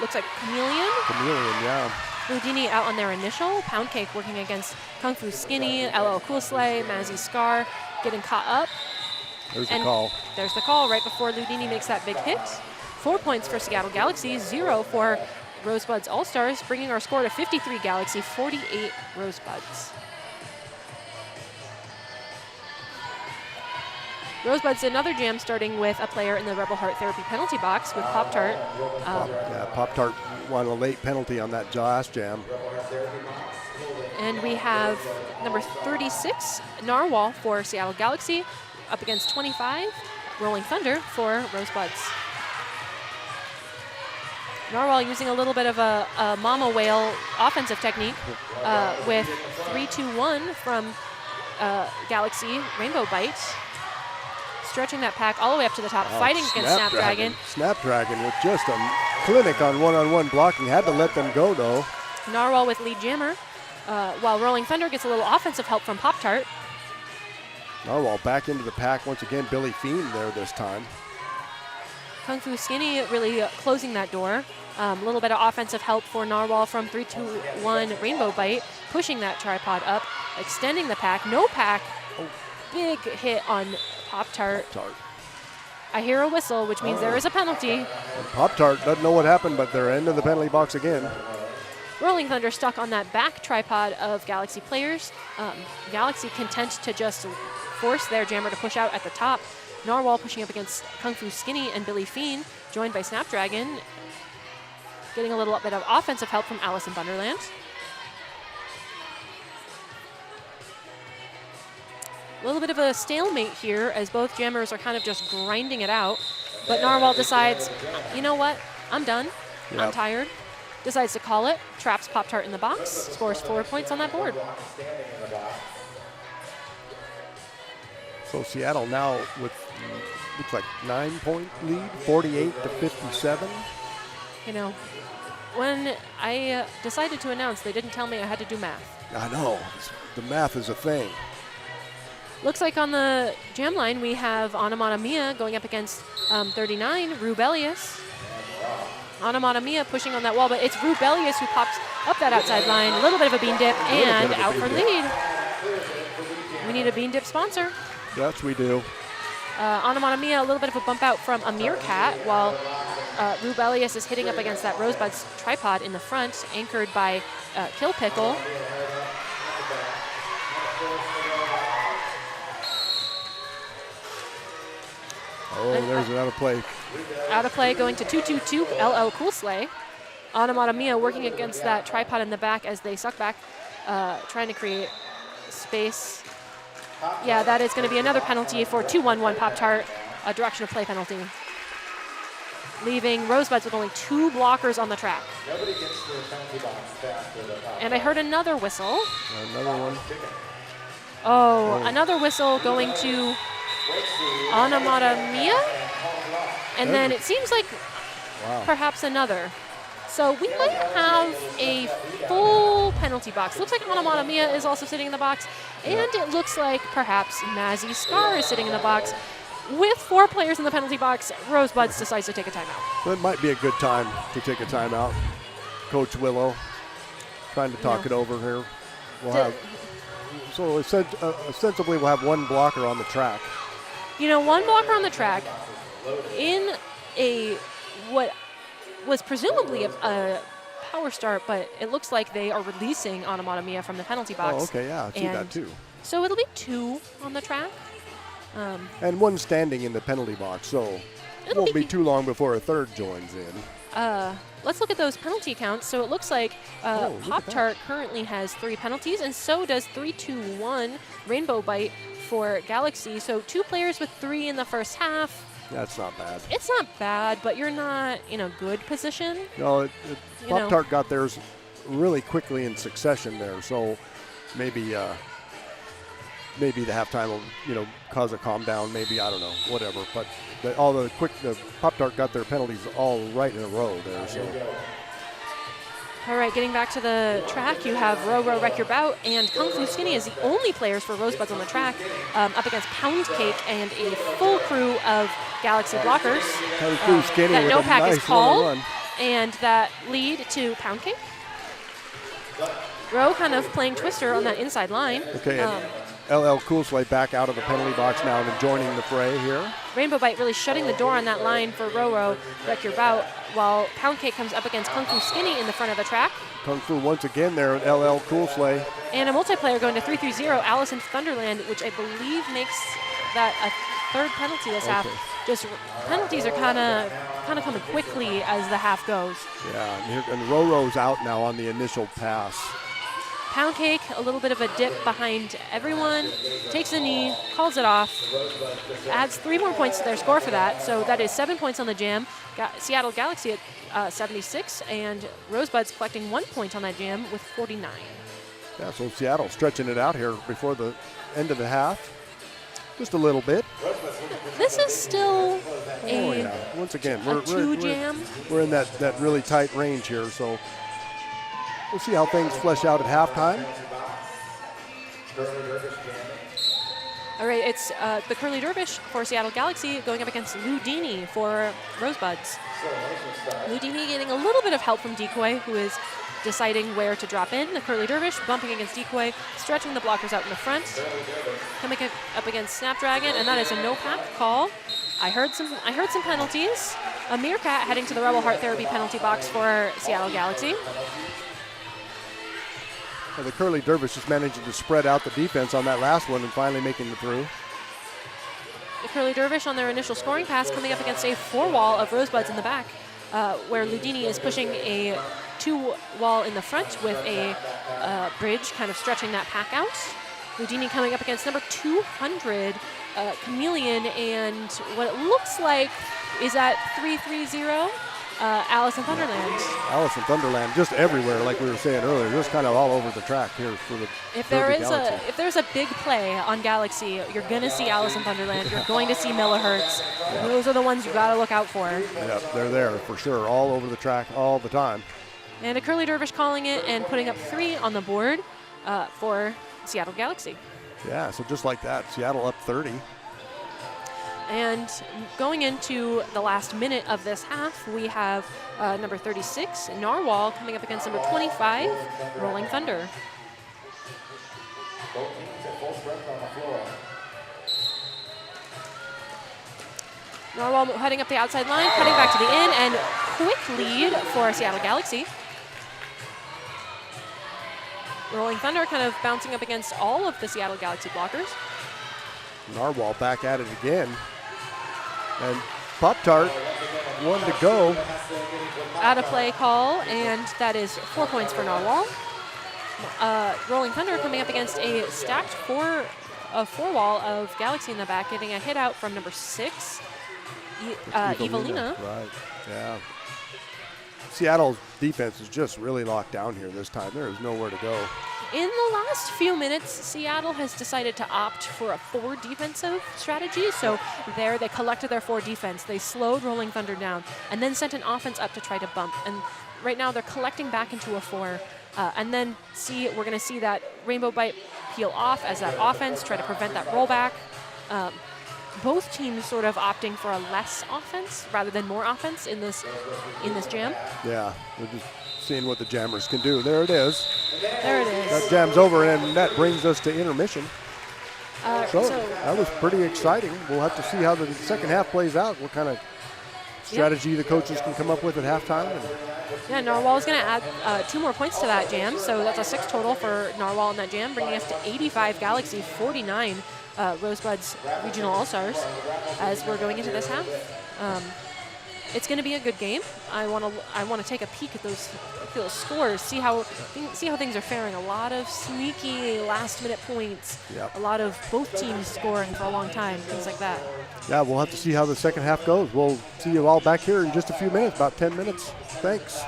looks like Chameleon. Chameleon, yeah. Ludini out on their initial. Pound Cake working against Kung Fu Skinny, LL Cool Slay, Mazzy Scar getting caught up. There's the call. There's the call right before Ludini makes that big hit. 4 points for Seattle Galaxy, 0 for Rosebuds All-Stars, bringing our score to 53 Galaxy, 48 Rosebuds. Rosebuds, another jam starting with a player in the Rebel Heart Therapy penalty box with Pop-Tart. Pop-Tart won a late penalty on that last jam. And we have number 36, Narwhal for Seattle Galaxy, up against 25, Rolling Thunder for Rosebuds. Narwhal using a little bit of a mama whale offensive technique with 3-2-1 from Galaxy Rainbow Bite. Stretching that pack all the way up to the top, fighting against Snapdragon. Snapdragon with just a clinic on one-on-one blocking. Had to let them go, though. Narwhal with lead jammer, while Rolling Thunder gets a little offensive help from Pop-Tart. Narwhal back into the pack once again. Billy Fiend there this time. Kung Fu Skinny really closing that door. A little bit of offensive help for Narwhal from 3-2-1 Rainbow Bite, pushing that tripod up, extending the pack. No pack. Big hit on Pop-Tart. I hear a whistle, which means there is a penalty. Pop-Tart doesn't know what happened, but they're into the penalty box again. Rolling Thunder stuck on that back tripod of Galaxy players. Galaxy content to just force their jammer to push out at the top. Narwhal pushing up against Kung Fu Skinny and Billy Fiend, joined by Snapdragon. Getting a little bit of offensive help from Alice in Bunderland. A little bit of a stalemate here as both jammers are kind of just grinding it out. But Narwhal decides, you know what? I'm done. Yep. I'm tired. Decides to call it. Traps Pop-Tart in the box. Scores 4 points on that board. So Seattle now with, looks like 9-point lead, 48-57. You know, when I decided to announce, they didn't tell me I had to do math. I know. The math is a thing. Looks like on the jam line we have Anamata Mia going up against 39, Rubelius. Anamata Mia pushing on that wall, but it's Rubelius who pops up that outside line. A little bit of a bean dip and out for lead. We need a bean dip sponsor. Yes, we do. Anamata Mia, a little bit of a bump out from a Meerkat, while Rubelius is hitting up against that Rosebuds tripod in the front, anchored by Kill Pickle. Oh, there's another play. Out of play, going to 2-2-2, LL Cool Slay. Anamata Mia working against that tripod in the back as they suck back, trying to create space. Yeah, that is going to be another penalty for 2-1-1 Pop-Tart, a direction of play penalty. Leaving Rosebuds with only 2 blockers on the track. And I heard another whistle. Another one. Oh, another whistle going to Anamata Mia. And then it seems like perhaps another. So we might have a full penalty box. Looks like Anamata Mia is also sitting in the box. And it looks like perhaps Mazzy Scar is sitting in the box. With 4 players in the penalty box, Rosebuds decides to take a timeout. That might be a good time to take a timeout. Coach Willow trying to talk it over here. We'll have, so ostensibly we'll have 1 blocker on the track. You know, 1 blocker on the track in a what was presumably a power start, but it looks like they are releasing Anamata Mia from the penalty box. Oh, okay, yeah, I see that too. So it'll be 2 on the track. And 1 standing in the penalty box, so it won't be too long before a 3rd joins in. Let's look at those penalty counts. So it looks like Pop-Tart currently has 3 penalties, and so does 3-2-1 Rainbow Bite for Galaxy. So 2 players with 3 in the first half. That's not bad. It's not bad, but you're not in a good position. No, Pop-Tart got theirs really quickly in succession there, so maybe maybe the halftime will, cause a calm down. Maybe, I don't know, whatever. But the Pop-Tart got their penalties all right in a row there. So. All right, getting back to the track, you have Row Row Wreck Your Bout and Kung Fu Skinny as the only players for Rosebuds on the track, up against Pound Cake and a full crew of Galaxy blockers. Kung Fu Skinny that with no a pack nice is called, one-on-one. and that lead to Pound Cake. Row kind of playing Twister on that inside line. Okay, and LL Cool Slay back out of the penalty box now and joining the fray here. Rainbow Bite really shutting the door on that line for Row Row Wreck Your Bout, while Pound Cake comes up against Kung Fu Skinny in the front of the track. Kung Fu once again there at LL Cool Slay. And a multiplayer going to 3-3-0, Alice in Thunderland, which I believe makes that a third penalty this half. Just penalties are kind of coming quickly as the half goes. Yeah, and Roro's out now on the initial pass. Pound Cake, a little bit of a dip behind everyone, takes a knee, calls it off, adds 3 more points to their score for that. So that is 7 points on the jam. Seattle Galaxy at 76, and Rosebuds collecting 1 point on that jam with 49. Yeah, so Seattle stretching it out here before the end of the half. Just a little bit. This is still Once again, a two jam. We're in that really tight range here, so we'll see how things flesh out at halftime. All right, it's the Curly Dervish for Seattle Galaxy going up against Ludini for Rosebuds. Ludini getting a little bit of help from Decoy, who is deciding where to drop in. The Curly Dervish bumping against Decoy, stretching the blockers out in the front. Coming up against Snapdragon, and that is a no-pack call. I heard some penalties. A Meerkat heading to the Rebel Heart Therapy penalty box for Seattle Galaxy. Well, the Curly Dervish just managing to spread out the defense on that last one and finally making it through. The Curly Dervish on their initial scoring pass coming up against a 4-wall of Rosebuds in the back, where Ludini is pushing a 2-wall in the front with a Bridge kind of stretching that pack out. Ludini coming up against number 200, Chameleon, and what it looks like is at 3-3-0, Alice in Thunderland. Alice in Thunderland, just everywhere, like we were saying earlier, just kind of all over the track here for the If Galaxy. there's a big play on Galaxy, you're gonna see Alice in Thunderland. You're going to see Millihertz. Those are the ones you gotta look out for. Yeah, they're there for sure, all over the track, all the time. And a Curly Dervish calling it and putting up 3 on the board for Seattle Galaxy. Yeah, so just like that, Seattle up 30. And going into the last minute of this half, we have number 36, Narwhal, coming up against number 25, Rolling Thunder. Narwhal heading up the outside line, cutting back to the in, and quick lead for Seattle Galaxy. Rolling Thunder kind of bouncing up against all of the Seattle Galaxy blockers. Narwhal back at it again. And Pop-Tart, 1 to go. Out of play call, and that is 4 points for Narwhal. Rolling Thunder coming up against a stacked 4-wall of Galaxy in the back, getting a hit out from number 6, Evelina. Right, yeah. Seattle's defense is just really locked down here this time. There is nowhere to go. In the last few minutes, Seattle has decided to opt for a 4 defensive strategy. So there they collected their 4 defense. They slowed Rolling Thunder down and then sent an offense up to try to bump. And right now they're collecting back into a 4. And then we're going to see that Rainbow Bite peel off as that offense, try to prevent that rollback. Both teams sort of opting for a less offense rather than more offense in this jam. Yeah, we're just seeing what the jammers can do. There it is. There it is. That jam's over, and that brings us to intermission. So that was pretty exciting. We'll have to see how the second half plays out, what kind of strategy the coaches can come up with at halftime. Yeah, Narwhal is going to add 2 more points to that jam, so that's a 6 total for Narwhal in that jam, bringing us to 85 Galaxy, 49 Rosebuds Regional All-Stars as we're going into this half. It's going to be a good game. I want to take a peek at those scores, see how things are faring. A lot of sneaky last-minute points. Yep. A lot of both teams scoring for a long time, things like that. Yeah, we'll have to see how the second half goes. We'll see you all back here in just a few minutes, about 10 minutes. Thanks.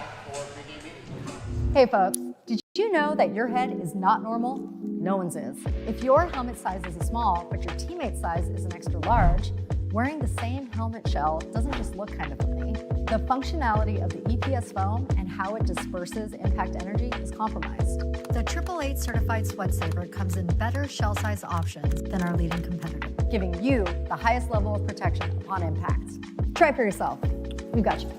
Hey folks, did you know that your head is not normal? No one's is. If your helmet size is a small, but your teammate's size is an extra large, wearing the same helmet shell doesn't just look kind of funny. The functionality of the EPS foam and how it disperses impact energy is compromised. The 888 certified sweat saver comes in better shell size options than our leading competitor, giving you the highest level of protection upon impact. Try for yourself. We've got you.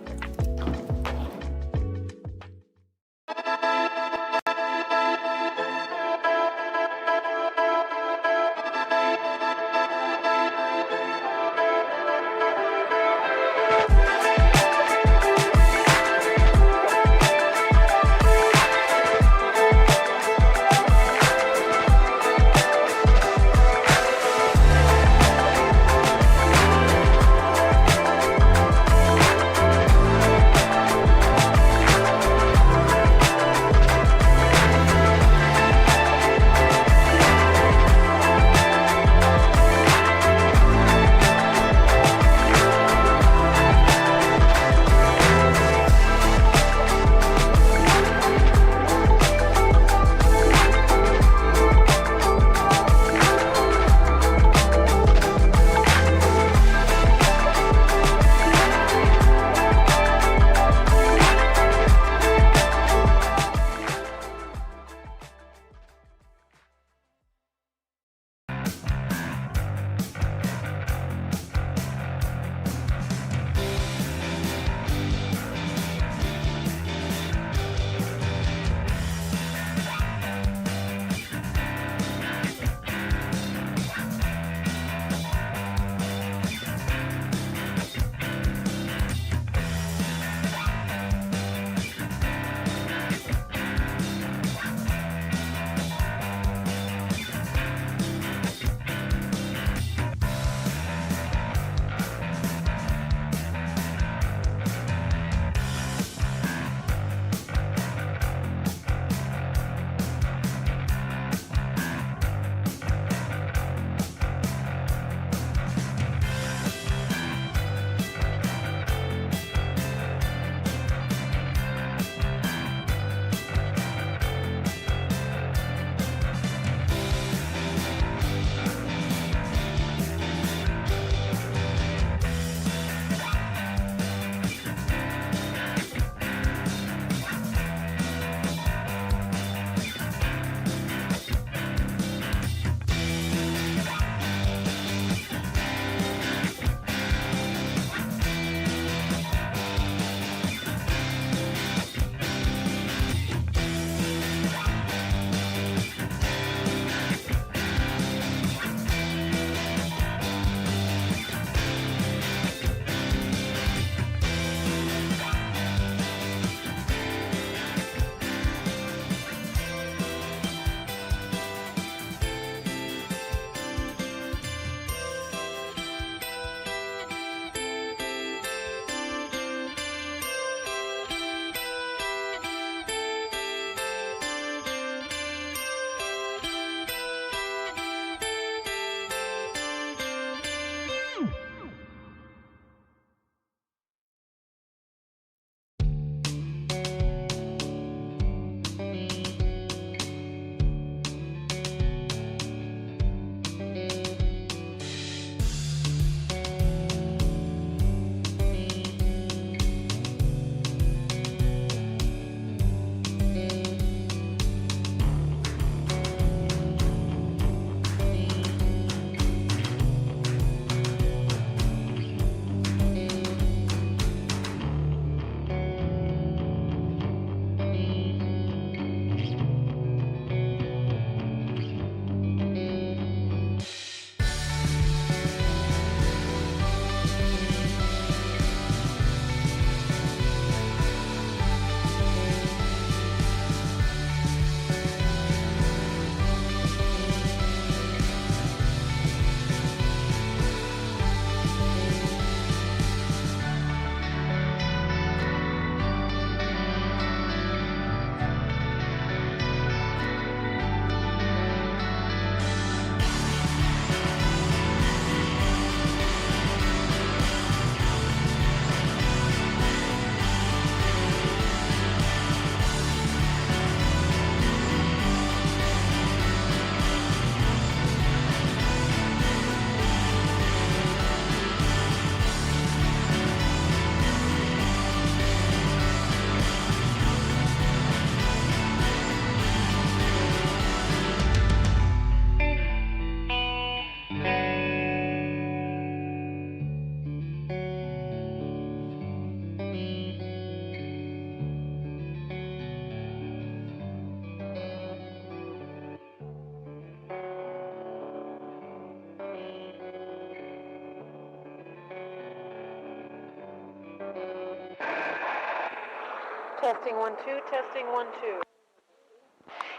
Testing 1 2, testing 1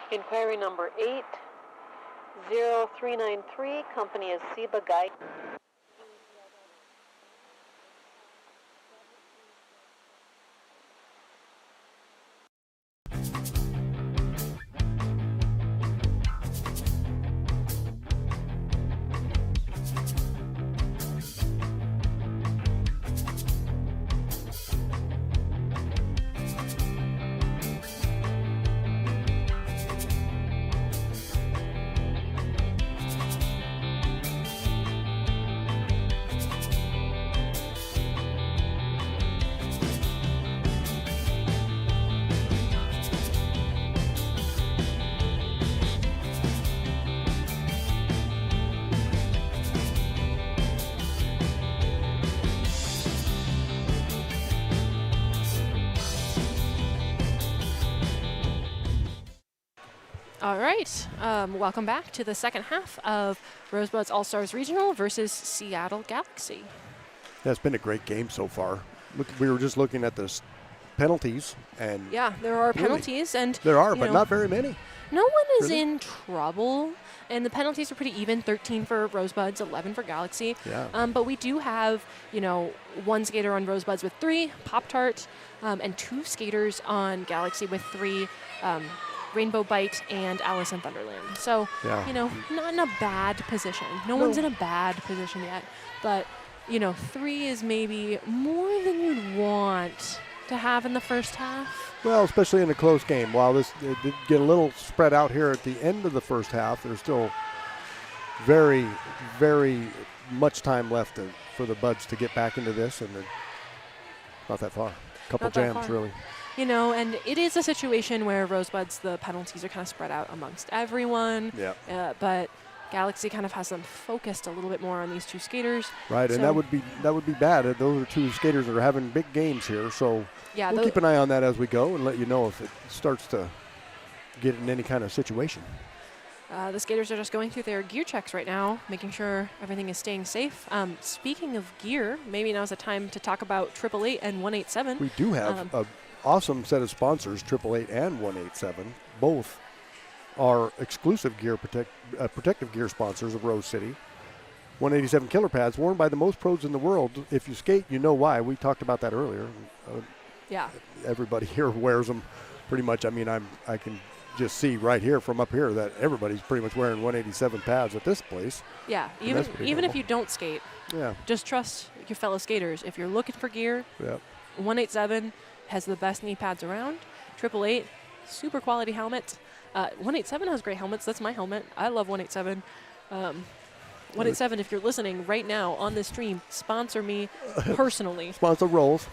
2. Inquiry number 80393, company is Seba Guy. All right, welcome back to the second half of Rosebuds All-Stars Regional versus Seattle Galaxy. Yeah, it's been a great game so far. Look, we were just looking at the penalties, and Yeah, there are really, penalties, and there are, you but know, not very many. no one is Really? in trouble, and the penalties are pretty even, 13 for Rosebuds, 11 for Galaxy. Yeah. But we do have, you know, one skater on Rosebuds with 3, Pop-Tart, and 2 skaters on Galaxy with 3, Rainbow Bite and Alice in Thunderland. So, Yeah. you know, not in a bad position. No one's in a bad position yet, but, you know, 3 is maybe more than you'd want to have in the first half. Well, especially in a close game. While it did get a little spread out here at the end of the first half, there's still very, very much time left for the Buds to get back into this, and they're not that far. Couple Not that jams, far. really. You know, and it is a situation where Rosebuds, the penalties are kind of spread out amongst everyone. Yeah. But Galaxy kind of has them focused a little bit more on these 2 skaters. Right, and So- that would be bad. Those are 2 skaters that are having big games here, so Yeah, we'll keep an eye on that as we go and let you know if it starts to get in any kind of situation. The skaters are just going through their gear checks right now, making sure everything is staying safe. Speaking of gear, maybe now's the time to talk about 888 and 187. We do have an awesome set of sponsors, 888 and 187. Both are exclusive gear protective gear sponsors of Rose City. 187 killer pads worn by the most pros in the world. If you skate, you know why. We talked about that earlier. Yeah. Everybody here wears them pretty much. I mean, I can just see right here from up here that everybody's pretty much wearing 187 pads at this place. Yeah, And even that's pretty if normal. you don't skate, Yeah. just trust your fellow skaters. If you're looking for gear, Yeah. 187 has the best knee pads around. 888, super quality helmets. 187 has great helmets. That's my helmet. I love 187. 187, if you're listening right now on this stream, sponsor me personally. Sponsor rolls.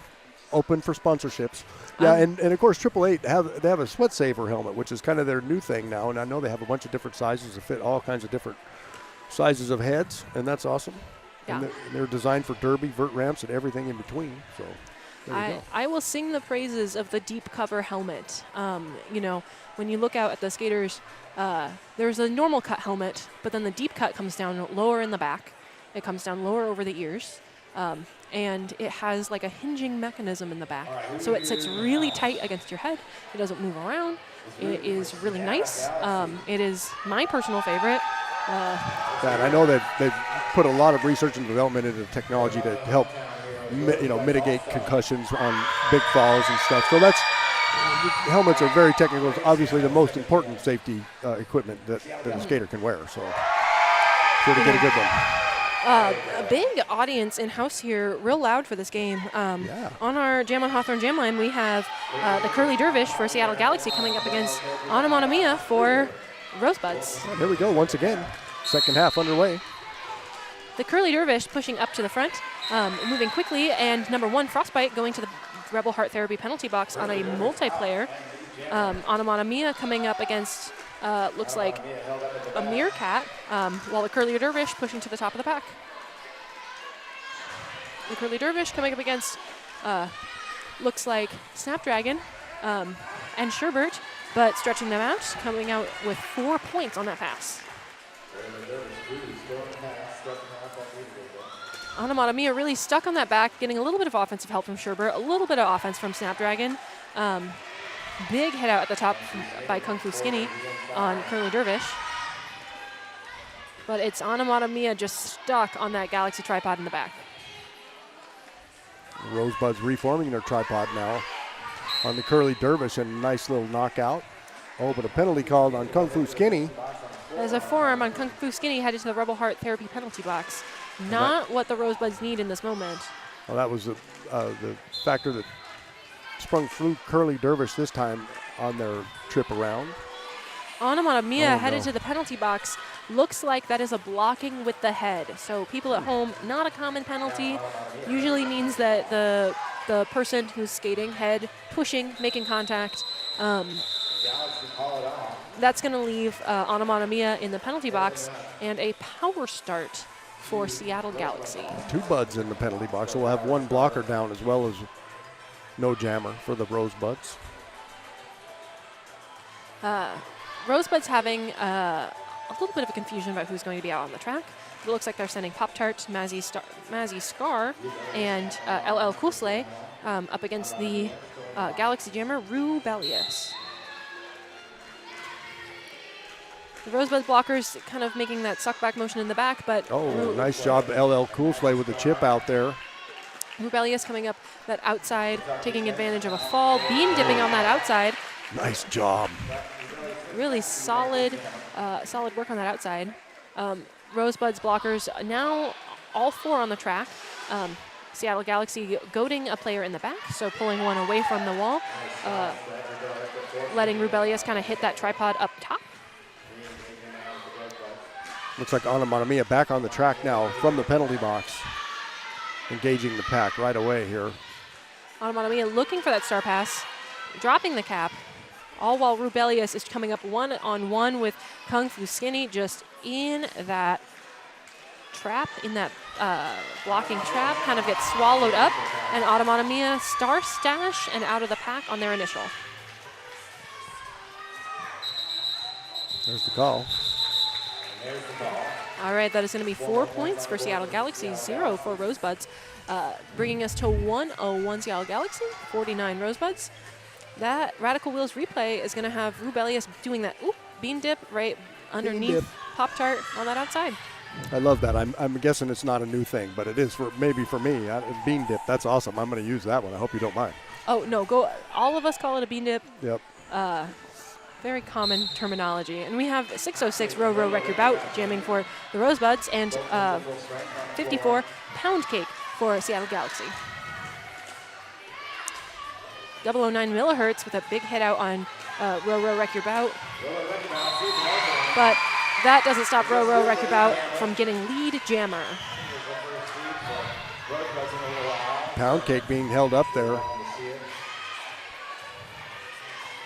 Open for sponsorships. Yeah, and of course 888 they have a sweat saver helmet, which is kind of their new thing now, and I know they have a bunch of different sizes to fit all kinds of different sizes of heads, and that's awesome. Yeah. And they're designed for derby, vert ramps, and everything in between. So there you go. I will sing the praises of the deep cover helmet. You know, when you look out at the skaters, there's a normal cut helmet, but then the deep cut comes down lower in the back. It comes down lower over the ears. And it has like a hinging mechanism in the back. So it sits really tight against your head. It doesn't move around. It is really nice. It is my personal favorite. That I know that they've put a lot of research and development into technology to help mitigate concussions on big falls and stuff. So that's helmets are very technical. It's obviously the most important safety equipment that a skater can wear. So sure to get a good one. A big audience in-house here, real loud for this game. On our Jam on Hawthorne Jam line, we have the Curly Dervish for Seattle Galaxy coming up against Onomatopoeia for Rosebuds. Well, here we go once again. Second half underway. The Curly Dervish pushing up to the front, moving quickly, and number 1, Frostbite, going to the Rebel Heart Therapy penalty box on a multiplayer. Onomatopoeia coming up against looks like a meerkat, while the Curly Dervish pushing to the top of the pack. The Curly Dervish coming up against looks like Snapdragon and Sherbert, but stretching them out, coming out with 4 points on that pass. Onomatopoeia really stuck on that back, getting a little bit of offensive help from Sherbert, a little bit of offense from Snapdragon. Big hit out at the top by Kung Fu Skinny on Curly Dervish. But it's Onomatopoeia just stuck on that Galaxy tripod in the back. Rosebuds reforming their tripod now on the Curly Dervish, and a nice little knockout. Oh, but a penalty called on Kung Fu Skinny. As a forearm on Kung Fu Skinny headed to the Rebel Heart Therapy penalty box. Not what the Rosebuds need in this moment. Well, that was the factor that sprung through Curly Dervish this time on their trip around. Onomatopoeia headed to the penalty box. Looks like that is a blocking with the head. So people at home, not a common penalty. Usually means that the person who's skating, head, pushing, making contact. That's going to leave Onomatopoeia in the penalty box and a power start for Seattle Galaxy. 2 buds in the penalty box, so we'll have 1 blocker down as well as no jammer for the Rosebuds. Rosebuds having a little bit of a confusion about who's going to be out on the track. It looks like they're sending Pop-Tart, Mazzy Scar, and LL Cool Slay up against the Galaxy Jammer, Rubelius. The Rosebud blockers kind of making that suck back motion in the back, but nice job, LL Cool Slay with the chip out there. Rubelius coming up that outside, taking advantage of a fall, beam dipping on that outside. Nice job. Really solid work on that outside. Rosebuds blockers now all 4 on the track. Seattle Galaxy goading a player in the back, so pulling one away from the wall, letting Rubelius kind of hit that tripod up top. Looks like Onomatopoeia back on the track now from the penalty box, engaging the pack right away here. Onomatopoeia looking for that star pass, dropping the cap, all while Rubelius is coming up one-on-one with Kung Fu Skinny, just in that trap, in that blocking trap, kind of gets swallowed up, and Onomatopoeia star stash and out of the pack on their initial. There's the call. All right, that is going to be 4 points for Seattle Galaxy, 0 for Rosebuds, bringing us to 101 Seattle Galaxy, 49 Rosebuds. That Radical Wheels replay is going to have Rubelius doing that bean dip right underneath Pop-Tart on that outside. I love that. I'm guessing it's not a new thing, but it is maybe for me. Bean dip, that's awesome. I'm going to use that one. I hope you don't mind. Oh, no, go. All of us call it a bean dip. Yep. Very common terminology. And we have 606 Row Row Wreck Your Bout jamming for the Rosebuds and 54 Pound Cake for Seattle Galaxy. 009 Millihertz with a big hit out on Row Row Wreck Your Bout. But that doesn't stop Row Row Wreck Your Bout from getting lead jammer. Pound Cake being held up there.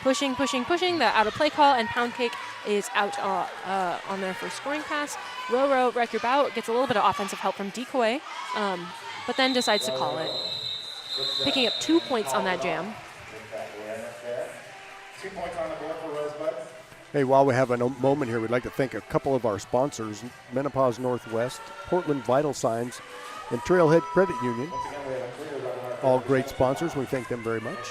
Pushing, the out of play call, and Pound Cake is out on their first scoring pass. Row Row Wreck Your Bout gets a little bit of offensive help from Decoy, but then decides to call it. Picking up 2 points on that jam. 2 points on the board for Rosebuds. Hey, while we have a moment here, we'd like to thank a couple of our sponsors, Menopause Northwest, Portland Vital Signs, and Trailhead Credit Union. All great sponsors. We thank them very much.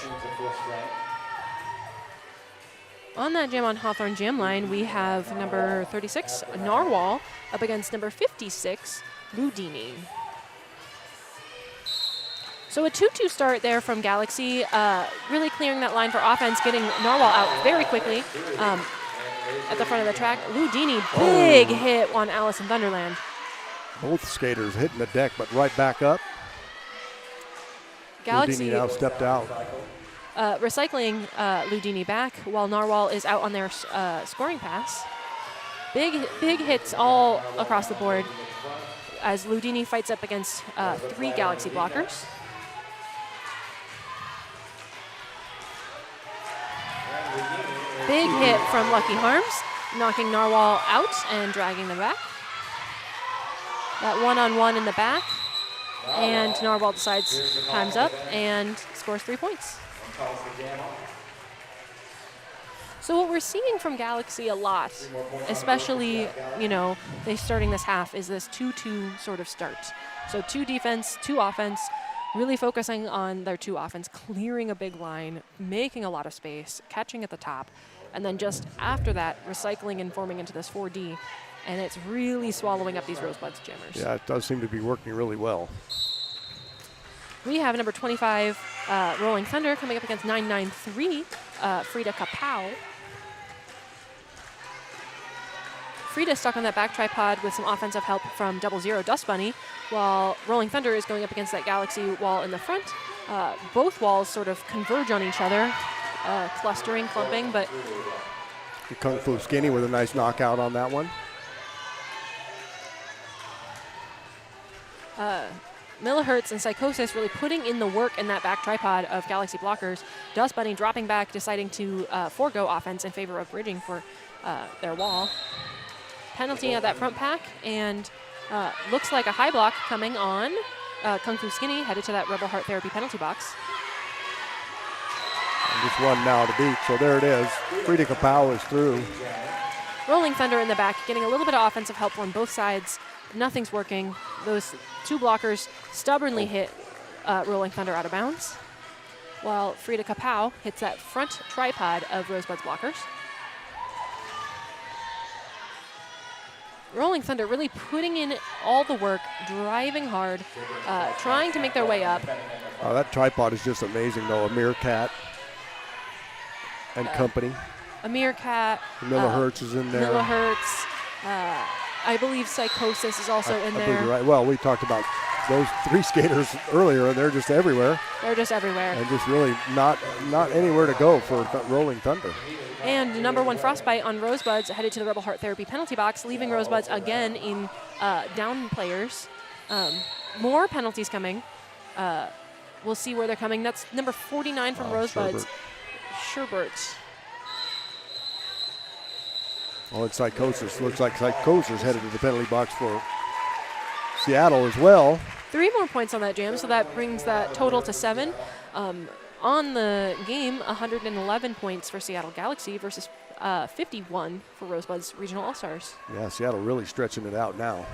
On that jam on Hawthorne Jam line, we have number 36, Narwhal, up against number 56, Ludini. So a 2-2 start there from Galaxy, really clearing that line for offense, getting Narwhal out very quickly at the front of the track. Ludini, big hit on Alice in Thunderland. Both skaters hitting the deck, but right back up. Galaxy Ludini now stepped out. Recycling Ludini back while Narwhal is out on their scoring pass. Big hits all across the board as Ludini fights up against 3 Galaxy blockers. Big hit from Lucky Harms, knocking Narwhal out and dragging them back. That one-on-one in the back, and Narwhal decides time's up and scores 3 points. So what we're seeing from Galaxy a lot, especially, they starting this half, is this 2-2 sort of start. So 2 defense, 2 offense. really focusing on their 2 offense, clearing a big line, making a lot of space, catching at the top, and then just after that, recycling and forming into this 4D. And it's really swallowing up these Rosebuds jammers. Yeah, it does seem to be working really well. We have number 25, Rolling Thunder, coming up against 993, Frida Kapow. Frida stuck on that back tripod with some offensive help from 00 Dust Bunny, while Rolling Thunder is going up against that Galaxy wall in the front. Both walls sort of converge on each other, clustering, clumping, but... Kung Fu Skinny with a nice knockout on that one. Millihertz and Psychosis really putting in the work in that back tripod of Galaxy blockers. Dust Bunny dropping back, deciding to forego offense in favor of bridging for their wall. Penalty at that front pack, and looks like a high block coming on Kung Fu Skinny, headed to that Rebel Heart Therapy penalty box. And just one now to beat, so there it is. Frida Kapow is through. Rolling Thunder in the back, getting a little bit of offensive help on both sides. Nothing's working. Those 2 blockers stubbornly hit Rolling Thunder out of bounds, while Frida Kapow hits that front tripod of Rosebuds blockers. Rolling Thunder really putting in all the work, driving hard, trying to make their way up. Oh, that tripod is just amazing, though. A Meerkat and company. A Meerkat. Millihertz is in there. Millihertz. I believe Psychosis is also in I there. believe you're right. Well, we talked about those 3 skaters earlier, and they're just everywhere. They're just everywhere. And just really not anywhere to go for Rolling Thunder. And number 1 Frostbite on Rosebuds, headed to the Rebel Heart Therapy penalty box, leaving Rosebuds again in down players. More penalties coming. We'll see where they're coming. That's number 49 from Rosebuds. Sherbert. Oh, and Psychosis. Looks like Psychosis headed to the penalty box for Seattle as well. 3 more points on that jam, so that brings that total to 7. On the game, 111 points for Seattle Galaxy versus 51 for Rosebuds Regional All-Stars. Yeah, Seattle really stretching it out now.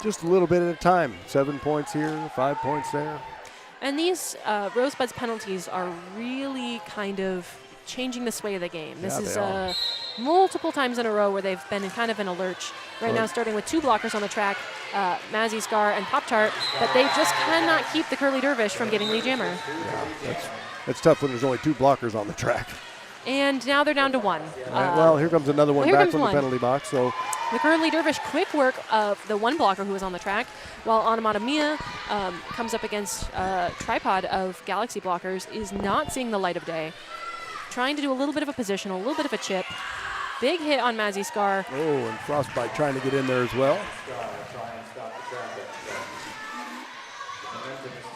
Just a little bit at a time. 7 points here, 5 points there. And these Rosebuds penalties are really kind of changing the sway of the game. This is multiple times in a row where they've been kind of in a lurch. Right now, starting with 2 blockers on the track, Mazzy Scar and Pop-Tart, but they just cannot keep the Curly Dervish from getting Lee Jammer. Yeah, that's tough when there's only 2 blockers on the track. And now they're down to 1. Well, here comes another one back from the penalty box. So the Curly Dervish, quick work of the 1 blocker who was on the track, while Automata Mia comes up against a tripod of Galaxy blockers, is not seeing the light of day. Trying to do a little bit of a position, a little bit of a chip. Big hit on Mazzy Scar. Oh, and Frostbite trying to get in there as well.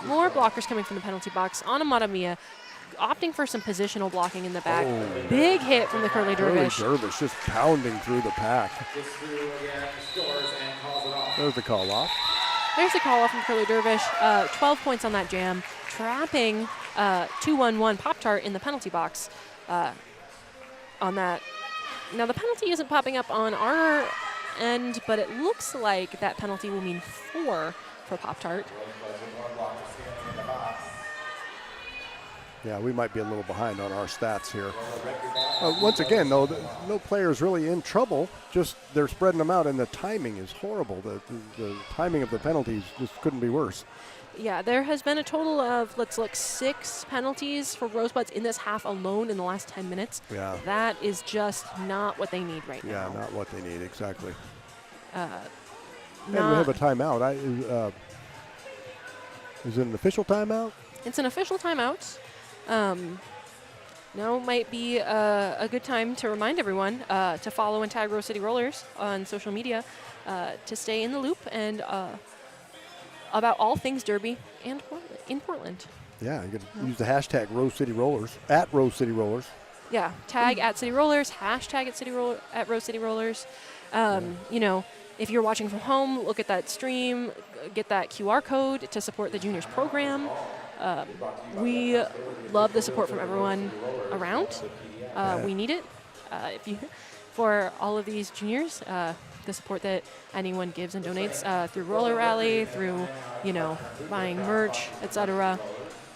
More blockers coming from the penalty box. Automata Mia opting for some positional blocking in the back. Oh. Big hit from the Curly Dervish. Curly Dervish just pounding through the pack. There's the call off. There's the call off from Curly Dervish. 12 points on that jam. Trapping 2-1-1 Pop-Tart in the penalty box on that. Now the penalty isn't popping up on our end, but it looks like that penalty will mean 4 for Pop-Tart. Yeah, we might be a little behind on our stats here. Once again, though, no player is really in trouble. Just they're spreading them out, and the timing is horrible. The timing of the penalties just couldn't be worse. Yeah, there has been a total of, let's look, 6 penalties for Rosebuds in this half alone in the last 10 minutes. Yeah. That is just not what they need right now. Yeah, not what they need, exactly. And we have a timeout. Is it an official timeout? It's an official timeout. Now might be a good time to remind everyone to follow and tag Rose City Rollers on social media to stay in the loop and about all things Derby and in Portland. Yeah, you can use the hashtag Rose City Rollers, at Rose City Rollers. Yeah, tag at City Rollers, hashtag at Rose City Rollers. You know, if you're watching from home, look at that stream, get that QR code to support the juniors program. We love the support from everyone around. We need it for all of these juniors. the support that anyone gives and donates through Roller Rally, through, buying merch, etc.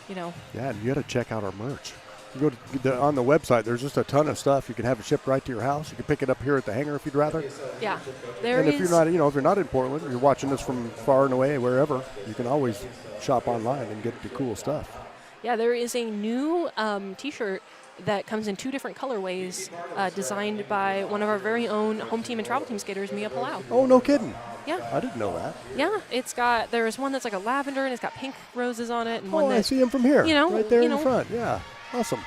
Yeah, and you got to check out our merch. You go to on the website. There's just a ton of stuff. You can have it shipped right to your house. You can pick it up here at the hangar if you'd rather. Yeah, and if you're not, if you're not in Portland, or you're watching this from far and away, wherever, you can always shop online and get the cool stuff. Yeah, there is a new T-shirt that comes in 2 different colorways, designed by one of our very own home team and travel team skaters, Mia Palau. Oh, no kidding. Yeah. I didn't know that. Yeah, there's one that's like a lavender and it's got pink roses on it, and one I see him from here. Right there in the front. Yeah, awesome.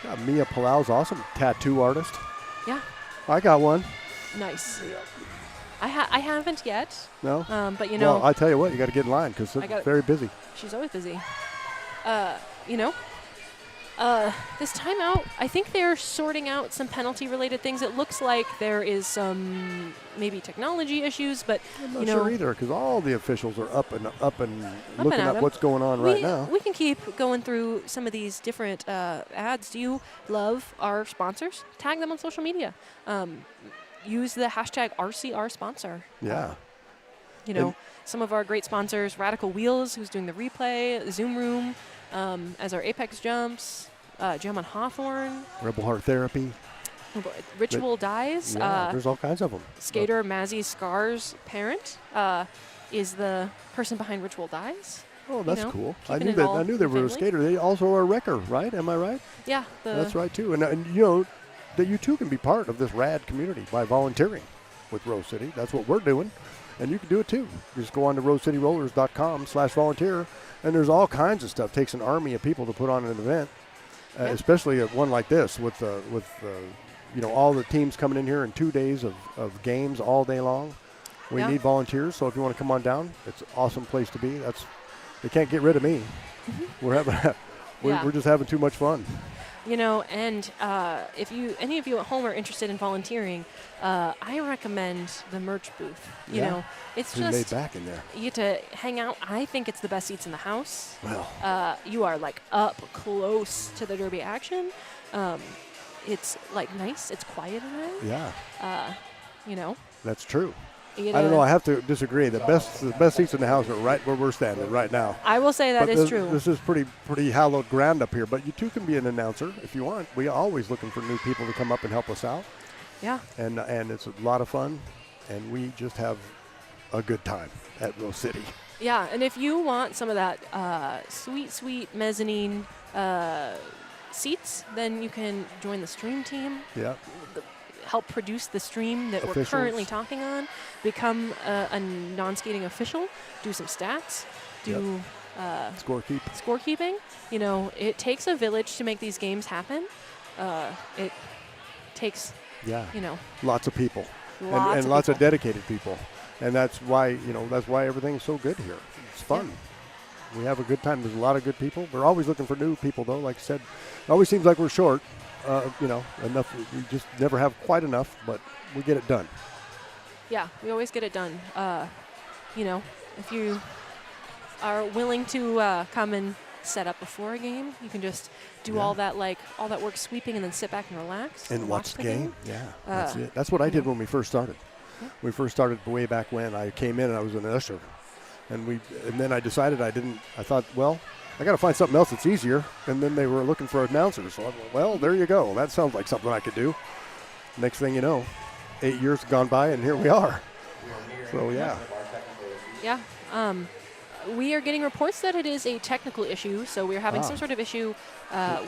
Yeah, Mia Palau's awesome. Tattoo artist. Yeah. I got one. Nice. I haven't yet. No? But Well, I tell you what, you got to get in line because it's very busy. She's always busy. This timeout, I think they're sorting out some penalty-related things. It looks like there is some maybe technology issues, but I'm not sure either because all the officials are up and looking at what's going on right now. We can keep going through some of these different ads. Do you love our sponsors? Tag them on social media. Use the hashtag RCR sponsor. Yeah. Some of our great sponsors, Radical Wheels, who's doing the replay, Zoom Room, as our Apex jumps, Jam on Hawthorne, Rebel Heart Therapy, Ritual Dies. Yeah, there's all kinds of them. Skater Mazzy Scar's parent is the person behind Ritual Dies. Oh, that's cool. I knew that. I knew they were a skater. They also are a wrecker, right? Am I right? Yeah. That's right too. And that you too can be part of this rad community by volunteering with Rose City. That's what we're doing. And you can do it too. You just go on to rosecityrollers.com/volunteer, and there's all kinds of stuff. It takes an army of people to put on an event, especially at one like this with all the teams coming in here in 2 days of games all day long. We need volunteers, so if you want to come on down, it's an awesome place to be. They can't get rid of me. We're just having too much fun. And if any of you at home are interested in volunteering, I recommend the merch booth. It's just just laid back in there. You get to hang out. I think it's the best seats in the house. Well, you are like up close to the derby action. It's like nice. It's quiet in there. Yeah. That's true. I don't know. I have to disagree. The best seats in the house are right where we're standing right now. I will say that is true. This is pretty hallowed ground up here. But you too can be an announcer if you want. We are always looking for new people to come up and help us out. Yeah. And it's a lot of fun, and we just have a good time at Rose City. Yeah, and if you want some of that sweet mezzanine seats, then you can join the stream team. Yeah. Help produce the stream that we're currently talking on, become a non-skating official, do some stats, do scorekeeping. It takes a village to make these games happen. It takes lots of people and lots of dedicated people, and that's why everything's so good here. It's fun. We have a good time. There's a lot of good people. We're always looking for new people, though. Like I said, it always seems like we're short. Enough. We just never have quite enough, but we get it done. Yeah, we always get it done. If you are willing to come and set up before a game, you can just do all that work sweeping and then sit back and relax and watch the game. Yeah, that's it. That's what I did when we first started. We first started way back when. I came in and I was an usher, and then I decided I thought, well, I got to find something else that's easier. And then they were looking for announcers. So I went, well, there you go. That sounds like something I could do. Next thing you know, 8 years have gone by, and here we are. So, yeah. Yeah. We are getting reports that it is a technical issue. So we're having some sort of issue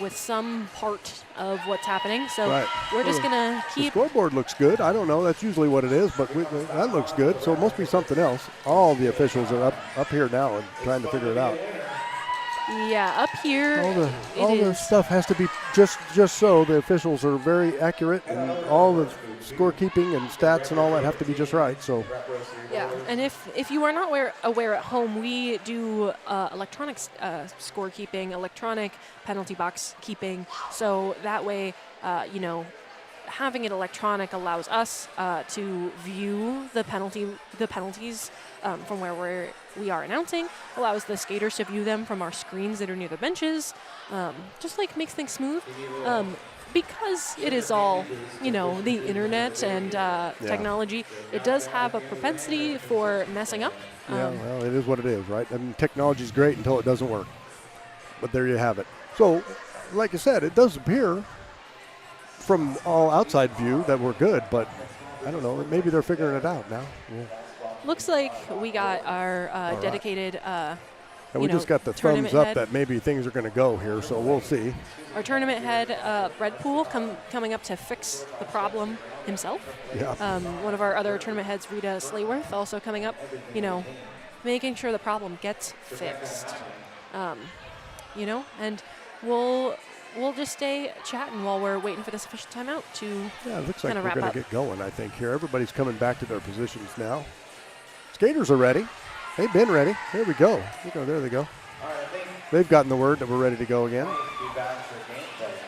with some part of what's happening. So we're just going to keep. The scoreboard looks good. I don't know. That's usually what it is. But that looks good. So it must be something else. All the officials are up here now and trying to figure it out. Yeah, up here, all the stuff has to be just so the officials are very accurate, and all the scorekeeping and stats and all that have to be just right. So, yeah, and if you are not aware at home, we do electronic scorekeeping, electronic penalty box keeping. So that way, having it electronic allows us to view the penalties from where we are announcing, allows the skaters to view them from our screens that are near the benches, just makes things smooth. because it is all, the internet and technology, it does have a propensity for messing up. Yeah, well, it is what it is, right? I mean, technology's great until it doesn't work. But there you have it. So, like I said, it does appear from all outside view that we're good, but I don't know. Maybe they're figuring it out now. Yeah. Looks like we got our dedicated, And we just got the thumbs tournament up head. that maybe things are going to go here, so we'll see. Our tournament head, Red Pool, coming up to fix the problem himself. Yeah. One of our other tournament heads, Rita Slayworth, also coming up, making sure the problem gets fixed. And we'll just stay chatting while we're waiting for this official timeout to Yeah, it looks like kinda we're wrap going up. to get going, I think, here. Everybody's coming back to their positions now. Skaters are ready. They've been ready. Here we go. There they go. They've gotten the word that we're ready to go again.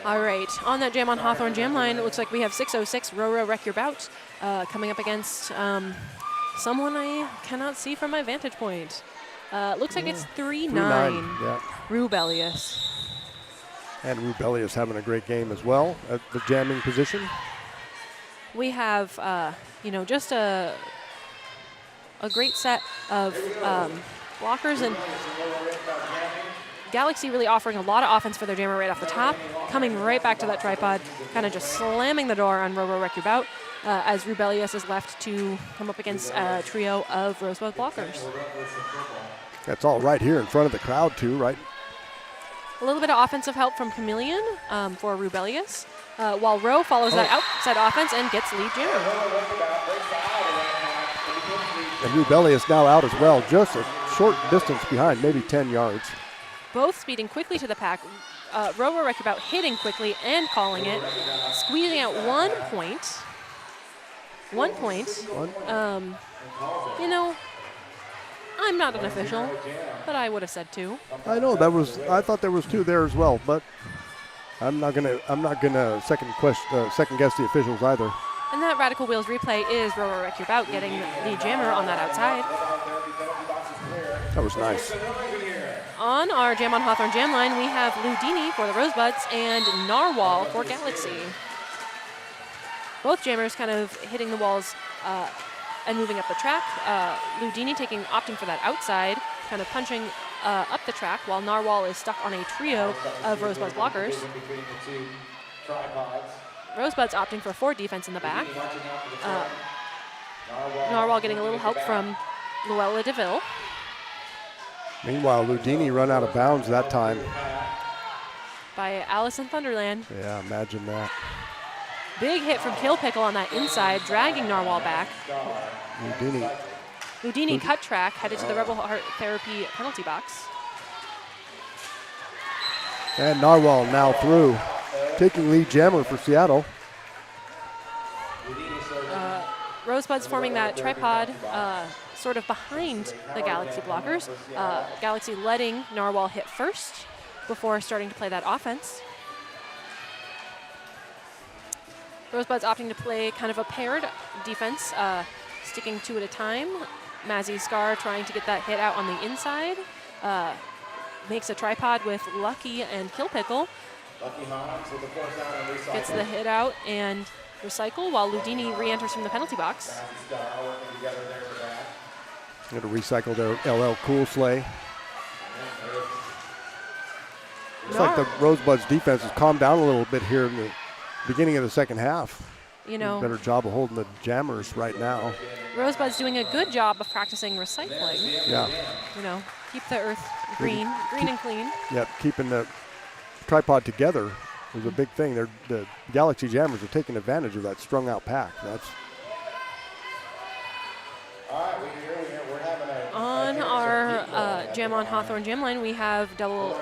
All right, on that Jam on Hawthorne Jam line, it looks like we have 606 Row Wreck Your Bout coming up against someone I cannot see from my vantage point. Looks like it's 3-9. 3-9, yeah. Rubelius. And Rubelius having a great game as well at the jamming position. We have, just a great set of blockers, and Galaxy really offering a lot of offense for their jammer right off the top, coming right back to that tripod, kind of just slamming the door on Row Wreck Your Bout, as Rubelius is left to come up against a trio of Rosebud blockers. That's all right here in front of the crowd, too, right? A little bit of offensive help from Chameleon for Rubelius, while Rowe follows that outside offense and gets lead jammer. And Rubelius now out as well, just a short distance behind, maybe 10 yards. Both speeding quickly to the pack. Row Wreck Your Bout hitting quickly and calling it, squeezing out 1 point. 1 point. I'm not an official, but I would have said 2. I know I thought there was 2 there as well, but I'm not gonna second guess the officials either. And that Radical Wheels replay is Row Wreck Your Bout getting the jammer on that outside. That was nice. On our Jam on Hawthorne Jam line, we have Ludini for the Rosebuds and Narwhal for Galaxy. Both jammers kind of hitting the walls and moving up the track. Ludini opting for that outside, kind of punching up the track, while Narwhal is stuck on a trio of Rosebuds blockers. Rosebuds opting for 4 defense in the back. Narwhal getting a little help from Luella DeVille. Meanwhile, Ludini run out of bounds that time. By Allison Thunderland. Yeah, imagine that. Big hit from Kill Pickle on that inside, dragging Narwhal back. Ludini cut track, headed to the Rebel Heart Therapy penalty box. And Narwhal now through, taking lead jammer for Seattle. Rosebuds forming that tripod sort of behind the Galaxy blockers. Galaxy letting Narwhal hit first before starting to play that offense. Rosebuds opting to play kind of a paired defense, sticking 2 at a time. Mazzy Scar trying to get that hit out on the inside. Makes a tripod with Lucky and Kill Pickle. Gets the hit out and recycle while Ludini re-enters from the penalty box. Going to recycle their LL Cool Sleigh. Looks like the Rosebuds defense has calmed down a little bit here in the beginning of the second half. Better job of holding the jammers right now. Rosebud's doing a good job of practicing recycling. Yeah. Keep the earth green and clean. Yep, keeping the tripod together is a big thing. The Galaxy jammers are taking advantage of that strung out pack. On our Jam on Hawthorne Jam line, we have double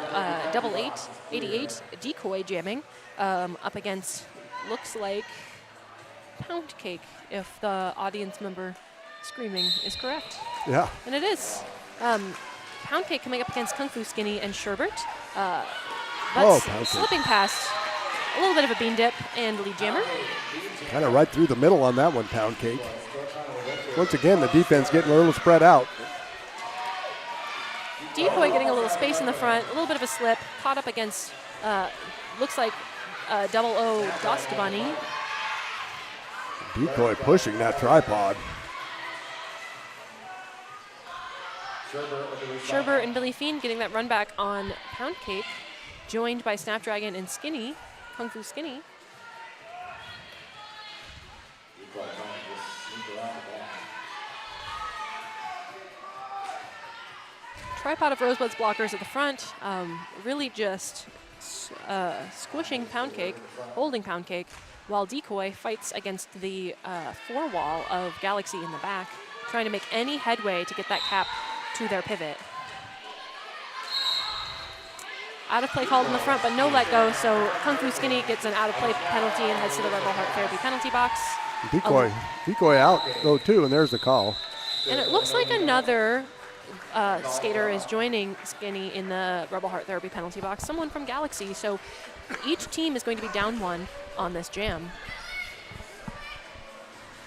88 decoy jamming up against, looks like, Pound Cake, if the audience member screaming is correct. Yeah. And it is. Pound Cake coming up against Kung Fu Skinny and Sherbert. But slipping past a little bit of a bean dip and lead jammer. Kind of right through the middle on that one, Pound Cake. Once again, the defense getting a little spread out. Decoy getting a little space in the front, a little bit of a slip, caught up against, looks like double O Dust Bunny. Decoy pushing that tripod. Sherbert and Billy Fiend getting that run back on Pound Cake, joined by Snapdragon and Skinny, Kung Fu Skinny. Tripod of Rosebuds blockers at the front, really just squishing Pound Cake, holding Pound Cake, while Decoy fights against the four wall of Galaxy in the back, trying to make any headway to get that cap to their pivot. Out of play called in the front, but no let go, so Kung Fu Skinny gets an out of play penalty and heads to the Rebel Heart Therapy penalty box. Decoy out though too, and there's the call. And it looks like another skater is joining Skinny in the Rebel Heart Therapy penalty box, someone from Galaxy, so each team is going to be down one on this jam.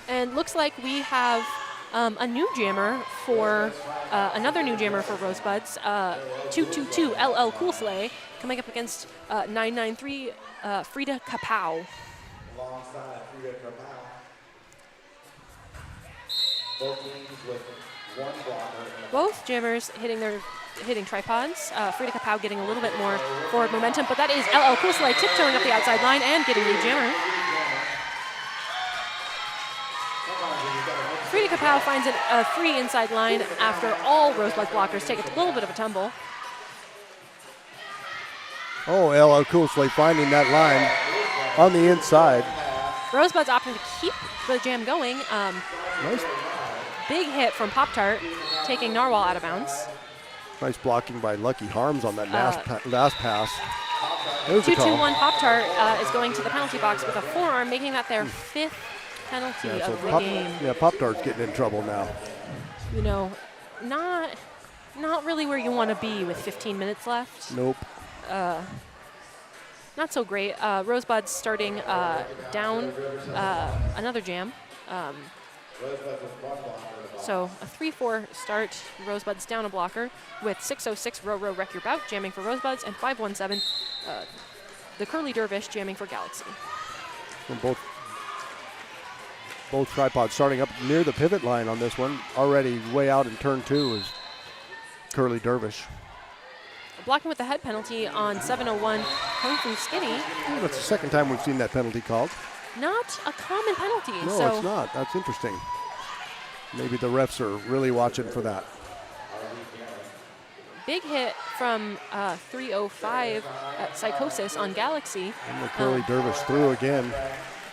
And looks like we have a new jammer for, another new jammer for Rosebuds, 222 LL Cool Slay, coming up against 993 Frida Kapow. Alongside Frida Kapow. Both teams with one blocker. Both jammers hitting tripods. Frida Kapow getting a little bit more forward momentum, but that is LL Cool Slay tiptoeing up the outside line and getting the jammer. Frida Kapow finds a free inside line after all Rosebud blockers take a little bit of a tumble. Oh, LL Cool Slay finding that line on the inside. Rosebuds opting to keep the jam going. Nice. Big hit from Pop-Tart, taking Narwhal out of bounds. Nice blocking by Lucky Harms on that last pass. There's the 2-2-1 Pop-Tart is going to the penalty box with a forearm, making that their fifth penalty of the game. Yeah, Pop-Tart's getting in trouble now. You know, not really where you want to be with 15 minutes left. Nope. Not so great. Rosebuds starting down another jam. So a 3-4 start. Rosebuds down a blocker with 606 Row Row Wreck Your Bout jamming for Rosebuds and 517 the Curly Dervish jamming for Galaxy. And both tripods starting up near the pivot line on this one. Already way out in turn 2 is Curly Dervish. Blocking with the head penalty on 701 Kung Fu Skinny. Oh, that's the second time we've seen that penalty called. Not a common penalty. No, so it's not. That's interesting. Maybe the refs are really watching for that. Big hit from 305 Psychosis on Galaxy. And the Curly Dervish through again.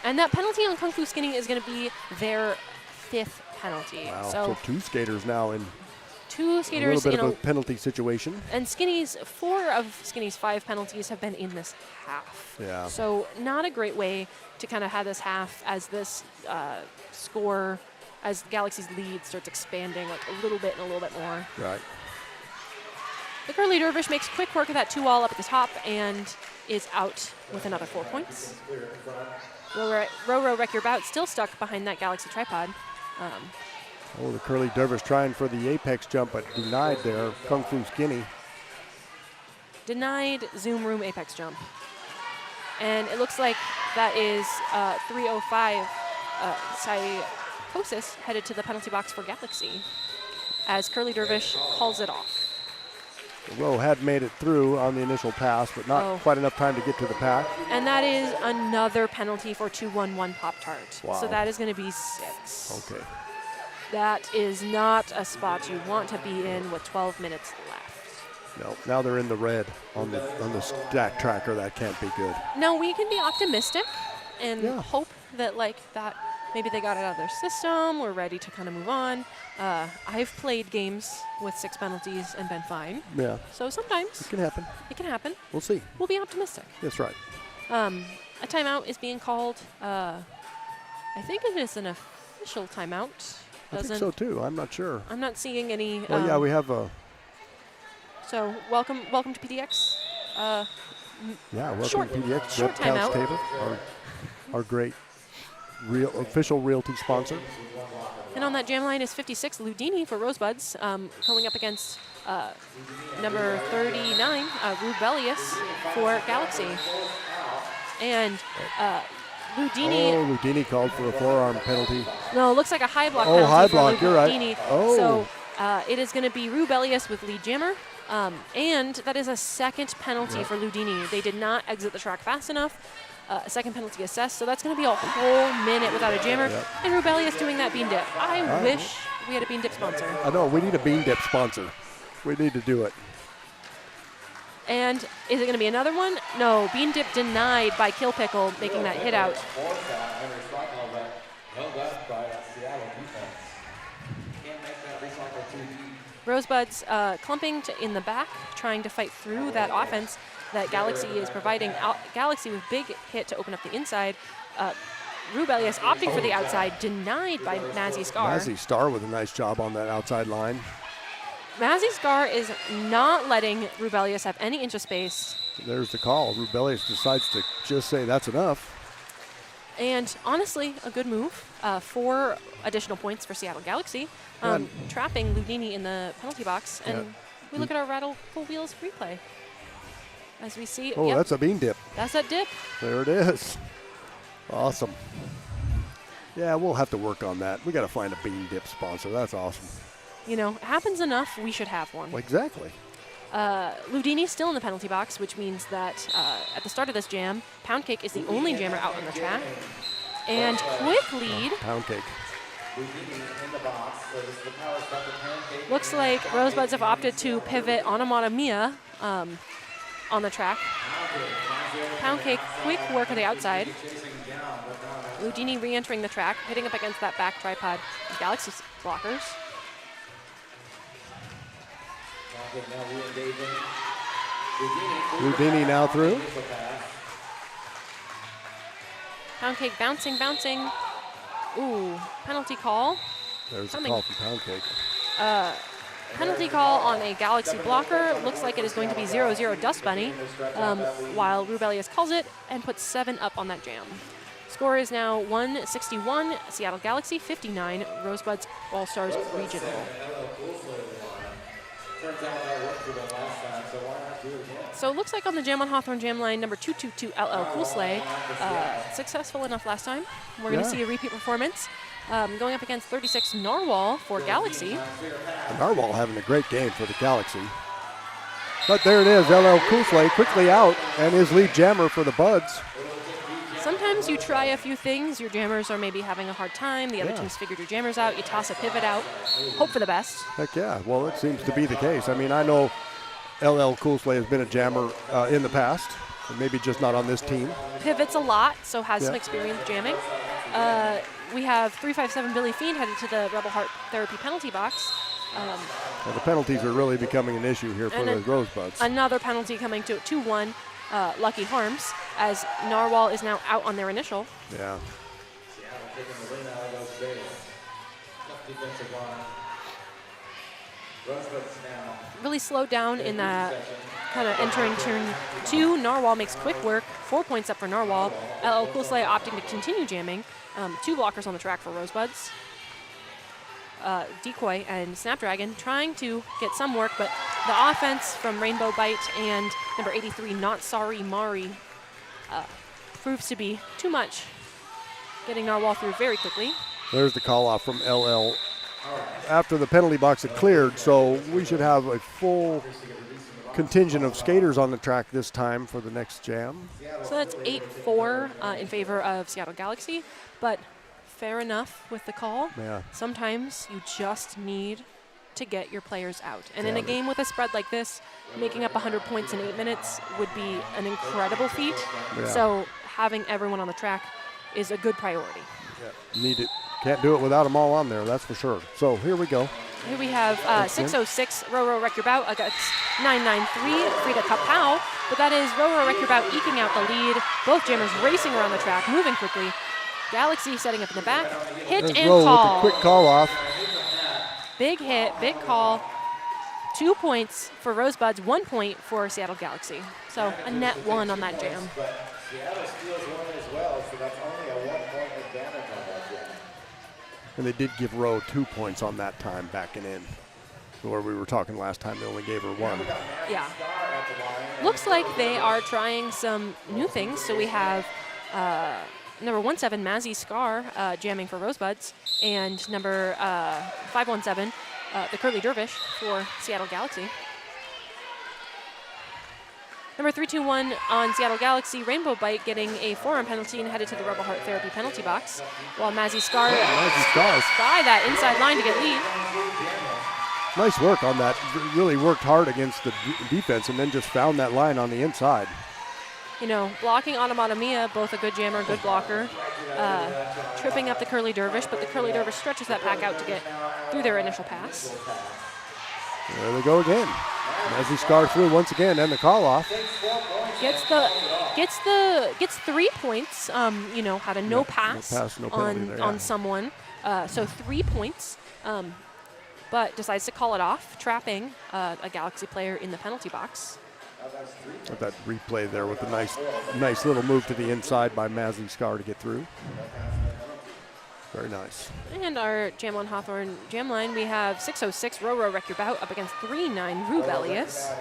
And that penalty on Kung Fu Skinny is going to be their fifth penalty. Wow, So two skaters now in two a skaters little bit in of a penalty situation. And four of Skinny's 5 penalties have been in this half. Yeah. So not a great way to kind of have this half as this score, as Galaxy's lead starts expanding like a little bit and a little bit more. Right. The Curly Dervish makes quick work of that 2-wall up at the top and is out with another 4 points. Row Row Wreck Your Bout still stuck behind that Galaxy tripod. Oh, the Curly Dervish trying for the apex jump, but denied there. Kung Fu Skinny. Denied Zoom Room apex jump. And it looks like that is 305 Psychosis headed to the penalty box for Galaxy as Curly Dervish calls it off. The row had made it through on the initial pass, but not quite enough time to get to the pack. And that is another penalty for 2-1-1 Pop-Tart. Wow. So that is going to be 6. Okay. That is not a spot you want to be in with 12 minutes left. No, now they're in the red on the stack tracker. That can't be good. No, we can be optimistic and Yeah. hope that that maybe they got it out of their system. We're ready to kind of move on. I've played games with 6 penalties and been fine. Yeah. So sometimes It can happen. it can happen. We'll see. We'll be optimistic. That's right. A timeout is being called. I think it is an official timeout. I think so too. I'm not sure. I'm not seeing any. Well, yeah, we have a. So welcome to PDX. Yeah, welcome short- to PDX. short Couch timeout. Table, our great official realty sponsor. And on that jam line is 56 Ludini for Rosebuds, going up against number 39 Rubelius for Galaxy. And Ludini. Oh, Ludini called for a forearm penalty. No, it looks like a high block Oh, penalty high for block, you're right. Ludini. Oh. So it is going to be Rubelius with lead jammer. And that is a second penalty for Ludini. They did not exit the track fast enough. A second penalty assessed, so that's going to be a whole minute without a jammer. Yep. And Rubelius doing that bean dip. I wish we had a bean dip sponsor. I know, we need a bean dip sponsor. We need to do it. And is it going to be another one? No, bean dip denied by Kill Pickle, making that hit out. Rosebuds clumping in the back, trying to fight through that offense that Galaxy is providing. Galaxy with big hit to open up the inside. Rubelius opting for the outside, denied by Mazzy Scar. Mazzy Star with a nice job on that outside line. Mazzy Scar is not letting Rubelius have any inch of space. There's the call. Rubelius decides to just say that's enough. And honestly, a good move. 4 additional points for Seattle Galaxy, trapping Ludini in the penalty box. And we look at our Rattle Full Wheels replay. As we see, oh, that's a bean dip. That's that dip. There it is. Awesome. Yeah, we'll have to work on that. We got to find a bean dip sponsor. That's awesome. You know, it happens enough, we should have one. Exactly. Ludini's still in the penalty box, which means that at the start of this jam, Pound Cake is the only jammer out on the track. And quick lead. Pound Cake. Looks like Rosebuds have opted to pivot Anamata Mia on the track. Pound Cake, quick work on the outside. Ludini re-entering the track, hitting up against that back tripod of Galaxy blockers. Ludini now through. Pound Cake bouncing. Ooh, penalty call. There's a call from Pound Cake. Penalty call on a Galaxy blocker. Looks like it is going to be 0-0 Dust Bunny, while Rubelius calls it and puts 7 up on that jam. Score is now 161, Seattle Galaxy 59, Rosebuds All-Stars Regional. So it looks like on the Jam on Hawthorne Jam line, number 222 LL Cool Sleigh, successful enough last time. We're going to see a repeat performance. Going up against 36 Narwhal for Galaxy. Narwhal having a great game for the Galaxy. But there it is, LL Cool Sleigh quickly out and his lead jammer for the Buds. Sometimes you try a few things, your jammers are maybe having a hard time, the other team's figured your jammers out, you toss a pivot out, hope for the best. Heck yeah, well it seems to be the case. I mean, I know LL Cool Sleigh has been a jammer in the past, maybe just not on this team. Pivots a lot, so has some experience jamming. We have 357 Billy Fiend headed to the Rebel Heart Therapy penalty box. Well, the penalties are really becoming an issue here for the Rosebuds. Another penalty coming to 2-1, Lucky Harms, as Narwhal is now out on their initial. Yeah. Really slowed down in that kind of entering turn 2. Narwhal makes quick work, 4 points up for Narwhal. LL Cool Sleigh opting to continue jamming. 2 blockers on the track for Rosebuds. Decoy and Snapdragon trying to get some work, but the offense from Rainbow Bite and number 83, Not Sorry Mari, proves to be too much. Getting Narwhal through very quickly. There's the call off from LL after the penalty box had cleared, so we should have a full contingent of skaters on the track this time for the next jam. So that's 8-4 in favor of Seattle Galaxy, but fair enough with the call. Yeah. Sometimes you just need to get your players out. And in a game with a spread like this, making up 100 points in 8 minutes would be an incredible feat. Yeah. So having everyone on the track is a good priority. Yeah. Need it. Can't do it without them all on there, that's for sure. So here we go. Here we have 606, Roro Wreck Your Bout against 993, Frida Kapow. But that is Roro Wreck Your Bout eking out the lead. Both jammers racing around the track, moving quickly. Galaxy setting up in the back. Hit There's and Ro call. with a quick call off. Big hit, big call. 2 points for Rosebuds, 1 point for Seattle Galaxy. So a net 1 on that jam. Seattle steals one as well, so that's only a 1 point advantage on that jam. And they did give Rowe 2 points on that time backing in. Where we were talking last time, they only gave her one. Yeah. Looks like they are trying some new things. So we have number 17, Mazzy Scar, jamming for Rosebuds, and number 517, the Curly Dervish for Seattle Galaxy. Number 321 on Seattle Galaxy, Rainbow Bite getting a forearm penalty and headed to the Rebel Heart Therapy penalty box, while Mazzy Scar by that inside line to get lead. Nice work on that. Really worked hard against the defense and then just found that line on the inside. You know, blocking Automatomia, both a good jammer, good blocker. Tripping up the Curly Dervish, but the Curly Dervish stretches that pack out to get through their initial pass. There they go again. Mazzy Scar through once again, and the call off. Gets 3 points. You know, had a no pass, no penalty there, on someone. So 3 points. But decides to call it off, trapping a Galaxy player in the penalty box. That replay there with a nice little move to the inside by Mazzy Scar to get through. Very nice. And our Jam on Hawthorne jam line, we have 606 Row Wreck Your Bout up against 39 Rubelius.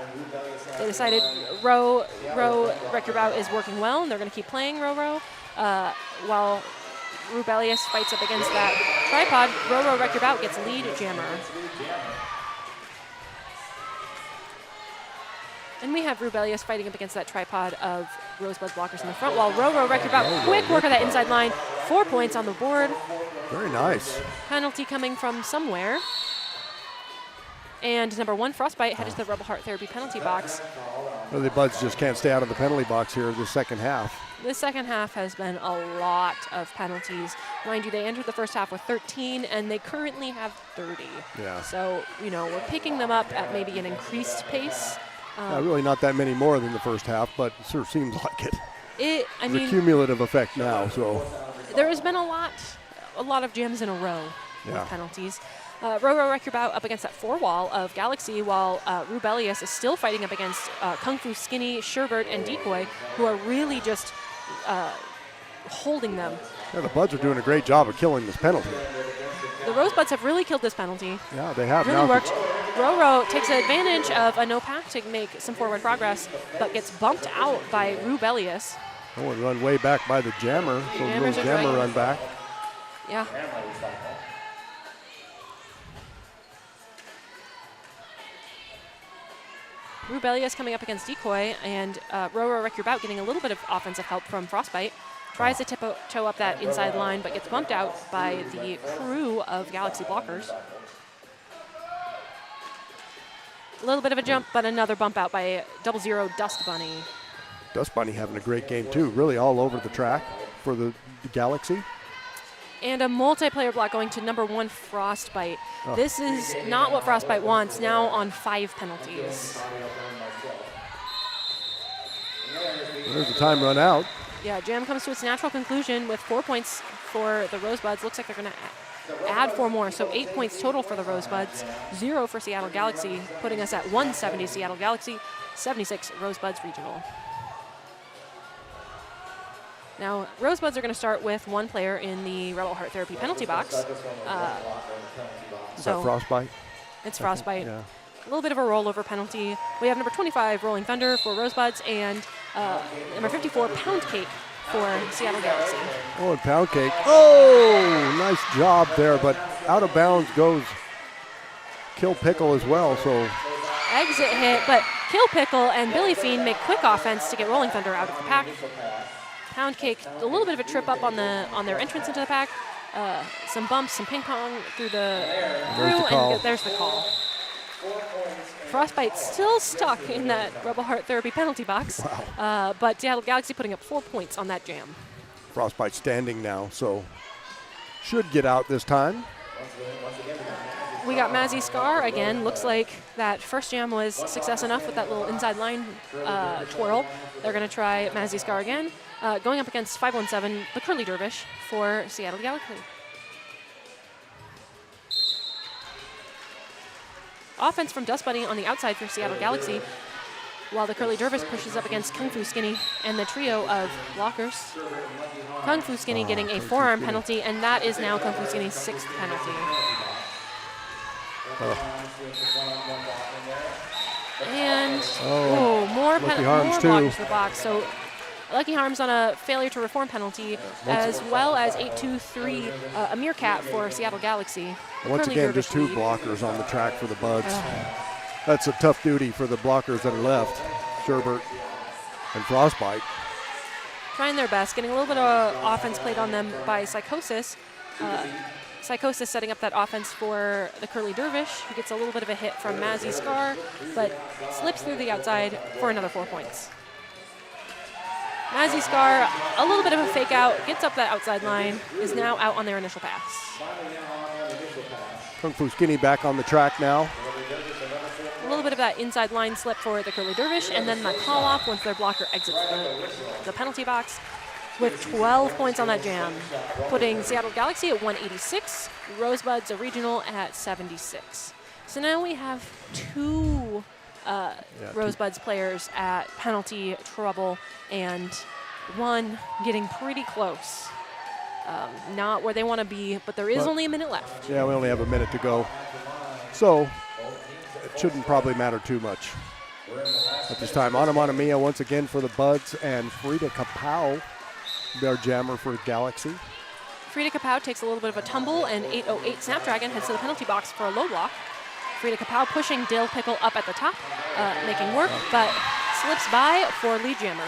They decided Row Wreck Your Bout is working well, and they're going to keep playing Row, while Rubelius fights up against that tripod. Row Wreck Your Bout gets lead jammer. And we have Rubelius fighting up against that tripod of Rosebuds blockers in the front, while Row Wreck Your Bout, quick work of that inside line, 4 points on the board. Very nice. Penalty coming from somewhere. And number 1, Frostbite, headed to the Rebel Heart Therapy penalty box. Well, the Buds just can't stay out of the penalty box here in the second half. The second half has been a lot of penalties. Mind you, they entered the first half with 13, and they currently have 30. Yeah. So, you know, we're picking them up at maybe an increased pace. Really not that many more than the first half, but it sort of seems like it. It's a cumulative effect now, so. There has been a lot of jams in a row with penalties. Row Wreck Your Bout up against that 4 wall of Galaxy, while Rubelius is still fighting up against Kung Fu Skinny, Sherbert, and Decoy, who are really just holding them. Yeah, the Buds are doing a great job of killing this penalty. The Rosebuds have really killed this penalty. Yeah, they have. Really worked. Row takes advantage of a no pack to make some forward progress, but gets bumped out by Rubelius. Oh, and run way back by the jammer. So a little jammer run back. Yeah. Rubelius coming up against Decoy, and Row Wreck Your Bout getting a little bit of offensive help from Frostbite. Tries to toe up that inside line, but gets bumped out by the crew of Galaxy blockers. A little bit of a jump, but another bump out by 00 Dust Bunny. Dust Bunny having a great game too, really all over the track for the Galaxy. And a multiplayer block going to number 1 Frostbite. Oh. This is not what Frostbite wants, now on 5 penalties. There's the time run out. Yeah, jam comes to its natural conclusion with 4 points for the Rosebuds. Looks like they're going to add 4 more, so 8 points total for the Rosebuds, 0 for Seattle Galaxy, putting us at 170 Seattle Galaxy, 76 Rosebuds Regional. Now, Rosebuds are going to start with 1 player in the Rebel Heart Therapy penalty box. Is that Frostbite? It's Frostbite. Yeah. A little bit of a rollover penalty. We have number 25, Rolling Thunder for Rosebuds, and number 54, Pound Cake for Seattle Galaxy. Oh, and Pound Cake. Oh, nice job there, but out of bounds goes Kill Pickle as well. So exit hit, but Kill Pickle and Billy Fiend make quick offense to get Rolling Thunder out of the pack. Pound Cake, a little bit of a trip up on their entrance into the pack. Some bumps, some ping pong through and there's the call. Frostbite still stuck in that Rebel Heart Therapy penalty box, but Seattle Galaxy putting up 4 points on that jam. Frostbite standing now, so should get out this time. We got Mazzy Scar again. Looks like that first jam was success enough with that little inside line twirl. They're going to try Mazzy Scar again, going up against 517, the Curly Dervish for Seattle Galaxy. Offense from Dust Bunny on the outside for Seattle Galaxy, while the Curly Dervish pushes up against Kung Fu Skinny and the trio of blockers. Kung Fu Skinny getting a forearm penalty, and that is now Kung Fu Skinny's 6th penalty. And more Lucky Harms more too. blockers to the box. So Lucky Harms on a failure to reform penalty, as well as 8-2-3 a meerkat for Seattle Galaxy. Once Curly again, Dervish just 2 lead. blockers on the track for the Buds. That's a tough duty for the blockers that are left. Sherbert and Frostbite. Trying their best, getting a little bit of offense played on them by Psychosis. Psychosis setting up that offense for the Curly Dervish, who gets a little bit of a hit from Mazzy Scar, but slips through the outside for another 4 points. Mazzy Scar, a little bit of a fake out, gets up that outside line, is now out on their initial pass. Kung Fu Skinny back on the track now. A little bit of that inside line slip for the Curly Dervish, and then the call off once their blocker exits the penalty box with 12 points on that jam, putting Seattle Galaxy at 186, Rosebuds, a regional, at 76. So now we have 2 Rosebuds players at penalty trouble, and 1 getting pretty close. Not where they want to be, but there is only a minute left. Yeah, we only have a minute to go. So it shouldn't probably matter too much at this time. Anamana Mia once again for the Buds, and Frida Kapow, their jammer for Galaxy. Frida Kapow takes a little bit of a tumble, and 808 Snapdragon heads to the penalty box for a low block. Frida Kapow pushing Dill Pickle up at the top, making work, but slips by for lead jammer.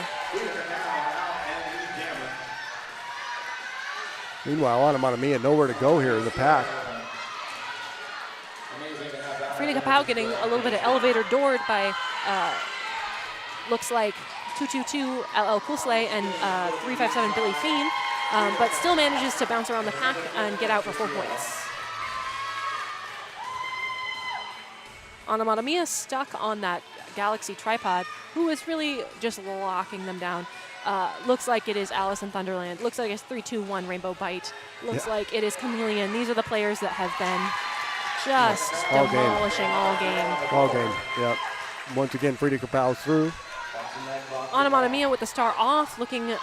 Meanwhile, Anamana Mia nowhere to go here in the pack. Frida Kapow getting a little bit of elevator doored by, looks like 222 LL Coolslay and 357 Billy Fiend, but still manages to bounce around the pack and get out for 4 points. Anamana Mia stuck on that Galaxy tripod, who is really just locking them down. Looks like it is Alice in Thunderland. Looks like it's 3-2-1 Rainbow Bite. Looks like it is Chameleon. These are the players that have been just demolishing all game. All game, yep. Once again, Frida Kapow through. Anamana Mia with the star off, looking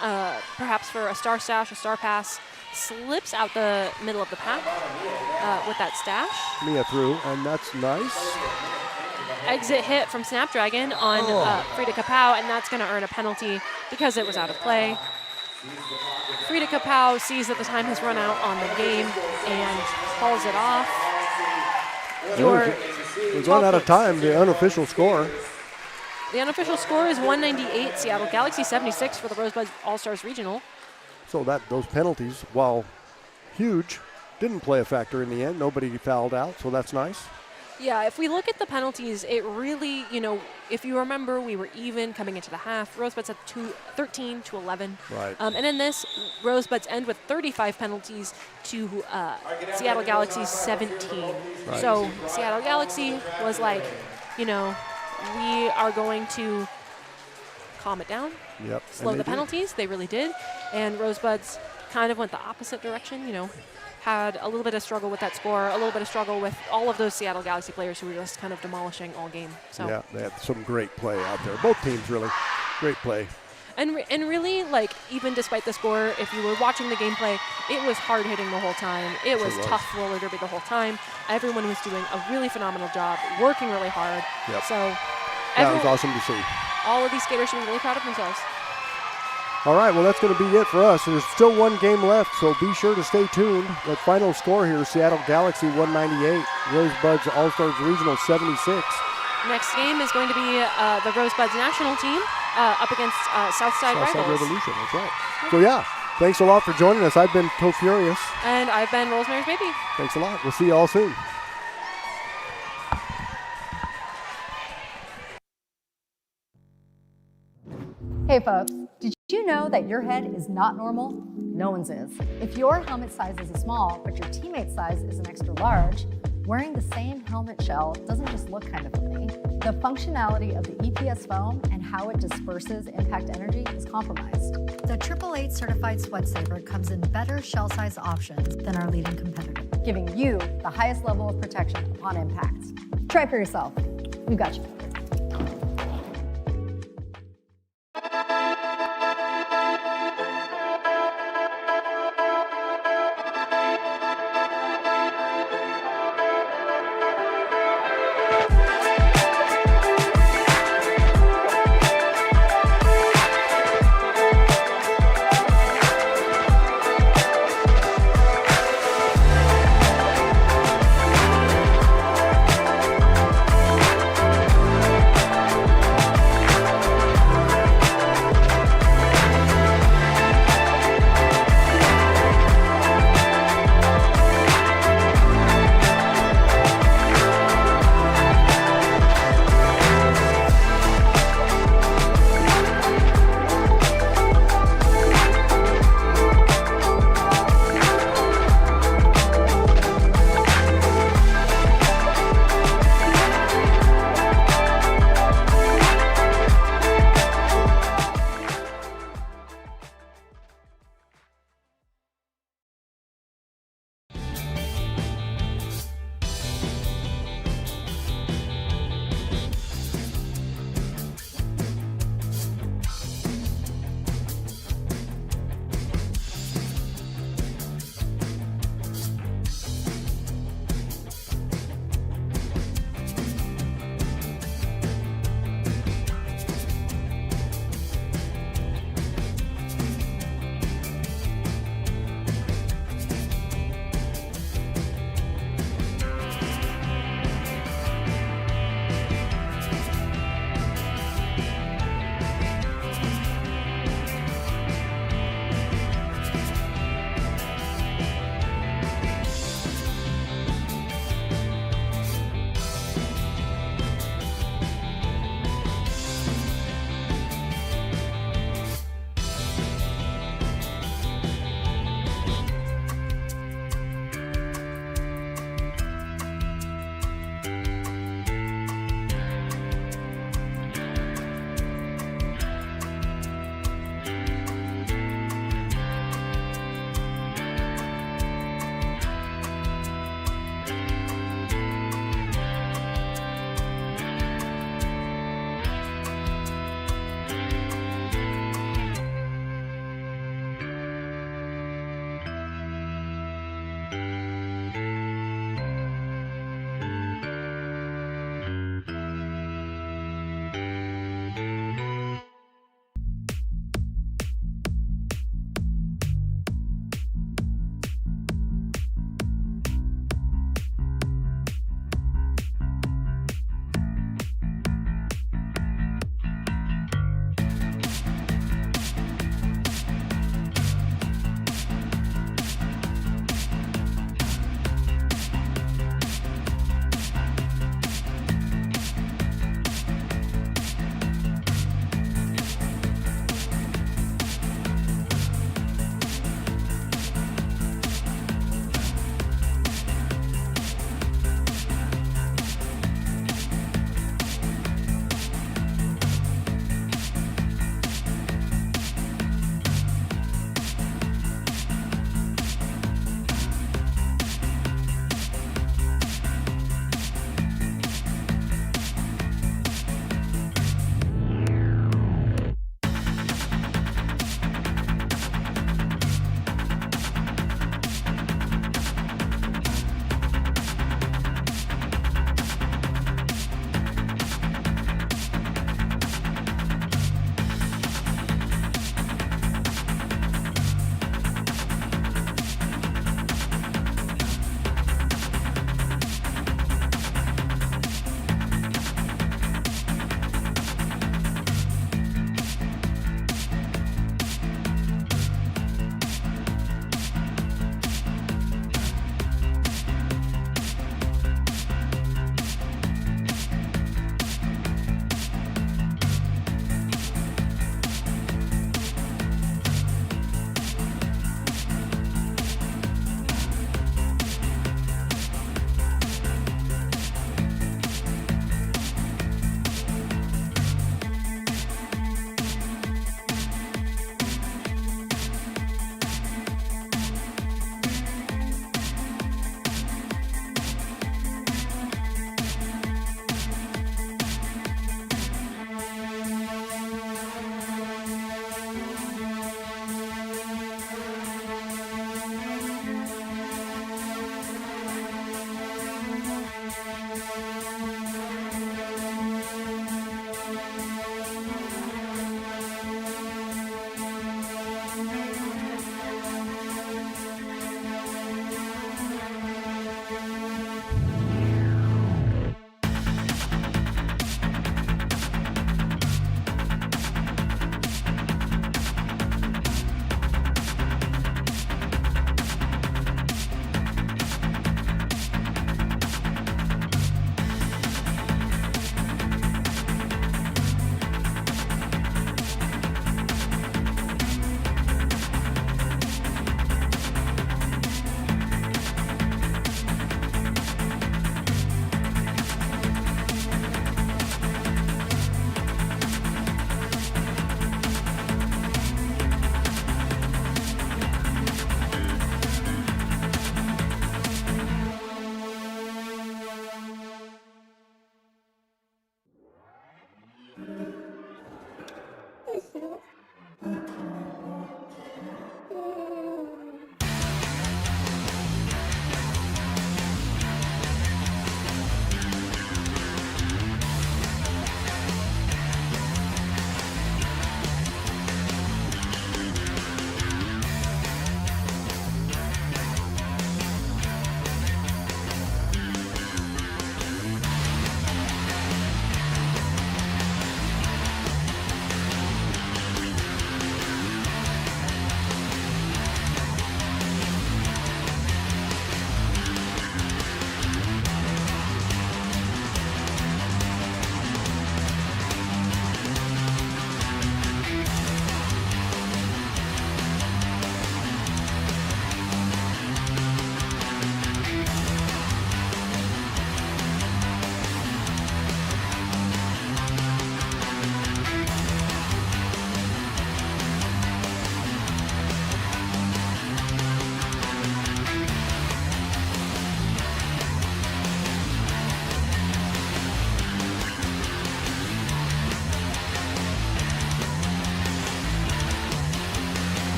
perhaps for a star stash, a star pass. Slips out the middle of the pack with that stash. Mia through, and that's nice. Exit hit from Snapdragon on Frida Kapow, and that's going to earn a penalty because it was out of play. Frida Kapow sees that the time has run out on the game and calls it off. We've run out of time, the unofficial score. The unofficial score is 198, Seattle Galaxy 76 for the Rosebuds All-Stars Regional. So those penalties, while huge, didn't play a factor in the end. Nobody fouled out, so that's nice. Yeah, if we look at the penalties, it really, if you remember, we were even coming into the half. Rosebuds had 13-11. Right. And in this, Rosebuds end with 35 penalties to Seattle Galaxy's 17. Right. So Seattle Galaxy was like, we are going to calm it down, slow the penalties. They really did. And Rosebuds kind of went the opposite direction, had a little bit of struggle with that score, a little bit of struggle with all of those Seattle Galaxy players who were just kind of demolishing all game. So yeah, they had some great play out there. Both teams really great play. And really, even despite the score, if you were watching the gameplay, it was hard hitting the whole time. It was tough roller derby the whole time. Everyone was doing a really phenomenal job, working really hard. Yep. So that was awesome to see. All of these skaters should be really proud of themselves. All right, well, that's going to be it for us. There's still one game left, so be sure to stay tuned. The final score here, Seattle Galaxy 198, Rosebuds All-Stars Regional 76. Next game is going to be the Rosebuds national team up against Southside Rivals. Revolution, that's right. So, yeah, thanks a lot for joining us. I've been Toe Furious. And I've been Rosemary's Baby. Thanks a lot. We'll see you all soon. Hey folks, did you know that your head is not normal? No one's is. If your helmet size is a small, but your teammate's size is an extra large, wearing the same helmet shell doesn't just look kind of funny. The functionality of the EPS foam and how it disperses impact energy is compromised. The 888 certified sweat saver comes in better shell size options than our leading competitor, giving you the highest level of protection upon impact. Try it for yourself. We've got you covered.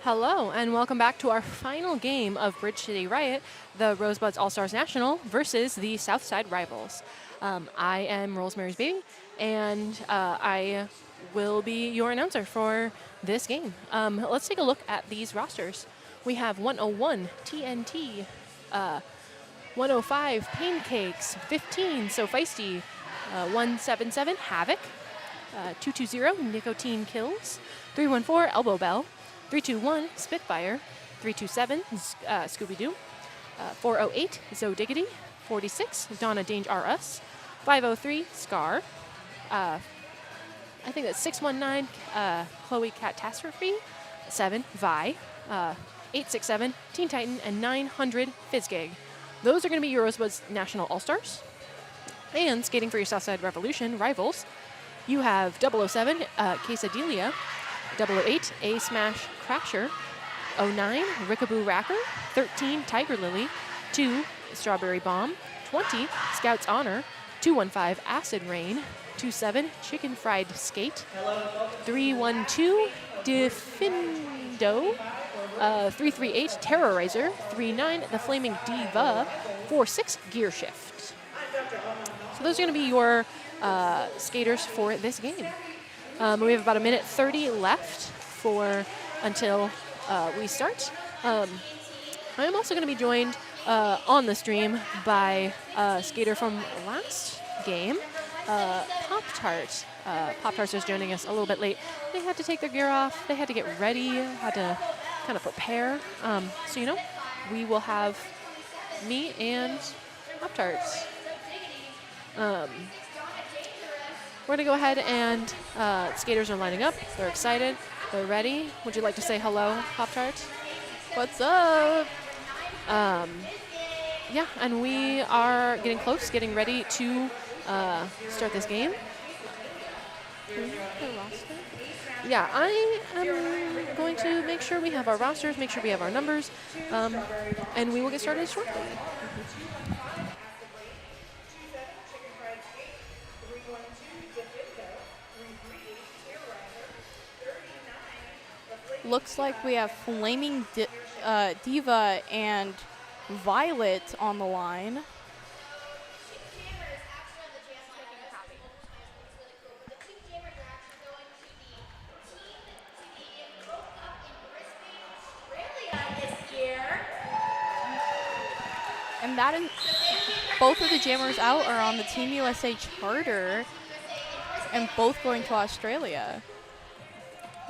Hello, and welcome back to our final game of Bridge City Riot, the Rosebuds All-Stars National versus the Southside rivals. I am Rosemary's Baby, and I will be your announcer for this game. Let's take a look at these rosters. We have 101 TNT, 105 Pancakes, 15 So Feisty, 177 Havoc, 220 Nicotine Kills, 314 Elbow Bell, 321 Spitfire, 327 Scooby-Doo, 408 Zo Diggity, 46 Donna Dange R Us, 503 Scar, I think that's 619 Chloe Catastrophe, 7 Vi, 867 Teen Titan, and 900 Fizzgig. Those are going to be your Rosebuds National All-Stars. And skating for your Southside Revolution rivals, you have 007 Quesadelia, 008 A Smash Crasher, 09 Rickaboo Racker, 13 Tiger Lily, 2 Strawberry Bomb, 20 Scout's Honor, 215 Acid Rain, 27 Chicken Fried Skate, 312 Defindo, 338 Terrorizer, 39 The Flaming Diva, 46 Gear Shift. So those are going to be your skaters for this game. We have about 1:30 left until we start. I am also going to be joined on the stream by a skater from last game, Pop-Tart. Pop-Tart is joining us a little bit late. They had to take their gear off. They had to get ready, had to kind of prepare. So, we will have me and Pop-Tart. We're going to go ahead and skaters are lining up. They're excited. They're ready. Would you like to say hello, Pop-Tart? What's up? Yeah, and we are getting close, getting ready to start this game. Yeah, I am going to make sure we have our rosters, make sure we have our numbers, and we will get started shortly. Looks like we have Flaming Diva and Violet on the line. And that is, both of the jammers out are on the Team USA charter and both going to Australia.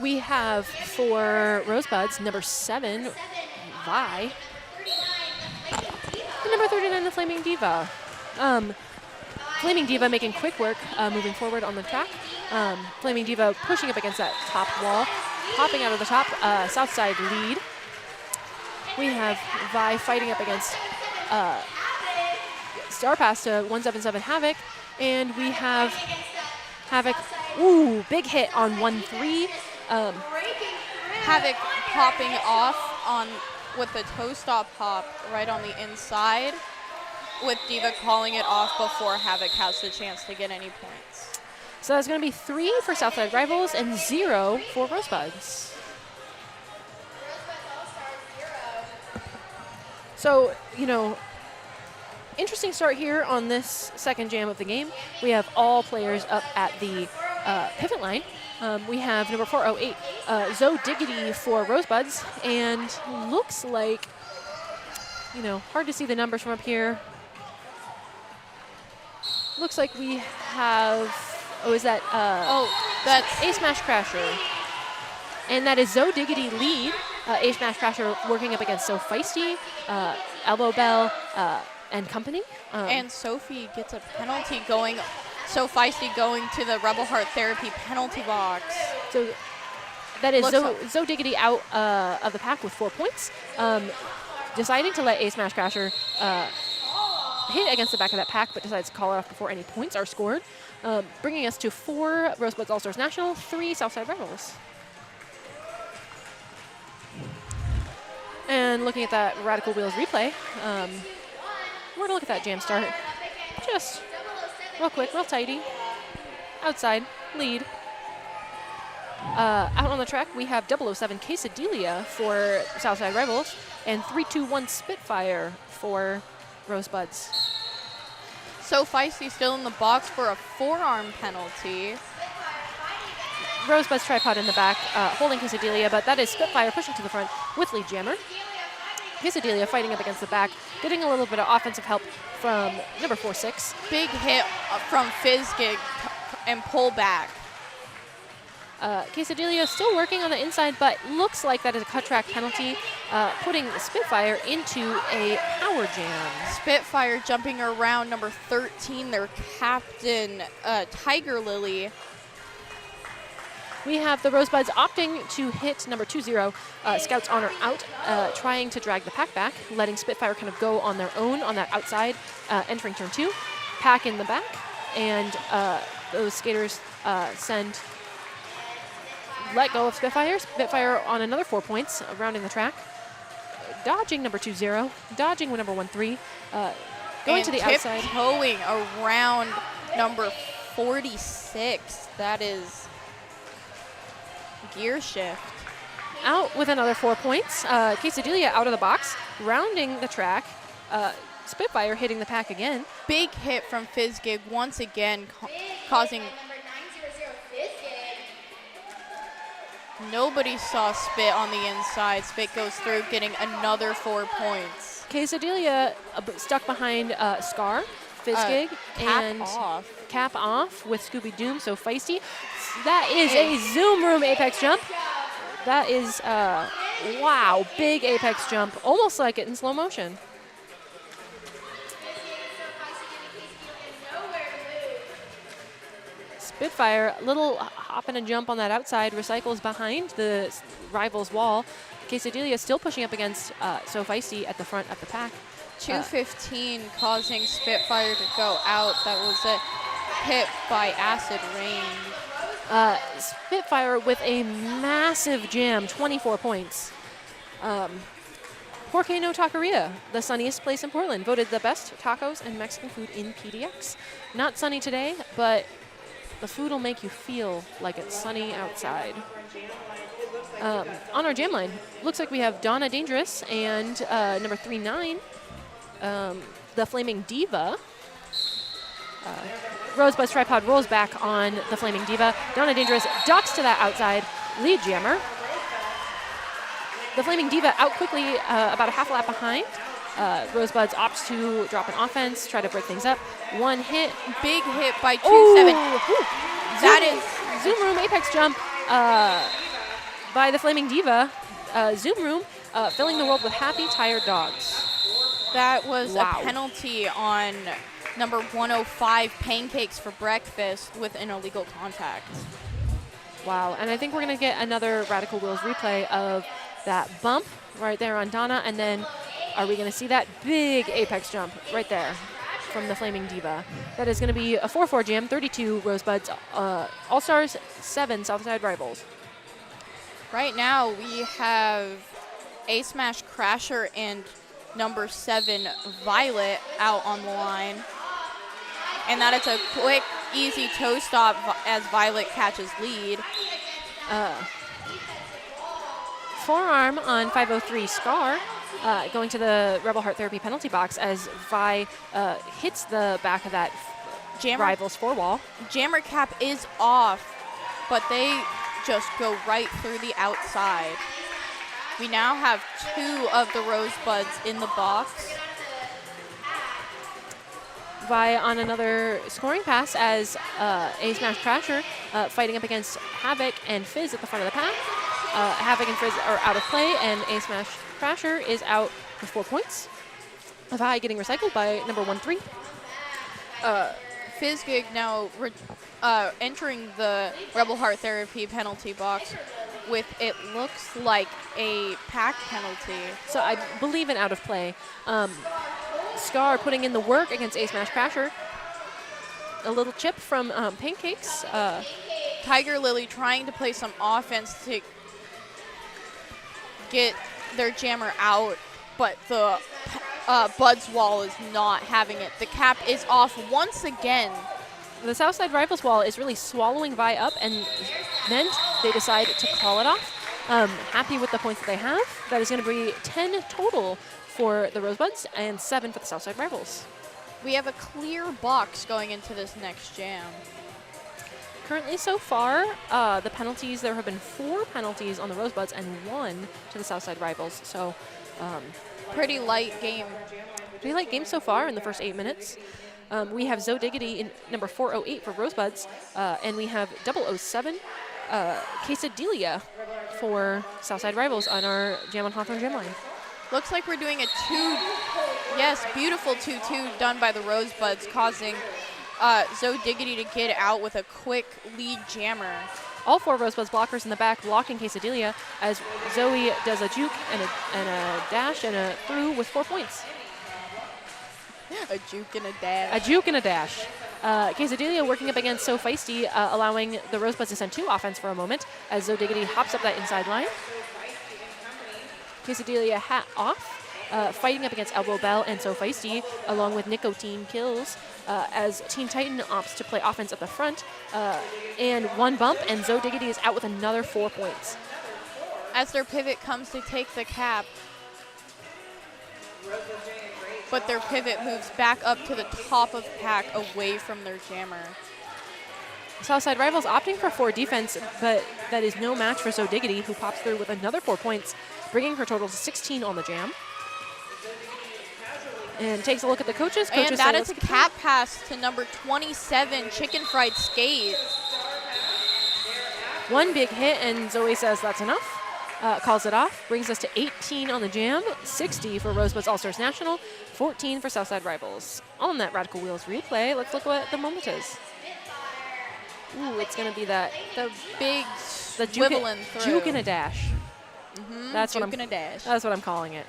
We have for Rosebuds, number 7, Vi. And number 39, the Flaming Diva. Flaming Diva making quick work moving forward on the track. Flaming Diva pushing up against that top wall, popping out of the top, Southside lead. We have Vi fighting up against Star Pass to 177 Havoc, and we have Havoc, big hit on 1-3. Havoc popping off with the toe stop hop right on the inside, with Diva calling it off before Havoc has the chance to get any points. So that's going to be 3 for Southside Rivals and 0 for Rosebuds. So, interesting start here on this second jam of the game. We have all players up at the pivot line. We have number 408, Zo Diggity for Rosebuds, and looks like, hard to see the numbers from up here. Looks like we have, that's A Smash Crasher. And that is Zo Diggity lead, A Smash Crasher working up against So Feisty, Elbow Bell, and company. And Sophie gets a penalty going. So Feisty going to the Rebel Heart Therapy penalty box. So that is Zo Diggity out of the pack with 4 points. Deciding to let A Smash Crasher hit against the back of that pack, but decides to call it off before any points are scored. Bringing us to 4 Rosebuds All-Stars National, 3 Southside Rebels. And looking at that Radical Wheels replay, we're going to look at that jam start. Just real quick, real tidy. Outside, lead. Out on the track, we have 007 Quesadilla for Southside Rivals and 321 Spitfire for Rosebuds. So Feisty still in the box for a forearm penalty. Rosebuds tripod in the back, holding Quesadilla, but that is Spitfire pushing to the front with lead jammer. Quesadilla fighting up against the back, getting a little bit of offensive help from number 4-6. Big hit from Fizzgig and pull back. Quesadilla still working on the inside, but looks like that is a cut track penalty, putting Spitfire into a power jam. Spitfire jumping around number 13, their captain, Tiger Lily. We have the Rosebuds opting to hit number 20, Scout's Honor out, trying to drag the pack back, letting Spitfire kind of go on their own on that outside, entering turn 2. Pack in the back, and those skaters let go of Spitfire. Spitfire on another 4 points, rounding the track. Dodging number 20, dodging with number 13, going and to the outside. Tiptoeing around number 46. That is gear shift. Out with another 4 points. Quesadilla out of the box, rounding the track. Spitfire hitting the pack again. Big hit from Fizzgig once again, causing... Nobody saw Spit on the inside. Spit goes through, getting another 4 points. Quesadilla stuck behind Scar, Fizzgig, and cap off with Scooby Doom, so Feisty. That is a Zoom Room Apex jump. That is, wow, big Apex jump, almost like it in slow motion. Spitfire, little hop and a jump on that outside, recycles behind the rival's wall. Quesadilla still pushing up against So Feisty at the front of the pack. 215 causing Spitfire to go out. That was a hit by Acid Rain. Spitfire with a massive jam, 24 points. Porque no Taqueria, the sunniest place in Portland, voted the best tacos and Mexican food in PDX. Not sunny today, but the food will make you feel like it's sunny outside. On our jam line, looks like we have Donna Dangerous and number 39, the Flaming Diva. Rosebuds tripod rolls back on the Flaming Diva. Donna Dangerous ducks to that outside, lead jammer. The Flaming Diva out quickly, about a half lap behind. Rosebuds opts to drop an offense, try to break things up. One hit. Big hit by 2-7. That is Zoom Room Apex jump by the Flaming Diva. Zoom Room filling the world with happy, tired dogs. That was a penalty on number 105, Pancakes for Breakfast, with an illegal contact. Wow, and I think we're going to get another Radical Wheels replay of that bump right there on Donna, and then are we going to see that big Apex jump right there from the Flaming Diva? That is going to be a 4-4 jam, 32 Rosebuds, All-Stars, 7 Southside Rivals. Right now we have A-Smash Crasher and number 7 Violet out on the line. And that is a quick, easy toe stop as Violet catches lead. Forearm on 503 Scar, going to the Rebel Heart Therapy penalty box as Vi hits the back of that rival's four wall. Jammer cap is off, but they just go right through the outside. We now have 2 of the Rosebuds in the box. Vi on another scoring pass as A-Smash Crasher fighting up against Havoc and Fizz at the front of the pack. Havoc and Fizz are out of play, and A-Smash Crasher is out with 4 points. Vi getting recycled by number 13. Fizzgig now entering the Rebel Heart Therapy penalty box with, it looks like, a pack penalty. So I believe an out of play. Scar putting in the work against A-Smash Crasher. A little chip from Pancakes. Tiger Lily trying to play some offense to get their jammer out, but the Bud's wall is not having it. The cap is off once again. The Southside Rivals wall is really swallowing Vi up and then they decide to call it off. Happy with the points that they have. That is going to be 10 total for the Rosebuds and 7 for the Southside Rivals. We have a clear box going into this next jam. Currently, so far, the penalties, there have been 4 penalties on the Rosebuds and 1 to the Southside Rivals. So, pretty light game. pretty light game so far in the first 8 minutes. We have Zoe Diggity in number 408 for Rosebuds, and we have 007 Quesadilla for Southside Rivals on our Jam on Hawthorne Gym line. Looks like we're doing a beautiful 2-2 done by the Rosebuds, causing Zoe Diggity to get out with a quick lead jammer. All 4 Rosebuds blockers in the back blocking Quesadilla as Zoe does a juke and a dash and a through with 4 points. A juke and a dash. A juke and a dash. Quesadilla working up against So Feisty, allowing the Rosebuds to send 2 offense for a moment as Zoe Diggity hops up that inside line. Quesadilla hat off, fighting up against Elbow Bell and So Feisty, along with Nicotine Kills, as Teen Titan opts to play offense at the front, and 1 bump, and Zoe Diggity is out with another 4 points. As their pivot comes to take the cap, but their pivot moves back up to the top of pack away from their jammer. Southside Rivals opting for 4 defense, but that is no match for Zoe Diggity, who pops through with another 4 points, bringing her total to 16 on the jam. And takes a look at the coaches. And that is a cap pass to number 27, Chicken Fried Skate. 1 big hit, and Zoe says that's enough. Calls it off, brings us to 18 on the jam, 60 for Rosebuds All-Stars National, 14 for Southside Rivals. On that Radical Wheels replay, let's look what the moment is. Ooh, it's going to be the big juke swiveling through. Juke and a dash. That's juke and a dash. That's what I'm calling it.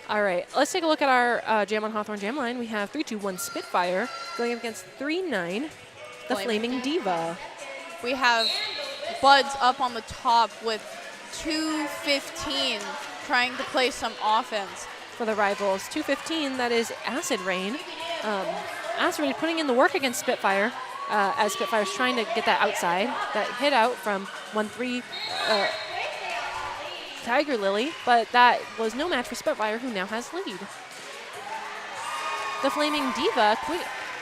All right, let's take a look at our Jam on Hawthorne Jam line. We have 3-2-1 Spitfire going up against 3-9, the Flaming Diva. We have Buds up on the top with 2:15 trying to play some offense. For the Rivals, 2:15, that is Acid Rain. Acid Rain putting in the work against Spitfire as Spitfire's trying to get that outside. That hit out from 1-3 Tiger Lily, but that was no match for Spitfire, who now has lead. The Flaming Diva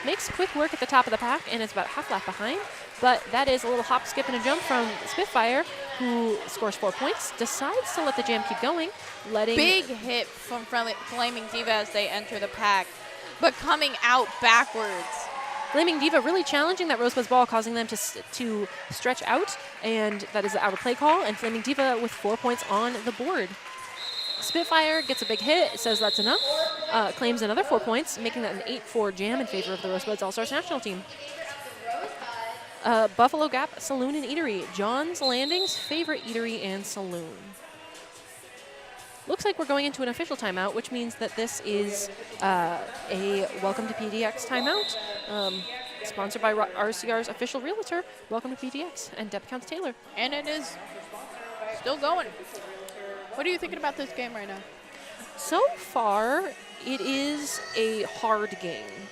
makes quick work at the top of the pack and is about half lap behind, but that is a little hop, skip, and a jump from Spitfire, who scores 4 points, decides to let the jam keep going, letting... Big hit from Flaming Diva as they enter the pack, but coming out backwards. Flaming Diva really challenging that Rosebuds ball, causing them to stretch out, and that is the out of play call, and Flaming Diva with 4 points on the board. Spitfire gets a big hit, says that's enough, claims another 4 points, making that an 8-4 jam in favor of the Rosebuds All-Stars National Team. Buffalo Gap Saloon and Eatery, John's Landing's favorite eatery and saloon. Looks like we're going into an official timeout, which means that this is a Welcome to PDX timeout, sponsored by RCR's official realtor, Welcome to PDX, and Deb Counts Taylor. And it is still going. What are you thinking about this game right now? So far, it is a hard game.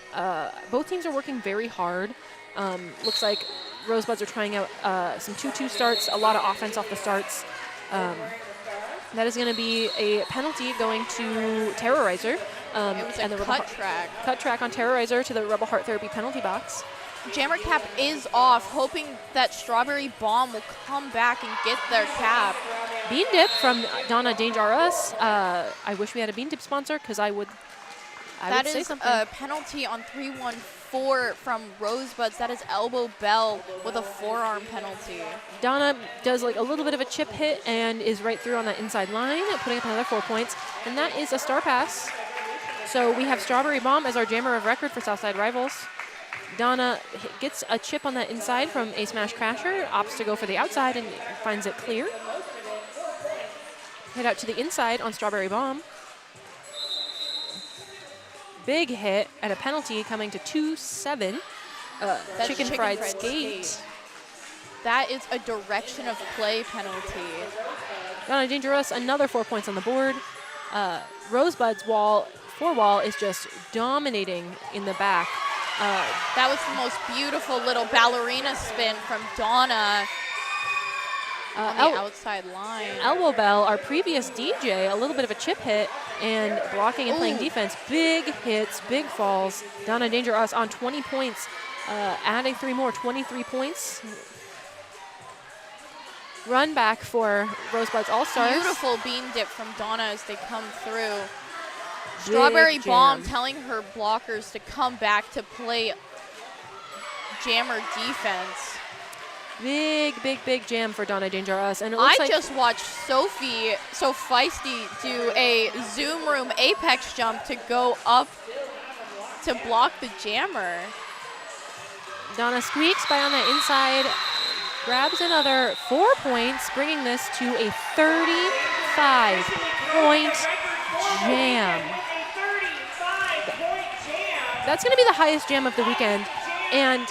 Both teams are working very hard. Looks like Rosebuds are trying out some 2-2 starts, a lot of offense off the starts. That is going to be a penalty going to Terrorizer. It was and a the cut track. Cut track on Terrorizer to the Rebel Heart Therapy penalty box. Jammer cap is off, hoping that Strawberry Bomb will come back and get their cap. Bean Dip from Donna Danger Us. I wish we had a Bean Dip sponsor, because I would say something. That is a penalty on 3-1-4 from Rosebuds. That is Elbow Bell with a forearm penalty. Donna does like a little bit of a chip hit and is right through on that inside line, putting up another 4 points. And that is a star pass. So we have Strawberry Bomb as our jammer of record for Southside Rivals. Donna gets a chip on that inside from a Smash Crasher, opts to go for the outside and finds it clear. Hit out to the inside on Strawberry Bomb. Big hit at a penalty coming to 2-7. Chicken Fried Skate. That is a direction of play penalty. Donna Dangerous, another 4 points on the board. Rosebuds four wall is just dominating in the back. That was the most beautiful little ballerina spin from Donna. on the outside line. Elbow Bell, our previous DJ, a little bit of a chip hit and blocking and playing defense. Big hits, big falls. Donna Danger Us on 20 points, adding 3 more, 23 points. Run back for Rosebuds All-Stars. Beautiful bean dip from Donna as they come through. Strawberry Bomb telling her blockers to come back to play jammer defense. Big jam for Donna Danger Us. And it looks I just watched Sophie, so feisty, do a Zoom Room Apex jump to go up to block the jammer. Donna squeaks by on the inside. Grabs another 4 points, bringing this to a 35-point jam. That's going to be the highest jam of the weekend. And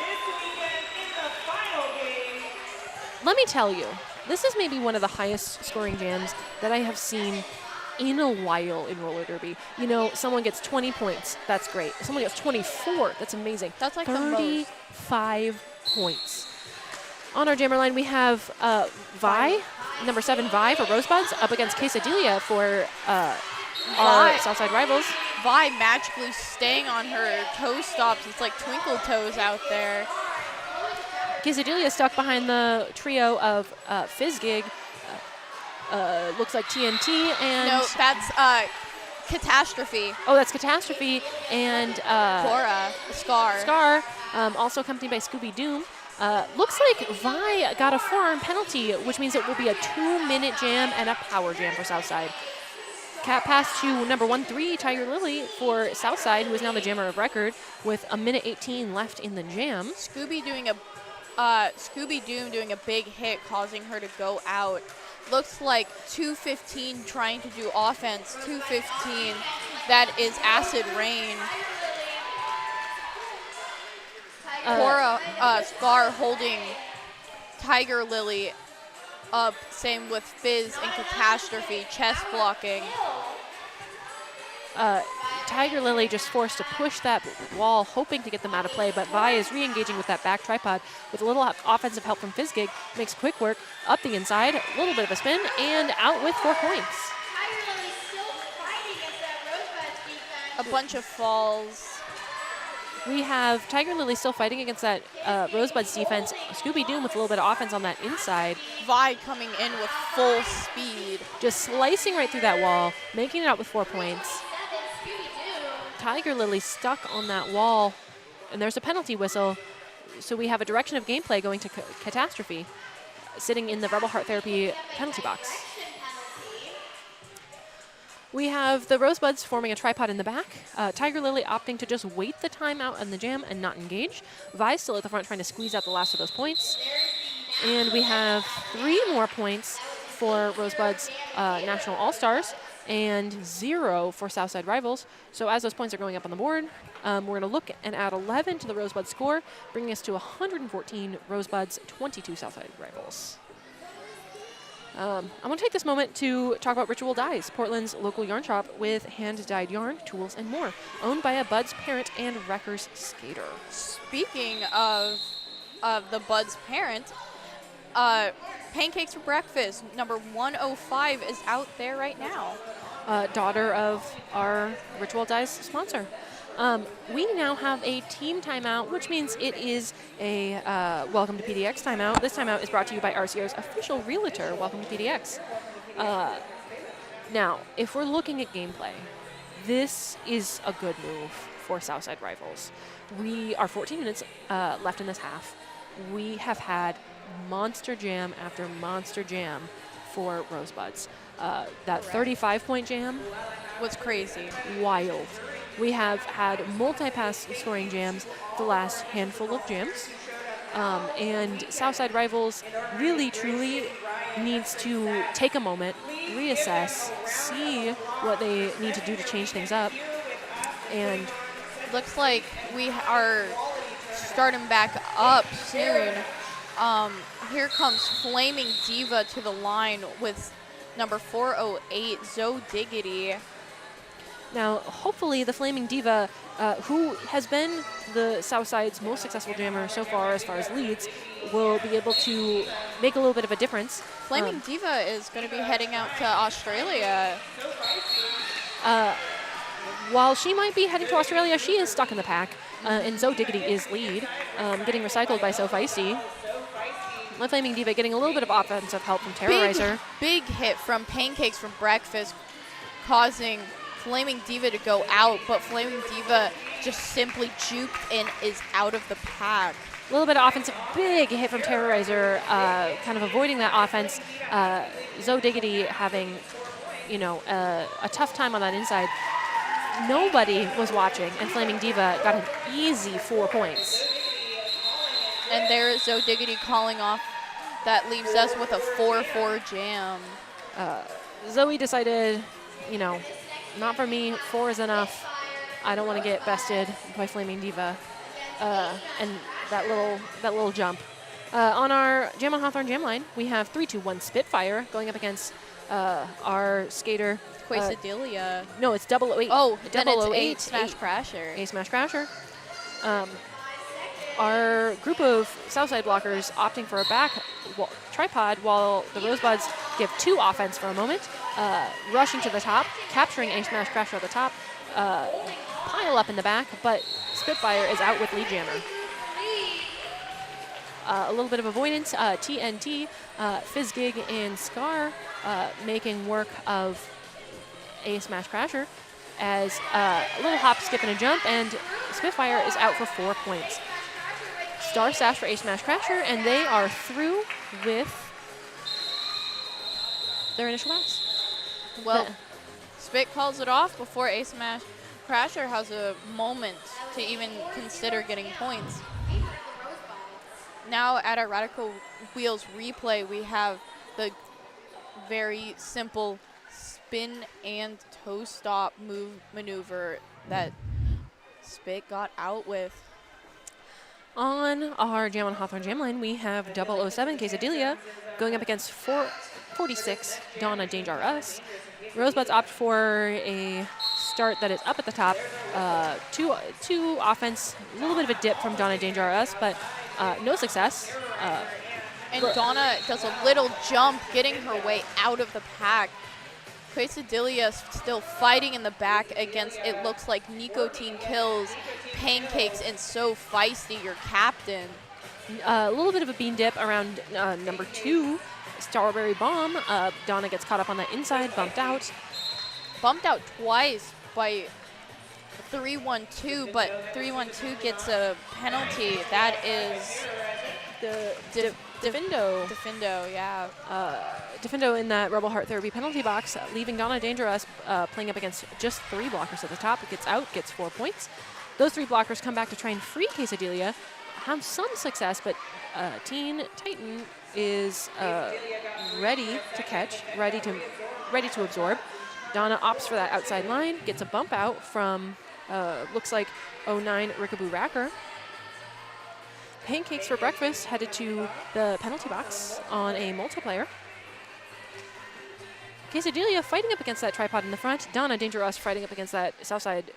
let me tell you, this is maybe one of the highest scoring jams that I have seen in a while in roller derby. You know, someone gets 20 points, that's great. Someone gets 24, that's amazing. That's like the most. 35 points. On our jammer line, we have Vi, number 7 Vi for Rosebuds, up against Quesadilla for our Southside rivals. Vi magically staying on her toe stops. It's like twinkle toes out there. Quesadilla stuck behind the trio of Fizzgig. Looks like TNT and... No, that's Catastrophe. Oh, that's Catastrophe and... Cora, Scar. Scar, also accompanied by Scooby Doom. Looks like Vi got a forearm penalty, which means it will be a 2-minute jam and a power jam for Southside. Cat pass to number 1-3, Tiger Lily for Southside, who is now the jammer of record, with 1:18 left in the jam. Scooby Doom doing a big hit, causing her to go out. Looks like 2:15 trying to do offense. 2:15, that is Acid Rain. Cora, Scar holding Tiger Lily up. Same with Fizz and Catastrophe, chest blocking. Tiger Lily just forced to push that wall, hoping to get them out of play, but Vi is re-engaging with that back tripod with a little offensive help from Fizzgig. Makes quick work, up the inside, a little bit of a spin, and out with 4 points. A bunch of falls. We have Tiger Lily still fighting against that Rosebuds defense. Scooby Doom with a little bit of offense on that inside. Vi coming in with full speed. Just slicing right through that wall, making it out with 4 points. Tiger Lily stuck on that wall, and there's a penalty whistle. So we have a direction of gameplay going to Catastrophe, sitting in the Rebel Heart Therapy penalty box. We have the Rosebuds forming a tripod in the back. Tiger Lily opting to just wait the timeout in the jam and not engage. Vi still at the front trying to squeeze out the last of those points. And we have 3 more points for Rosebuds National All-Stars and 0 for Southside Rivals. So as those points are going up on the board, we're going to look and add 11 to the Rosebud score, bringing us to 114 Rosebuds, 22 Southside Rivals. I'm going to take this moment to talk about Ritual Dyes, Portland's local yarn shop with hand-dyed yarn, tools, and more, owned by a Buds parent and Wreckers skater. Speaking of the Buds parent, Pancakes for Breakfast, number 105, is out there right now. Daughter of our Ritual Dyes sponsor. We now have a team timeout, which means it is a Welcome to PDX timeout. This timeout is brought to you by RCO's official realtor, Welcome to PDX. Now, if we're looking at gameplay, this is a good move for Southside Rivals. We are 14 minutes left in this half. We have had monster jam after monster jam for Rosebuds. That 35-point jam was crazy. Wild. We have had multi-pass scoring jams the last handful of jams. And Southside Rivals really, truly needs to take a moment, reassess, see what they need to do to change things up. And looks like we are starting back up soon. Here comes Flaming Diva to the line with number 408, Zoe Diggity. Now, hopefully, the Flaming Diva, who has been the Southside's most successful jammer so far as leads, will be able to make a little bit of a difference. Flaming Diva is going to be heading out to Australia. While she might be heading to Australia, she is stuck in the pack, and Zoe Diggity is lead, getting recycled by So Feisty. My Flaming Diva getting a little bit of offensive help from Terrorizer. Big hit from Pancakes from Breakfast, causing Flaming Diva to go out, but Flaming Diva just simply juked and is out of the pack. A little bit of offensive, big hit from Terrorizer, kind of avoiding that offense. Zoe Diggity having, a tough time on that inside. Nobody was watching, and Flaming Diva got an easy 4 points. And there is Zoe Diggity calling off. That leaves us with a 4-4 jam. Zoe decided, not for me, 4 is enough. I don't want to get bested by Flaming Diva. And that little jump. On our Jam on Hawthorne jam line, we have 3-2-1 Spitfire going up against our skater. Quesadilla. No, it's 008. Oh, then it's 008 Smash Crasher. A Smash Crasher. Our group of Southside blockers opting for a back tripod while the Rosebuds give 2 offense for a moment, rushing to the top, capturing a Smash Crasher at the top, pile up in the back, but Spitfire is out with lead jammer. A little bit of avoidance, TNT, Fizzgig, and Scar making work of a Smash Crasher as a little hop, skip, and a jump, and Spitfire is out for 4 points. Star Sash for a Smash Crasher, and they are through with their initial pass. Well, Spit calls it off before a Smash Crasher has a moment to even consider getting points. Now at our Radical Wheels replay, we have the very simple spin and toe stop maneuver that Spit got out with. On our Jam on Hawthorne jam line, we have 007 Quesadilla going up against 46 Donna Danger Us. Rosebuds opt for a start that is up at the top. Two offense, a little bit of a dip from Donna Danger Us, but no success. And Donna does a little jump, getting her way out of the pack. Quesadilla still fighting in the back against, it looks like Nicotine Kills, Pancakes, and So Feisty, your captain. A little bit of a bean dip around number 2, Strawberry Bomb. Donna gets caught up on the inside, bumped out. Bumped out twice by 3-1-2, but 3-1-2 gets a penalty. That is the Defindo. Defindo, yeah. Defindo in that Rebel Heart Therapy penalty box, leaving Donna Dangerous playing up against just 3 blockers at the top. Gets out, gets 4 points. Those 3 blockers come back to try and free Quesadilla. Have some success, but Teen Titan is ready to catch, ready to absorb. Donna opts for that outside line, gets a bump out from, looks like 09 Rickaboo Racker. Pancakes for Breakfast headed to the penalty box on a multiplayer. Quesadilla fighting up against that tripod in the front. Donna Dangerous fighting up against that Southside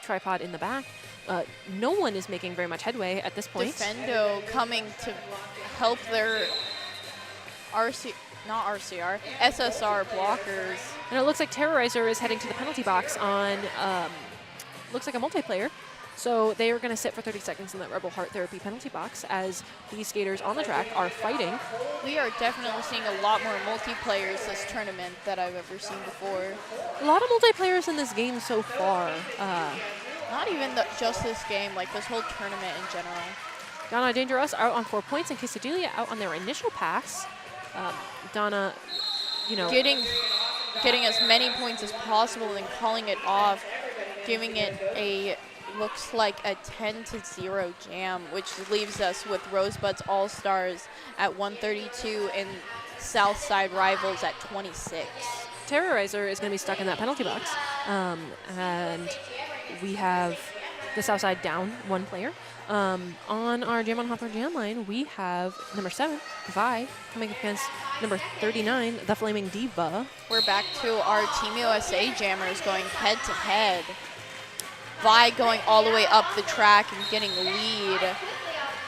tripod in the back. No one is making very much headway at this point. Defendo coming to help their SSR blockers. And it looks like Terrorizer is heading to the penalty box on, looks like a multiplayer. So they are going to sit for 30 seconds in that Rebel Heart Therapy penalty box as these skaters on the track are fighting. We are definitely seeing a lot more multiplayers this tournament that I've ever seen before. A lot of multiplayers in this game so far. Not even just this game, like this whole tournament in general. Donna Dangerous out on 4 points and Quesadilla out on their initial pass. Donna, getting as many points as possible and calling it off, giving it a looks like a 10-0 jam, which leaves us with Rosebuds All-Stars at 132 and Southside Rivals at 26. Terrorizer is going to be stuck in that penalty box. And we have the Southside down 1 player. On our Jam on Hawthorne Jam line, we have number 7, Vi, coming up against number 39, the Flaming Diva. We're back to our Team USA jammers going head to head. Vi going all the way up the track and getting the lead.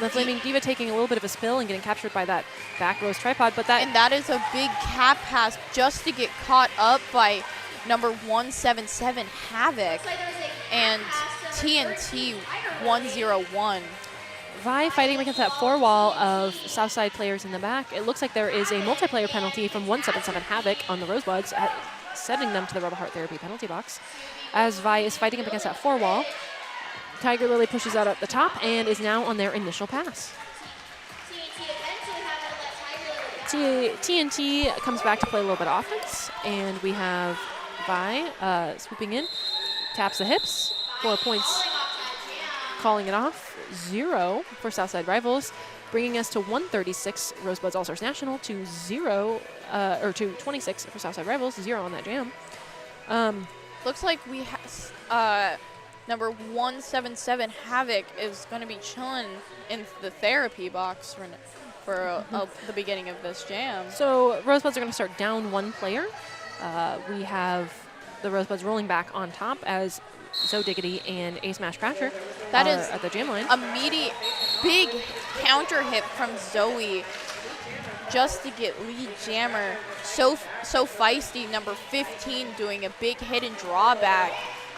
The Flaming Diva taking a little bit of a spill and getting captured by that back rose tripod, but that... And that is a big cap pass just to get caught up by number 177, Havoc, and TNT 101. Vi fighting against that 4 wall of Southside players in the back. It looks like there is a multiplayer penalty from 177 Havoc on the Rosebuds, sending them to the Rubber Heart Therapy penalty box. As Vi is fighting up against that 4 wall, Tiger Lily pushes out at the top and is now on their initial pass. TNT comes back to play a little bit of offense, and we have Vi swooping in, taps the hips, 4 points, calling it off, 0 for Southside Rivals, bringing us to 136 Rosebuds All-Stars National to 26 for Southside Rivals, 0 on that jam. Looks like we have number 177 Havoc is going to be chilling in the therapy box for the beginning of this jam. So Rosebuds are going to start down 1 player. We have the Rosebuds rolling back on top as So Diggity and Ace Smash Crasher That are is at the jam line. Immediate big counter hit from Zoe just to get lead jammer. So feisty, number 15, doing a big hit and drawback.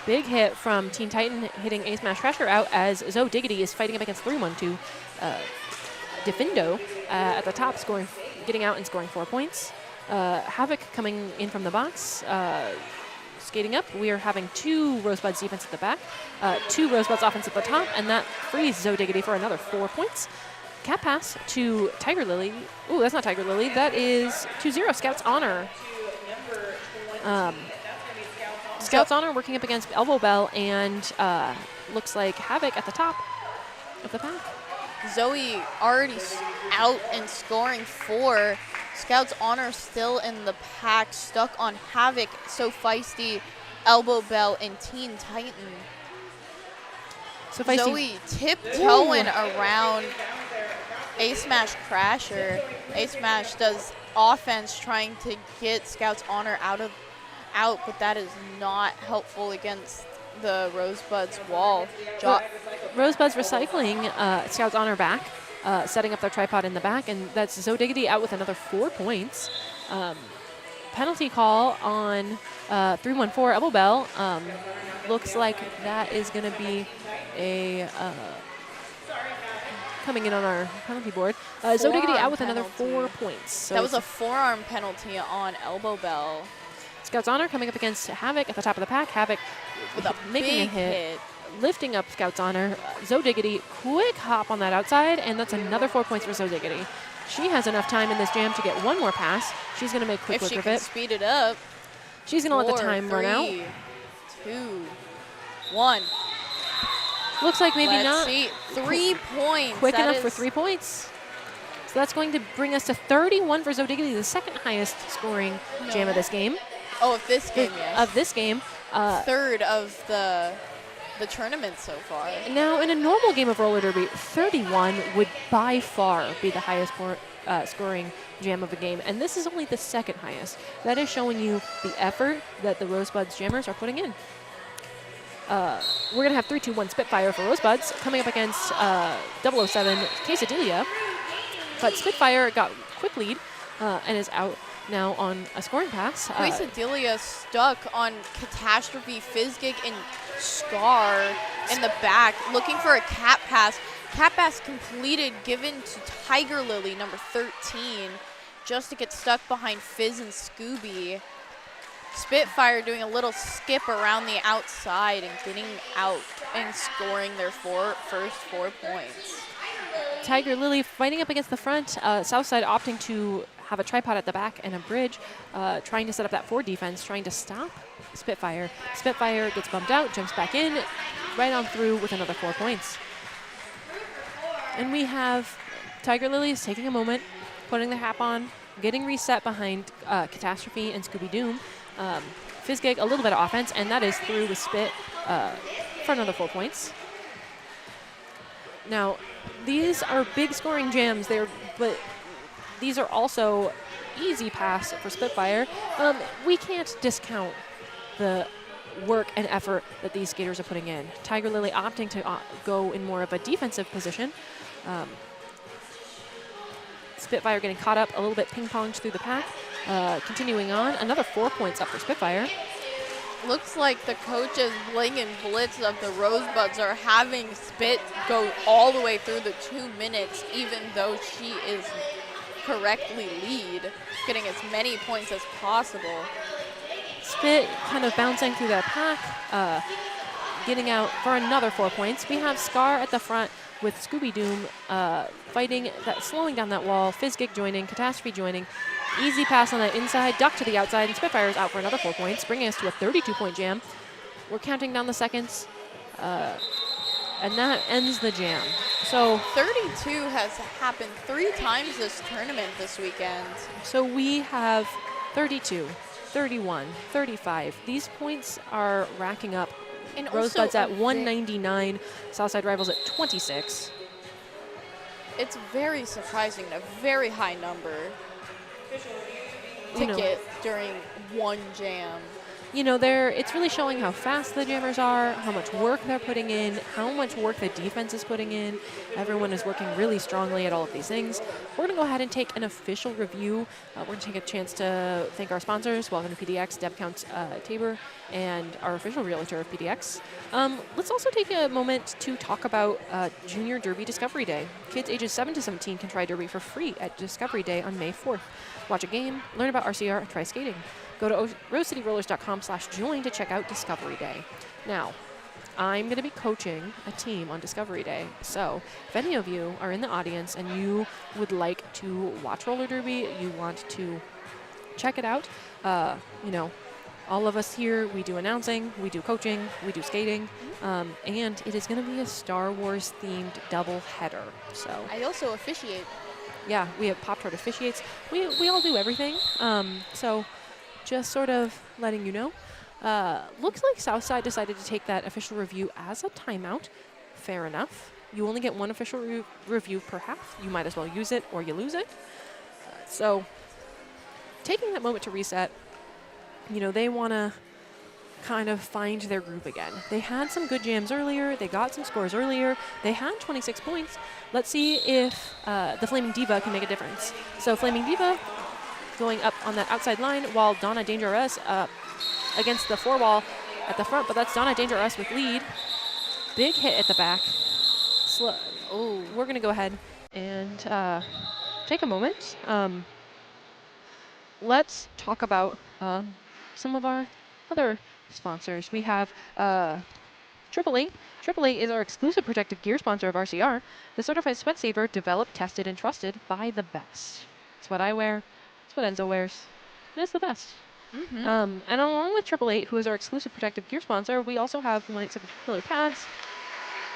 Big hit from Teen Titan hitting Ace Smash Crasher out as Zoe Diggity is fighting up against 312 Defindo at the top, getting out and scoring 4 points. Havoc coming in from the box, skating up. We are having 2 Rosebuds defense at the back, 2 Rosebuds offense at the top, and that frees Zoe Diggity for another 4 points. Cap pass to Tiger Lily. Ooh, that's not Tiger Lily. That is 2-0 Scouts Honor. Scouts Honor working up against Elbow Bell, and looks like Havoc at the top of the pack. Zoe already out and scoring 4. Scouts Honor still in the pack, stuck on Havoc, So Feisty, Elbow Bell, and Teen Titan. So Feisty. Zoe tiptoeing around Ace Smash Crasher. Ace Smash does offense trying to get Scouts Honor out, but that is not helpful against the Rosebuds wall. Rosebuds recycling Scouts Honor back, setting up their tripod in the back, and that's Zoe Diggity out with another 4 points. Penalty call on 314 Elbow Bell. Looks like that is going to be a coming in on our penalty board. Zoe Diggity out with another 4 points. So that was a forearm penalty on Elbow Bell. Scouts Honor coming up against Havoc at the top of the pack. Havoc with a making a hit, lifting up Scouts Honor. Zoe Diggity, quick hop on that outside, and that's another 4 points for Zoe Diggity. She has enough time in this jam to get 1 more pass. She's going to make quick work of it. If she can speed it up. She's going to let the time run out. 3, 2, 1. Looks like maybe Let's not. See. 3 points. Quick enough for 3 points. So that's going to bring us to 31 for Zoe Diggity, the second highest scoring jam of this game. Oh, of this game, yes. Of this game. Third of the tournament so far. Now, in a normal game of roller derby, 31 would by far be the highest scoring jam of a game, and this is only the second highest. That is showing you the effort that the Rosebuds jammers are putting in. We're going to have 3-2-1 Spitfire for Rosebuds coming up against 007 Quesadilla, but Spitfire got quick lead and is out now on a scoring pass. Quesadilla stuck on Catastrophe, Fizzgig, and Scar in the back, looking for a cap pass. Cap pass completed, given to Tiger Lily, number 13, just to get stuck behind Fizz and Scooby. Spitfire doing a little skip around the outside and getting out and scoring their first 4 points. Tiger Lily fighting up against the front. Southside opting to have a tripod at the back and a bridge, trying to set up that 4 defense, trying to stop Spitfire. Spitfire gets bumped out, jumps back in, right on through with another 4 points. And we have Tiger Lilies taking a moment, putting the hat on, getting reset behind Catastrophe and Scooby Doom. Fizzgig, a little bit of offense, and that is through with Spit for another 4 points. Now, these are big scoring jams, but these are also easy pass for Spitfire. We can't discount the work and effort that these skaters are putting in. Tiger Lily opting to go in more of a defensive position. Spitfire getting caught up a little bit ping-ponged through the pack. Continuing on, another 4 points up for Spitfire. Looks like the coaches Bling and Blitz of the Rosebuds are having Spit go all the way through the 2 minutes, even though she is correctly lead, getting as many points as possible. Spit kind of bouncing through that pack, getting out for another 4 points. We have Scar at the front with Scooby Doom fighting, slowing down that wall, Fizzgig joining, Catastrophe joining. Easy pass on the inside, duck to the outside, and Spitfire is out for another 4 points, bringing us to a 32-point jam. We're counting down the seconds, and that ends the jam. So 32 has happened 3 times this tournament this weekend. So we have 32, 31, 35. These points are racking up. And Rosebuds also at 199, Southside Rivals at 26. It's very surprising, a very high number to get during one jam. You know, it's really showing how fast the jammers are, how much work they're putting in, how much work the defense is putting in. Everyone is working really strongly at all of these things. We're going to go ahead and take an official review. We're going to take a chance to thank our sponsors, Welcome to PDX, Debcount Tabor, and our official realtor of PDX. Let's also take a moment to talk about Junior Derby Discovery Day. Kids ages 7 to 17 can try Derby for free at Discovery Day on May 4th. Watch a game, learn about RCR, and try skating. Go to rosecityrollers.com/join to check out Discovery Day. Now, I'm going to be coaching a team on Discovery Day. So if any of you are in the audience and you would like to watch roller derby, you want to check it out, you know, all of us here, we do announcing, we do coaching, we do skating, and it is going to be a Star Wars themed double header. So I also officiate. Yeah, we have Pop-Tart officiates. We all do everything. So just sort of letting you know. Looks like Southside decided to take that official review as a timeout. Fair enough. You only get one official review per half. You might as well use it or you lose it. So taking that moment to reset, you know, they want to kind of find their group again. They had some good jams earlier. They got some scores earlier. They had 26 points. Let's see if the Flaming Diva can make a difference. So Flaming Diva going up on that outside line while Donna Dangerous against the 4 wall at the front, but that's Donna Dangerous with lead. Big hit at the back. We're going to go ahead and take a moment. Let's talk about some of our other sponsors. We have AAA. AAA is our exclusive protective gear sponsor of RCR. The certified sweat saver developed, tested, and trusted by the best. It's what I wear. It's what Enzo wears. And it's the best. And along with AAA, who is our exclusive protective gear sponsor, we also have 187 Killer Pads.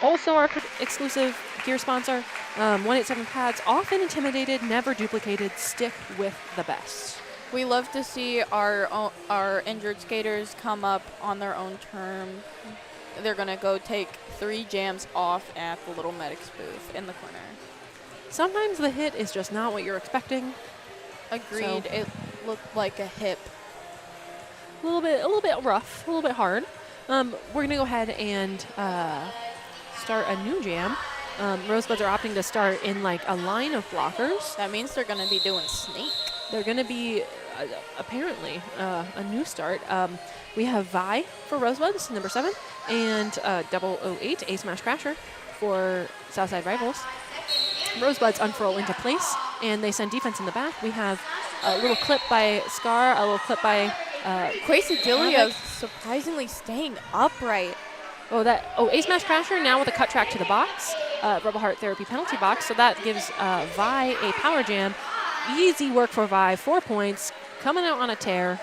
Also our exclusive gear sponsor. 187 Pads, often intimidated, never duplicated, stick with the best. We love to see our injured skaters come up on their own term. They're going to go take 3 jams off at the little medics booth in the corner. Sometimes the hit is just not what you're expecting. Agreed. So it looked like a hip. A little bit rough, a little bit hard. We're going to go ahead and start a new jam. Rosebuds are opting to start in like a line of blockers. That means they're going to be doing snake. They're going to be, apparently, a new start. We have Vi for Rosebuds, number 7, and 008, A Smash Crasher for Southside Rivals. Rosebuds unfurl into place, and they send defense in the back. We have a little clip by Scar, a little clip by Quesadilla surprisingly staying upright. A Smash Crasher now with a cut track to the box. Rebel Heart Therapy penalty box, so that gives Vi a power jam. Easy work for Vi, 4 points, coming out on a tear.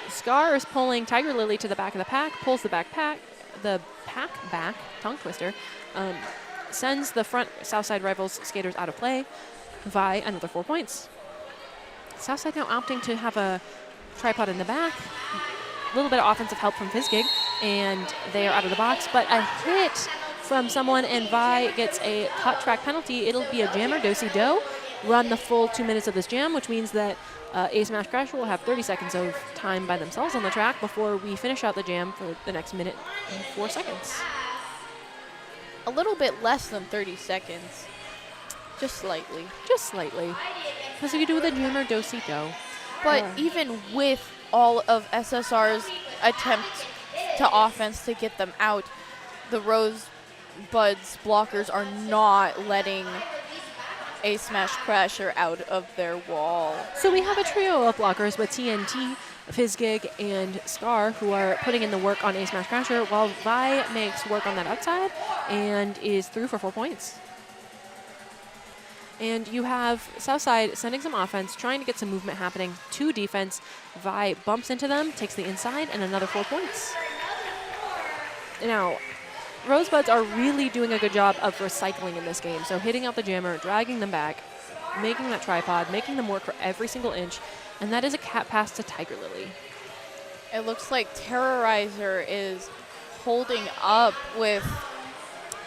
Scar is pulling Tiger Lily to the back of the pack, pulls the pack back, tongue twister, sends the front Southside Rivals skaters out of play. Vi, another 4 points. Southside now opting to have a tripod in the back. A little bit of offensive help from Fizzgig, and they are out of the box, but a hit from someone and Vi gets a hot track penalty, it'll be a jammer do-si-do. Run the full 2 minutes of this jam, which means that A Smash Crasher will have 30 seconds of time by themselves on the track before we finish out the jam for the next minute and 4 seconds. A little bit less than 30 seconds. Just slightly. Just slightly. Because if you do the jammer do-si-do. But even with all of SSR's attempts to offense to get them out, the Rosebuds blockers are not letting A Smash Crasher out of their wall. So we have a trio of blockers with TNT, Fizzgig, and Scar, who are putting in the work on A Smash Crasher, while Vi makes work on that outside and is through for 4 points. And you have Southside sending some offense, trying to get some movement happening to defense. Vi bumps into them, takes the inside, and another 4 points. Now, Rosebuds are really doing a good job of recycling in this game. So hitting out the jammer, dragging them back, making that tripod, making them work for every single inch. And that is a cat pass to Tiger Lily. It looks like Terrorizer is holding up with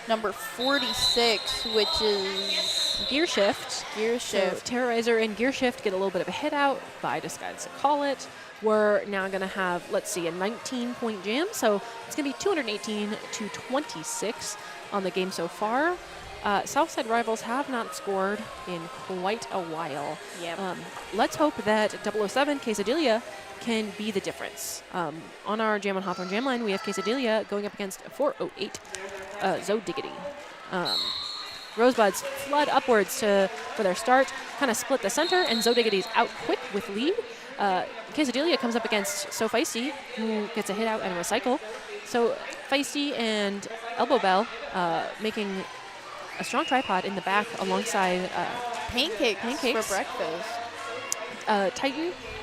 number 46, which is Gear Shift. Gear So Shift. Terrorizer and Gear Shift get a little bit of a hit out. Vi decides to call it. We're now going to have, let's see, a 19-point jam. So it's going to be 218 to 26 on the game so far. Southside rivals have not scored in quite a while. Yep. Let's hope that 007 Quesadilla can be the difference. On our Jam on Hawthorne Jam line, we have Quesadilla going up against 408 Zo Diggity. Rosebuds flood upwards for their start, kind of split the center, and Zo Diggity's out quick with lead. Quesadilla comes up against So Feisty, who gets a hit out and a recycle. So Feisty and Elbow Bell making a strong tripod in the back alongside Pancakes for breakfast.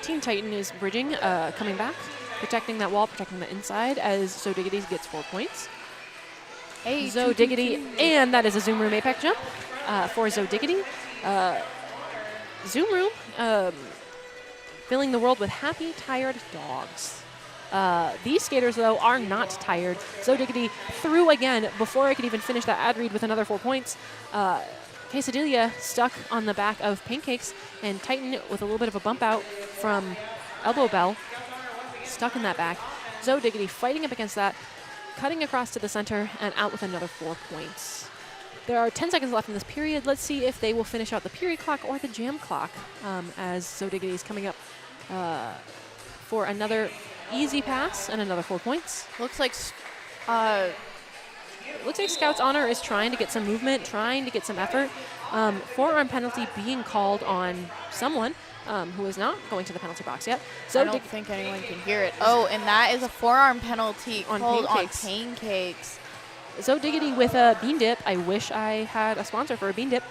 Team Titan is bridging, coming back, protecting that wall, protecting the inside as Zo Diggity gets 4 points. Hey, Zo Diggity, and that is a Zoom Room Apex jump for Zo Diggity. Zoom Room filling the world with happy, tired dogs. These skaters, though, are not tired. Zo Diggity threw again before I could even finish that ad read with another 4 points. Quesadilla stuck on the back of Pancakes, and Titan with a little bit of a bump out from Elbow Bell, stuck in that back. Zo Diggity fighting up against that, cutting across to the center, and out with another 4 points. There are 10 seconds left in this period. Let's see if they will finish out the period clock or the jam clock as Zo Diggity is coming up for another easy pass and another 4 points. Looks like Scout's Honor is trying to get some movement, trying to get some effort. Forearm penalty being called on someone who is not going to the penalty box yet. I don't think anyone can hear it. Oh, and that is a forearm penalty on called Pancakes. on Pancakes. Zo Diggity with a bean dip. I wish I had a sponsor for a bean dip.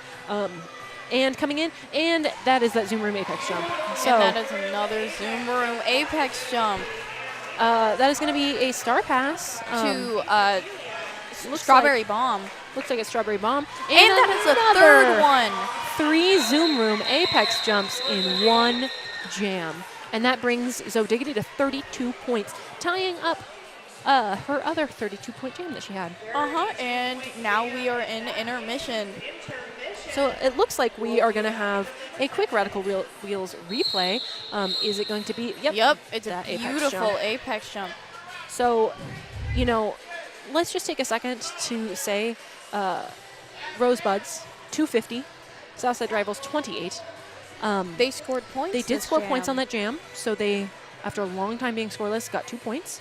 And coming in, and that is that Zoom Room Apex jump. So And that is another Zoom Room Apex jump that is going to be a star pass to Strawberry Bomb. Looks like a Strawberry Bomb. And that is a third one. 3 Zoom Room Apex jumps in one jam. And that brings Zo Diggity to 32 points, tying up her other 32-point jam that she had. And now we are in intermission. So it looks like we are going to have a quick Radical Wheels replay. Is it going to be? Yep, it's a that Apex beautiful jump. Apex jump. So, let's just take a second to say Rosebuds, 250, Southside Rivals, 28. They scored points. They did this score jam. points on that jam, so they, after a long time being scoreless, got 2 points.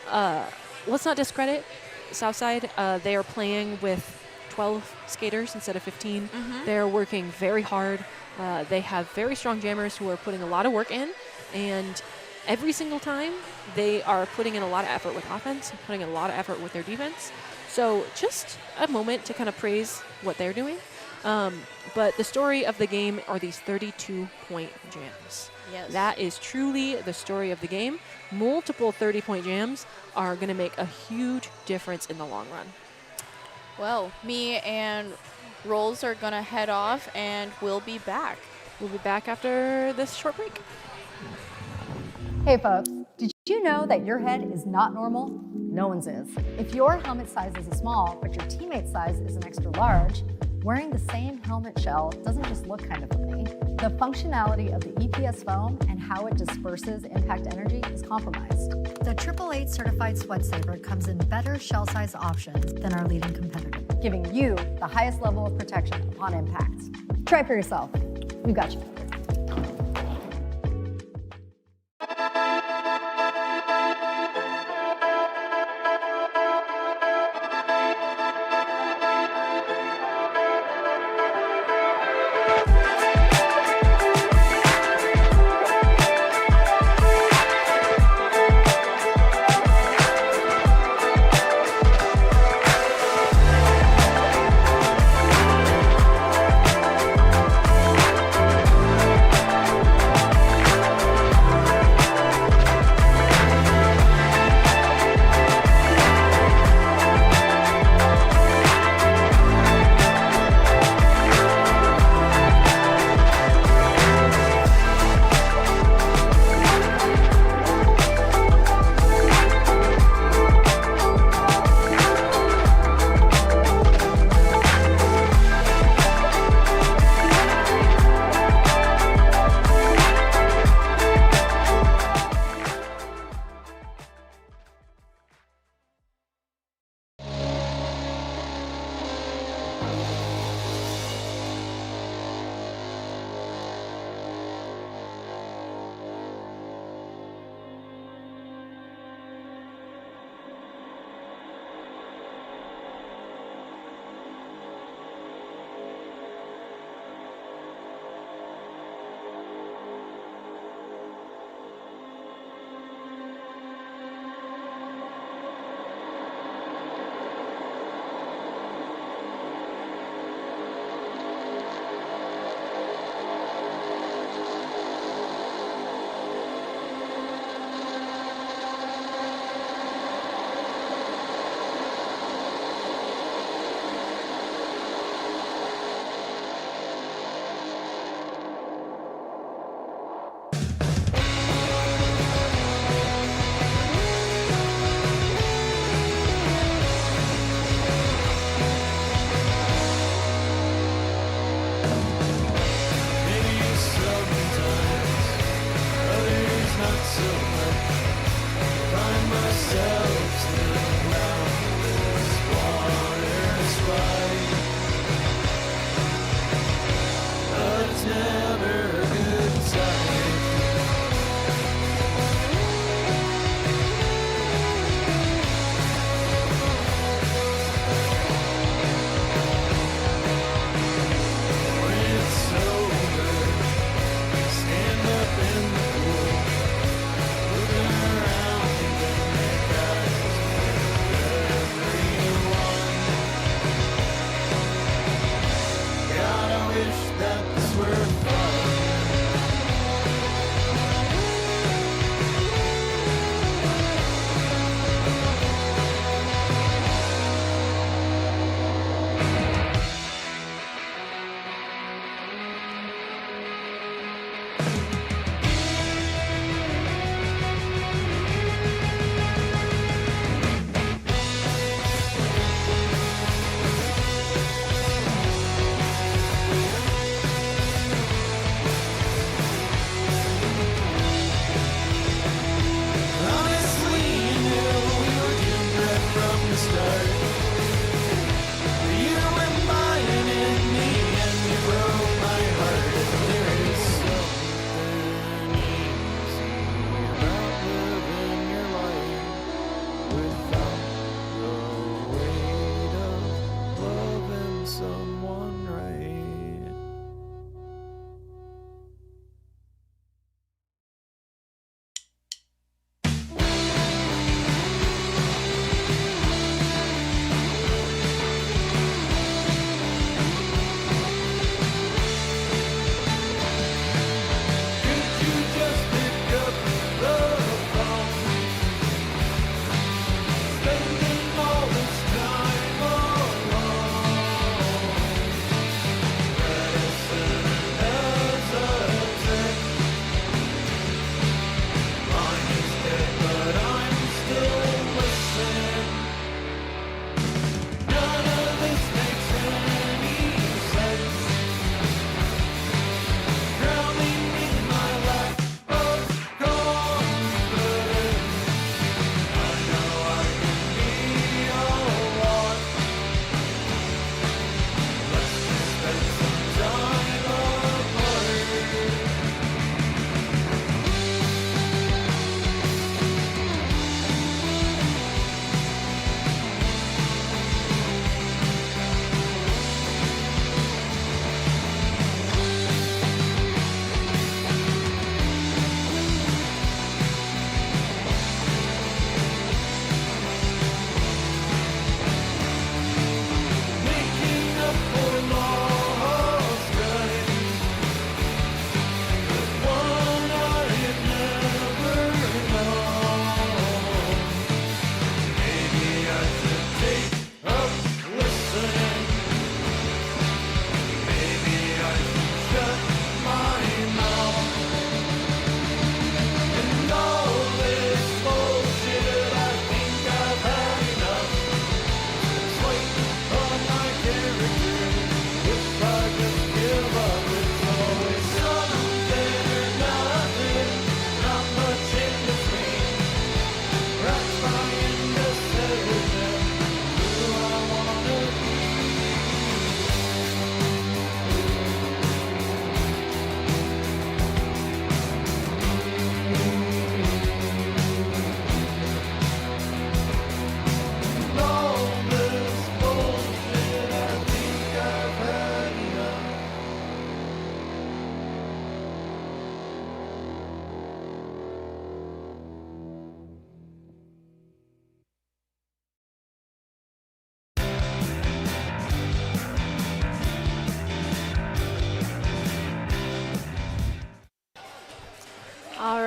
Let's not discredit Southside. They are playing with 12 skaters instead of 15. They're working very hard. They have very strong jammers who are putting a lot of work in, and every single time they are putting in a lot of effort with offense, putting in a lot of effort with their defense. So just a moment to kind of praise what they're doing. But the story of the game are these 32-point jams. Yes. That is truly the story of the game. Multiple 30-point jams are going to make a huge difference in the long run. Well, me and Rolls are going to head off, and we'll be back. We'll be back after this short break. Hey folks, did you know that your head is not normal? No one's is. If your helmet size is a small, but your teammate's size is an extra large, wearing the same helmet shell doesn't just look kind of funny. The functionality of the EPS foam and how it disperses impact energy is compromised. The 888 certified sweat saver comes in better shell size options than our leading competitor, giving you the highest level of protection upon impact. Try it for yourself. We've got you covered.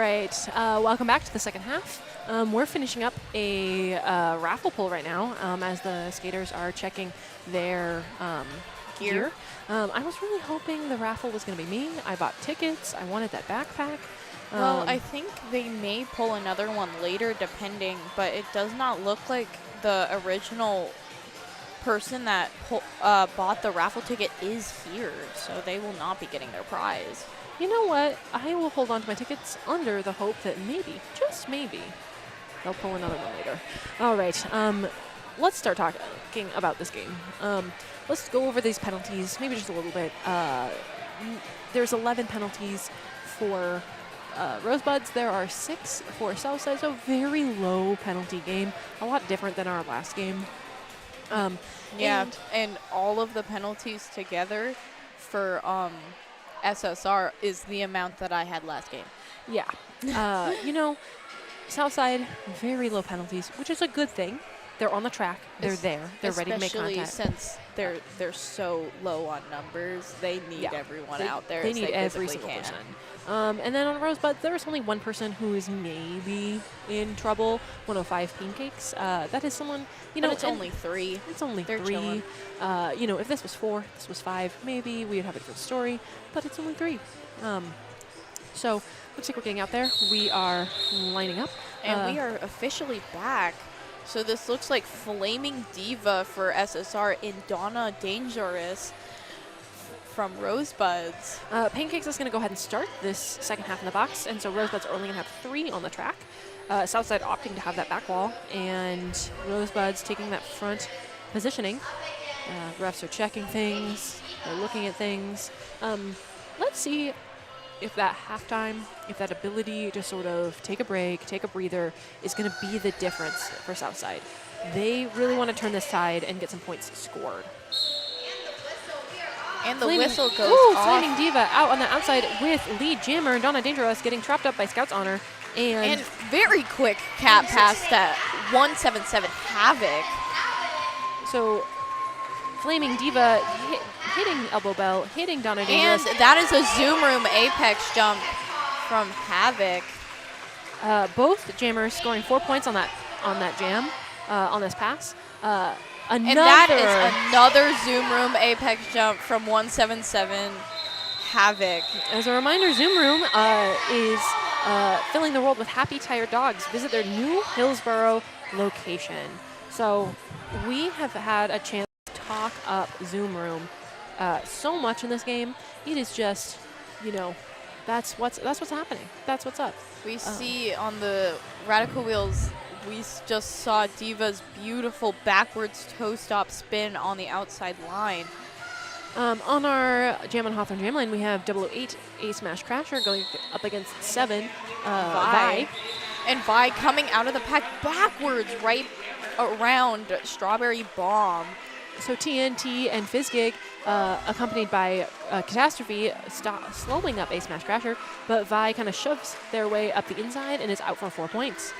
right, welcome back to the second half. We're finishing up a raffle pull right now as the skaters are checking their gear. I was really hoping the raffle was going to be me. I bought tickets. I wanted that backpack. Well, I think they may pull another one later, depending, but it does not look like the original person that bought the raffle ticket is here, so they will not be getting their prize. You know what? I will hold on to my tickets under the hope that maybe, just maybe, they'll pull another one later. All right, let's start talking about this game. Let's go over these penalties, maybe just a little bit. There's 11 penalties for Rosebuds. There are 6 for Southside, so very low penalty game. A lot different than our last game. And all of the penalties together for SSR is the amount that I had last game. Yeah. You know, Southside, very low penalties, which is a good thing. They're on the track. They're there. They're ready to make contact. Especially since they're so low on numbers, they need everyone out there. They need every single person. And then on Rosebuds, there is only one person who is maybe in trouble. 105 Pancakes. That is someone, you know. But it's only 3. It's only They're 3. chilling. You know, if this was 4, this was 5, maybe we would have a different story. But it's only 3. So looks like we're getting out there. We are lining up. And we are officially back. So this looks like Flaming Diva for SSR in Donna Dangerous from Rosebuds. Pancakes is going to go ahead and start this second half in the box, and so Rosebuds are only going to have 3 on the track. Southside opting to have that back wall, and Rosebuds taking that front positioning. Refs are checking things. They're looking at things. Let's see if that halftime, if that ability to sort of take a break, take a breather, is going to be the difference for Southside. They really want to turn this tide and get some points scored. And the whistle goes off. Flaming Diva out on the outside with lead jammer and Donna Dangerous getting trapped up by Scout's Honor. And very quick cap pass that 177 Havoc. So Flaming Diva hitting Elbow Bell, hitting Donna Dangerous. And that is a Zoom Room Apex jump from Havoc. Both jammers scoring 4 points on that jam, on this pass. And that is another Zoom Room Apex jump from 177 Havoc. As a reminder, Zoom Room is filling the world with happy, tired dogs. Visit their new Hillsborough location. So we have had a chance to talk up Zoom Room so much in this game. It is just, you know, that's what's happening. That's what's up. We see on the Radical Wheels, we just saw Diva's beautiful backwards toe stop spin on the outside line. On our Jam on Hawthorne Jam Line, we have 008 A Smash Crasher going up against 7 Vi. And Vi coming out of the pack backwards right around Strawberry Bomb. So TNT and Fizzgig, accompanied by Catastrophe, slowing up A Smash Crasher, but Vi kind of shoves their way up the inside and is out for 4 points.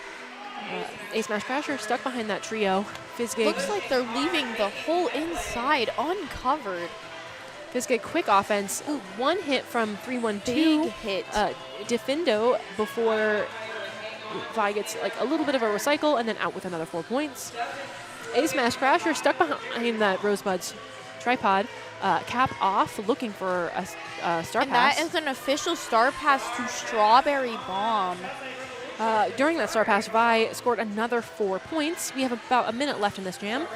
A Smash Crasher stuck behind that trio. Fizzgig. Looks like they're leaving the whole inside uncovered. Fizzgig quick offense. Ooh, 1 hit from 312. Big hit. Defendo before Vi gets like a little bit of a recycle and then out with another 4 points. A Smash Crasher stuck behind that Rosebuds tripod. Cap off, looking for a star and pass. That is an official star pass to Strawberry Bomb. During that star pass, Vi scored another 4 points. We have about a minute left in this jam.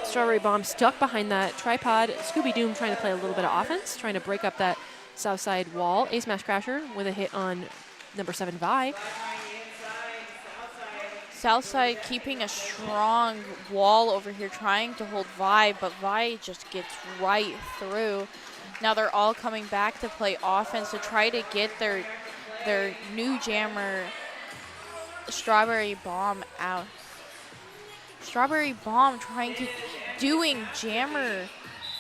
Strawberry Bomb stuck behind that tripod. Scooby Doom trying to play a little bit of offense, trying to break up that Southside wall. A Smash Crasher with a hit on number 7 Vi. Southside keeping a strong wall over here, trying to hold Vi, but Vi just gets right through. Now they're all coming back to play offense to try to get their new jammer, Strawberry Bomb, out. Strawberry Bomb doing jammer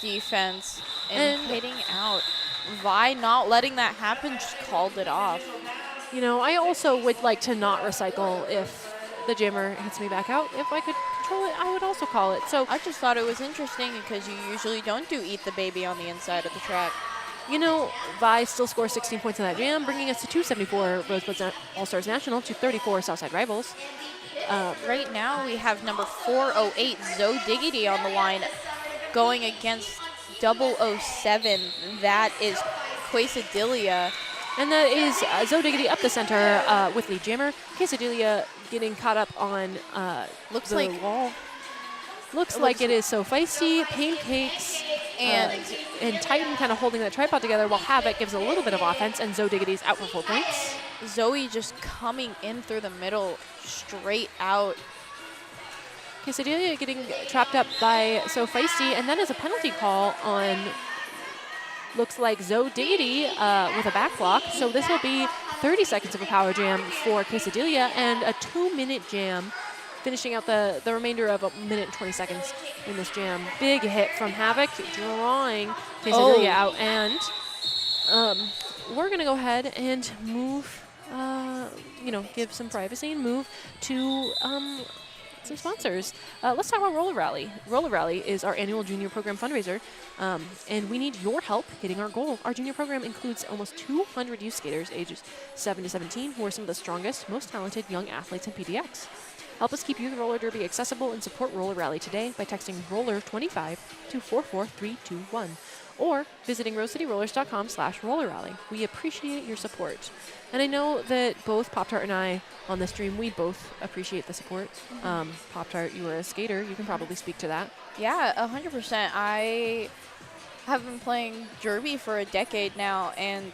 defense and hitting out. Vi not letting that happen, just called it off. You know, I also would like to not recycle if the jammer hits me back out. If I could control it, I would also call it. So I just thought it was interesting because you usually don't do eat the baby on the inside of the track. You know, Vi still scores 16 points in that jam, bringing us to 274 Rosebuds All-Stars National to 34 Southside Rivals. Right now we have number 408, Zoe Diggity, on the line, going against 007. That is Quesadilla. And that is Zoe Diggity up the center with lead jammer. Quesadilla getting caught up on Looks the like wall. Looks like it is So Feisty, Pancakes, and Titan kind of holding that tripod together while Havoc gives a little bit of offense, and Zoe Diggity's out for 4 points. Zoe just coming in through the middle, straight out. Quesadilla getting trapped up by So Feisty, and then is a penalty call on, looks like Zoe Diggity with a back block. So this will be 30 seconds of a power jam for Quesadilla and a 2-minute jam, finishing out the remainder of a minute and 20 seconds in this jam. Big hit from Havoc, drawing Quesadilla out. And we're going to go ahead and move, give some privacy and move to some sponsors. Let's talk about Roller Rally. Roller Rally is our annual junior program fundraiser, and we need your help hitting our goal. Our junior program includes almost 200 youth skaters ages 7 to 17 who are some of the strongest, most talented young athletes in PDX. Help us keep youth roller derby accessible and support Roller Rally today by texting ROLLER25 to 44321 or visiting rosecityrollers.com/Roller Rally. We appreciate your support. And I know that both Pop-Tart and I on the stream, we both appreciate the support. Pop-Tart, you were a skater. You can probably speak to that. Yeah, 100%. I have been playing derby for a decade now, and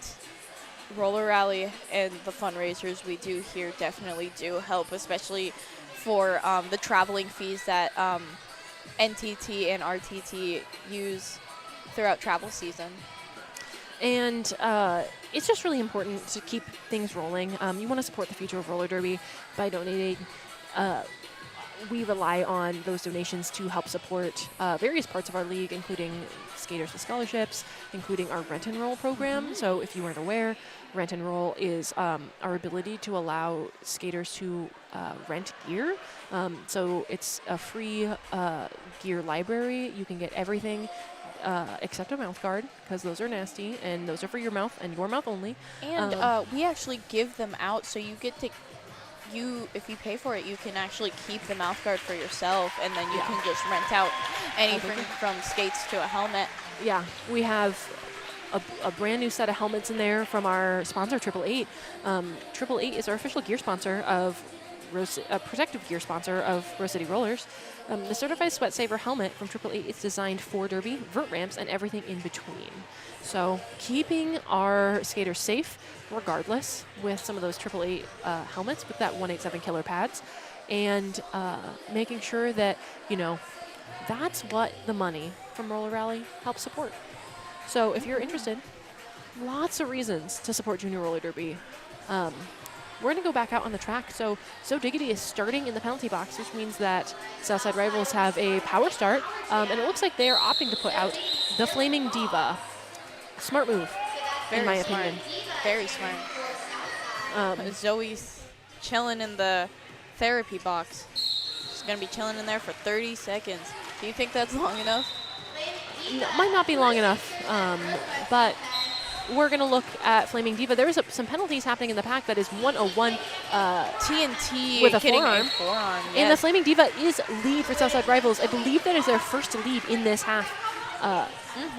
Roller Rally and the fundraisers we do here definitely do help, especially for the traveling fees that NTT and RTT use throughout travel season. And it's just really important to keep things rolling. You want to support the future of roller derby by donating. We rely on those donations to help support various parts of our league, including Skaters with Scholarships, including our Rent and Roll program. So if you weren't aware, Rent and Roll is our ability to allow skaters to rent gear. So it's a free gear library. You can get everything except a mouth guard, because those are nasty, and those are for your mouth and your mouth only. And we actually give them out, so you get to, if you pay for it, you can actually keep the mouth guard for yourself, and then you can just rent out anything from skates to a helmet. Yeah, we have a brand new set of helmets in there from our sponsor, 888. 888 is our official gear sponsor of protective gear sponsor of Rose City Rollers. The Certified Sweat Saver helmet from 888 is designed for derby, vert ramps, and everything in between. So keeping our skaters safe, regardless, with some of those 888 helmets with that 187 killer pads, and making sure that, that's what the money from Roller Rally helps support. So if you're interested, lots of reasons to support Junior Roller Derby. We're going to go back out on the track. So Diggity is starting in the penalty box, which means that Southside Rivals have a power start. And it looks like they are opting to put out the Flaming Diva. Smart move, in my opinion. Very smart. Zoe's chilling in the therapy box. She's going to be chilling in there for 30 seconds. Do you think that's long enough? No, might not be long enough, but we're going to look at Flaming Diva. There is some penalties happening in the pack. That is 101 TNT with a hitting forearm. Yes. And the Flaming Diva is lead for Southside Rivals. I believe that is their first lead in this half.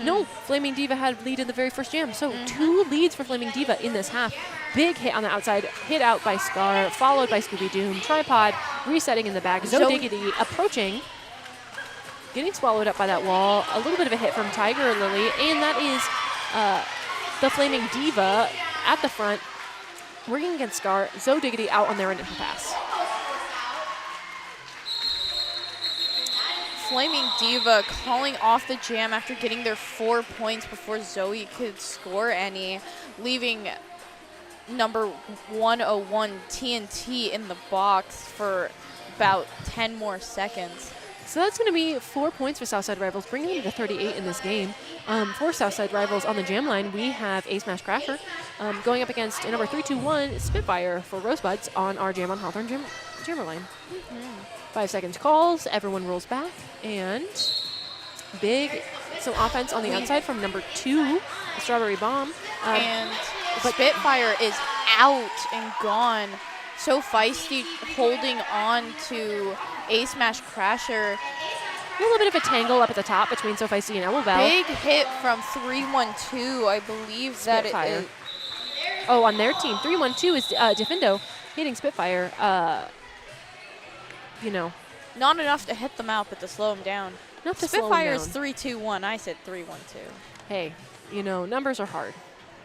No, Flaming Diva had lead in the very first jam. So 2 leads for Flaming Diva in this half. Big hit on the outside, hit out by Scar, followed by Scooby Doom. Tripod resetting in the back. Zoe Diggity approaching, getting swallowed up by that wall. A little bit of a hit from Tiger Lily, and that is the Flaming Diva at the front, working against Scar. Zoe Diggity out on their initial pass. Flaming Diva calling off the jam after getting their 4 points before Zoe could score any, leaving number 101 TNT in the box for about 10 more seconds. So that's going to be 4 points for Southside Rivals, bringing them to 38 in this game. For Southside Rivals on the jam line, we have A Smash Crasher going up against number 321 Spitfire for Rosebuds on our Jam on Hawthorne jammer line. 5 seconds calls, everyone rolls back, and big some offense on the outside from number 2, Strawberry Bomb. And Spitfire is out and gone. So feisty, holding on to A Smash Crasher. A little bit of a tangle up at the top between So Feisty and Elbow Bell. Big hit from 312. I believe that it Spitfire. is. Oh, on their team, 312 is Defindo hitting Spitfire. You know, Not enough to hit them out, but to slow them down. not to slow 'em Spitfire is down. 3-2-1. I said 3-1-2. Hey, you know, numbers are hard.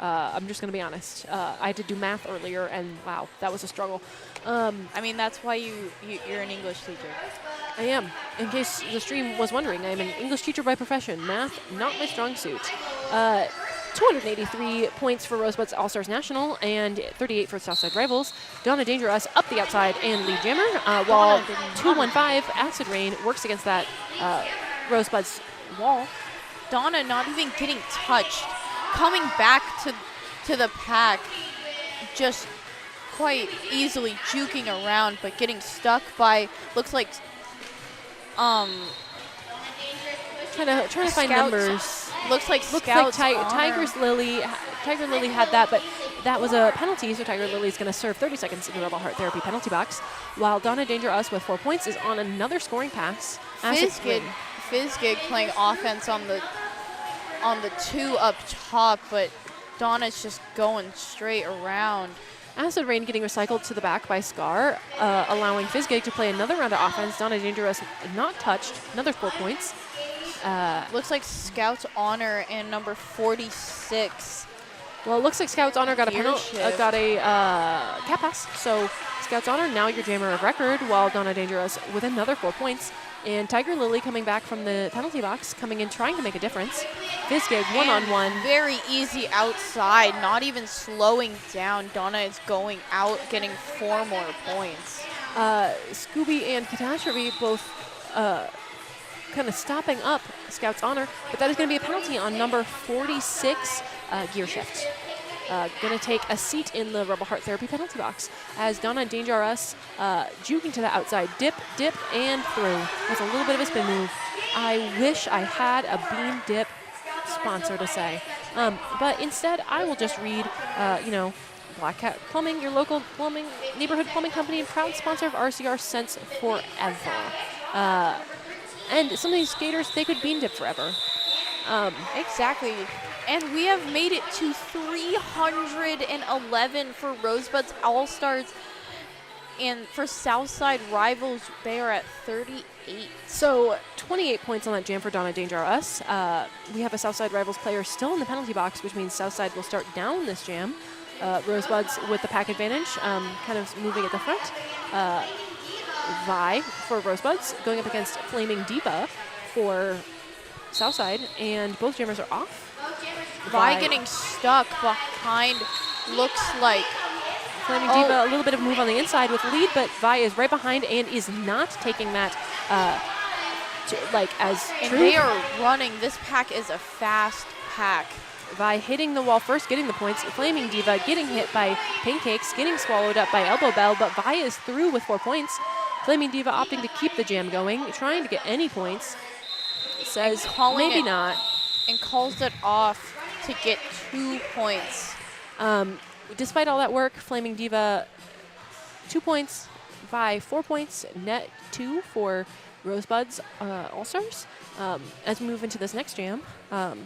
I'm just going to be honest. I had to do math earlier, and wow, that was a struggle. I mean, that's why you're an English teacher. I am. In case the stream was wondering, I'm an English teacher by profession. Math, not my strong suit. 283 points for Rosebuds All-Stars National and 38 for Southside Rivals. Donna Dangerous up the outside and lead jammer, while 215 Acid Rain works against that Rosebuds wall. Donna not even getting touched. Coming back to the pack, just quite easily juking around, but getting stuck by, looks like, Trying to find Scouts. numbers. Looks like Looks like Scouts honor. Tiger Lily had that, but that was a penalty, so Tiger Lily is going to serve 30 seconds in the Rebel Heart Therapy penalty box, while Donna Danger Us with 4 points is on another scoring pass. Fizzgig playing offense on the 2 up top, but Donna's just going straight around. Acid Rain getting recycled to the back by Scar, allowing Fizzgig to play another round of offense. Donna Dangerous not touched, another 4 points. Looks like Scouts Honor and number 46. Well, it looks like Scouts Honor got a Gear shift. got a cap pass. So Scouts Honor now your jammer of record, while Donna Dangerous with another 4 points. And Tiger Lily coming back from the penalty box, coming in trying to make a difference. Fizzgig one-on-one. Very easy outside, not even slowing down. Donna is going out, getting 4 more points. Scooby and Catastrophe both kind of stopping up Scout's Honor, but that is going to be a penalty on number 46, Gear Shift. Going to take a seat in the Rebel Heart Therapy penalty box as Donna Danger Us juking to the outside. Dip, and through with a little bit of a spin move. I wish I had a Beam Dip sponsor to say. But instead, I will just read, Black Cat Plumbing, your local neighborhood plumbing company, and proud sponsor of RCR since forever. And some of these skaters, they could Beam Dip forever. Exactly. And we have made it to 311 for Rosebuds All-Stars. And for Southside Rivals, they are at 38. So 28 points on that jam for Donna Danger Us. We have a Southside Rivals player still in the penalty box, which means Southside will start down this jam. Rosebuds with the pack advantage, kind of moving at the front. Vi for Rosebuds going up against Flaming Diva for Southside, and both jammers are off. Vi getting stuck behind, looks like. Flaming Diva, a little bit of move on the inside with lead, but Vi is right behind and is not taking that as And true. they are running. This pack is a fast pack. Vi hitting the wall first, getting the points. Flaming Diva getting hit by Pancakes, getting swallowed up by Elbow Bell, but Vi is through with 4 points. Flaming Diva opting to keep the jam going, trying to get any points. Says maybe not. And calls it off to get 2 points. Despite all that work, Flaming Diva 2 points, Vi 4 points, net 2 for Rosebuds All-Stars. As we move into this next jam, I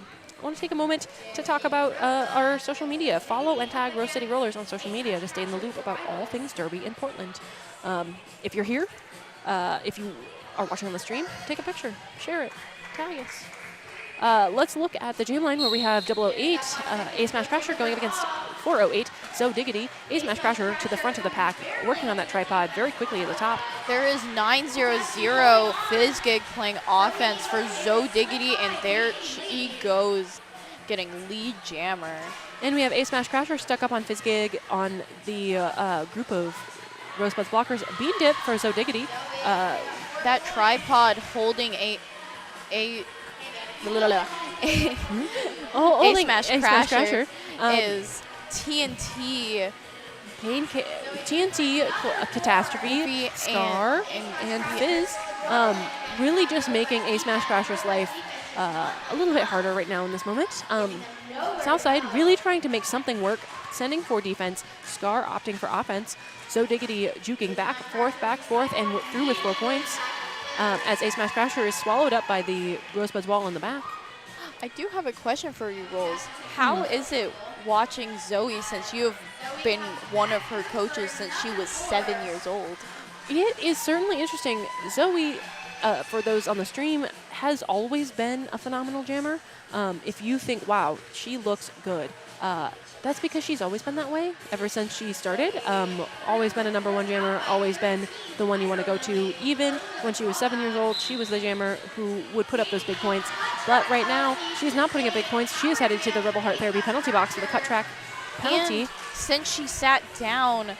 want to take a moment to talk about our social media. Follow and tag Rose City Rollers on social media to stay in the loop about all things Derby in Portland. If you're here, if you are watching on the stream, take a picture, share it, tag us. Let's look at the jam line where we have 008, A Smash Crasher going up against 408, Zo Diggity, A Smash Crasher to the front of the pack, working on that tripod very quickly at the top. There is 900 Fizzgig playing offense for Zo Diggity, and there she goes, getting lead jammer. And we have A Smash Crasher stuck up on Fizzgig on the group of Rosebuds blockers. Bean Dip for Zo Diggity. That tripod holding a Smash Crasher is TNT. TNT, Catastrophe, Scar, and Fizz. Really just making A Smash Crasher's life a little bit harder right now in this moment. Southside really trying to make something work, sending for defense, Scar opting for offense, So Diggity juking back, forth, and through with 4 points as Ace Smash Crasher is swallowed up by the Rosebuds wall in the back. I do have a question for you, Rolls. How is it watching Zoe, since you have been one of her coaches since she was 7 years old? It is certainly interesting. Zoe, for those on the stream, has always been a phenomenal jammer. If you think, wow, she looks good, that's because she's always been that way ever since she started. Always been a #1 jammer, always been the one you want to go to. Even when she was 7 years old, she was the jammer who would put up those big points. But right now, she's not putting up big points. She is headed to the Rebel Heart Therapy penalty box for the cut track penalty. And since she sat down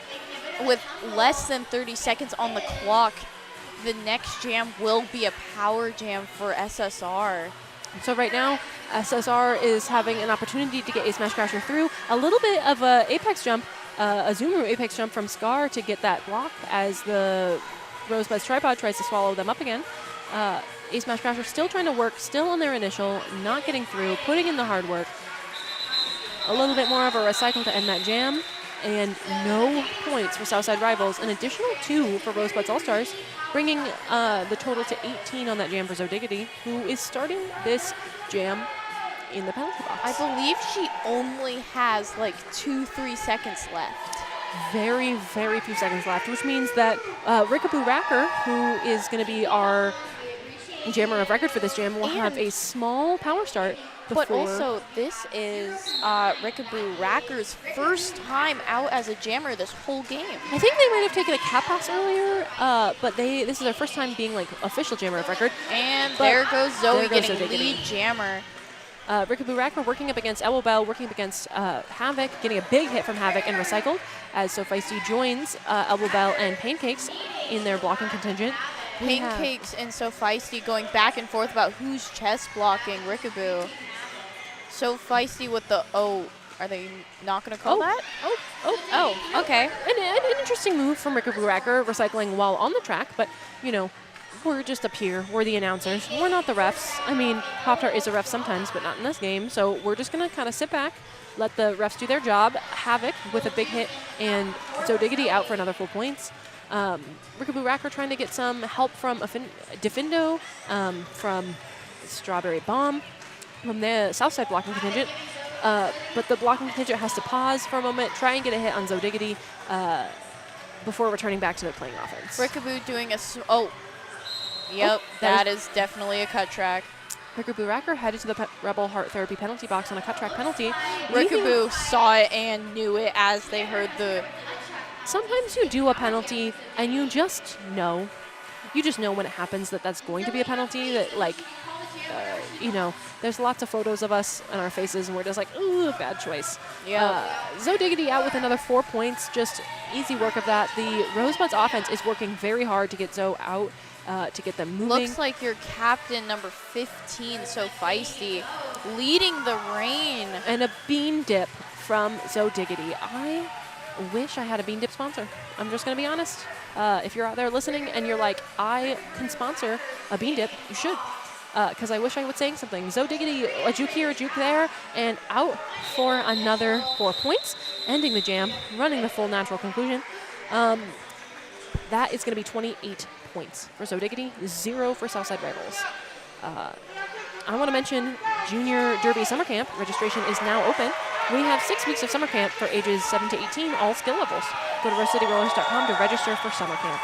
with less than 30 seconds on the clock, the next jam will be a power jam for SSR. So right now, SSR is having an opportunity to get Ace Smash Crasher through. A little bit of a apex jump, a Zoomer apex jump from Scar to get that block as the Rosebud's tripod tries to swallow them up again. Ace Smash Crasher still trying to work, still on their initial, not getting through, putting in the hard work. A little bit more of a recycle to end that jam, and no points for Southside Rivals. An additional 2 for Rosebuds All-Stars, bringing the total to 18 on that jam for Zodiggity, who is starting this jam in the penalty box. I believe she only has like 2-3 seconds left. Very, very few seconds left, which means that Rickaboo Racker, who is going to be our jammer of record for this jam, will have a small power start. But also, this is Rickaboo Racker's first time out as a jammer this whole game. I think they might have taken a cap pass earlier, but this is their first time being like official jammer of record. And there goes Zoe getting lead jammer. Rickaboo Racker working up against Elbow, working up against Havoc, getting a big hit from Havoc and recycled as So Feisty joins Elbow Bell and Pancakes in their blocking contingent. Pancakes and So Feisty going back and forth about who's chest blocking Rickaboo. So Feisty with the, are they not going to call that? Oh, okay. An interesting move from Rickaboo Racker, recycling while on the track, but, you know, we're just up here. We're the announcers. We're not the refs. I mean, Pop-Tart is a ref sometimes, but not in this game, so we're just going to kind of sit back, let the refs do their job. Havoc with a big hit, and Zodiggity out for another 4 points. Rickaboo Racker trying to get some help from Defindo, from Strawberry Bomb, from the Southside blocking contingent, but the blocking contingent has to pause for a moment, try and get a hit on Zodiggity before returning back to their playing offense. Rickaboo doing a, that is definitely a cut track. Rickaboo Racker headed to the Rebel Heart Therapy penalty box on a cut track penalty. Rickaboo saw it and knew it as they heard the... Sometimes you do a penalty and you just know. You just know when it happens that that's going to be a penalty, that like, you know, there's lots of photos of us on our faces and we're just like, ooh, bad choice. Yeah. Zodiggity out with another 4 points, just easy work of that. The Rosebuds offense is working very hard to get Zoe out, to get them moving. Looks like your captain, number 15, So Feisty, leading the rain. And a bean dip from Zodiggity. I wish I had a bean dip sponsor. I'm just going to be honest. If you're out there listening and you're like, I can sponsor a bean dip, you should. Because I wish I was saying something. Zodiggity, a juke here, a juke there, and out for another 4 points, ending the jam, running the full natural conclusion. That is going to be 28 points for Zodiggity, 0 for Southside Rivals. I want to mention Junior Derby Summer Camp. Registration is now open. We have 6 weeks of summer camp for ages 7 to 18, all skill levels. Go to RoseCityRollers.com to register for summer camp.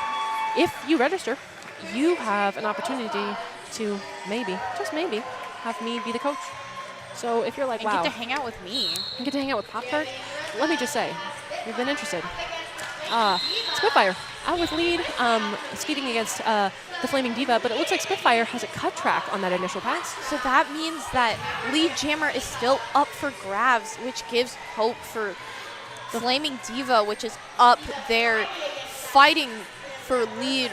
If you register, you have an opportunity to maybe, just maybe, have me be the coach. So if you're like, and wow. get to hang out with me. And get to hang out with Pop-Tart, let me just say, we've been interested. Spitfire out with lead, skating against the Flaming Diva, but it looks like Spitfire has a cut track on that initial pass. So that means that lead jammer is still up for grabs, which gives hope for the Flaming Diva, which is up there fighting for lead.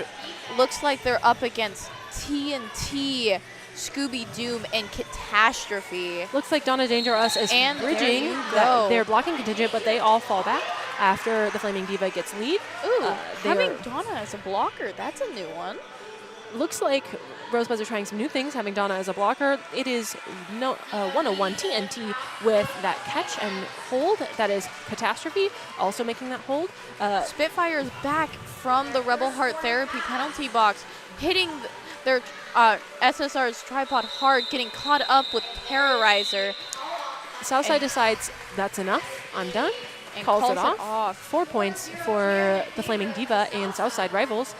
Looks like they're up against TNT, Scooby Doom, and Catastrophe. Looks like Donna Dangerous is bridging their blocking contingent, but they all fall back after the Flaming Diva gets lead. Ooh, having Donna as a blocker, that's a new one. looks like Rosebuds are trying some new things, having Donna as a blocker. It is 101 TNT with that catch and hold. That is Catastrophe, also making that hold. Spitfire is back from the Rebel Heart Therapy penalty box, hitting their SSR's tripod hard, getting caught up with Terrorizer. Southside decides that's enough, I'm done, And calls it off. 4 points for the Flaming Diva and Southside rivals,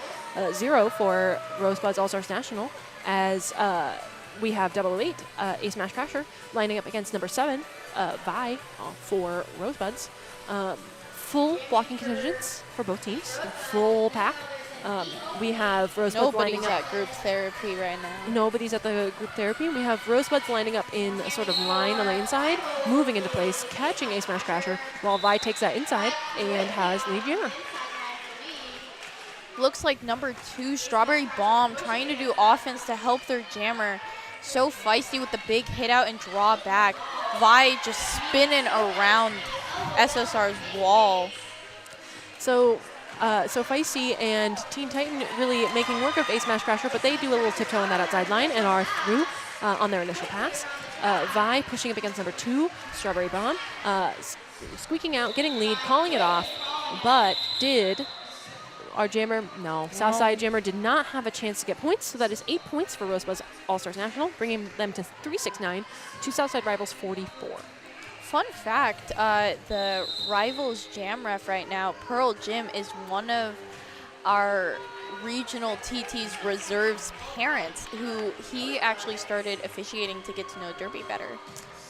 0 for Rosebuds All-Stars National, as we have 008, Ace Smash Crasher, lining up against number 7, Vi, for Rosebuds. Full blocking contingents for both teams, full pack. We have Rosebuds lining Nobody's up. at group therapy right now. Nobody's at the group therapy. We have Rosebuds lining up in a sort of line on the inside, moving into place, catching Ace Smash Crasher, while Vi takes that inside and has lead jammer. Looks like number 2, Strawberry Bomb, trying to do offense to help their jammer. So feisty with the big hit out and draw back. Vi just spinning around SSR's wall. So Feisty and Teen Titan really making work of Ace Smash Crasher, but they do a little tiptoe on that outside line and are through on their initial pass. Vi pushing up against number 2, Strawberry Bomb, squeaking out, getting lead, calling it off, but did our jammer, no, Southside jammer did not have a chance to get points, so that is 8 points for Rosebuds All-Stars National, bringing them to 369 to Southside rivals 44. Fun fact, the Rivals Jam Ref right now, Pearl Jim, is one of our regional TT's reserves parents, who he actually started officiating to get to know Derby better.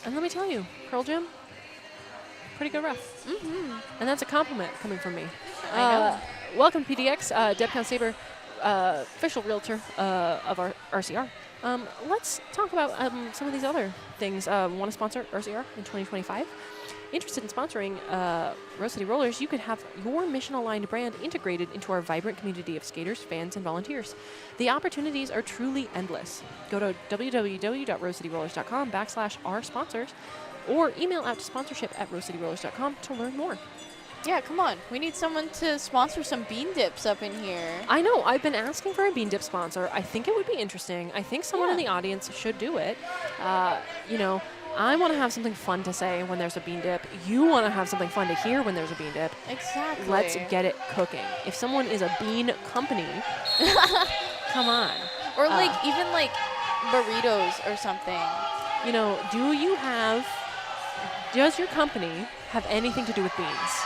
And let me tell you, Pearl Jim, pretty good ref. And that's a compliment coming from me. I know. Welcome, PDX, Debcon Saber, official realtor of our RCR. Let's talk about some of these other things. Want to sponsor RCR in 2025? Interested in sponsoring Rose City Rollers? You could have your mission-aligned brand integrated into our vibrant community of skaters, fans, and volunteers. The opportunities are truly endless. Go to www.rosecityrollers.com/our-sponsors or email out to sponsorship@rosecityrollers.com to learn more. Yeah, come on. We need someone to sponsor some bean dips up in here. I know. I've been asking for a bean dip sponsor. I think it would be interesting. I think someone in the audience should do it. You know, I want to have something fun to say when there's a bean dip. You want to have something fun to hear when there's a bean dip. Exactly. Let's get it cooking. If someone is a bean company, come on. Or like even like burritos or something. You know, does your company have anything to do with beans?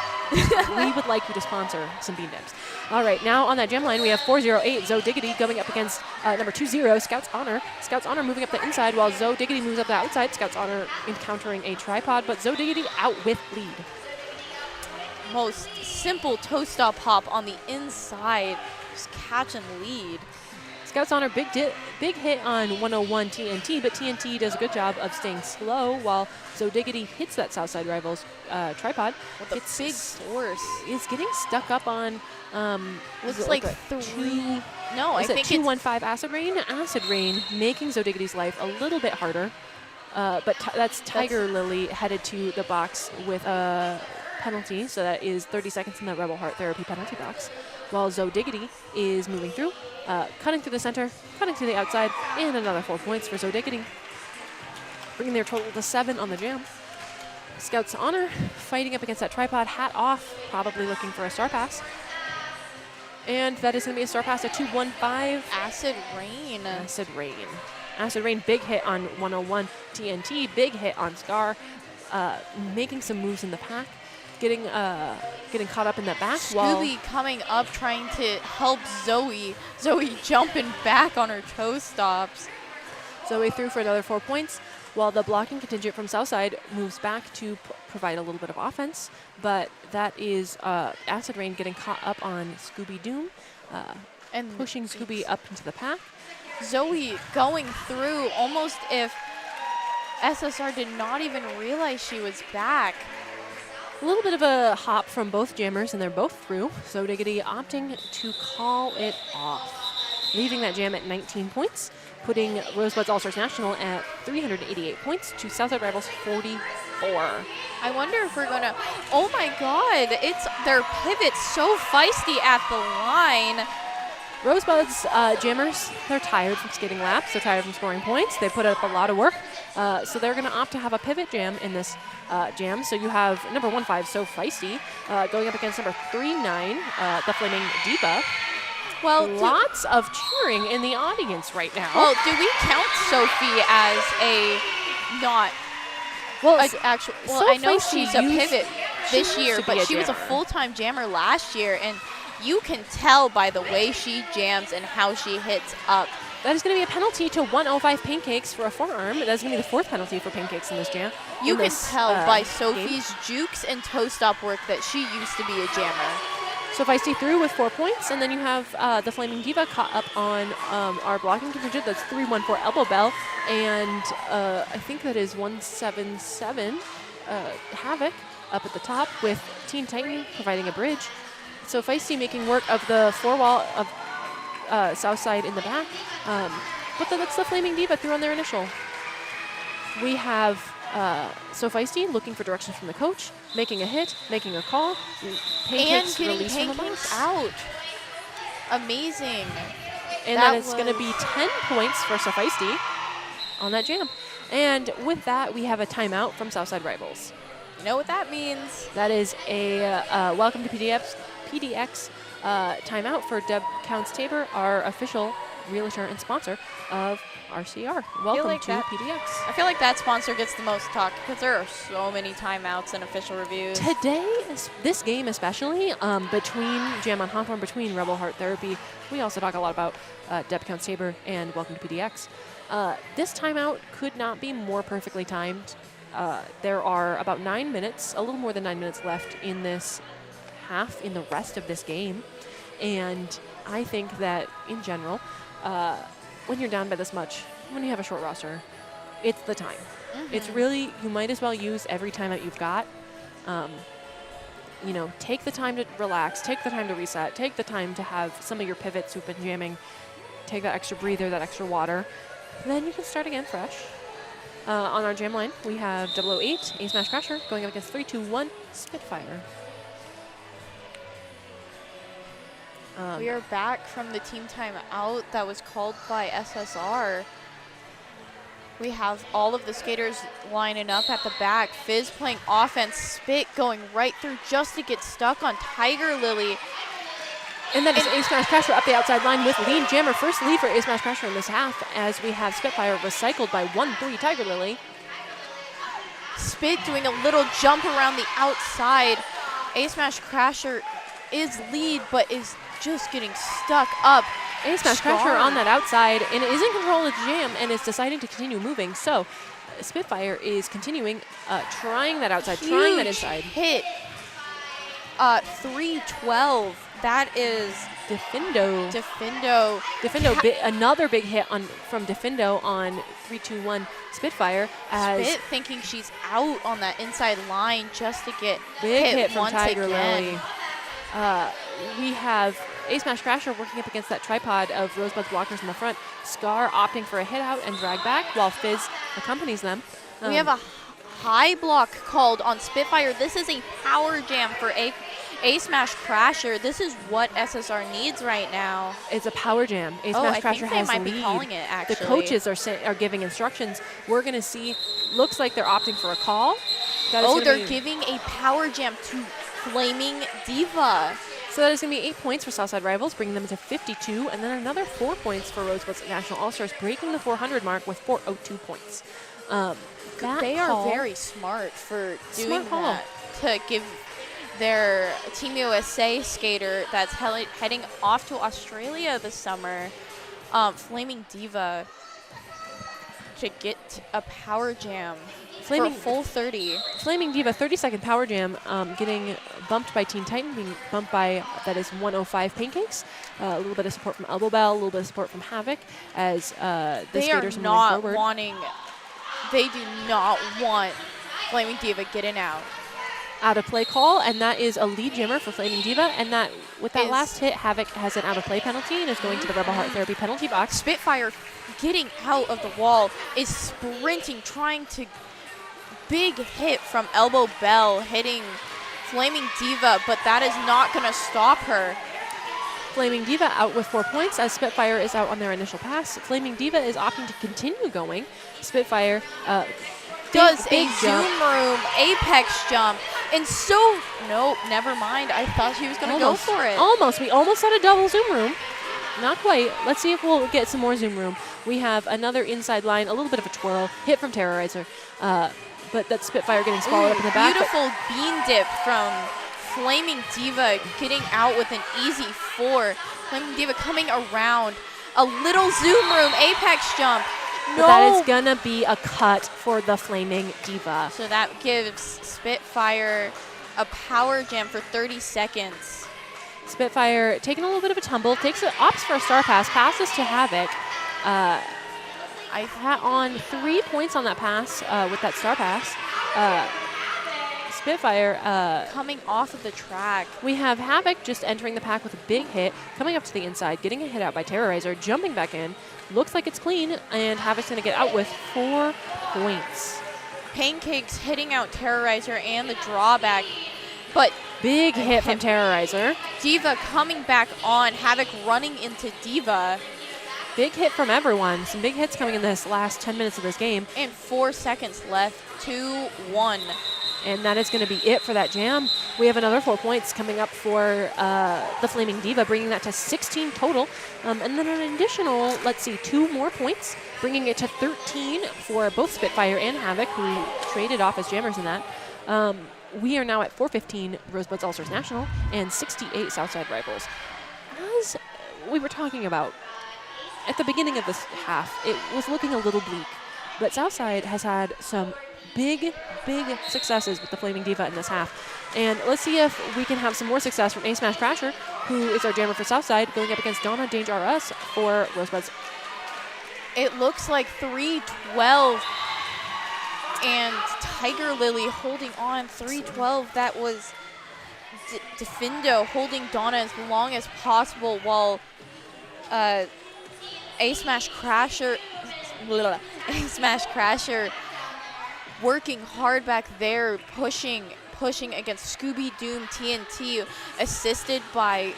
We would like you to sponsor some bean dips. All right, now on that gem line, we have 408 Zoe Diggity going up against number 20 Scouts Honor. Scouts Honor moving up the inside while Zoe Diggity moves up the outside. Scouts Honor encountering a tripod, but Zoe Diggity out with lead. Most simple toe stop hop on the inside, just catch and lead. Scouts Honor big hit on 101 TNT, but TNT does a good job of staying slow while Zoe Diggity hits that Southside Rivals tripod. With a big force. Is getting stuck up on looks like 3. No, I think 215 Acid Rain. Acid Rain making Zoe Diggity's life a little bit harder. But that's Tiger Lily headed to the box with a penalty, so that is 30 seconds in the Rebel Heart Therapy penalty box. While Zoe Diggity is moving through, cutting through the center, cutting to the outside, and another 4 points for Zoe Diggity, bringing their total to 7 on the jam. Scouts Honor fighting up against that tripod, hat off, probably looking for a star pass. And that is going to be a star pass at 215. Acid Rain. Acid Rain. Acid Rain, big hit on 101 TNT, big hit on Scar, making some moves in the pack, getting caught up in that back. Scooby coming up, trying to help Zoe. Zoe jumping back on her toe stops. Zoe through for another 4 points, while the blocking contingent from Southside moves back to provide a little bit of offense. But that is Acid Rain getting caught up on Scooby Doom and pushing Scooby up into the pack. Zoe going through almost if SSR did not even realize she was back. A little bit of a hop from both jammers, and they're both through. So Diggity opting to call it off, leaving that jam at 19 points, putting Rosebuds All-Stars National at 388 points to Southside Rivals 44. I wonder if we're gonna, oh my God, it's their pivot so feisty at the line. Rosebuds jammers, they're tired from skating laps. They're tired from scoring points. They put up a lot of work. So they're going to opt to have a pivot jam in this jam. So you have number 1-5, So Feisty, going up against number 3-9, the Flaming Diva. Well, lots of cheering in the audience right now. Well, do we count Sophie as a not actual? Well, So I know Feisty she's a pivot this used year, to be but a she was a jammer. full-time jammer last year, and you can tell by the way she jams and how she hits up. That is going to be a penalty to 105 Pancakes for a forearm. That's going to be the 4th penalty for Pancakes in this jam. You in can this, tell by game. Sophie's jukes and toe-stop work that she used to be a jammer. So Feisty through with 4 points, and then you have the Flaming Diva caught up on our blocking contingent. That's 3-1-4 Elbow Bell, and I think that is 177 Havoc up at the top with Teen Titan providing a bridge. So Feisty making work of the 4-wall of Southside in the back, but that's the Flaming Diva through on their initial. We have So Feisty looking for directions from the coach, making a hit, making a call, Pancakes and getting released from the Pancakes box. out. Amazing. And That then it's going to be 10 points for So Feisty on that jam. And with that, we have a timeout from Southside Rivals. You know what that means? That is a welcome to PDX timeout for Deb Counts Tabor, our official realtor and sponsor of RCR. Welcome like to that- PDX. I feel like that sponsor gets the most talk because there are so many timeouts and official reviews. Today, this game especially, between Jam on Hawthorne, between Rebel Heart Therapy, we also talk a lot about Deb Counts Tabor and Welcome to PDX. This timeout could not be more perfectly timed. There are about 9 minutes, a little more than 9 minutes left in this half, in the rest of this game. And I think that, in general, when you're down by this much, when you have a short roster, it's the time. It's really, you might as well use every timeout you've got. You know, take the time to relax, take the time to reset, take the time to have some of your pivots who've been jamming, take that extra breather, that extra water. Then you can start again fresh. On our jam line, we have 008, Ace Smash Crasher, going up against 3-2-1, Spitfire. We are back from the team timeout that was called by SSR. We have all of the skaters lining up at the back. Fizz playing offense, Spit going right through just to get stuck on Tiger Lily. And that is Ace Smash Crasher up the outside line with lead jammer. First lead for Ace Smash Crasher in this half, as we have Spitfire recycled by 1-3 Tiger Lily. Spit doing a little jump around the outside. Ace Smash Crasher is lead, but is just getting stuck up. Ace Smash Crasher on that outside and is in control of the jam and is deciding to continue moving. So Spitfire is continuing, trying that outside, trying that inside. Hit 312. That is Defindo. Another big hit from Defindo on 3-2-1 Spitfire. As Spit thinking she's out on that inside line just to get big hit from once Tiger again. Lily. We have Ace Smash Crasher working up against that tripod of Rosebuds blockers in the front. Scar opting for a hit out and drag back while Fizz accompanies them. We have a high block called on Spitfire. This is a power jam for Ace Smash Crasher. This is what SSR needs right now. It's a power jam. Ace Oh, Smash I Crasher think they has might lead. be calling it, actually. The coaches are giving instructions. We're going to see, looks like they're opting for a call. That is Oh, gonna they're be- giving a power jam to Flaming Diva. So that is going to be 8 points for Southside Rivals, bringing them to 52, and then another 4 points for Rosebuds National All-Stars, breaking the 400 mark with 402 points. They are very smart for doing Smart call. that to give their Team USA skater that's heading off to Australia this summer, Flaming Diva, to get a power jam for a full 30. Flaming Diva, 30-second power jam, getting bumped by Teen Titan, being bumped by, that is 105 Pancakes. A little bit of support from Elbow Bell, a little bit of support from Havoc as the They are skaters are not moving forward. they do not want Flaming Diva getting out. Out of play call, and that is a lead jammer for Flaming Diva, and that with that last hit, Havoc has an out of play penalty and is going to the Rebel Heart Therapy penalty box. Spitfire getting out of the wall, is sprinting, trying to big hit from Elbow Bell hitting Flaming Diva, but that is not going to stop her. Flaming Diva out with 4 points as Spitfire is out on their initial pass. Flaming Diva is opting to continue going. Spitfire does big a jump. zoom room apex jump. And so, nope, never mind. I thought she was going to go for it. Almost. We almost had a double zoom room. Not quite. Let's see if we'll get some more zoom room. We have another inside line, a little bit of a twirl, hit from Terrorizer. But that Spitfire getting swallowed up in the back. Beautiful bean dip from Flaming Diva getting out with an easy 4. Flaming Diva coming around. A little zoom room apex jump. No. But that is going to be a cut for the Flaming Diva. So that gives Spitfire a power jam for 30 seconds. Spitfire taking a little bit of a tumble, opts for a star pass, passes to Havoc. I had on 3 points on that pass with that star pass. Spitfire coming off of the track. We have Havoc just entering the pack with a big hit, coming up to the inside, getting a hit out by Terrorizer, jumping back in. Looks like it's clean, and Havoc's going to get out with 4 points. Pancakes hitting out Terrorizer and the drawback, but big hit from Terrorizer. Diva coming back on. Havoc running into Diva. Big hit from everyone. Some big hits coming in this last 10 minutes of this game. And 4 seconds left. 2-1. And that is going to be it for that jam. We have another 4 points coming up for the Flaming Diva, bringing that to 16 total. And then an additional, 2 more points, bringing it to 13 for both Spitfire and Havoc, who traded off as jammers in that. We are now at 415 Rosebuds All-Stars National and 68 Southside Rivals. As we were talking about, at the beginning of this half, it was looking a little bleak. But Southside has had some big successes with the Flaming Diva in this half. And let's see if we can have some more success from A Smash Crasher, who is our jammer for Southside, going up against Donna Danger RS for Rosebuds. It looks like 3-12. And Tiger Lily holding on. 3-12. That was Defindo holding Donna as long as possible, while A Smash Crasher working hard back there, pushing against Scooby Doom TNT, assisted by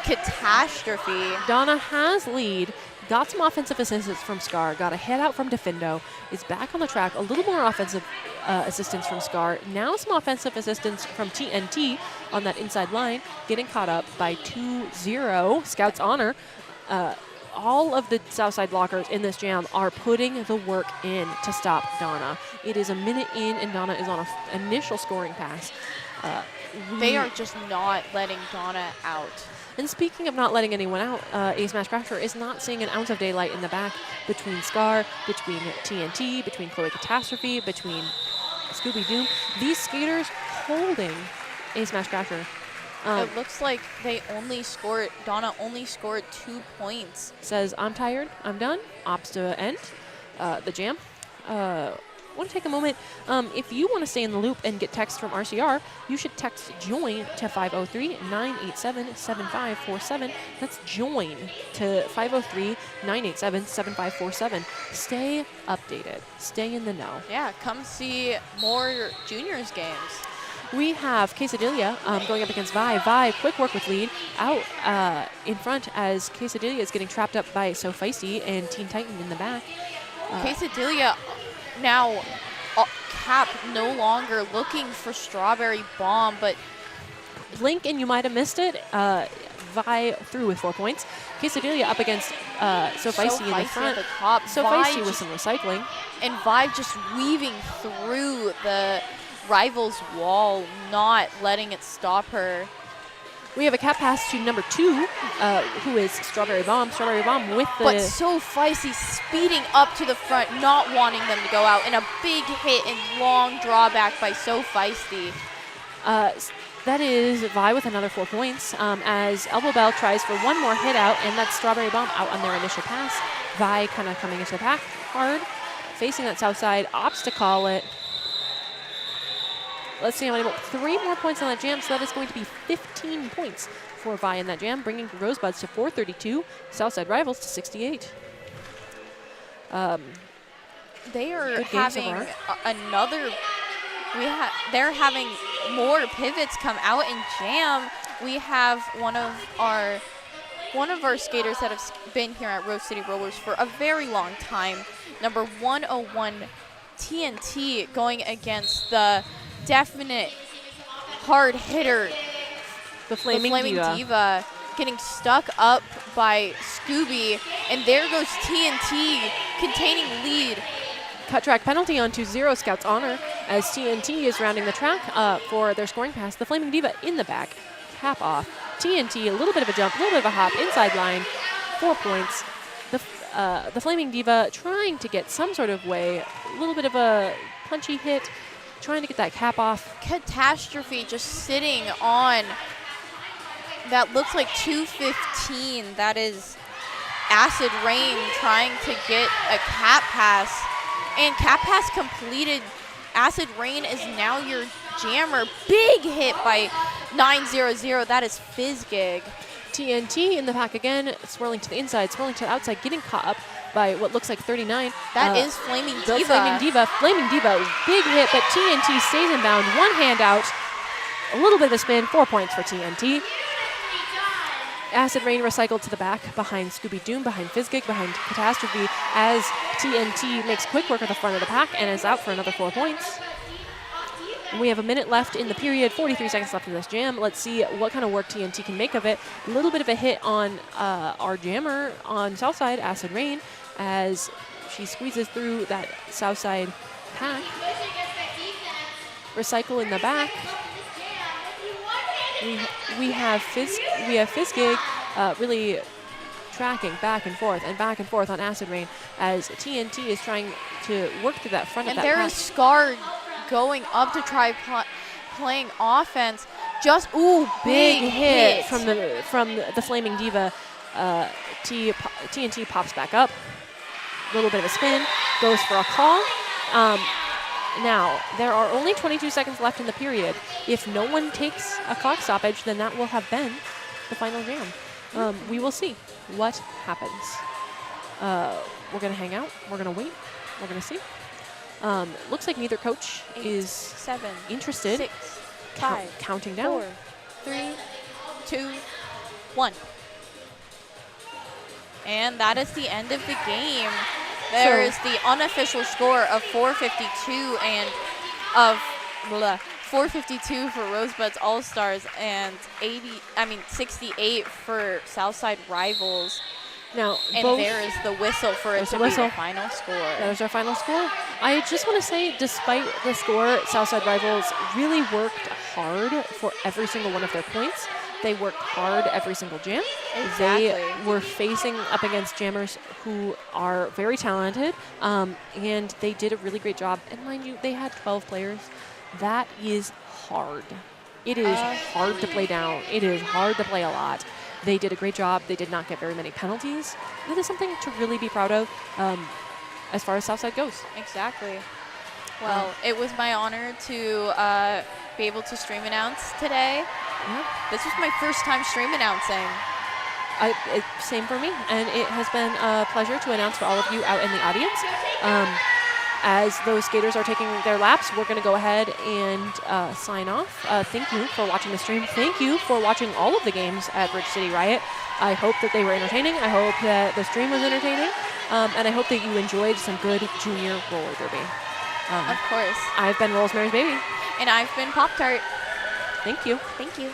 Catastrophe. Donna has lead, got some offensive assistance from Scar, got a hit out from Defindo, is back on the track, a little more offensive assistance from Scar, now some offensive assistance from TNT on that inside line, getting caught up by 2-0, Scout's Honor. All of the Southside blockers in this jam are putting the work in to stop Donna. It is a minute in, and Donna is on an initial scoring pass. They are just not letting Donna out. And speaking of not letting anyone out, A Smash Crasher is not seeing an ounce of daylight in the back between Scar, between TNT, between Chloe Catastrophe, between Scooby Doom. These skaters holding A Smash Crasher. It looks like Donna only scored 2 points. Says, I'm tired, I'm done, ops to end the jam. Want to take a moment, if you want to stay in the loop and get text from RCR, you should text JOIN to 503-987-7547. That's JOIN to 503-987-7547. Stay updated, stay in the know. Yeah, come see more juniors games. We have Quesadilla going up against Vi. Vi, quick work with lead, out in front as Quesadilla is getting trapped up by So Feisty and Teen Titan in the back. Quesadilla now Cap no longer looking for Strawberry Bomb, but blink and you might have missed it. Vi through with 4 points. Quesadilla up against So Feisty in the front. At the top. So Feisty with some recycling. And Vi just weaving through the rival's wall, not letting it stop her. We have a cap pass to number 2, who is Strawberry Bomb. Strawberry Bomb with the... But So Feisty speeding up to the front, not wanting them to go out, and a big hit and long drawback by So Feisty. That is Vi with another 4 points, as Elbow Bell tries for one more hit out, and that's Strawberry Bomb out on their initial pass. Vi kind of coming into the pack hard, facing that south side, opts to call it. Let's see how many more. 3 more points on that jam, so that is going to be 15 points for Vi in that jam, bringing Rosebuds to 432, Southside Rivals to 68. They are having another. They're having more pivots come out and jam. we have one of our skaters that have been here at Rose City Rollers for a very long time, number 101 TNT, going against the definite hard hitter, The Flaming Diva, getting stuck up by Scooby, and there goes TNT containing lead. Cut track penalty onto Zero Scout's honor as TNT is rounding the track for their scoring pass. The Flaming Diva in the back, cap off. TNT, a little bit of a jump, a little bit of a hop, inside line, 4 points. The Flaming Diva trying to get some sort of way, a little bit of a punchy hit, trying to get that cap off. Catastrophe just sitting on that looks like 215. That is Acid Rain trying to get a cap pass. And cap pass completed. Acid Rain is now your jammer. Big hit by 900. That is Fizzgig. TNT in the pack again, swirling to the inside, swirling to the outside, getting caught up by what looks like 39. That is Flaming Diva. The Flaming Diva, big hit, but TNT stays in bound. One hand out, a little bit of a spin, 4 points for TNT. Acid Rain recycled to the back behind Scooby Doom, behind Fizzgig, behind Catastrophe, as TNT makes quick work of the front of the pack and is out for another 4 points. We have a minute left in the period, 43 seconds left in this jam. Let's see what kind of work TNT can make of it. A little bit of a hit on our jammer on Southside, Acid Rain, as she squeezes through that Southside pack. Recycle in the back. We have Fizzgig really tracking back and forth on Acid Rain as TNT is trying to work through that front of that pack. And there is Scar going up to try playing offense. Just big hit from the Flaming Diva. TNT pops back up. A little bit of a spin, goes for a call. Now, there are only 22 seconds left in the period. If no one takes a clock stoppage, then that will have been the final jam. We will see what happens. We're going to hang out. We're going to wait. We're going to see. Looks like neither coach 8, is 7, interested. 6, 5, counting down. 4, 3, 2, 1. And that is the end of the game. There is the unofficial score of 452 and of 452 for Rosebuds All-Stars and 68 for Southside Rivals. Now, and there is the whistle for it to be the final score. That was our final score. I just want to say, despite the score, Southside Rivals really worked hard for every single one of their points. They worked hard every single jam. Exactly. They were facing up against jammers who are very talented, and they did a really great job. And mind you, they had 12 players. That is hard. It is hard to play down. It is hard to play a lot. They did a great job. They did not get very many penalties. That is something to really be proud of as far as Southside goes. Exactly. Well, it was my honor to be able to stream announce today. Yeah. This was my first time stream announcing. Same for me, and it has been a pleasure to announce for all of you out in the audience. As those skaters are taking their laps, we're going to go ahead and sign off. Thank you for watching the stream. Thank you for watching all of the games at Bridge City Riot. I hope that they were entertaining. I hope that the stream was entertaining. And I hope that you enjoyed some good junior roller derby. Of course. I've been Rosemary's Baby. And I've been Pop-Tart. Thank you. Thank you.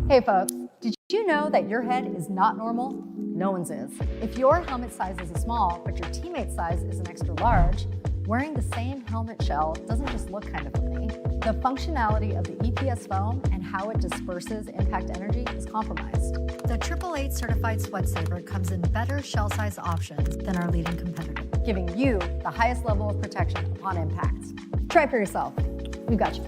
Hey folks, did you know that your head is not normal? No one's is. If your helmet size is a small, but your teammate's size is an extra large, wearing the same helmet shell doesn't just look kind of funny. The functionality of the EPS foam and how it disperses impact energy is compromised. The 888 certified sweat saver comes in better shell size options than our leading competitor, giving you the highest level of protection upon impact. Try for yourself. We've got you.